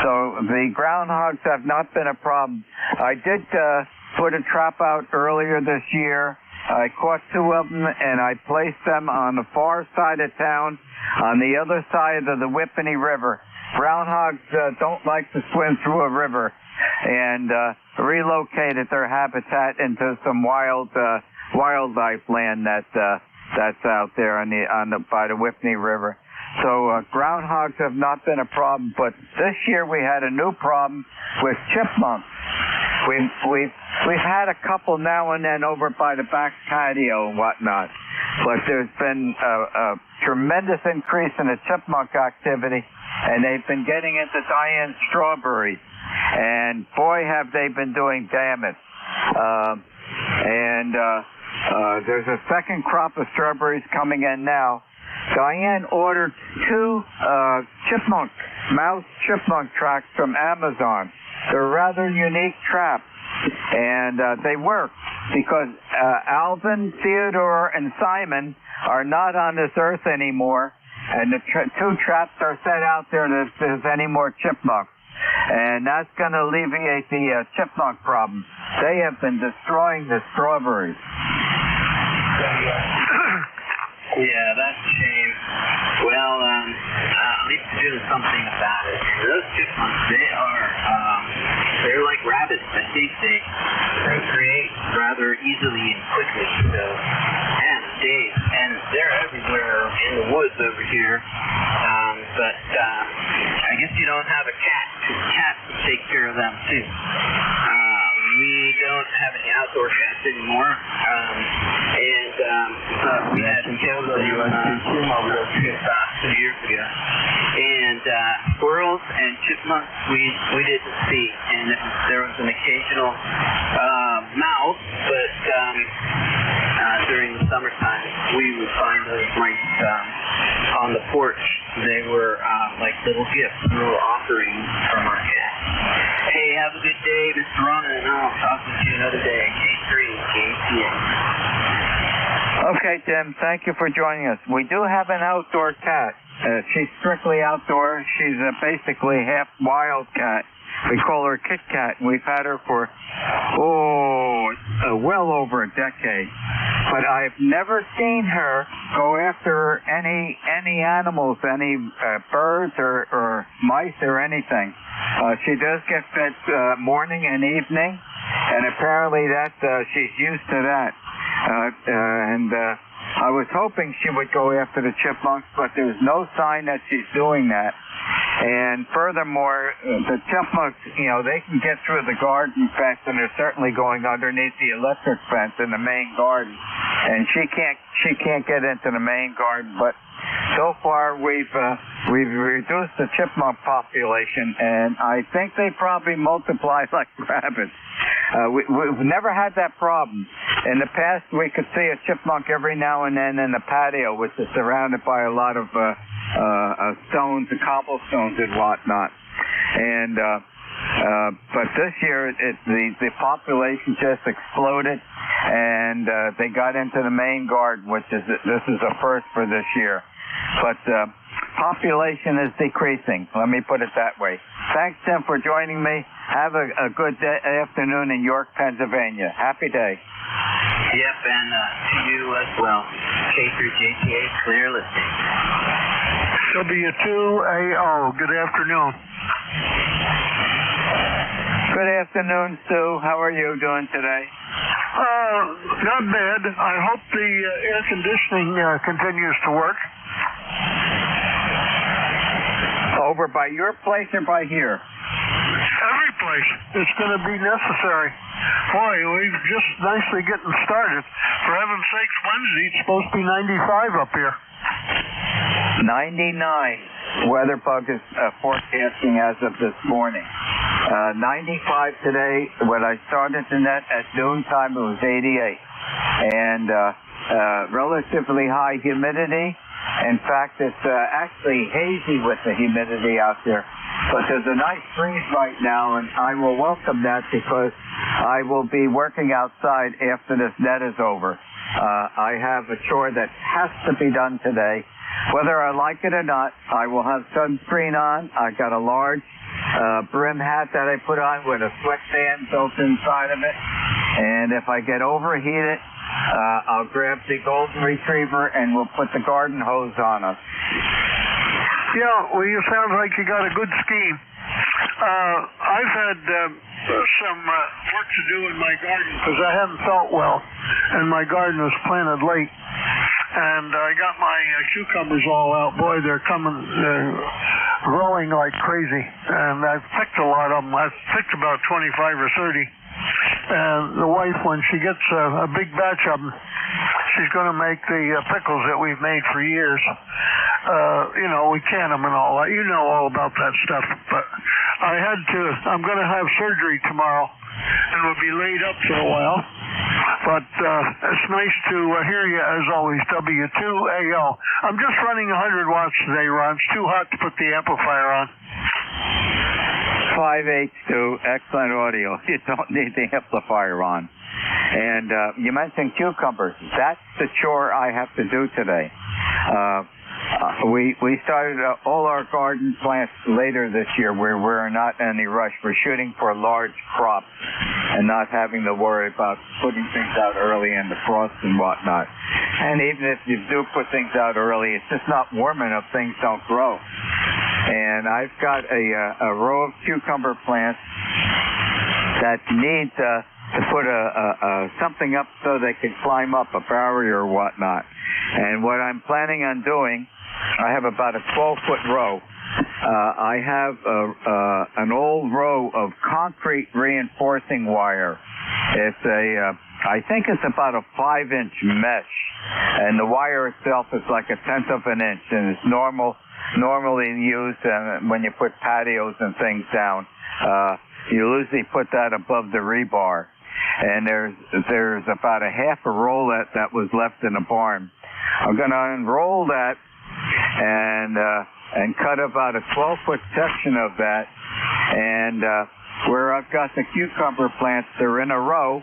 So the groundhogs have not been a problem. I did put a trap out earlier this year. I caught 2 of them, and I placed them on the far side of town, on the other side of the Whippany River. Groundhogs don't like to swim through a river, and relocated their habitat into some wildlife land that's out there by the Whippany River. So groundhogs have not been a problem, but this year we had a new problem with chipmunks. We've had a couple now and then over by the back patio and whatnot, but there's been a tremendous increase in the chipmunk activity, and they've been getting into Diane's strawberries, and boy have they been doing damage. There's a second crop of strawberries coming in now, Diane ordered 2 mouse chipmunk tracks from Amazon. They're rather unique traps, and they work because Alvin, Theodore, and Simon are not on this earth anymore, and the 2 traps are set out there if there's any more chipmunks. And that's going to alleviate the chipmunk problem. They have been destroying the strawberries. Yeah, that's a shame. Well, at least they're doing something about it. Those chipmunks, they're like rabbits. I think they procreate rather easily and quickly. So, and they're everywhere in the woods over here. But I guess you don't have a cat, because cats take care of them too. We don't have any outdoor cats anymore, but we had killed them 2 years ago. And squirrels and chipmunks we didn't see, and there was an occasional mouse, but during the summertime we would find those mice on the porch. They were like little gifts, little offerings from our cat. Hey, have a good day, Mr. Ronan, and I'll talk with you another day. K3, KTA. Okay, Tim, thank you for joining us. We do have an outdoor cat. She's strictly outdoor. She's basically half wild cat. We call her Kit Kat. We've had her for, well over a decade. But I've never seen her go after any animals, any birds or mice or anything. She does get fed morning and evening, and apparently she's used to that. I was hoping she would go after the chipmunks, but there's no sign that she's doing that. And furthermore, the chipmunks, they can get through the garden fence, and they're certainly going underneath the electric fence in the main garden. And she can't get into the main garden. But so far, we've reduced the chipmunk population, and I think they probably multiply like rabbits. We've never had that problem. In the past, we could see a chipmunk every now and then in the patio, which is surrounded by a lot of stones and cobblestones and whatnot. And but this year, the population just exploded, and they got into the main garden, which is this is a first for this year. But population is decreasing. Let me put it that way. Thanks, Tim, for joining me. Have a good afternoon in York, Pennsylvania. Happy day. Yep, and to you as well. K3JTA, clear listening. W2AO, good afternoon. Good afternoon, Sue. How are you doing today? Not bad. I hope the air conditioning continues to work. Over by your place or by here? Every place. It's going to be necessary. Boy, we're just nicely getting started. For heaven's sakes, Wednesday, it's supposed to be 95 up here. 99. WeatherBug is forecasting as of this morning. 95 today. When I started the net at noontime, it was 88. And relatively high humidity. In fact, it's actually hazy with the humidity out there. But there's a nice breeze right now, and I will welcome that because I will be working outside after this net is over. I have a chore that has to be done today. Whether I like it or not, I will have sunscreen on. I got a large brim hat that I put on with a sweatband built inside of it. And if I get overheated, I'll grab the golden retriever and we'll put the garden hose on us. Yeah, well, you sound like you got a good scheme. I've had some work to do in my garden because I haven't felt well, and my garden was planted late. And I got my cucumbers all out. Boy, they're growing like crazy. And I've picked a lot of them. I've picked about 25 or 30. And the wife, when she gets a big batch of them, she's going to make the pickles that we've made for years. We can them and all that. You know all about that stuff. But I'm going to have surgery tomorrow and will be laid up for a while. But it's nice to hear you, as always, W2AL. I'm just running 100 watts today, Ron. It's too hot to put the amplifier on. 5H2, excellent audio. You don't need the amplifier on. And you mentioned cucumbers. That's the chore I have to do today. We started all our garden plants later this year where we're not in any rush. We're shooting for large crops and not having to worry about putting things out early in the frost and whatnot. And even if you do put things out early, it's just not warm enough, things don't grow. And I've got a row of cucumber plants that need to put something up so they can climb up a barrier or whatnot. And what I'm planning on doing, I have about a 12-foot row. I have an old row of concrete reinforcing wire. It's I think it's about a 5-inch mesh, and the wire itself is like 1/10 of an inch, and it's normally used when you put patios and things down. You usually put that above the rebar. And there's about a half a roll that was left in the barn. I'm going to unroll that and cut about a 12-foot section of that. And where I've got the cucumber plants, they're in a row.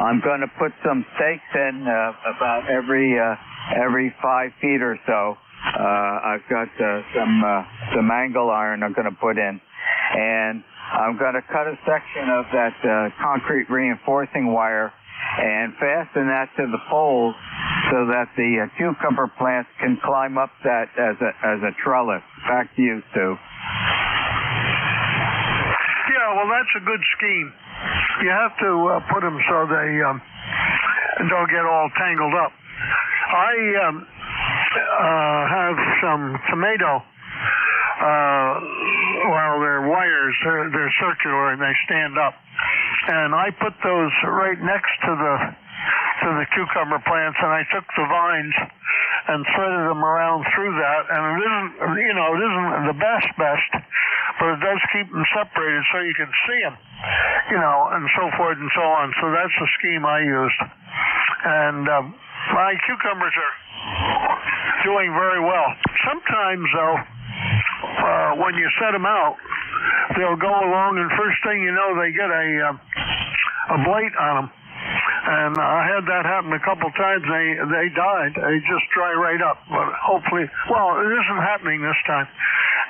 I'm going to put some stakes in about every 5 feet or so. I've got some angle iron I'm going to put in. And I'm going to cut a section of that concrete reinforcing wire and fasten that to the poles so that the cucumber plants can climb up that as a trellis. Back to you, Stu. Yeah, well, that's a good scheme. You have to put them so they don't get all tangled up. I have some tomato. Well, they're wires, they're circular and they stand up. And I put those right next to the cucumber plants, and I took the vines and threaded them around through that. And it isn't the best, but it does keep them separated so you can see them, and so forth and so on. So that's the scheme I used. And my cucumbers are doing very well. Sometimes, though, when you set them out, they'll go along, and first thing you know, they get a blight on them. And I had that happen a couple times. They died. They just dry right up. But hopefully, well, it isn't happening this time.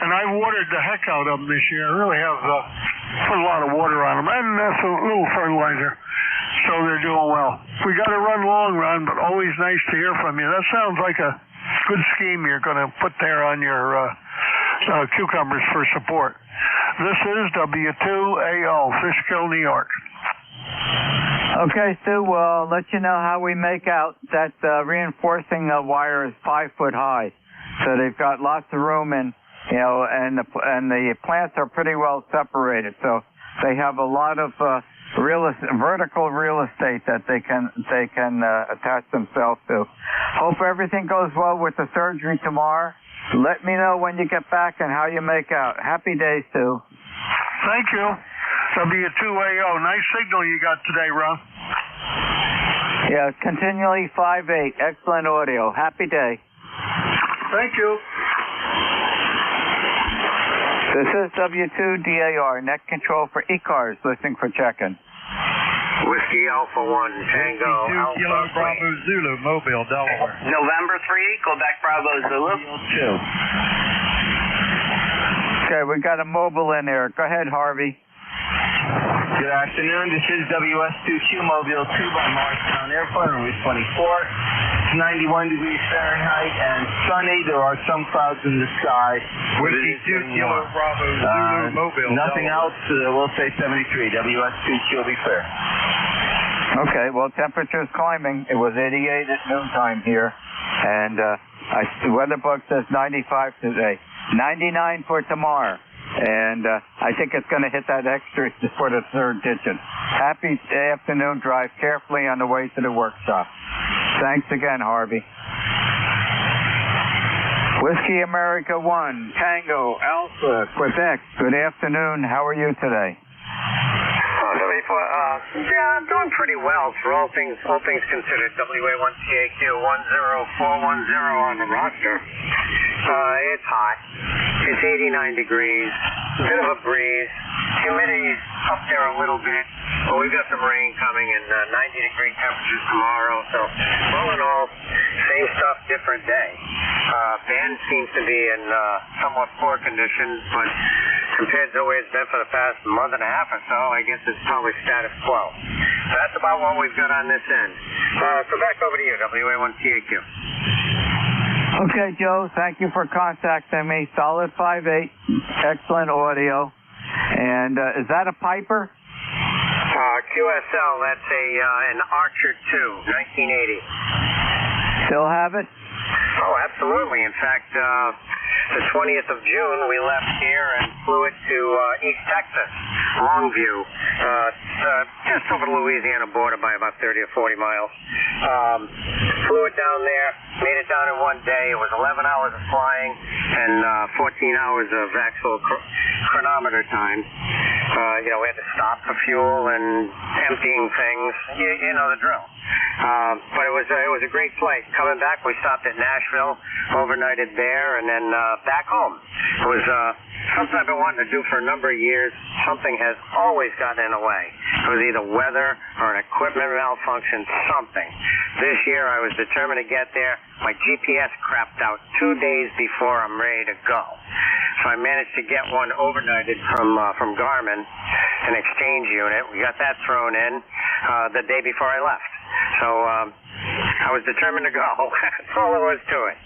And I watered the heck out of them this year. I really have put a lot of water on them, and that's a little fertilizer. So they're doing well. We got to run long, Ron, but always nice to hear from you. That sounds like a good scheme you're going to put there on your cucumbers for support. This is W2AO, Fishkill, New York. Okay, Stu, we'll let you know how we make out. That reinforcing wire is 5 foot high, so they've got lots of room, and the plants are pretty well separated, so they have a lot of vertical real estate that they can attach themselves to. Hope everything goes well with the surgery tomorrow. Let me know when you get back and how you make out. Happy days, Stu. Thank you. W2AO. Nice signal you got today, Ron. Yeah, continually 5.8. Excellent audio. Happy day. Thank you. This is W2DAR, net control for ECARS, listening for check-in. Whiskey Alpha 1, Tango, Alpha Kilo Bravo Zulu, Mobile, Delaware. November 3, Quebec Bravo Zulu. 2. Okay, we got a mobile in there. Go ahead, Harvey. Good afternoon. This is WS2Q Mobile 2 by Morristown Airport, Route 24. It's 91 degrees Fahrenheit and sunny. There are some clouds in the sky. Whiskey 2 Kilo Bravo Zulu, Mobile. Nothing else. We'll say 73. WS2Q will be clear. Okay, well, temperature's climbing. It was 88 at noontime here. And the weather book says 95 today. 99 for tomorrow. And I think it's going to hit that extra for the third digit. Happy afternoon. Drive carefully on the way to the workshop. Thanks again, Harvey. Whiskey America 1, Tango, Alpha, Quebec. Good afternoon. How are you today? WP I'm doing pretty well for all things considered. WA1TAQ 10410 on the roster. It's hot. It's 89 degrees. A bit of a breeze. Humidity's up there a little bit. But we've got some rain coming and 90-degree temperatures tomorrow. So all in all, same stuff, different day. Band seems to be in somewhat poor condition, but compared to the way it's been for the past month and a half or so, I guess it's probably status quo. So that's about what we've got on this end. So back over to you, WA1TAQ. Okay, Joe, thank you for contacting me. Solid 5.8, excellent audio. And is that a Piper? QSL, that's an Archer 2, 1980. Still have it? Oh, absolutely. In fact, the 20th of June, we left here and flew it to East Texas, Longview, just over the Louisiana border by about 30 or 40 miles. Flew it down there, made it down in one day. It was 11 hours of flying and 14 hours of actual chronometer time. We had to stop for fuel and emptying things. You know the drill. But it was a great flight. Coming back, we stopped at Nashville, overnighted there, and then back home. It was something I've been wanting to do for a number of years. Something has always gotten in the way. It was either weather or an equipment malfunction, something. This year, I was determined to get there. My GPS crapped out 2 days before I'm ready to go. So I managed to get one overnighted from Garmin, an exchange unit. We got that thrown in the day before I left. So I was determined to go. That's all there was to it.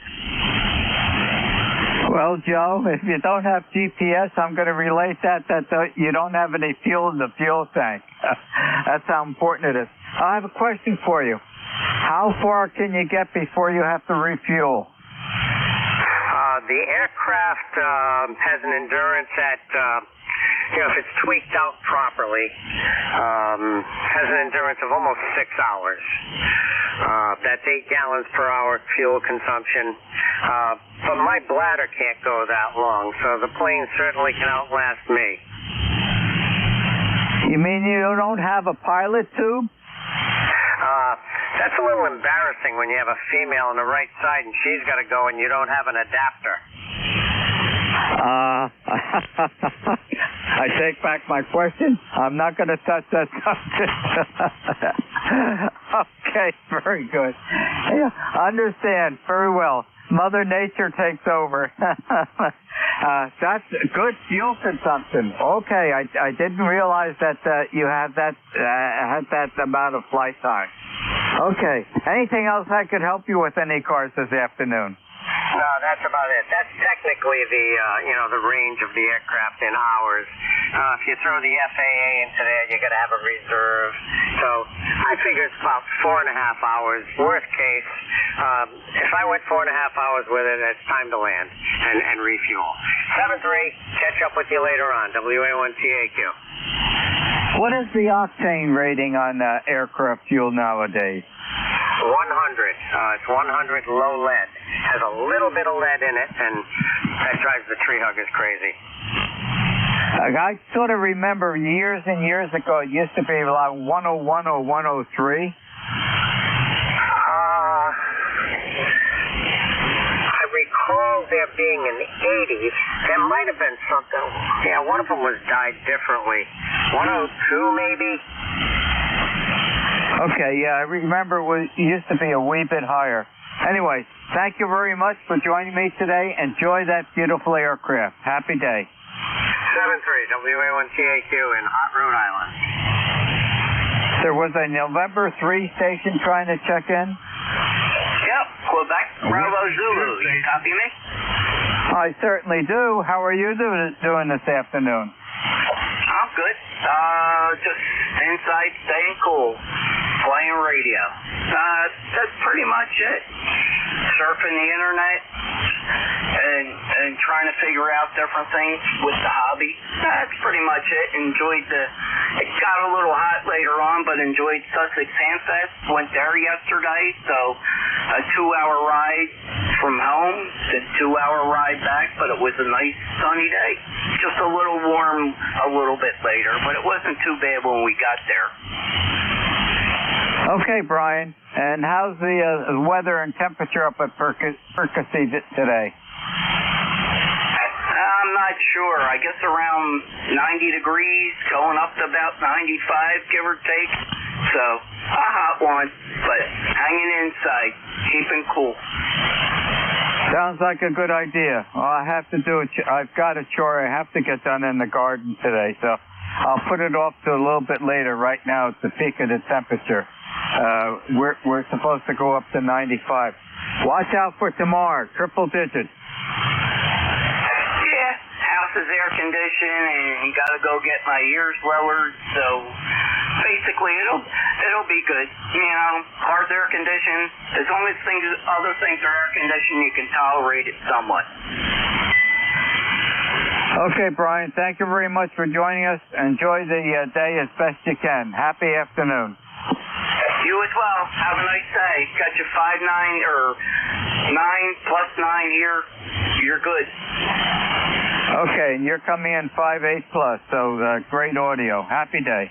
Well, Joe, if you don't have GPS, I'm going to relate that you don't have any fuel in the fuel tank. That's how important it is. I have a question for you. How far can you get before you have to refuel? The aircraft has an endurance at, if it's tweaked out properly, has an endurance of almost 6 hours. That's 8 gallons per hour fuel consumption. But my bladder can't go that long, so the plane certainly can outlast me. You mean you don't have a pilot tube? That's a little embarrassing when you have a female on the right side and she's got to go and you don't have an adapter. I take back my question. I'm not going to touch that subject. Okay, very good. Yeah, understand very well. Mother Nature takes over. That's good fuel consumption. Okay, I didn't realize that you had that amount of flight time. Okay, anything else I could help you with in ECARS this afternoon? No, that's about it. That's technically the range of the aircraft in hours. If you throw the FAA into there, you got to have a reserve. So I figure it's about 4.5 hours. Worst case, if I went 4.5 hours with it, it's time to land and refuel. 7-3, catch up with you later on. WA1TAQ. What is the octane rating on aircraft fuel nowadays? 100. It's 100 low lead. Has a little bit of lead in it, and that drives the tree huggers crazy. I sort of remember years and years ago, it used to be like 101 or 103. I recall there being an 80. There might have been something. Yeah, one of them was dyed differently. 102 maybe? Okay, yeah, I remember it used to be a wee bit higher. Anyway, thank you very much for joining me today. Enjoy that beautiful aircraft. Happy day. 7-3, WA1TAQ in Hot Rhode Island. There was a November 3 station trying to check in. Yep, Quebec, Bravo Zulu. You copy me? I certainly do. How are you doing this afternoon? I'm good. Just inside staying cool. Playing radio. That's pretty much it. Surfing the internet and trying to figure out different things with the hobby. That's pretty much it. It got a little hot later on, but enjoyed Sussex Handfest. Went there yesterday, so a 2-hour ride from home. It's a 2-hour ride back, but it was a nice sunny day. Just a little warm a little bit later, but it wasn't too bad when we got there. Okay, Brian. And how's the weather and temperature up at Percy today? I'm not sure. I guess around 90 degrees, going up to about 95, give or take. So, a hot one, but hanging inside, keeping cool. Sounds like a good idea. Well, I have to do it. I've got a chore I have to get done in the garden today, so I'll put it off to a little bit later. Right now, it's the peak of the temperature. We're supposed to go up to 95. Watch out for tomorrow, triple digits. Yeah, house is air conditioned, and got to go get my ears lowered. So basically, it'll be good. You know, car's air conditioned. As long as other things are air conditioned, you can tolerate it somewhat. Okay, Brian. Thank you very much for joining us. Enjoy the day as best you can. Happy afternoon. You as well. Have a nice day. Got you 5-9 or 9 plus 9 here. You're good. Okay, and you're coming in 5-8 plus, so great audio. Happy day.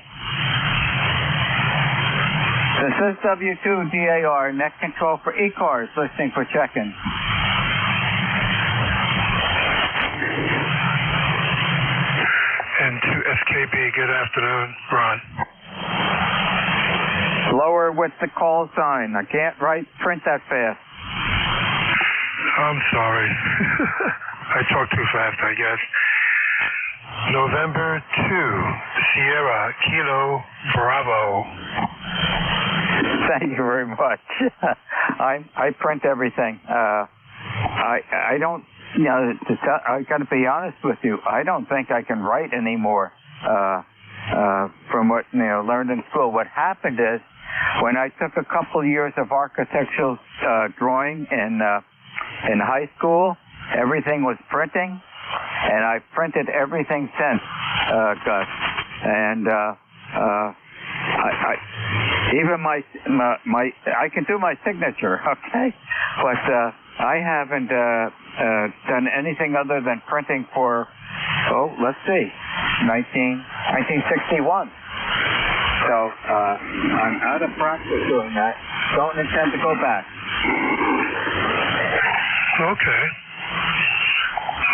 This is W2DAR, net control for ECARS, listening for check-in. And to SKB, good afternoon, Ron. Slower with the call sign. I can't print that fast. I'm sorry. I talk too fast, I guess. November 2, Sierra, Kilo, Bravo. Thank you very much. I print everything. I don't, you know, I got to be honest with you. I don't think I can write anymore from what, you know, learned in school. What happened is, when I took a couple years of architectural drawing in high school, everything was printing, and I've printed everything since, Gus. And I even my I can do my signature, okay, but I haven't done anything other than printing for, let's see, 1961. So I'm out of practice doing that. Don't intend to go back. Okay.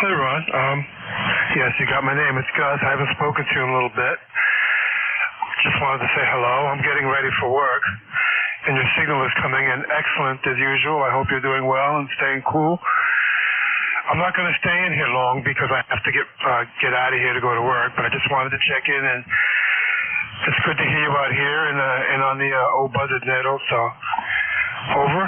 Hey, Ron. Yes, you got my name. It's Gus. I haven't spoken to you in a little bit. Just wanted to say hello. I'm getting ready for work, and your signal is coming in excellent as usual. I hope you're doing well and staying cool. I'm not going to stay in here long because I have to get out of here to go to work, but I just wanted to check in, and it's good to hear you out here and on the old buzzard net also. Over.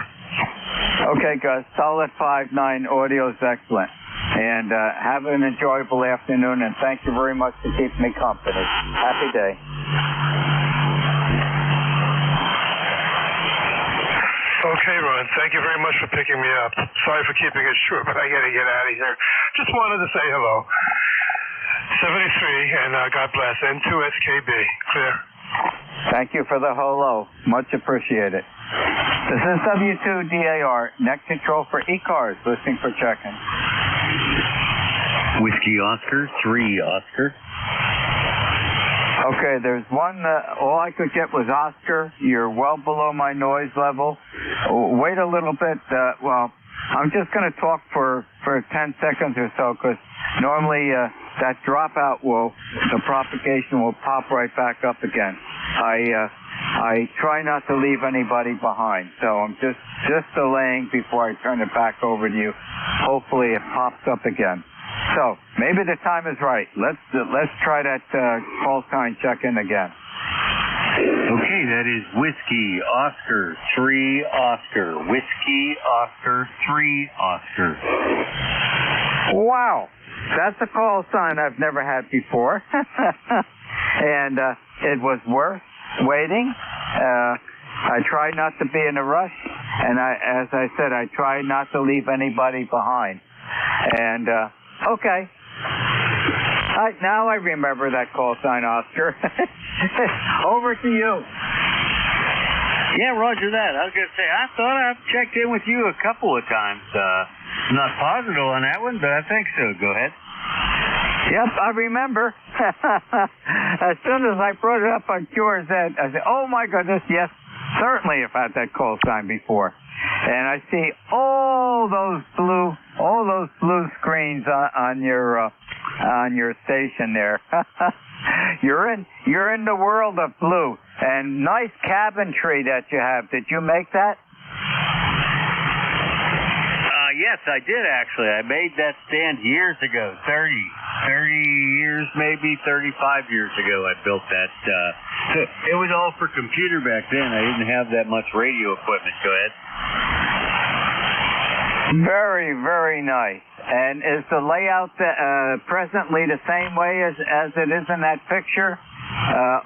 Okay, Gus. Solid 5-9 audio is excellent. And have an enjoyable afternoon, and thank you very much for keeping me company. Happy day. Okay, Ron. Thank you very much for picking me up. Sorry for keeping it short, but I got to get out of here. Just wanted to say hello. 73, and God bless. N2SKB. Clear. Thank you for the hello. Much appreciated. This is W2DAR, net control for ECARS, listening for check-in. Whiskey Oscar, 3 Oscar. Okay, there's one, all I could get was Oscar. You're well below my noise level. Wait a little bit. Well, I'm just going to talk for 10 seconds or so, because normally that dropout the propagation will pop right back up again. I try not to leave anybody behind, so I'm just delaying before I turn it back over to you. Hopefully it pops up again. So maybe the time is right. Let's try that call sign check-in again. Okay, that is Whiskey Oscar 3 Oscar. Whiskey Oscar 3 Oscar. Wow, that's a call sign I've never had before, and it was worth waiting. I try not to be in a rush, and as I said, I try not to leave anybody behind. And okay. Now I remember that call sign, Oscar. Over to you. Yeah, roger that. I was going to say, I thought I checked in with you a couple of times. I'm not positive on that one, but I think so. Go ahead. Yep, I remember. As soon as I brought it up on QRZ, I said, oh my goodness, yes, certainly I've had that call sign before. And I see all those blue screens on your station there. You're in the world of blue. And nice cabinetry that you have. Did you make that? Yes, I did actually. I made that stand years ago, 30 years, maybe 35 years ago I built that. It was all for computer back then. I didn't have that much radio equipment. Go ahead. Very, very nice. And is the layout presently the same way as it is in that picture?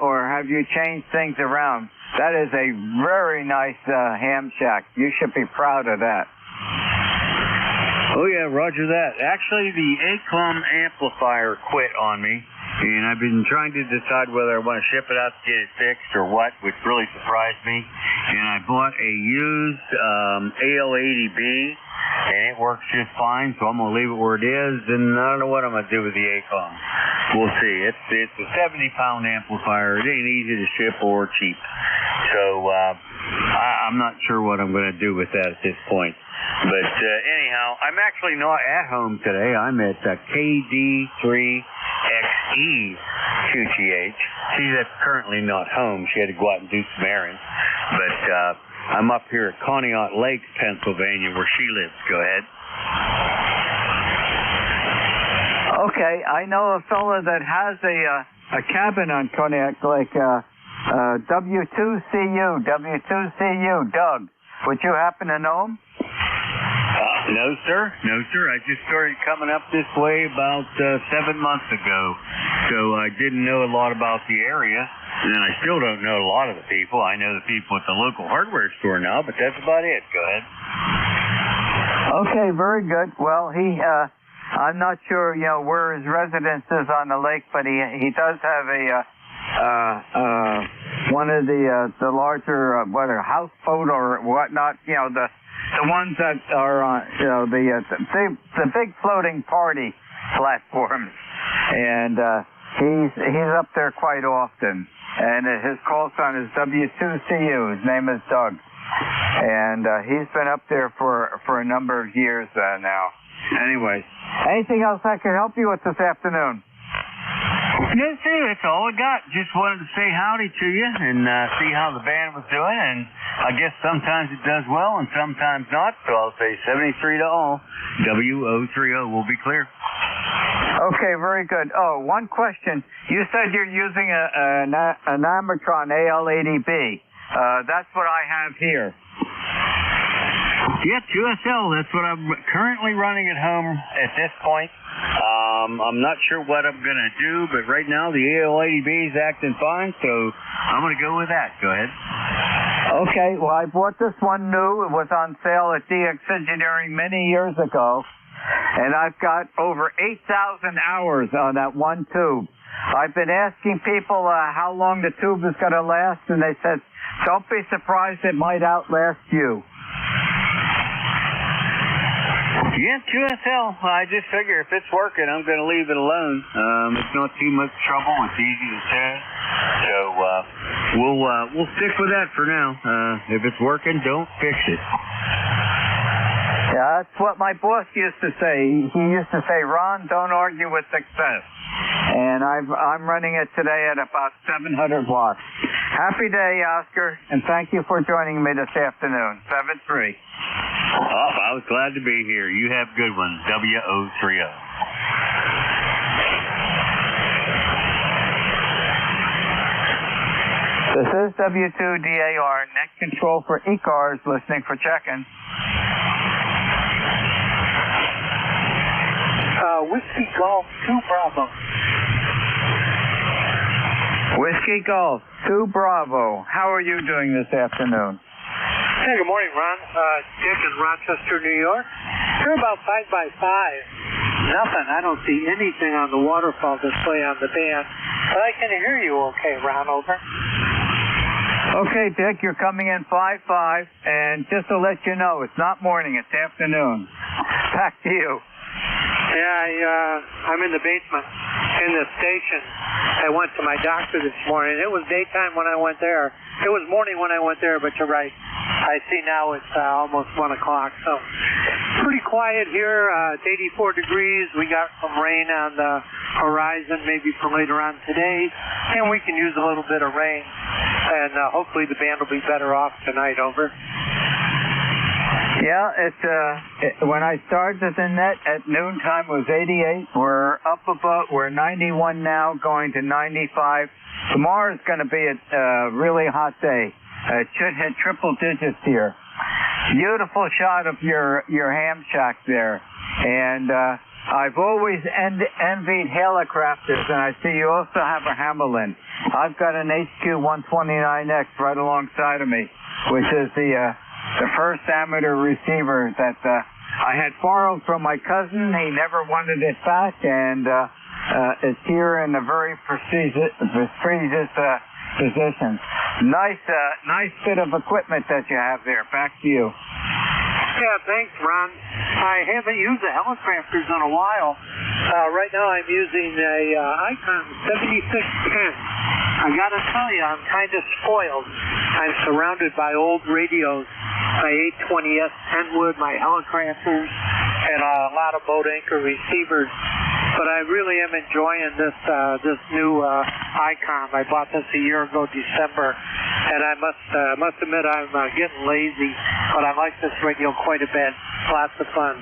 Or have you changed things around? That is a very nice ham shack. You should be proud of that. Oh, yeah, roger that. Actually, the ACOM amplifier quit on me, and I've been trying to decide whether I want to ship it out to get it fixed or what, which really surprised me. And I bought a used AL80B, and it works just fine, so I'm going to leave it where it is, and I don't know what I'm going to do with the ACOM. We'll see. It's a 70-pound amplifier. It ain't easy to ship or cheap. So I'm not sure what I'm going to do with that at this point. But anyhow, I'm actually not at home today. I'm at KD3XE2TH. She's currently not home. She had to go out and do some errands. But I'm up here at Conneaut Lakes, Pennsylvania, where she lives. Go ahead. Okay, I know a fella that has a cabin on Conneaut Lake, W2CU, Doug. Would you happen to know him? No, sir. I just started coming up this way about 7 months ago, so I didn't know a lot about the area, and I still don't know a lot of the people. I know the people at the local hardware store now, but that's about it. Go ahead. Okay, very good. Well, I'm not sure, where his residence is on the lake, but he does have one of the larger, whether houseboat or whatnot, the ones that are on, the big floating party platforms, and he's up there quite often. And his call sign is W2CU. His name is Doug, and he's been up there for a number of years now. Anyway, anything else I can help you with this afternoon? No, sir, that's all I got. Just wanted to say howdy to you and see how the band was doing. And I guess sometimes it does well and sometimes not. So I'll say 73 to all. W030 will be clear. Okay, very good. Oh, one question. You said you're using an Amatron AL80B. That's what I have here. Yeah, QSL. That's what I'm currently running at home at this point. I'm not sure what I'm going to do, but right now the AL80B is acting fine, so I'm going to go with that. Go ahead. Okay, well, I bought this one new. It was on sale at DX Engineering many years ago, and I've got over 8,000 hours on that one tube. I've been asking people how long the tube is going to last, and they said, don't be surprised, it might outlast you. Yeah, QSL. I just figure if it's working, I'm going to leave it alone. It's not too much trouble. It's easy to tune. So we'll stick with that for now. If it's working, don't fix it. Yeah, that's what my boss used to say. He used to say, Ron, don't argue with success. And I'm running it today at about 700 watts. Happy day, Oscar, and thank you for joining me this afternoon. 7-3. Oh, I was glad to be here. You have a good one. W030. This is W2DAR, net control for ECARS, listening for check-in. Whiskey Golf 2 Bravo. Whiskey Golf 2 Bravo. How are you doing this afternoon? Hey, good morning, Ron. Dick in Rochester, New York. You're about 5 by 5. Nothing. I don't see anything on the waterfall display on the band, but I can hear you okay, Ron. Over. Okay, Dick, you're coming in 5-5, and just to let you know, it's not morning, it's afternoon. Back to you. Yeah, I'm in the basement in the station. I went to my doctor this morning. It was daytime when I went there. It was morning when I went there, but you're right. I see now it's almost 1 o'clock, so pretty quiet here. It's 84 degrees. We got some rain on the horizon maybe for later on today, and we can use a little bit of rain, and hopefully the band will be better off tonight. Over. Yeah, when I started the net at noontime it was 88. We're up above, we're 91 now, going to 95. Tomorrow's going to be a really hot day. It should hit triple digits here. Beautiful shot of your ham shack there. And I've always envied helicopters, and I see you also have a Hamelin. I've got an HQ-129X right alongside of me, which is the first amateur receiver that I had borrowed from my cousin. He never wanted it back, and it's here in a very prestigious position. Nice bit of equipment that you have there. Back to you. Yeah, thanks, Ron. I haven't used the helicopters in a while. Right now I'm using a Icon 7610. I gotta tell you, I'm kind of spoiled. I'm surrounded by old radios, my 820S Kenwood, my helicopters, and a lot of boat anchor receivers. But I really am enjoying this new Icon. I bought this a year ago, December, and I must admit I'm getting lazy, but I like this radio quite a bit. Lots of fun.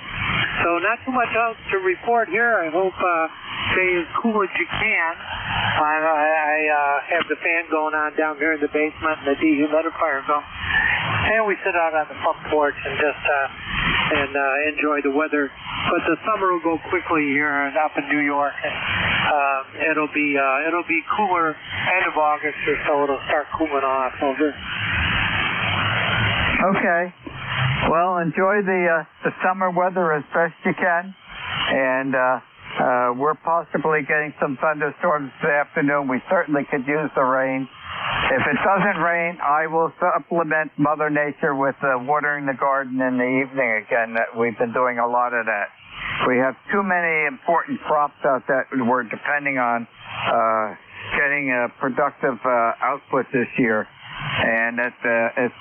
So not too much else to report here. I hope stay as cool as you can. I have the fan going on down here in the basement and the dehumidifier going. And we sit out on the front porch and just enjoy the weather. But the summer will go quickly here up in New York, and it'll be cooler end of August or so. It'll start cooling off. Over. Okay. Well, enjoy the summer weather as best you can, and we're possibly getting some thunderstorms this afternoon. We certainly could use the rain. If it doesn't rain, I will supplement Mother Nature with watering the garden in the evening again. We've been doing a lot of that. We have too many important crops out that we're depending on getting a productive output this year. And it's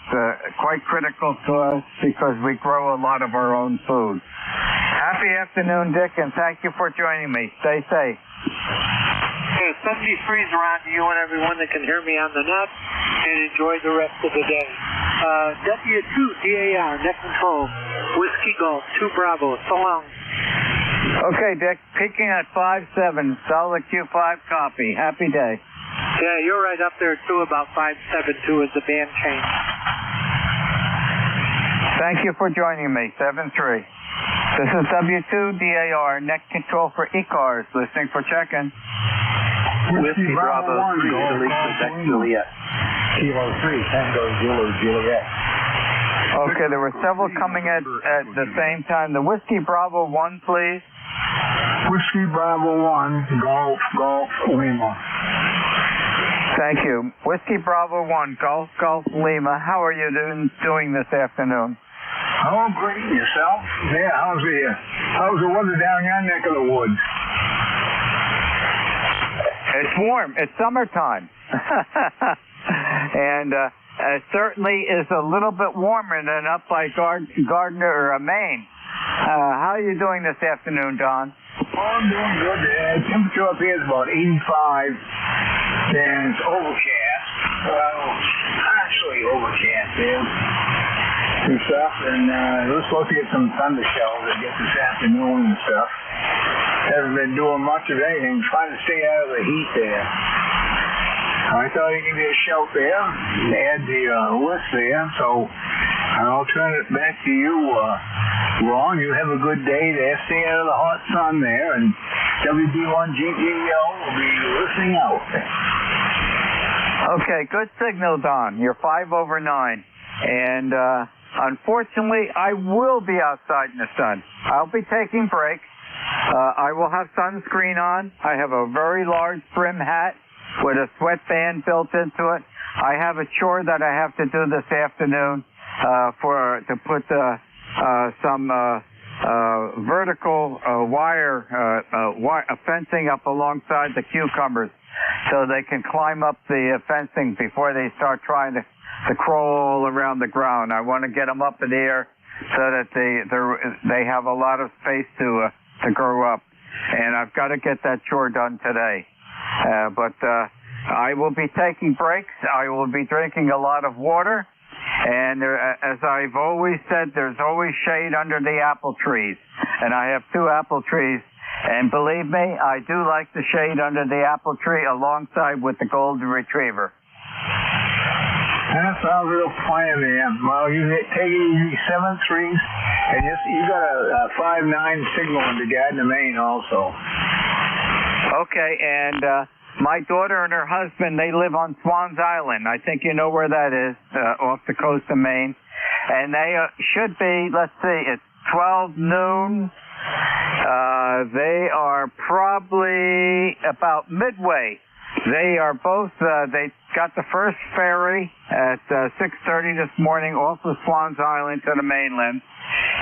quite critical to us because we grow a lot of our own food. Happy afternoon, Dick, and thank you for joining me. Stay safe. Okay, 73's around to you and everyone that can hear me on the net, and enjoy the rest of the day. W2DAR, net control, Whiskey Golf, 2 Bravo, so long. Okay, Dick, peaking at 5-7, solid Q5 copy. Happy day. Yeah, you're right up there too, about 572 as the band change. Thank you for joining me, 7-3. This is W2DAR, net control for ECARS, listening for check-in. Whiskey Bravo 3, Italy, Quebec, Juliet. Kilo 3, Tango, Zulu, Juliet. Okay, there were several coming at the same time. The Whiskey Bravo 1, please. Whiskey Bravo 1, Golf, Lima. Thank you. Whiskey Bravo 1, Golf, Lima. How are you doing this afternoon? Oh, great. Yourself? Yeah, how's the weather down your neck of the woods? It's warm. It's summertime. And it certainly is a little bit warmer than up by Gardner or Maine. How are you doing this afternoon, Don? Oh, I'm doing good. Temperature up here is about 85, and it's overcast. Well, actually overcast there. And stuff, and we're supposed to get some thunder shells I guess this afternoon and stuff. Haven't been doing much of anything, trying to stay out of the heat there. I thought I'd give you a shout there and add the list there, so I'll turn it back to you, Ron. You have a good day there. Stay out of the hot sun there, and WD1GGL will be listening out. Okay, good signal, Don. You're 5 over 9. And unfortunately, I will be outside in the sun. I'll be taking breaks. I will have sunscreen on. I have a very large brim hat, with a sweatband built into it. I have a chore that I have to do this afternoon to put some vertical wire fencing up alongside the cucumbers so they can climb up the fencing before they start trying to crawl around the ground. I want to get them up in the air so that they have a lot of space to grow up. And I've got to get that chore done today. But I will be taking breaks. I will be drinking a lot of water. And as I've always said, there's always shade under the apple trees. And I have 2 apple trees. And believe me, I do like the shade under the apple tree alongside with the golden retriever. That sounds real fine, man. Well, you take 7 trees, and you got a 5-9 signal in the Gardner, Maine also. Okay, and my daughter and her husband, they live on Swans Island. I think you know where that is, off the coast of Maine. And they should be, let's see, it's 12 noon. They are probably about midway. They are both, they got the first ferry at 6:30 this morning off of Swans Island to the mainland.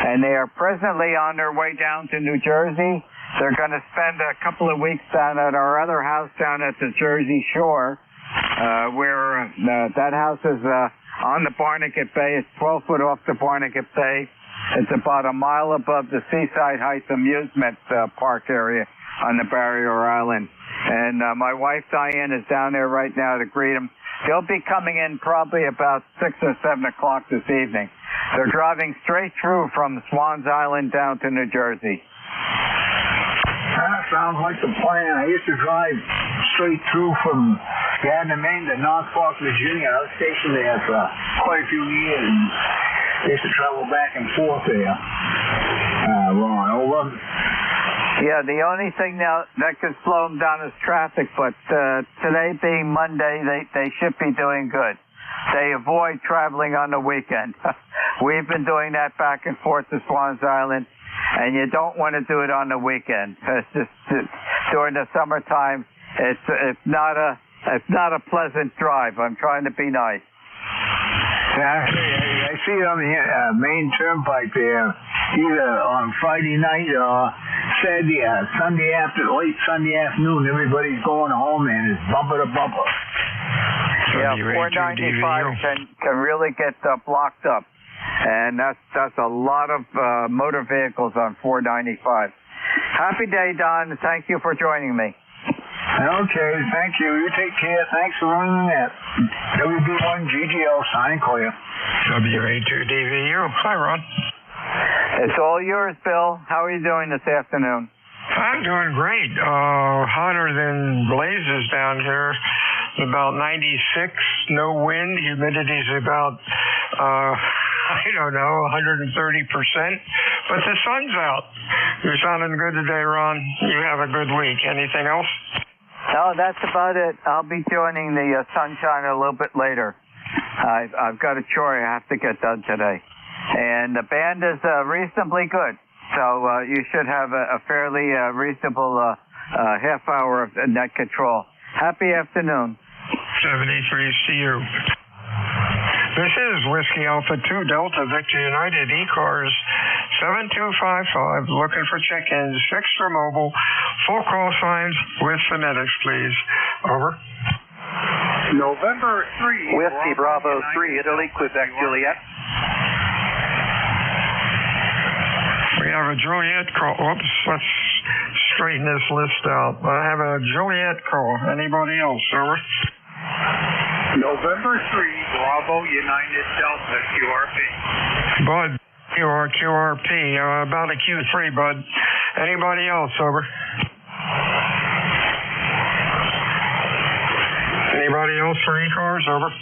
And they are presently on their way down to New Jersey. They're going to spend a couple of weeks down at our other house down at the Jersey Shore, where that house is on the Barnegat Bay. It's 12 foot off the Barnegat Bay. It's about a mile above the Seaside Heights Amusement Park area on the Barrier Island. And my wife, Diane, is down there right now to greet them. They'll be coming in probably about 6 or 7 o'clock this evening. They're driving straight through from Swans Island down to New Jersey. That sounds like the plan. I used to drive straight through from Gardner, Maine to Norfolk, Virginia. I was stationed there for quite a few years. And I used to travel back and forth there. Ron, over. Yeah, the only thing now that could slow them down is traffic, but today being Monday, they should be doing good. They avoid traveling on the weekend. We've been doing that back and forth to Swans Island, and you don't want to do it on the weekend. It's just during the summertime. It's not a pleasant drive. I'm trying to be nice. I see it on the main turnpike there, either on Friday night or Saturday, late Sunday afternoon. Everybody's going home and it's bumper to bumper. Yeah, 495 can really get blocked up, and that's a lot of motor vehicles on 495. Happy day, Don. Thank you for joining me. Okay, thank you. You take care. Thanks for running that. WB1GGO signing clear. WA2DVU. Hi, Ron. It's all yours, Bill. How are you doing this afternoon? I'm doing great. Hotter than blazes down here. About 96, no wind. Humidity's about, 130%. But the sun's out. You're sounding good today, Ron. You have a good week. Anything else? No, that's about it. I'll be joining the sunshine a little bit later. I've got a chore I have to get done today. And the band is reasonably good. So you should have a fairly reasonable half hour of net control. Happy afternoon. 73 CU. This is Whiskey Alpha 2 Delta Victor United ECARS 7255, looking for check-ins, fixed or mobile, full call signs with phonetics, please. Over. November 3. Whiskey Bravo 3, Italy, Quebec, Juliet. We have a Juliet call. Oops, let's straighten this list out. I have a Juliet call. Anybody else? Over. November 3, Bravo United Delta, QRP. Bud, QRP, about a Q3, Bud. Anybody else? Over. Anybody else for ECARS? Over.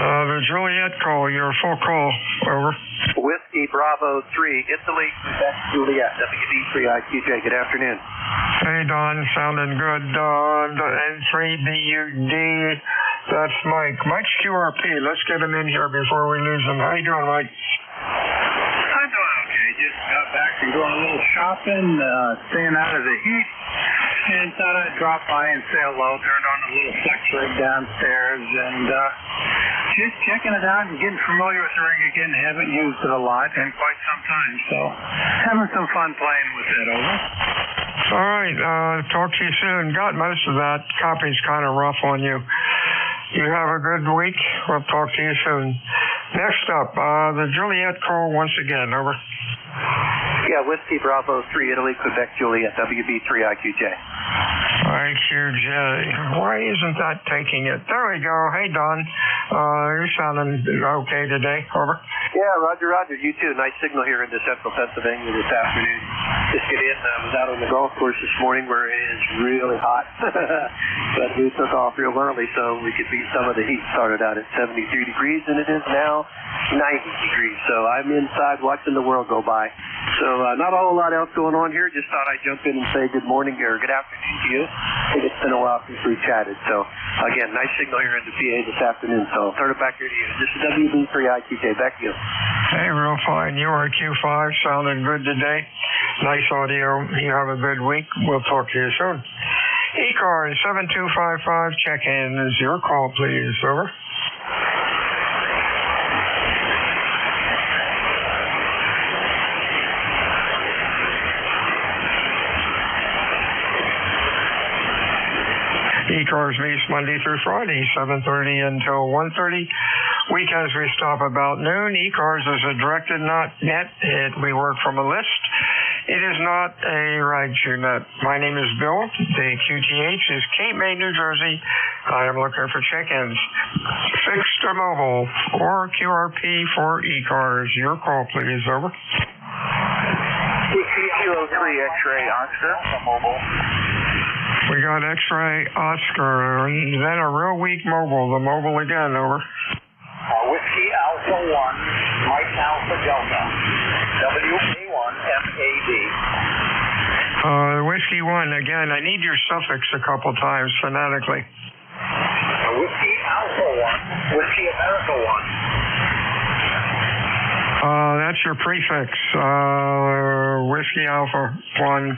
The Juliet call, your full call. Over. Whiskey Bravo 3, Italy, Quebec, Juliet, WD3IQJ. Good afternoon. Hey, Don, sounding good. N3BUD, that's Mike. Mike's QRP. Let's get him in here before we lose him. How you doing, Mike? I'm doing okay. Just got back from going a little shopping, staying out of the heat. and thought I'd drop by and say hello. Turned on the little flex rig downstairs and just checking it out and getting familiar with the rig again. Haven't used it a lot in quite some time, so having some fun playing with it. Over. All right, talk to you soon. Got most of that. Copy's kind of rough on you. You have a good week. We'll talk to you soon. Next up, the Juliet call once again. Over. Yeah, Whiskey Bravo 3, Italy, Quebec, Juliet, WB3IQJ. IQJ. Why isn't that taking it? There we go. Hey, Don. You're sounding okay today. Over. Yeah, Roger. You too. Nice signal here in central Pennsylvania this afternoon. Just get in. I was out on the golf course this morning where it is really hot. But we took off real early so we could beat some of the heat. Started out at 73 degrees and it is now 90 degrees. So I'm inside watching the world go by. So not a whole lot else going on here. Just thought I'd jump in and say good morning or good afternoon to you. I think it's been a while since we chatted. So again, nice signal here in the PA this afternoon. So I'll turn it back here to you. This is WB3IQJ. Back to you. Hey, real fine. URQ5 sounding good today. Nice audio. You have a good week. We'll talk to you soon. ECARS 7255 check-in is your call, please. Over. ECARS meets Monday through Friday, 7:30 until 1:30. Weekends we stop about noon. ECARS is a directed net. We work from a list. It is not a rideshare net. My name is Bill. The QTH is Cape May, New Jersey. I am looking for check-ins. Fixed or mobile, or QRP for ECARS. Your call, please. Over. Kilo 3 X-ray Oscar. Mobile. We got X-ray Oscar, and then a real weak mobile. The mobile again. Over. Whiskey Alpha 1, Mike Alpha Delta, WA1 MAD. Whiskey 1, again, I need your suffix a couple times phonetically. Whiskey Alpha 1, Whiskey America 1. That's your prefix. Whiskey Alpha 1.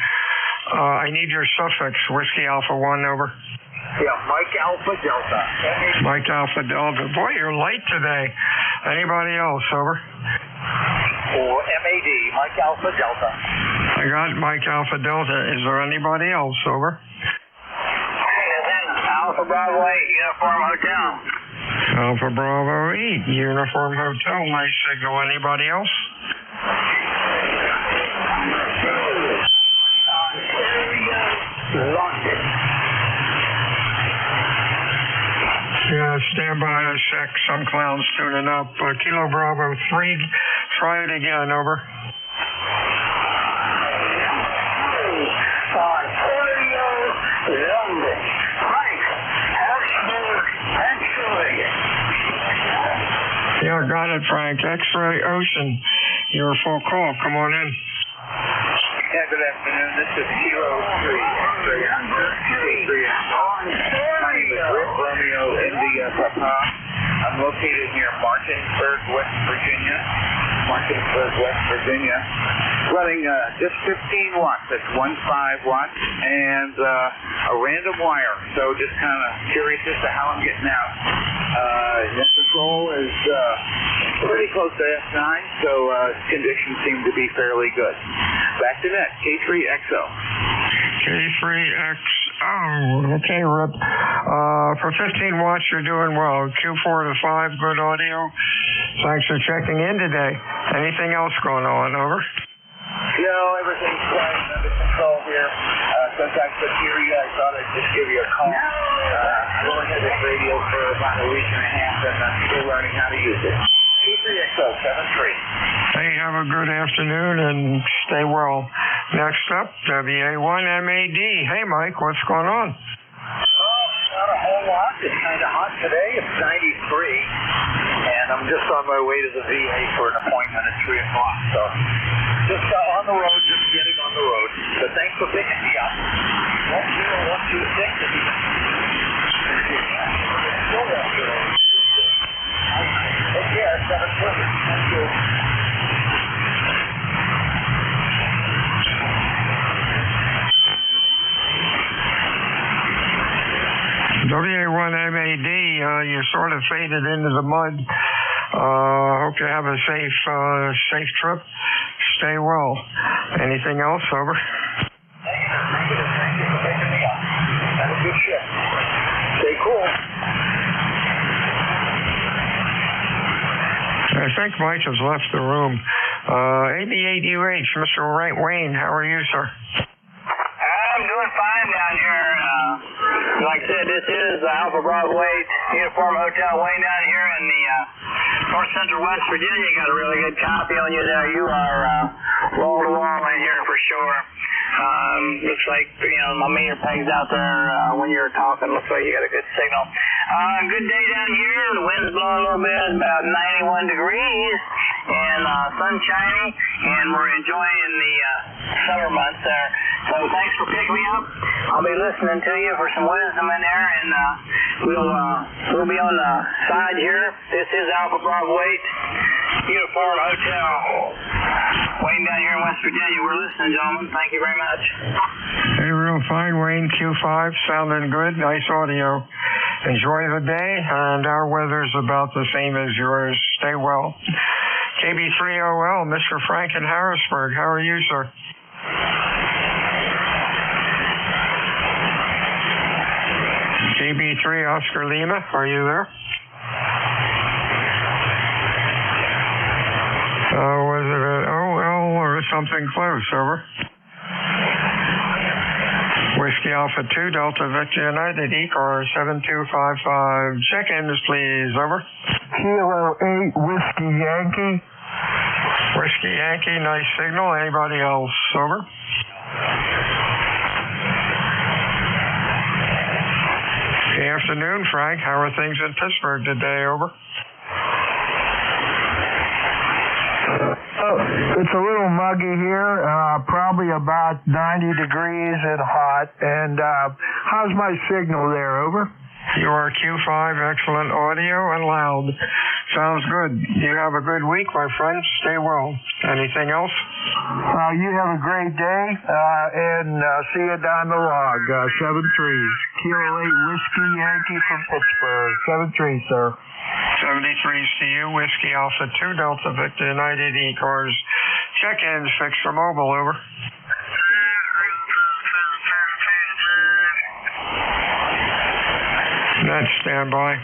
I need your suffix. Whiskey Alpha 1, over. Yeah, Mike Alpha Delta. Mike Alpha Delta. Boy, you're late today. Anybody else? Over. Or MAD, Mike Alpha Delta. I got Mike Alpha Delta. Is there anybody else? Over. Alpha Bravo 8, Uniform Hotel. Alpha Bravo 8, Uniform Hotel. Nice signal. Anybody else? London. Yeah, stand by a sec. Some clown's tuning up. Kilo Bravo 3, try it again. Over. Ontario, London. Mike, Harrisburg, Pennsylvania. Yeah, got it, Frank. X-ray Ocean. Your full call. Come on in. Yeah, good afternoon. This is Kilo 3. X-ray Oscar. My name is Rick Romeo India Papa. I'm located near Martinsburg, West Virginia. Running just 15 watts. That's 15 watts. And a random wire. So just kind of curious as to how I'm getting out. Net control is pretty close to S9, so conditions seem to be fairly good. Back to net, K3XO. K3XO. Okay, Rip. For 15 watts, you're doing well. Q4 to 5, good audio. Thanks for checking in today. Anything else going on? Over. No, everything's quiet and under control here. Since I could hear you, I thought I'd just give you a call. I've only had this radio for about a week and a half, and I'm still learning how to use it. K3XO 73. Hey, have a good afternoon and stay well. Next up, WA1MAD. Hey, Mike, what's going on? Not a whole lot. It's kind of hot today. It's 93. And I'm just on my way to the VA for an appointment at 3 o'clock. So just on the road, just getting on the road. But thanks for picking me up. 10126. Take care. 720. Thank you. of faded into the mud. Hope you have a safe trip. Stay well. Anything else? Over. Thank you for picking me up. Have a good shift. Stay cool. I think Mike has left the room. 88UH, Mr. Wayne, how are you, sir? I'm doing fine down here. Like I said, this is Alpha Bravo 8 Uniform Hotel Wayne down here in the North Central West Virginia. Got a really good copy on you there. You are wall to wall in here for sure. Looks like, my meter pegs out there when you were talking. Looks like you got a good signal. Good day down here. The wind's blowing a little bit, about 91 degrees, and sun shining, and we're enjoying the summer months there. So thanks for picking me up. I'll be listening to you for some wisdom in there, and we'll be on the side here. This is Alpha Bravo 8 Uniform Hotel Wayne down here in West Virginia. We're listening, gentlemen. Thank you very much. Hey, real fine, Wayne. Q5, sounding good. Nice audio. Enjoy the day, and our weather's about the same as yours. Stay well. KB3OL, Mr. Frank in Harrisburg. How are you, sir? KB3 Oscar Lima, are you there? Was it an OL or something close? Over. Whiskey Alpha 2, Delta Victor United, ECARS 7255. Check-ins, please. Over. Kilo 8, Whiskey Yankee. Whiskey Yankee, nice signal. Anybody else? Over. Good afternoon, Frank. How are things in Pittsburgh today? Over. It's a little muggy here, probably about 90 degrees and hot. And how's my signal there? Over. You are Q5, excellent audio and loud. Sounds good. You have a good week, my friend. Stay well. Anything else? You have a great day, and see you down the log. 7-3. Kilo 8 Whiskey Yankee from Pittsburgh. 7-3, sir. 73CU, Whiskey Alpha 2, Delta Victor United, ECARS. Check-ins fixed for mobile. Over. Net standby.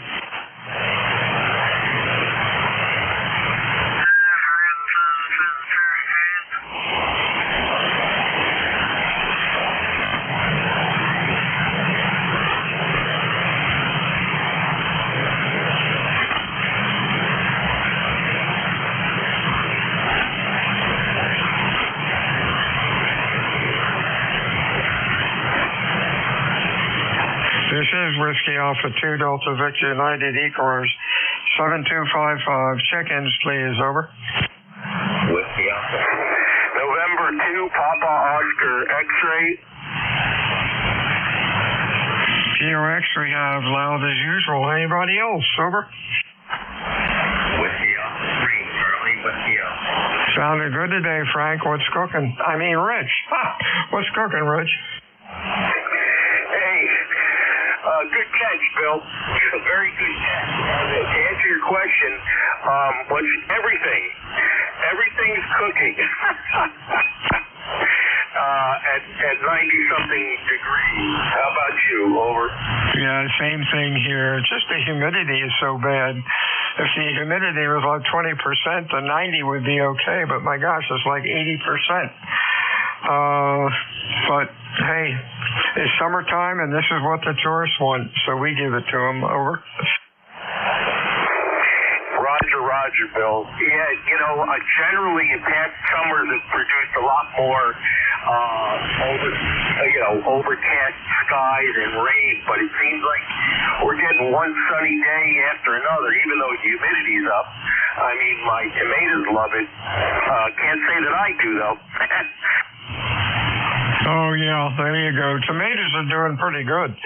This is Whiskey Alpha 2, Delta Victor United, ECARS 7255. Check-ins, please. Over. Whiskey Alpha. November 2, Papa Oscar X-ray. POX, we have loud as usual. Anybody else? Over. Whiskey Alpha 3, Charlie, Whiskey Alpha. Sounded good today, Frank. What's cooking? I mean, Rich. What's cooking, Rich? Good catch, Bill. A very good catch. To answer your question, everything's cooking. At 90-something degrees. How about you? Over. Yeah, same thing here. Just the humidity is so bad. If the humidity was like 20%, the 90 would be okay, but my gosh, it's like 80%. But hey, it's summertime and this is what the tourists want, so we give it to them. Over. Roger, Bill. Yeah, generally in past summers it's produced a lot more overcast skies and rain, but it seems like we're getting one sunny day after another, even though humidity's up. I mean, my tomatoes love it. Can't say that I do, though. Oh, yeah, there you go. Tomatoes are doing pretty good.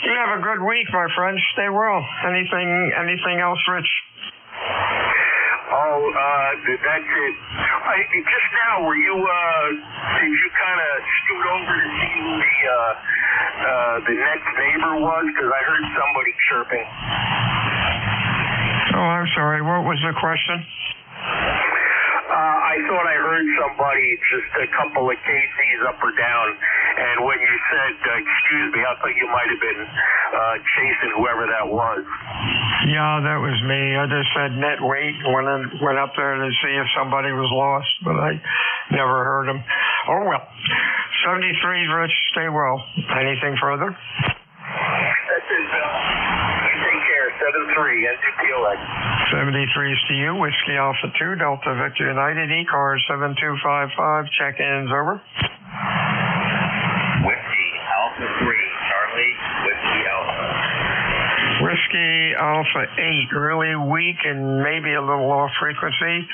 You have a good week, my friend. Stay well. Anything else, Rich? Oh, that's it. Just now, did you kind of scoot over to see who the next neighbor was? Because I heard somebody chirping. Oh, I'm sorry. What was the question? I thought I heard somebody just a couple of KCs up or down, and when you said, excuse me, I thought you might have been chasing whoever that was. Yeah, that was me. I just said net weight, went up there to see if somebody was lost, but I never heard them. Oh, well. 73, Rich, stay well. Anything further? That's it, Bill. You take care. 73, NGPOX. 73 is to you. Whiskey Alpha 2, Delta Victor United, ECARS 7255. Check-ins, over. Whiskey Alpha 3, Charlie, Whiskey Alpha. Whiskey Alpha 8, really weak and maybe a little off frequency.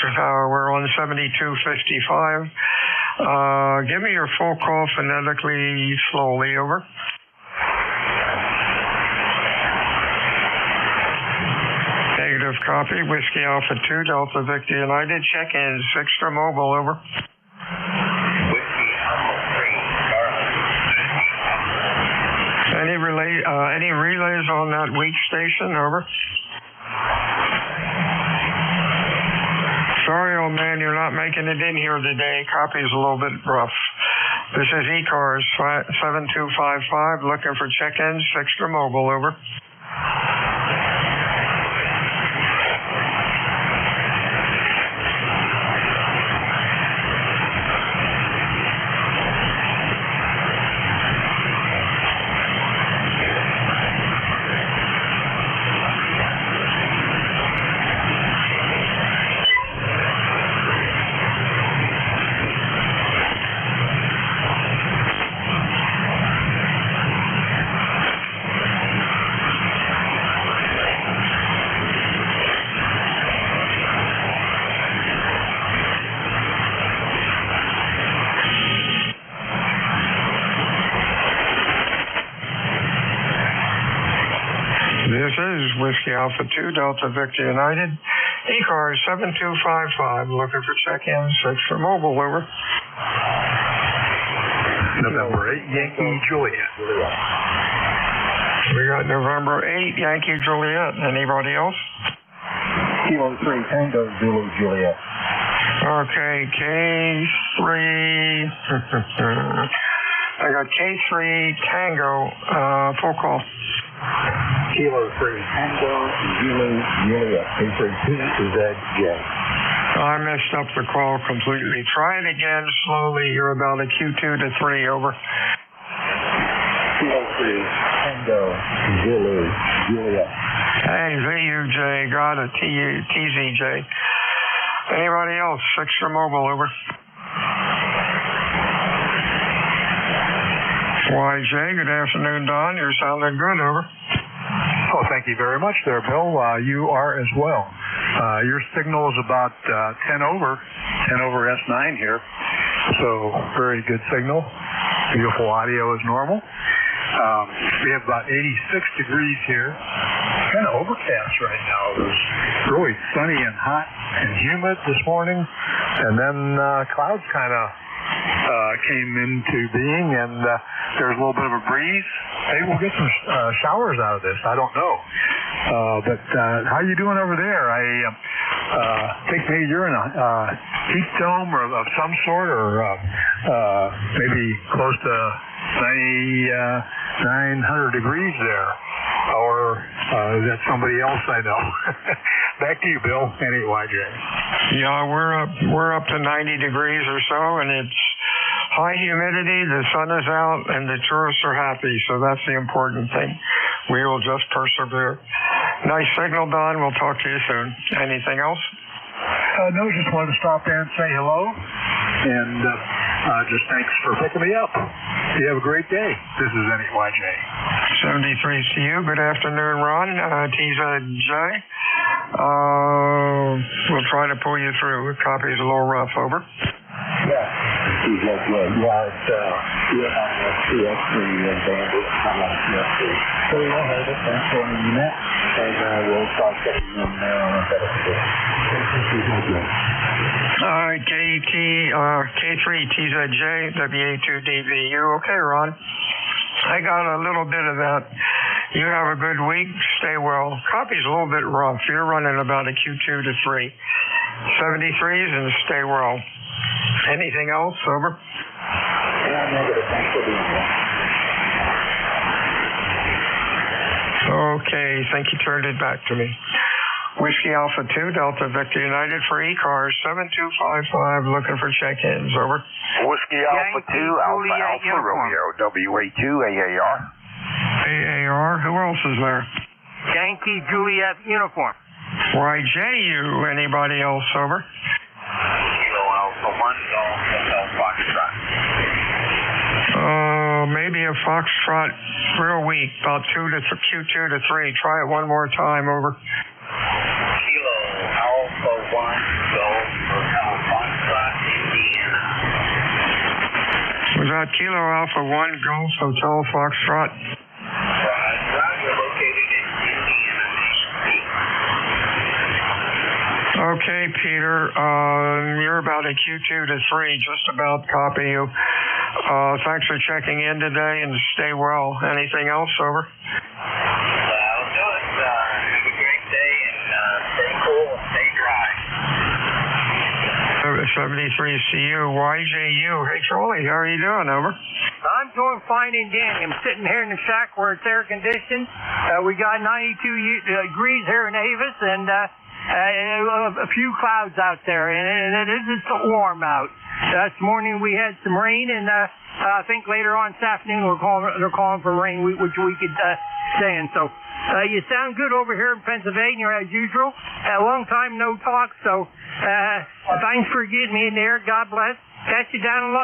We're on 7255. Give me your full call phonetically, slowly, over. Negative copy. Whiskey Alpha 2, Delta Victor United. Check-in, Extra Mobile, over. Whiskey Alpha 3, Charlie. Any relays on that weak station, over. Sorry, old man, you're not making it in here today. Copy's a little bit rough. This is ECARS 7255, looking for check-ins, Extra Mobile, over. This is Whiskey Alpha 2, Delta Victor United. ECARS 7255, looking for check-in, 6 for mobile, over. November 8, Yankee Juliet. We got November 8, Yankee Juliet. Anybody else? Kilo 3, Tango Zulu Juliet. Okay, K3. I got K3 Tango, full call. Kilo 3, Tango Zulu Juliet. K3 2ZJ. I messed up the call completely. Try it again slowly. You're about a Q2 to 3, over. Kilo 3, Tango Zulu Juliet. Hey, VUJ, got a TZJ. Anybody else? 6 for mobile, over. YJ, good afternoon, Don. You're sounding good, over. Oh, thank you very much there, Bill. You are as well. Your signal is about 10 over S9 here. So very good signal. Beautiful audio as normal. We have about 86 degrees here. Kind of overcast right now. It was really sunny and hot and humid this morning. And then clouds kind of came into being, and there's a little bit of a breeze. Maybe we'll get some showers out of this. I don't know. But how are you doing over there? I think maybe you're in a heat dome or of some sort, or maybe close to 900 degrees there. Or is that somebody else I know? Back to you, Bill. YJ. Yeah, we're up to 90 degrees or so, and it's high humidity. The sun is out, and the tourists are happy. So that's the important thing. We will just persevere. Nice signal, Don. We'll talk to you soon. Anything else? No, just wanted to stop in and say hello, and just thanks for picking me up. You have a great day. This is NYJ. 73 to you. Good afternoon, Ron. TZJ. We'll try to pull you through. Copy's a little rough, over. Yeah, TZJ. Yeah, it's CX3 Bandit. I'm on CX3. So we will have it. Thanks for letting me know. And we'll start getting them there on a better day. All right, K3 TZJ, WA2DVU. Okay, Ron. I got a little bit of that You have a good week. Stay well. Copy's a little bit rough. You're running about a Q2 to 3. 73s and stay well. Anything else? Over. Yeah, negative. Thanks for being here. Okay, think you turned it back to me. Whiskey Alpha 2, Delta Victor United for ECARS, 7255, looking for check-ins. Over. Whiskey Alpha 2, Alpha Alpha Romeo, WA2, AAR. AAR, who else is there? Yankee Juliet uniform. YJU, anybody else? Over. Kilo Alpha 1, Golf Hotel Foxtrot. Maybe a Foxtrot real weak, about Q2 to 3. Try it one more time. Over. Kilo Alpha 1, Golf Hotel Foxtrot, Indiana. Was that Kilo Alpha 1, Golf Hotel Foxtrot? Roger, located in Indiana. Okay, Peter, you're about a Q2 to 3, just about copy you. Thanks for checking in today and stay well. Anything else? Over. That'll do it. Have a great day and stay cool and stay dry. 73CU, YJU. Hey, Charlie, how are you doing? Over. I'm doing fine and dandy. I'm sitting here in the shack where it's air conditioned. We got 92 degrees here in Avis and a few clouds out there, and it isn't so warm out. This morning we had some rain, and I think later on this afternoon they're calling for rain, which we could stay in. So you sound good over here in Pennsylvania as usual. A long time no talk, so thanks for getting me in there. God bless. Catch you down and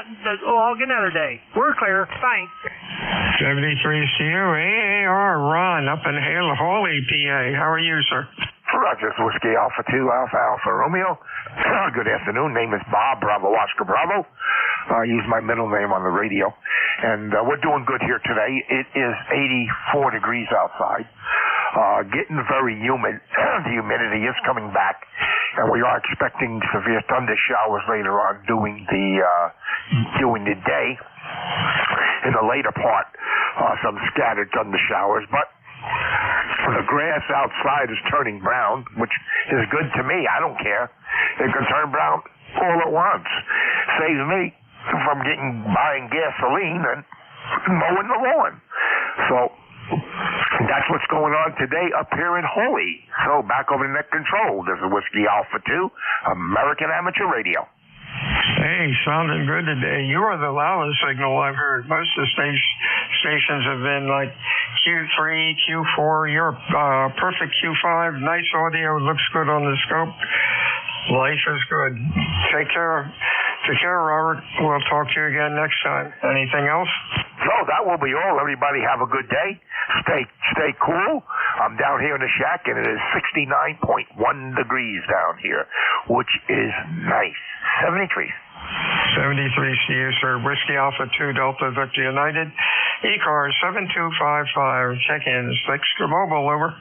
log another day. We're clear. Thanks. 73CU, AAR, Ron, up in Hawley, PA. How are you, sir? Rogers, Whiskey Alpha 2, Alpha Alpha Romeo. Good afternoon. Name is Bob, Bravo Oscar Bravo. I use my middle name on the radio. And we're doing good here today. It is 84 degrees outside. Getting very humid. The humidity is coming back. And we are expecting severe thunder showers later on during the day. In the later part, some scattered thunder showers. But the grass outside is turning brown, which is good to me. I don't care. It can turn brown all at once. Saves me from buying gasoline and mowing the lawn. So that's what's going on today up here in Hawley. So back over to net control. This is Whiskey Alpha 2, American Amateur Radio. Hey, sounding good today. You are the loudest signal I've heard. Most of the stations have been like Q3, Q4. You're perfect Q5. Nice audio. Looks good on the scope. Life is good. Take care. Take care, Robert. We'll talk to you again next time. Anything else? No, that will be all. Everybody have a good day. Stay cool. I'm down here in the shack, and it is 69.1 degrees down here, which is nice. 73. 73CU, sir. Whiskey Alpha 2, Delta Victor United. ECARS 7255. Check-in 6 mobile. Over.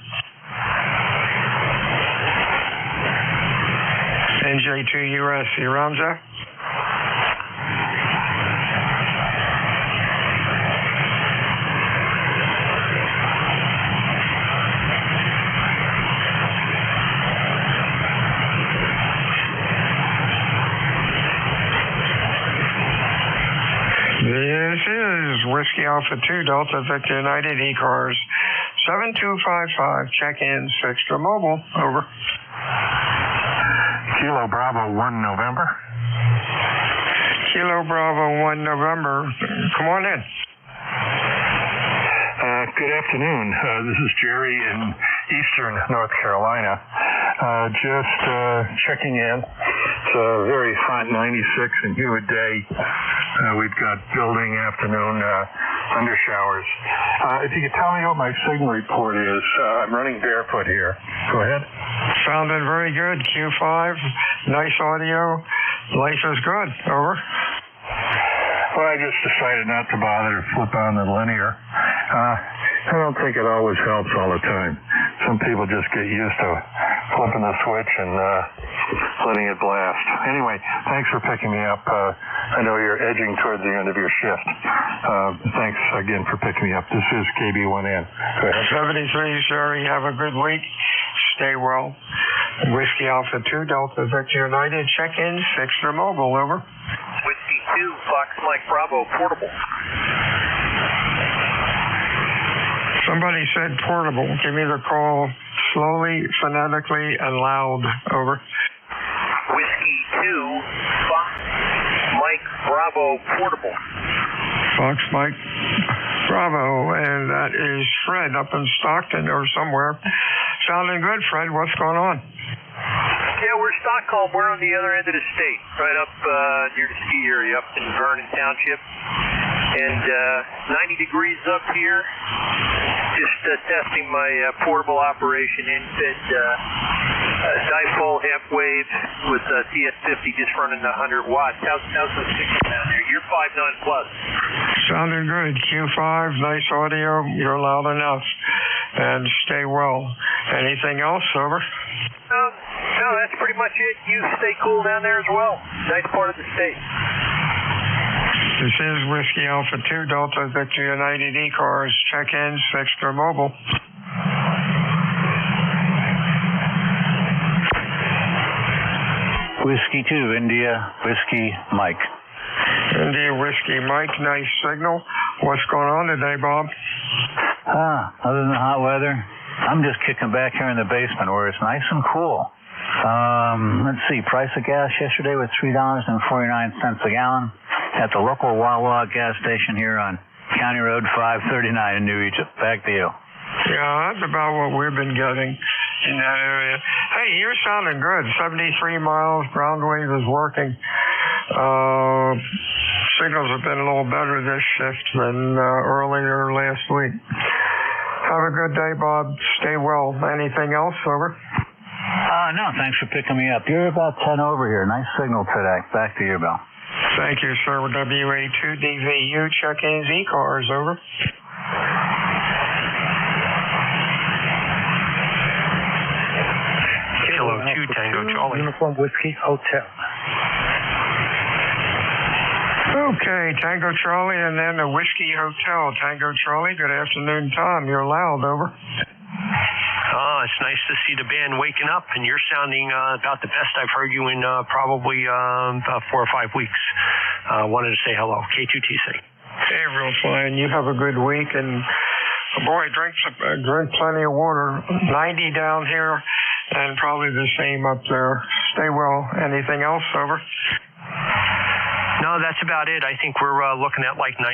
NJ2US. Ramza. This is Whiskey Alpha 2, Delta Victor United, ECARS 7255, check-in, Extra Mobile, over. Kilo Bravo 1 November. Kilo Bravo 1 November, come on in. Good afternoon. This is Jerry in eastern North Carolina. Just checking in. It's a very hot 96 and humid day. We've got building afternoon thunder showers. If you could tell me what my signal report is. I'm running barefoot here. Go ahead. Sounding very good. Q5, nice audio. Life is good. Over. Well, I just decided not to bother to flip on the linear. I don't think it always helps all the time. Some people just get used to flipping the switch and letting it blast. Anyway, thanks for picking me up. I know you're edging toward the end of your shift. Thanks again for picking me up. This is KB1N. Go ahead. 73, Sherry. Have a good week. Stay well. Whiskey Alpha 2, Delta Victor United. Check-in, fixed or mobile, over. Whiskey 2, Fox Mike Bravo, portable. Somebody said portable. Give me the call slowly, phonetically, and loud, over. Whiskey 2, Fox Mike Bravo, portable. Fox Mike Bravo, and that is Fred up in Stockton or somewhere. Sounding good, Fred. What's going on? Yeah, we're Stockholm. We're on the other end of the state, right up near the ski area, up in Vernon Township. And 90 degrees up here. Just testing my portable operation infit dipole half wave with TS50 just running 100 watts. How's the signal down there? You're 5.9 plus. Sounding good. Q5, nice audio. You're loud enough. And stay well. Anything else, over? No, that's pretty much it. You stay cool down there as well. Nice part of the state. This is Whiskey Alpha 2, Delta Victor United ECARS. Check-in, fixed or mobile. Whiskey 2, India, Whiskey Mike. India Whiskey Mike, nice signal. What's going on today, Bob? Other than the hot weather, I'm just kicking back here in the basement where it's nice and cool. Let's see, price of gas yesterday was $3.49 a gallon at the local Wawa gas station here on County Road 539 in New Egypt. Back to you. Yeah, that's about what we've been getting in that area. Hey, you're sounding good. 73 miles, ground wave is working. Signals have been a little better this shift than earlier last week. Have a good day, Bob. Stay well. Anything else, over? No, thanks for picking me up. You're about 10 over here. Nice signal today. Back to you, Bill. Thank you, sir. WA2DVU, check-ins, ECARS, over. Kilo 2, Tango Charlie. Uniform Whiskey Hotel. Okay, Tango Charlie, and then the Whiskey Hotel. Tango Charlie, good afternoon, Tom. You're loud, over. It's nice to see the band waking up, and you're sounding about the best I've heard you in probably 4 or 5 weeks. Wanted to say hello. K2TC. Hey, real fine. You have a good week, and boy, drink plenty of water. 90 down here, and probably the same up there. Stay well. Anything else, over? No, that's about it. I think we're looking at like 93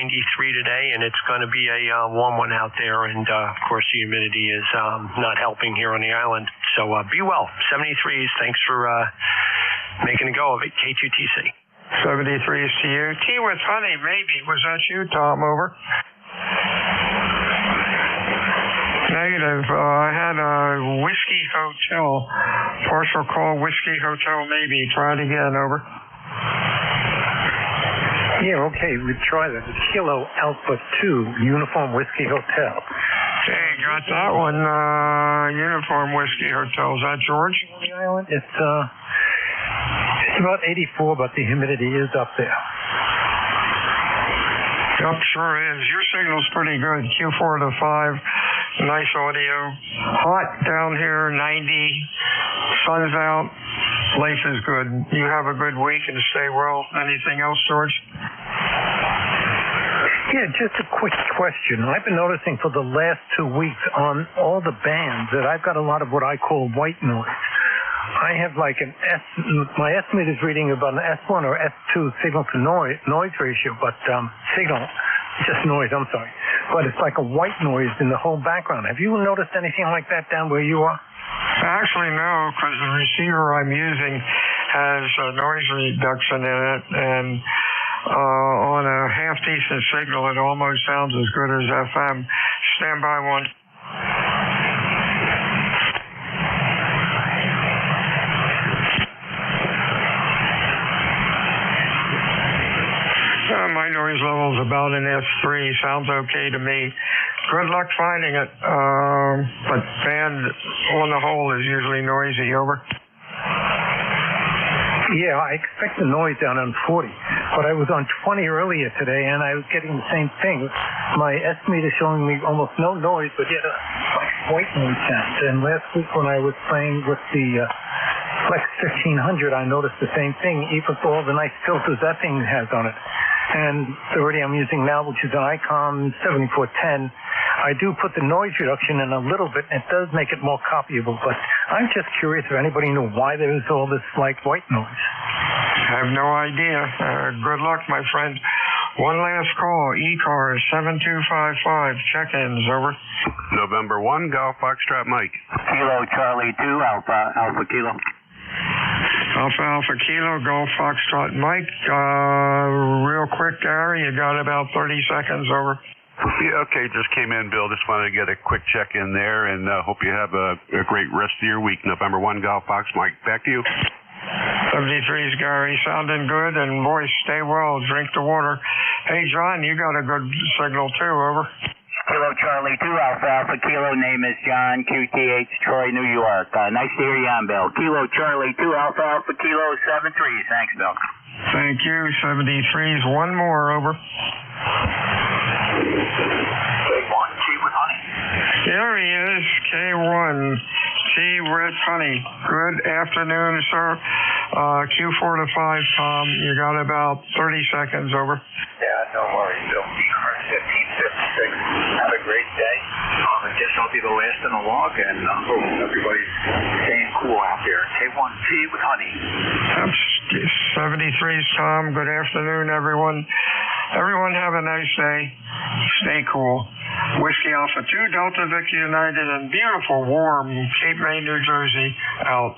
today, and it's going to be a warm one out there. And, of course, the humidity is not helping here on the island. So be well. 73s. Thanks for making a go of it. K2TC. 73s to you. Tea with honey, maybe. Was that you, Tom? Over. Negative. I had a Whiskey Hotel. Partial call, Whiskey Hotel, maybe. Try it again. Over. Yeah, okay, we try that. Kilo Alpha 2, Uniform Whiskey Hotel. Hey, got that one. Uniform Whiskey Hotel. Is that George? The island, it's about 84, but the humidity is up there. Yep, sure is. Your signal's pretty good. Q4 to 5. Nice audio. Hot down here, 90. Sun's out. Life is good. You have a good week and stay well. Anything else, George? Yeah, just a quick question. I've been noticing for the last 2 weeks on all the bands that I've got a lot of what I call white noise. I have like my estimate is reading about an S1 or S2 signal to noise ratio, but just noise, I'm sorry. But it's like a white noise in the whole background. Have you noticed anything like that down where you are? Actually, no, because the receiver I'm using has noise reduction in it, and on a half-decent signal, it almost sounds as good as FM. Stand by one. My noise level is about an S3. Sounds okay to me. Good luck finding it. But band on the whole is usually noisy. Over. Yeah, I expect the noise down on 40, but I was on 20 earlier today, and I was getting the same thing. My estimator showing me almost no noise, but yet a white noise sound. And last week when I was playing with the Flex 1500, I noticed the same thing, even with all the nice filters that thing has on it. And the radio I'm using now, which is an ICOM 7410, I do put the noise reduction in a little bit, and it does make it more copyable, but I'm just curious if anybody knew why there is all this, like, white noise. I have no idea. Good luck, my friend. One last call, ECARS 7255, check-ins, over. November 1, Golf Foxtrot Mike. Kilo Charlie 2, Alpha Kilo. Alpha Kilo, Golf Foxtrot Mike. Real quick, Gary, you got about 30 seconds, over. Yeah, okay, just came in, Bill. Just wanted to get a quick check-in there, and hope you have a great rest of your week. November 1, Golf Fox Mike. Back to you. 73's Gary, sounding good, and boys, stay well, drink the water. Hey, John, you got a good signal too, over. Kilo Charlie 2, Alpha Kilo, name is John, QTH, Troy, New York. Nice to hear you on, Bill. Kilo Charlie 2, Alpha Kilo, 73. Thanks, Bill. Thank you, 73's. One more, over. K1, tea with honey. There he is, K1, tea with honey. Good afternoon, sir. Q4 to 5, Tom. You got about 30 seconds, over. Yeah, no worries, Bill. ECARS 1556. Have a great day. I guess I'll be the last in the log, and hope everybody's staying cool out there. K1, tea with honey. 73's Tom. Good afternoon, everyone. Everyone have a nice day. Stay cool. Whiskey Alpha 2, Delta Victor United, and beautiful, warm Cape May, New Jersey, out.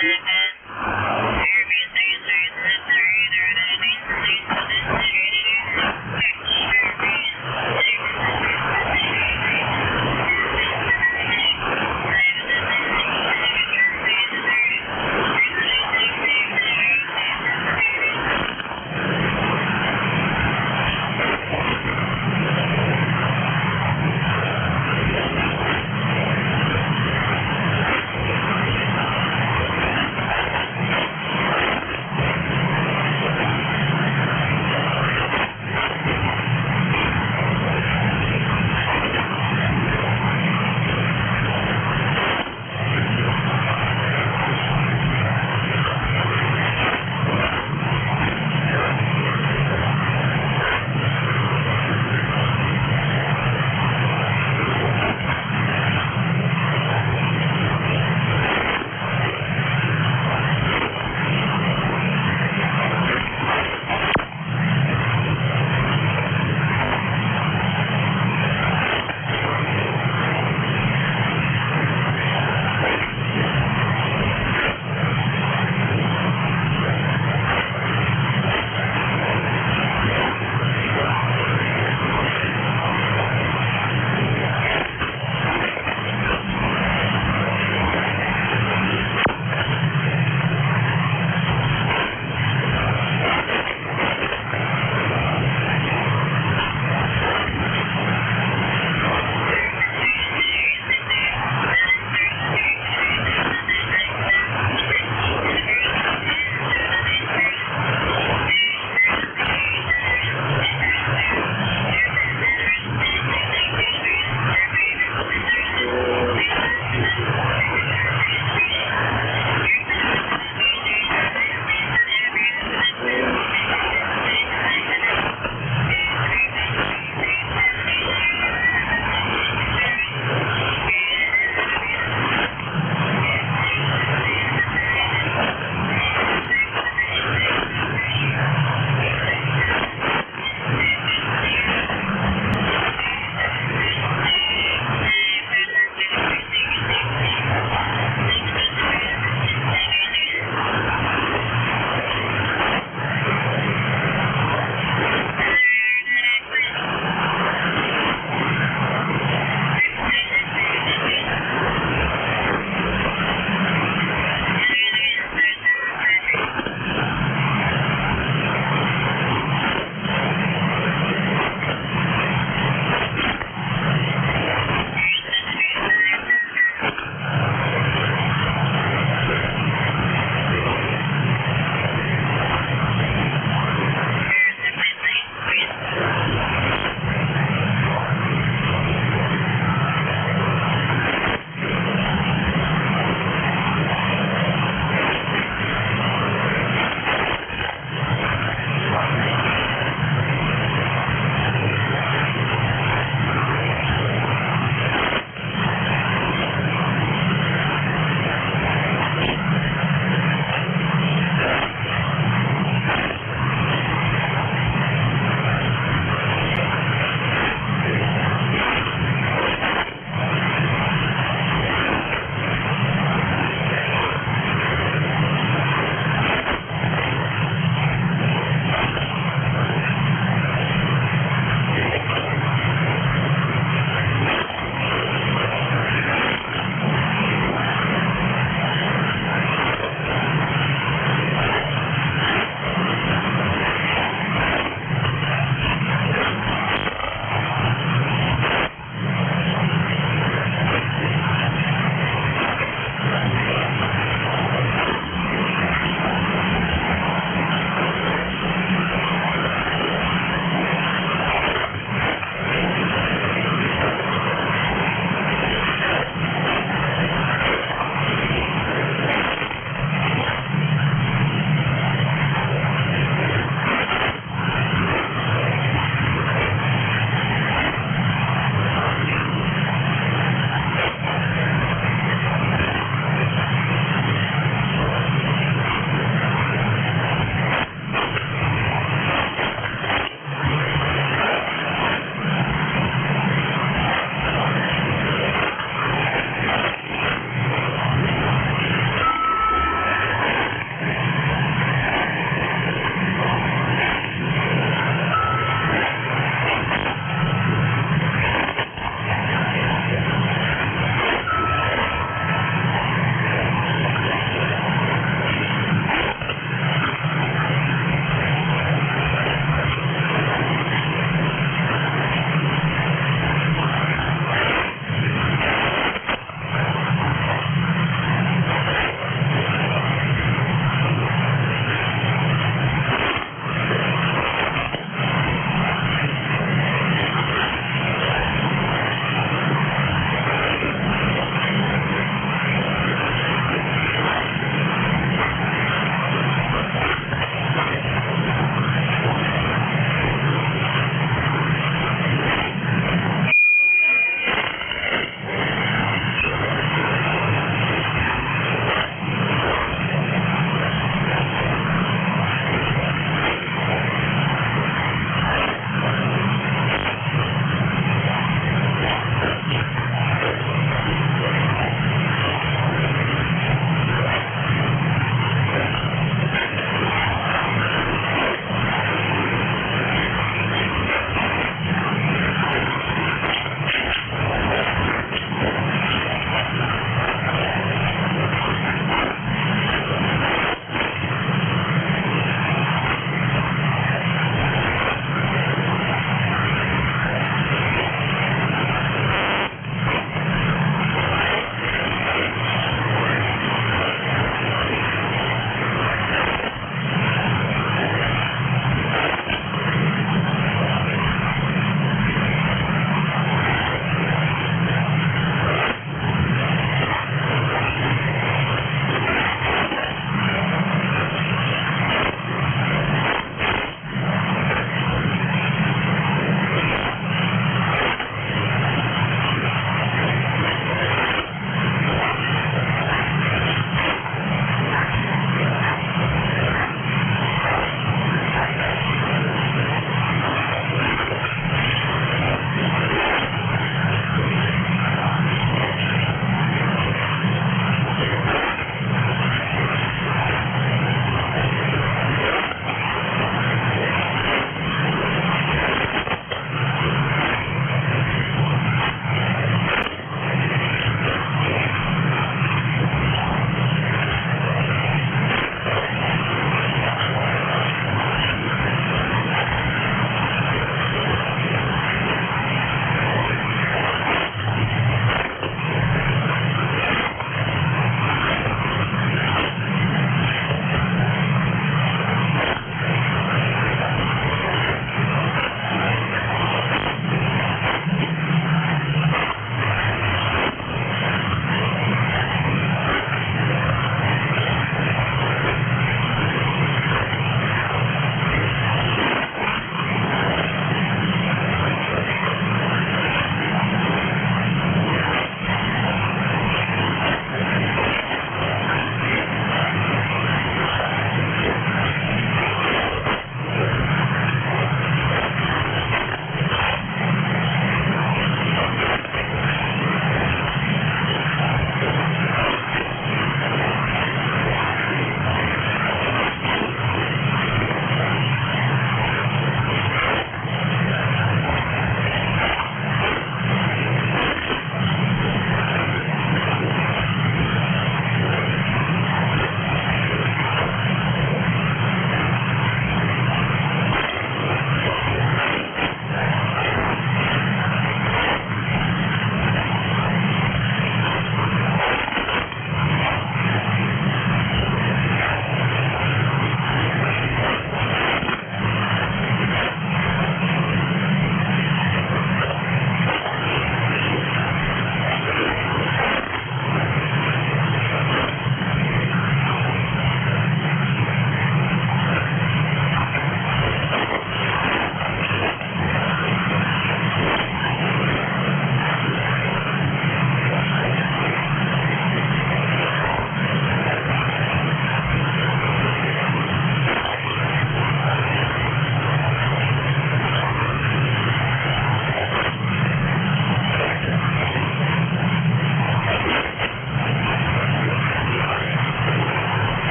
Did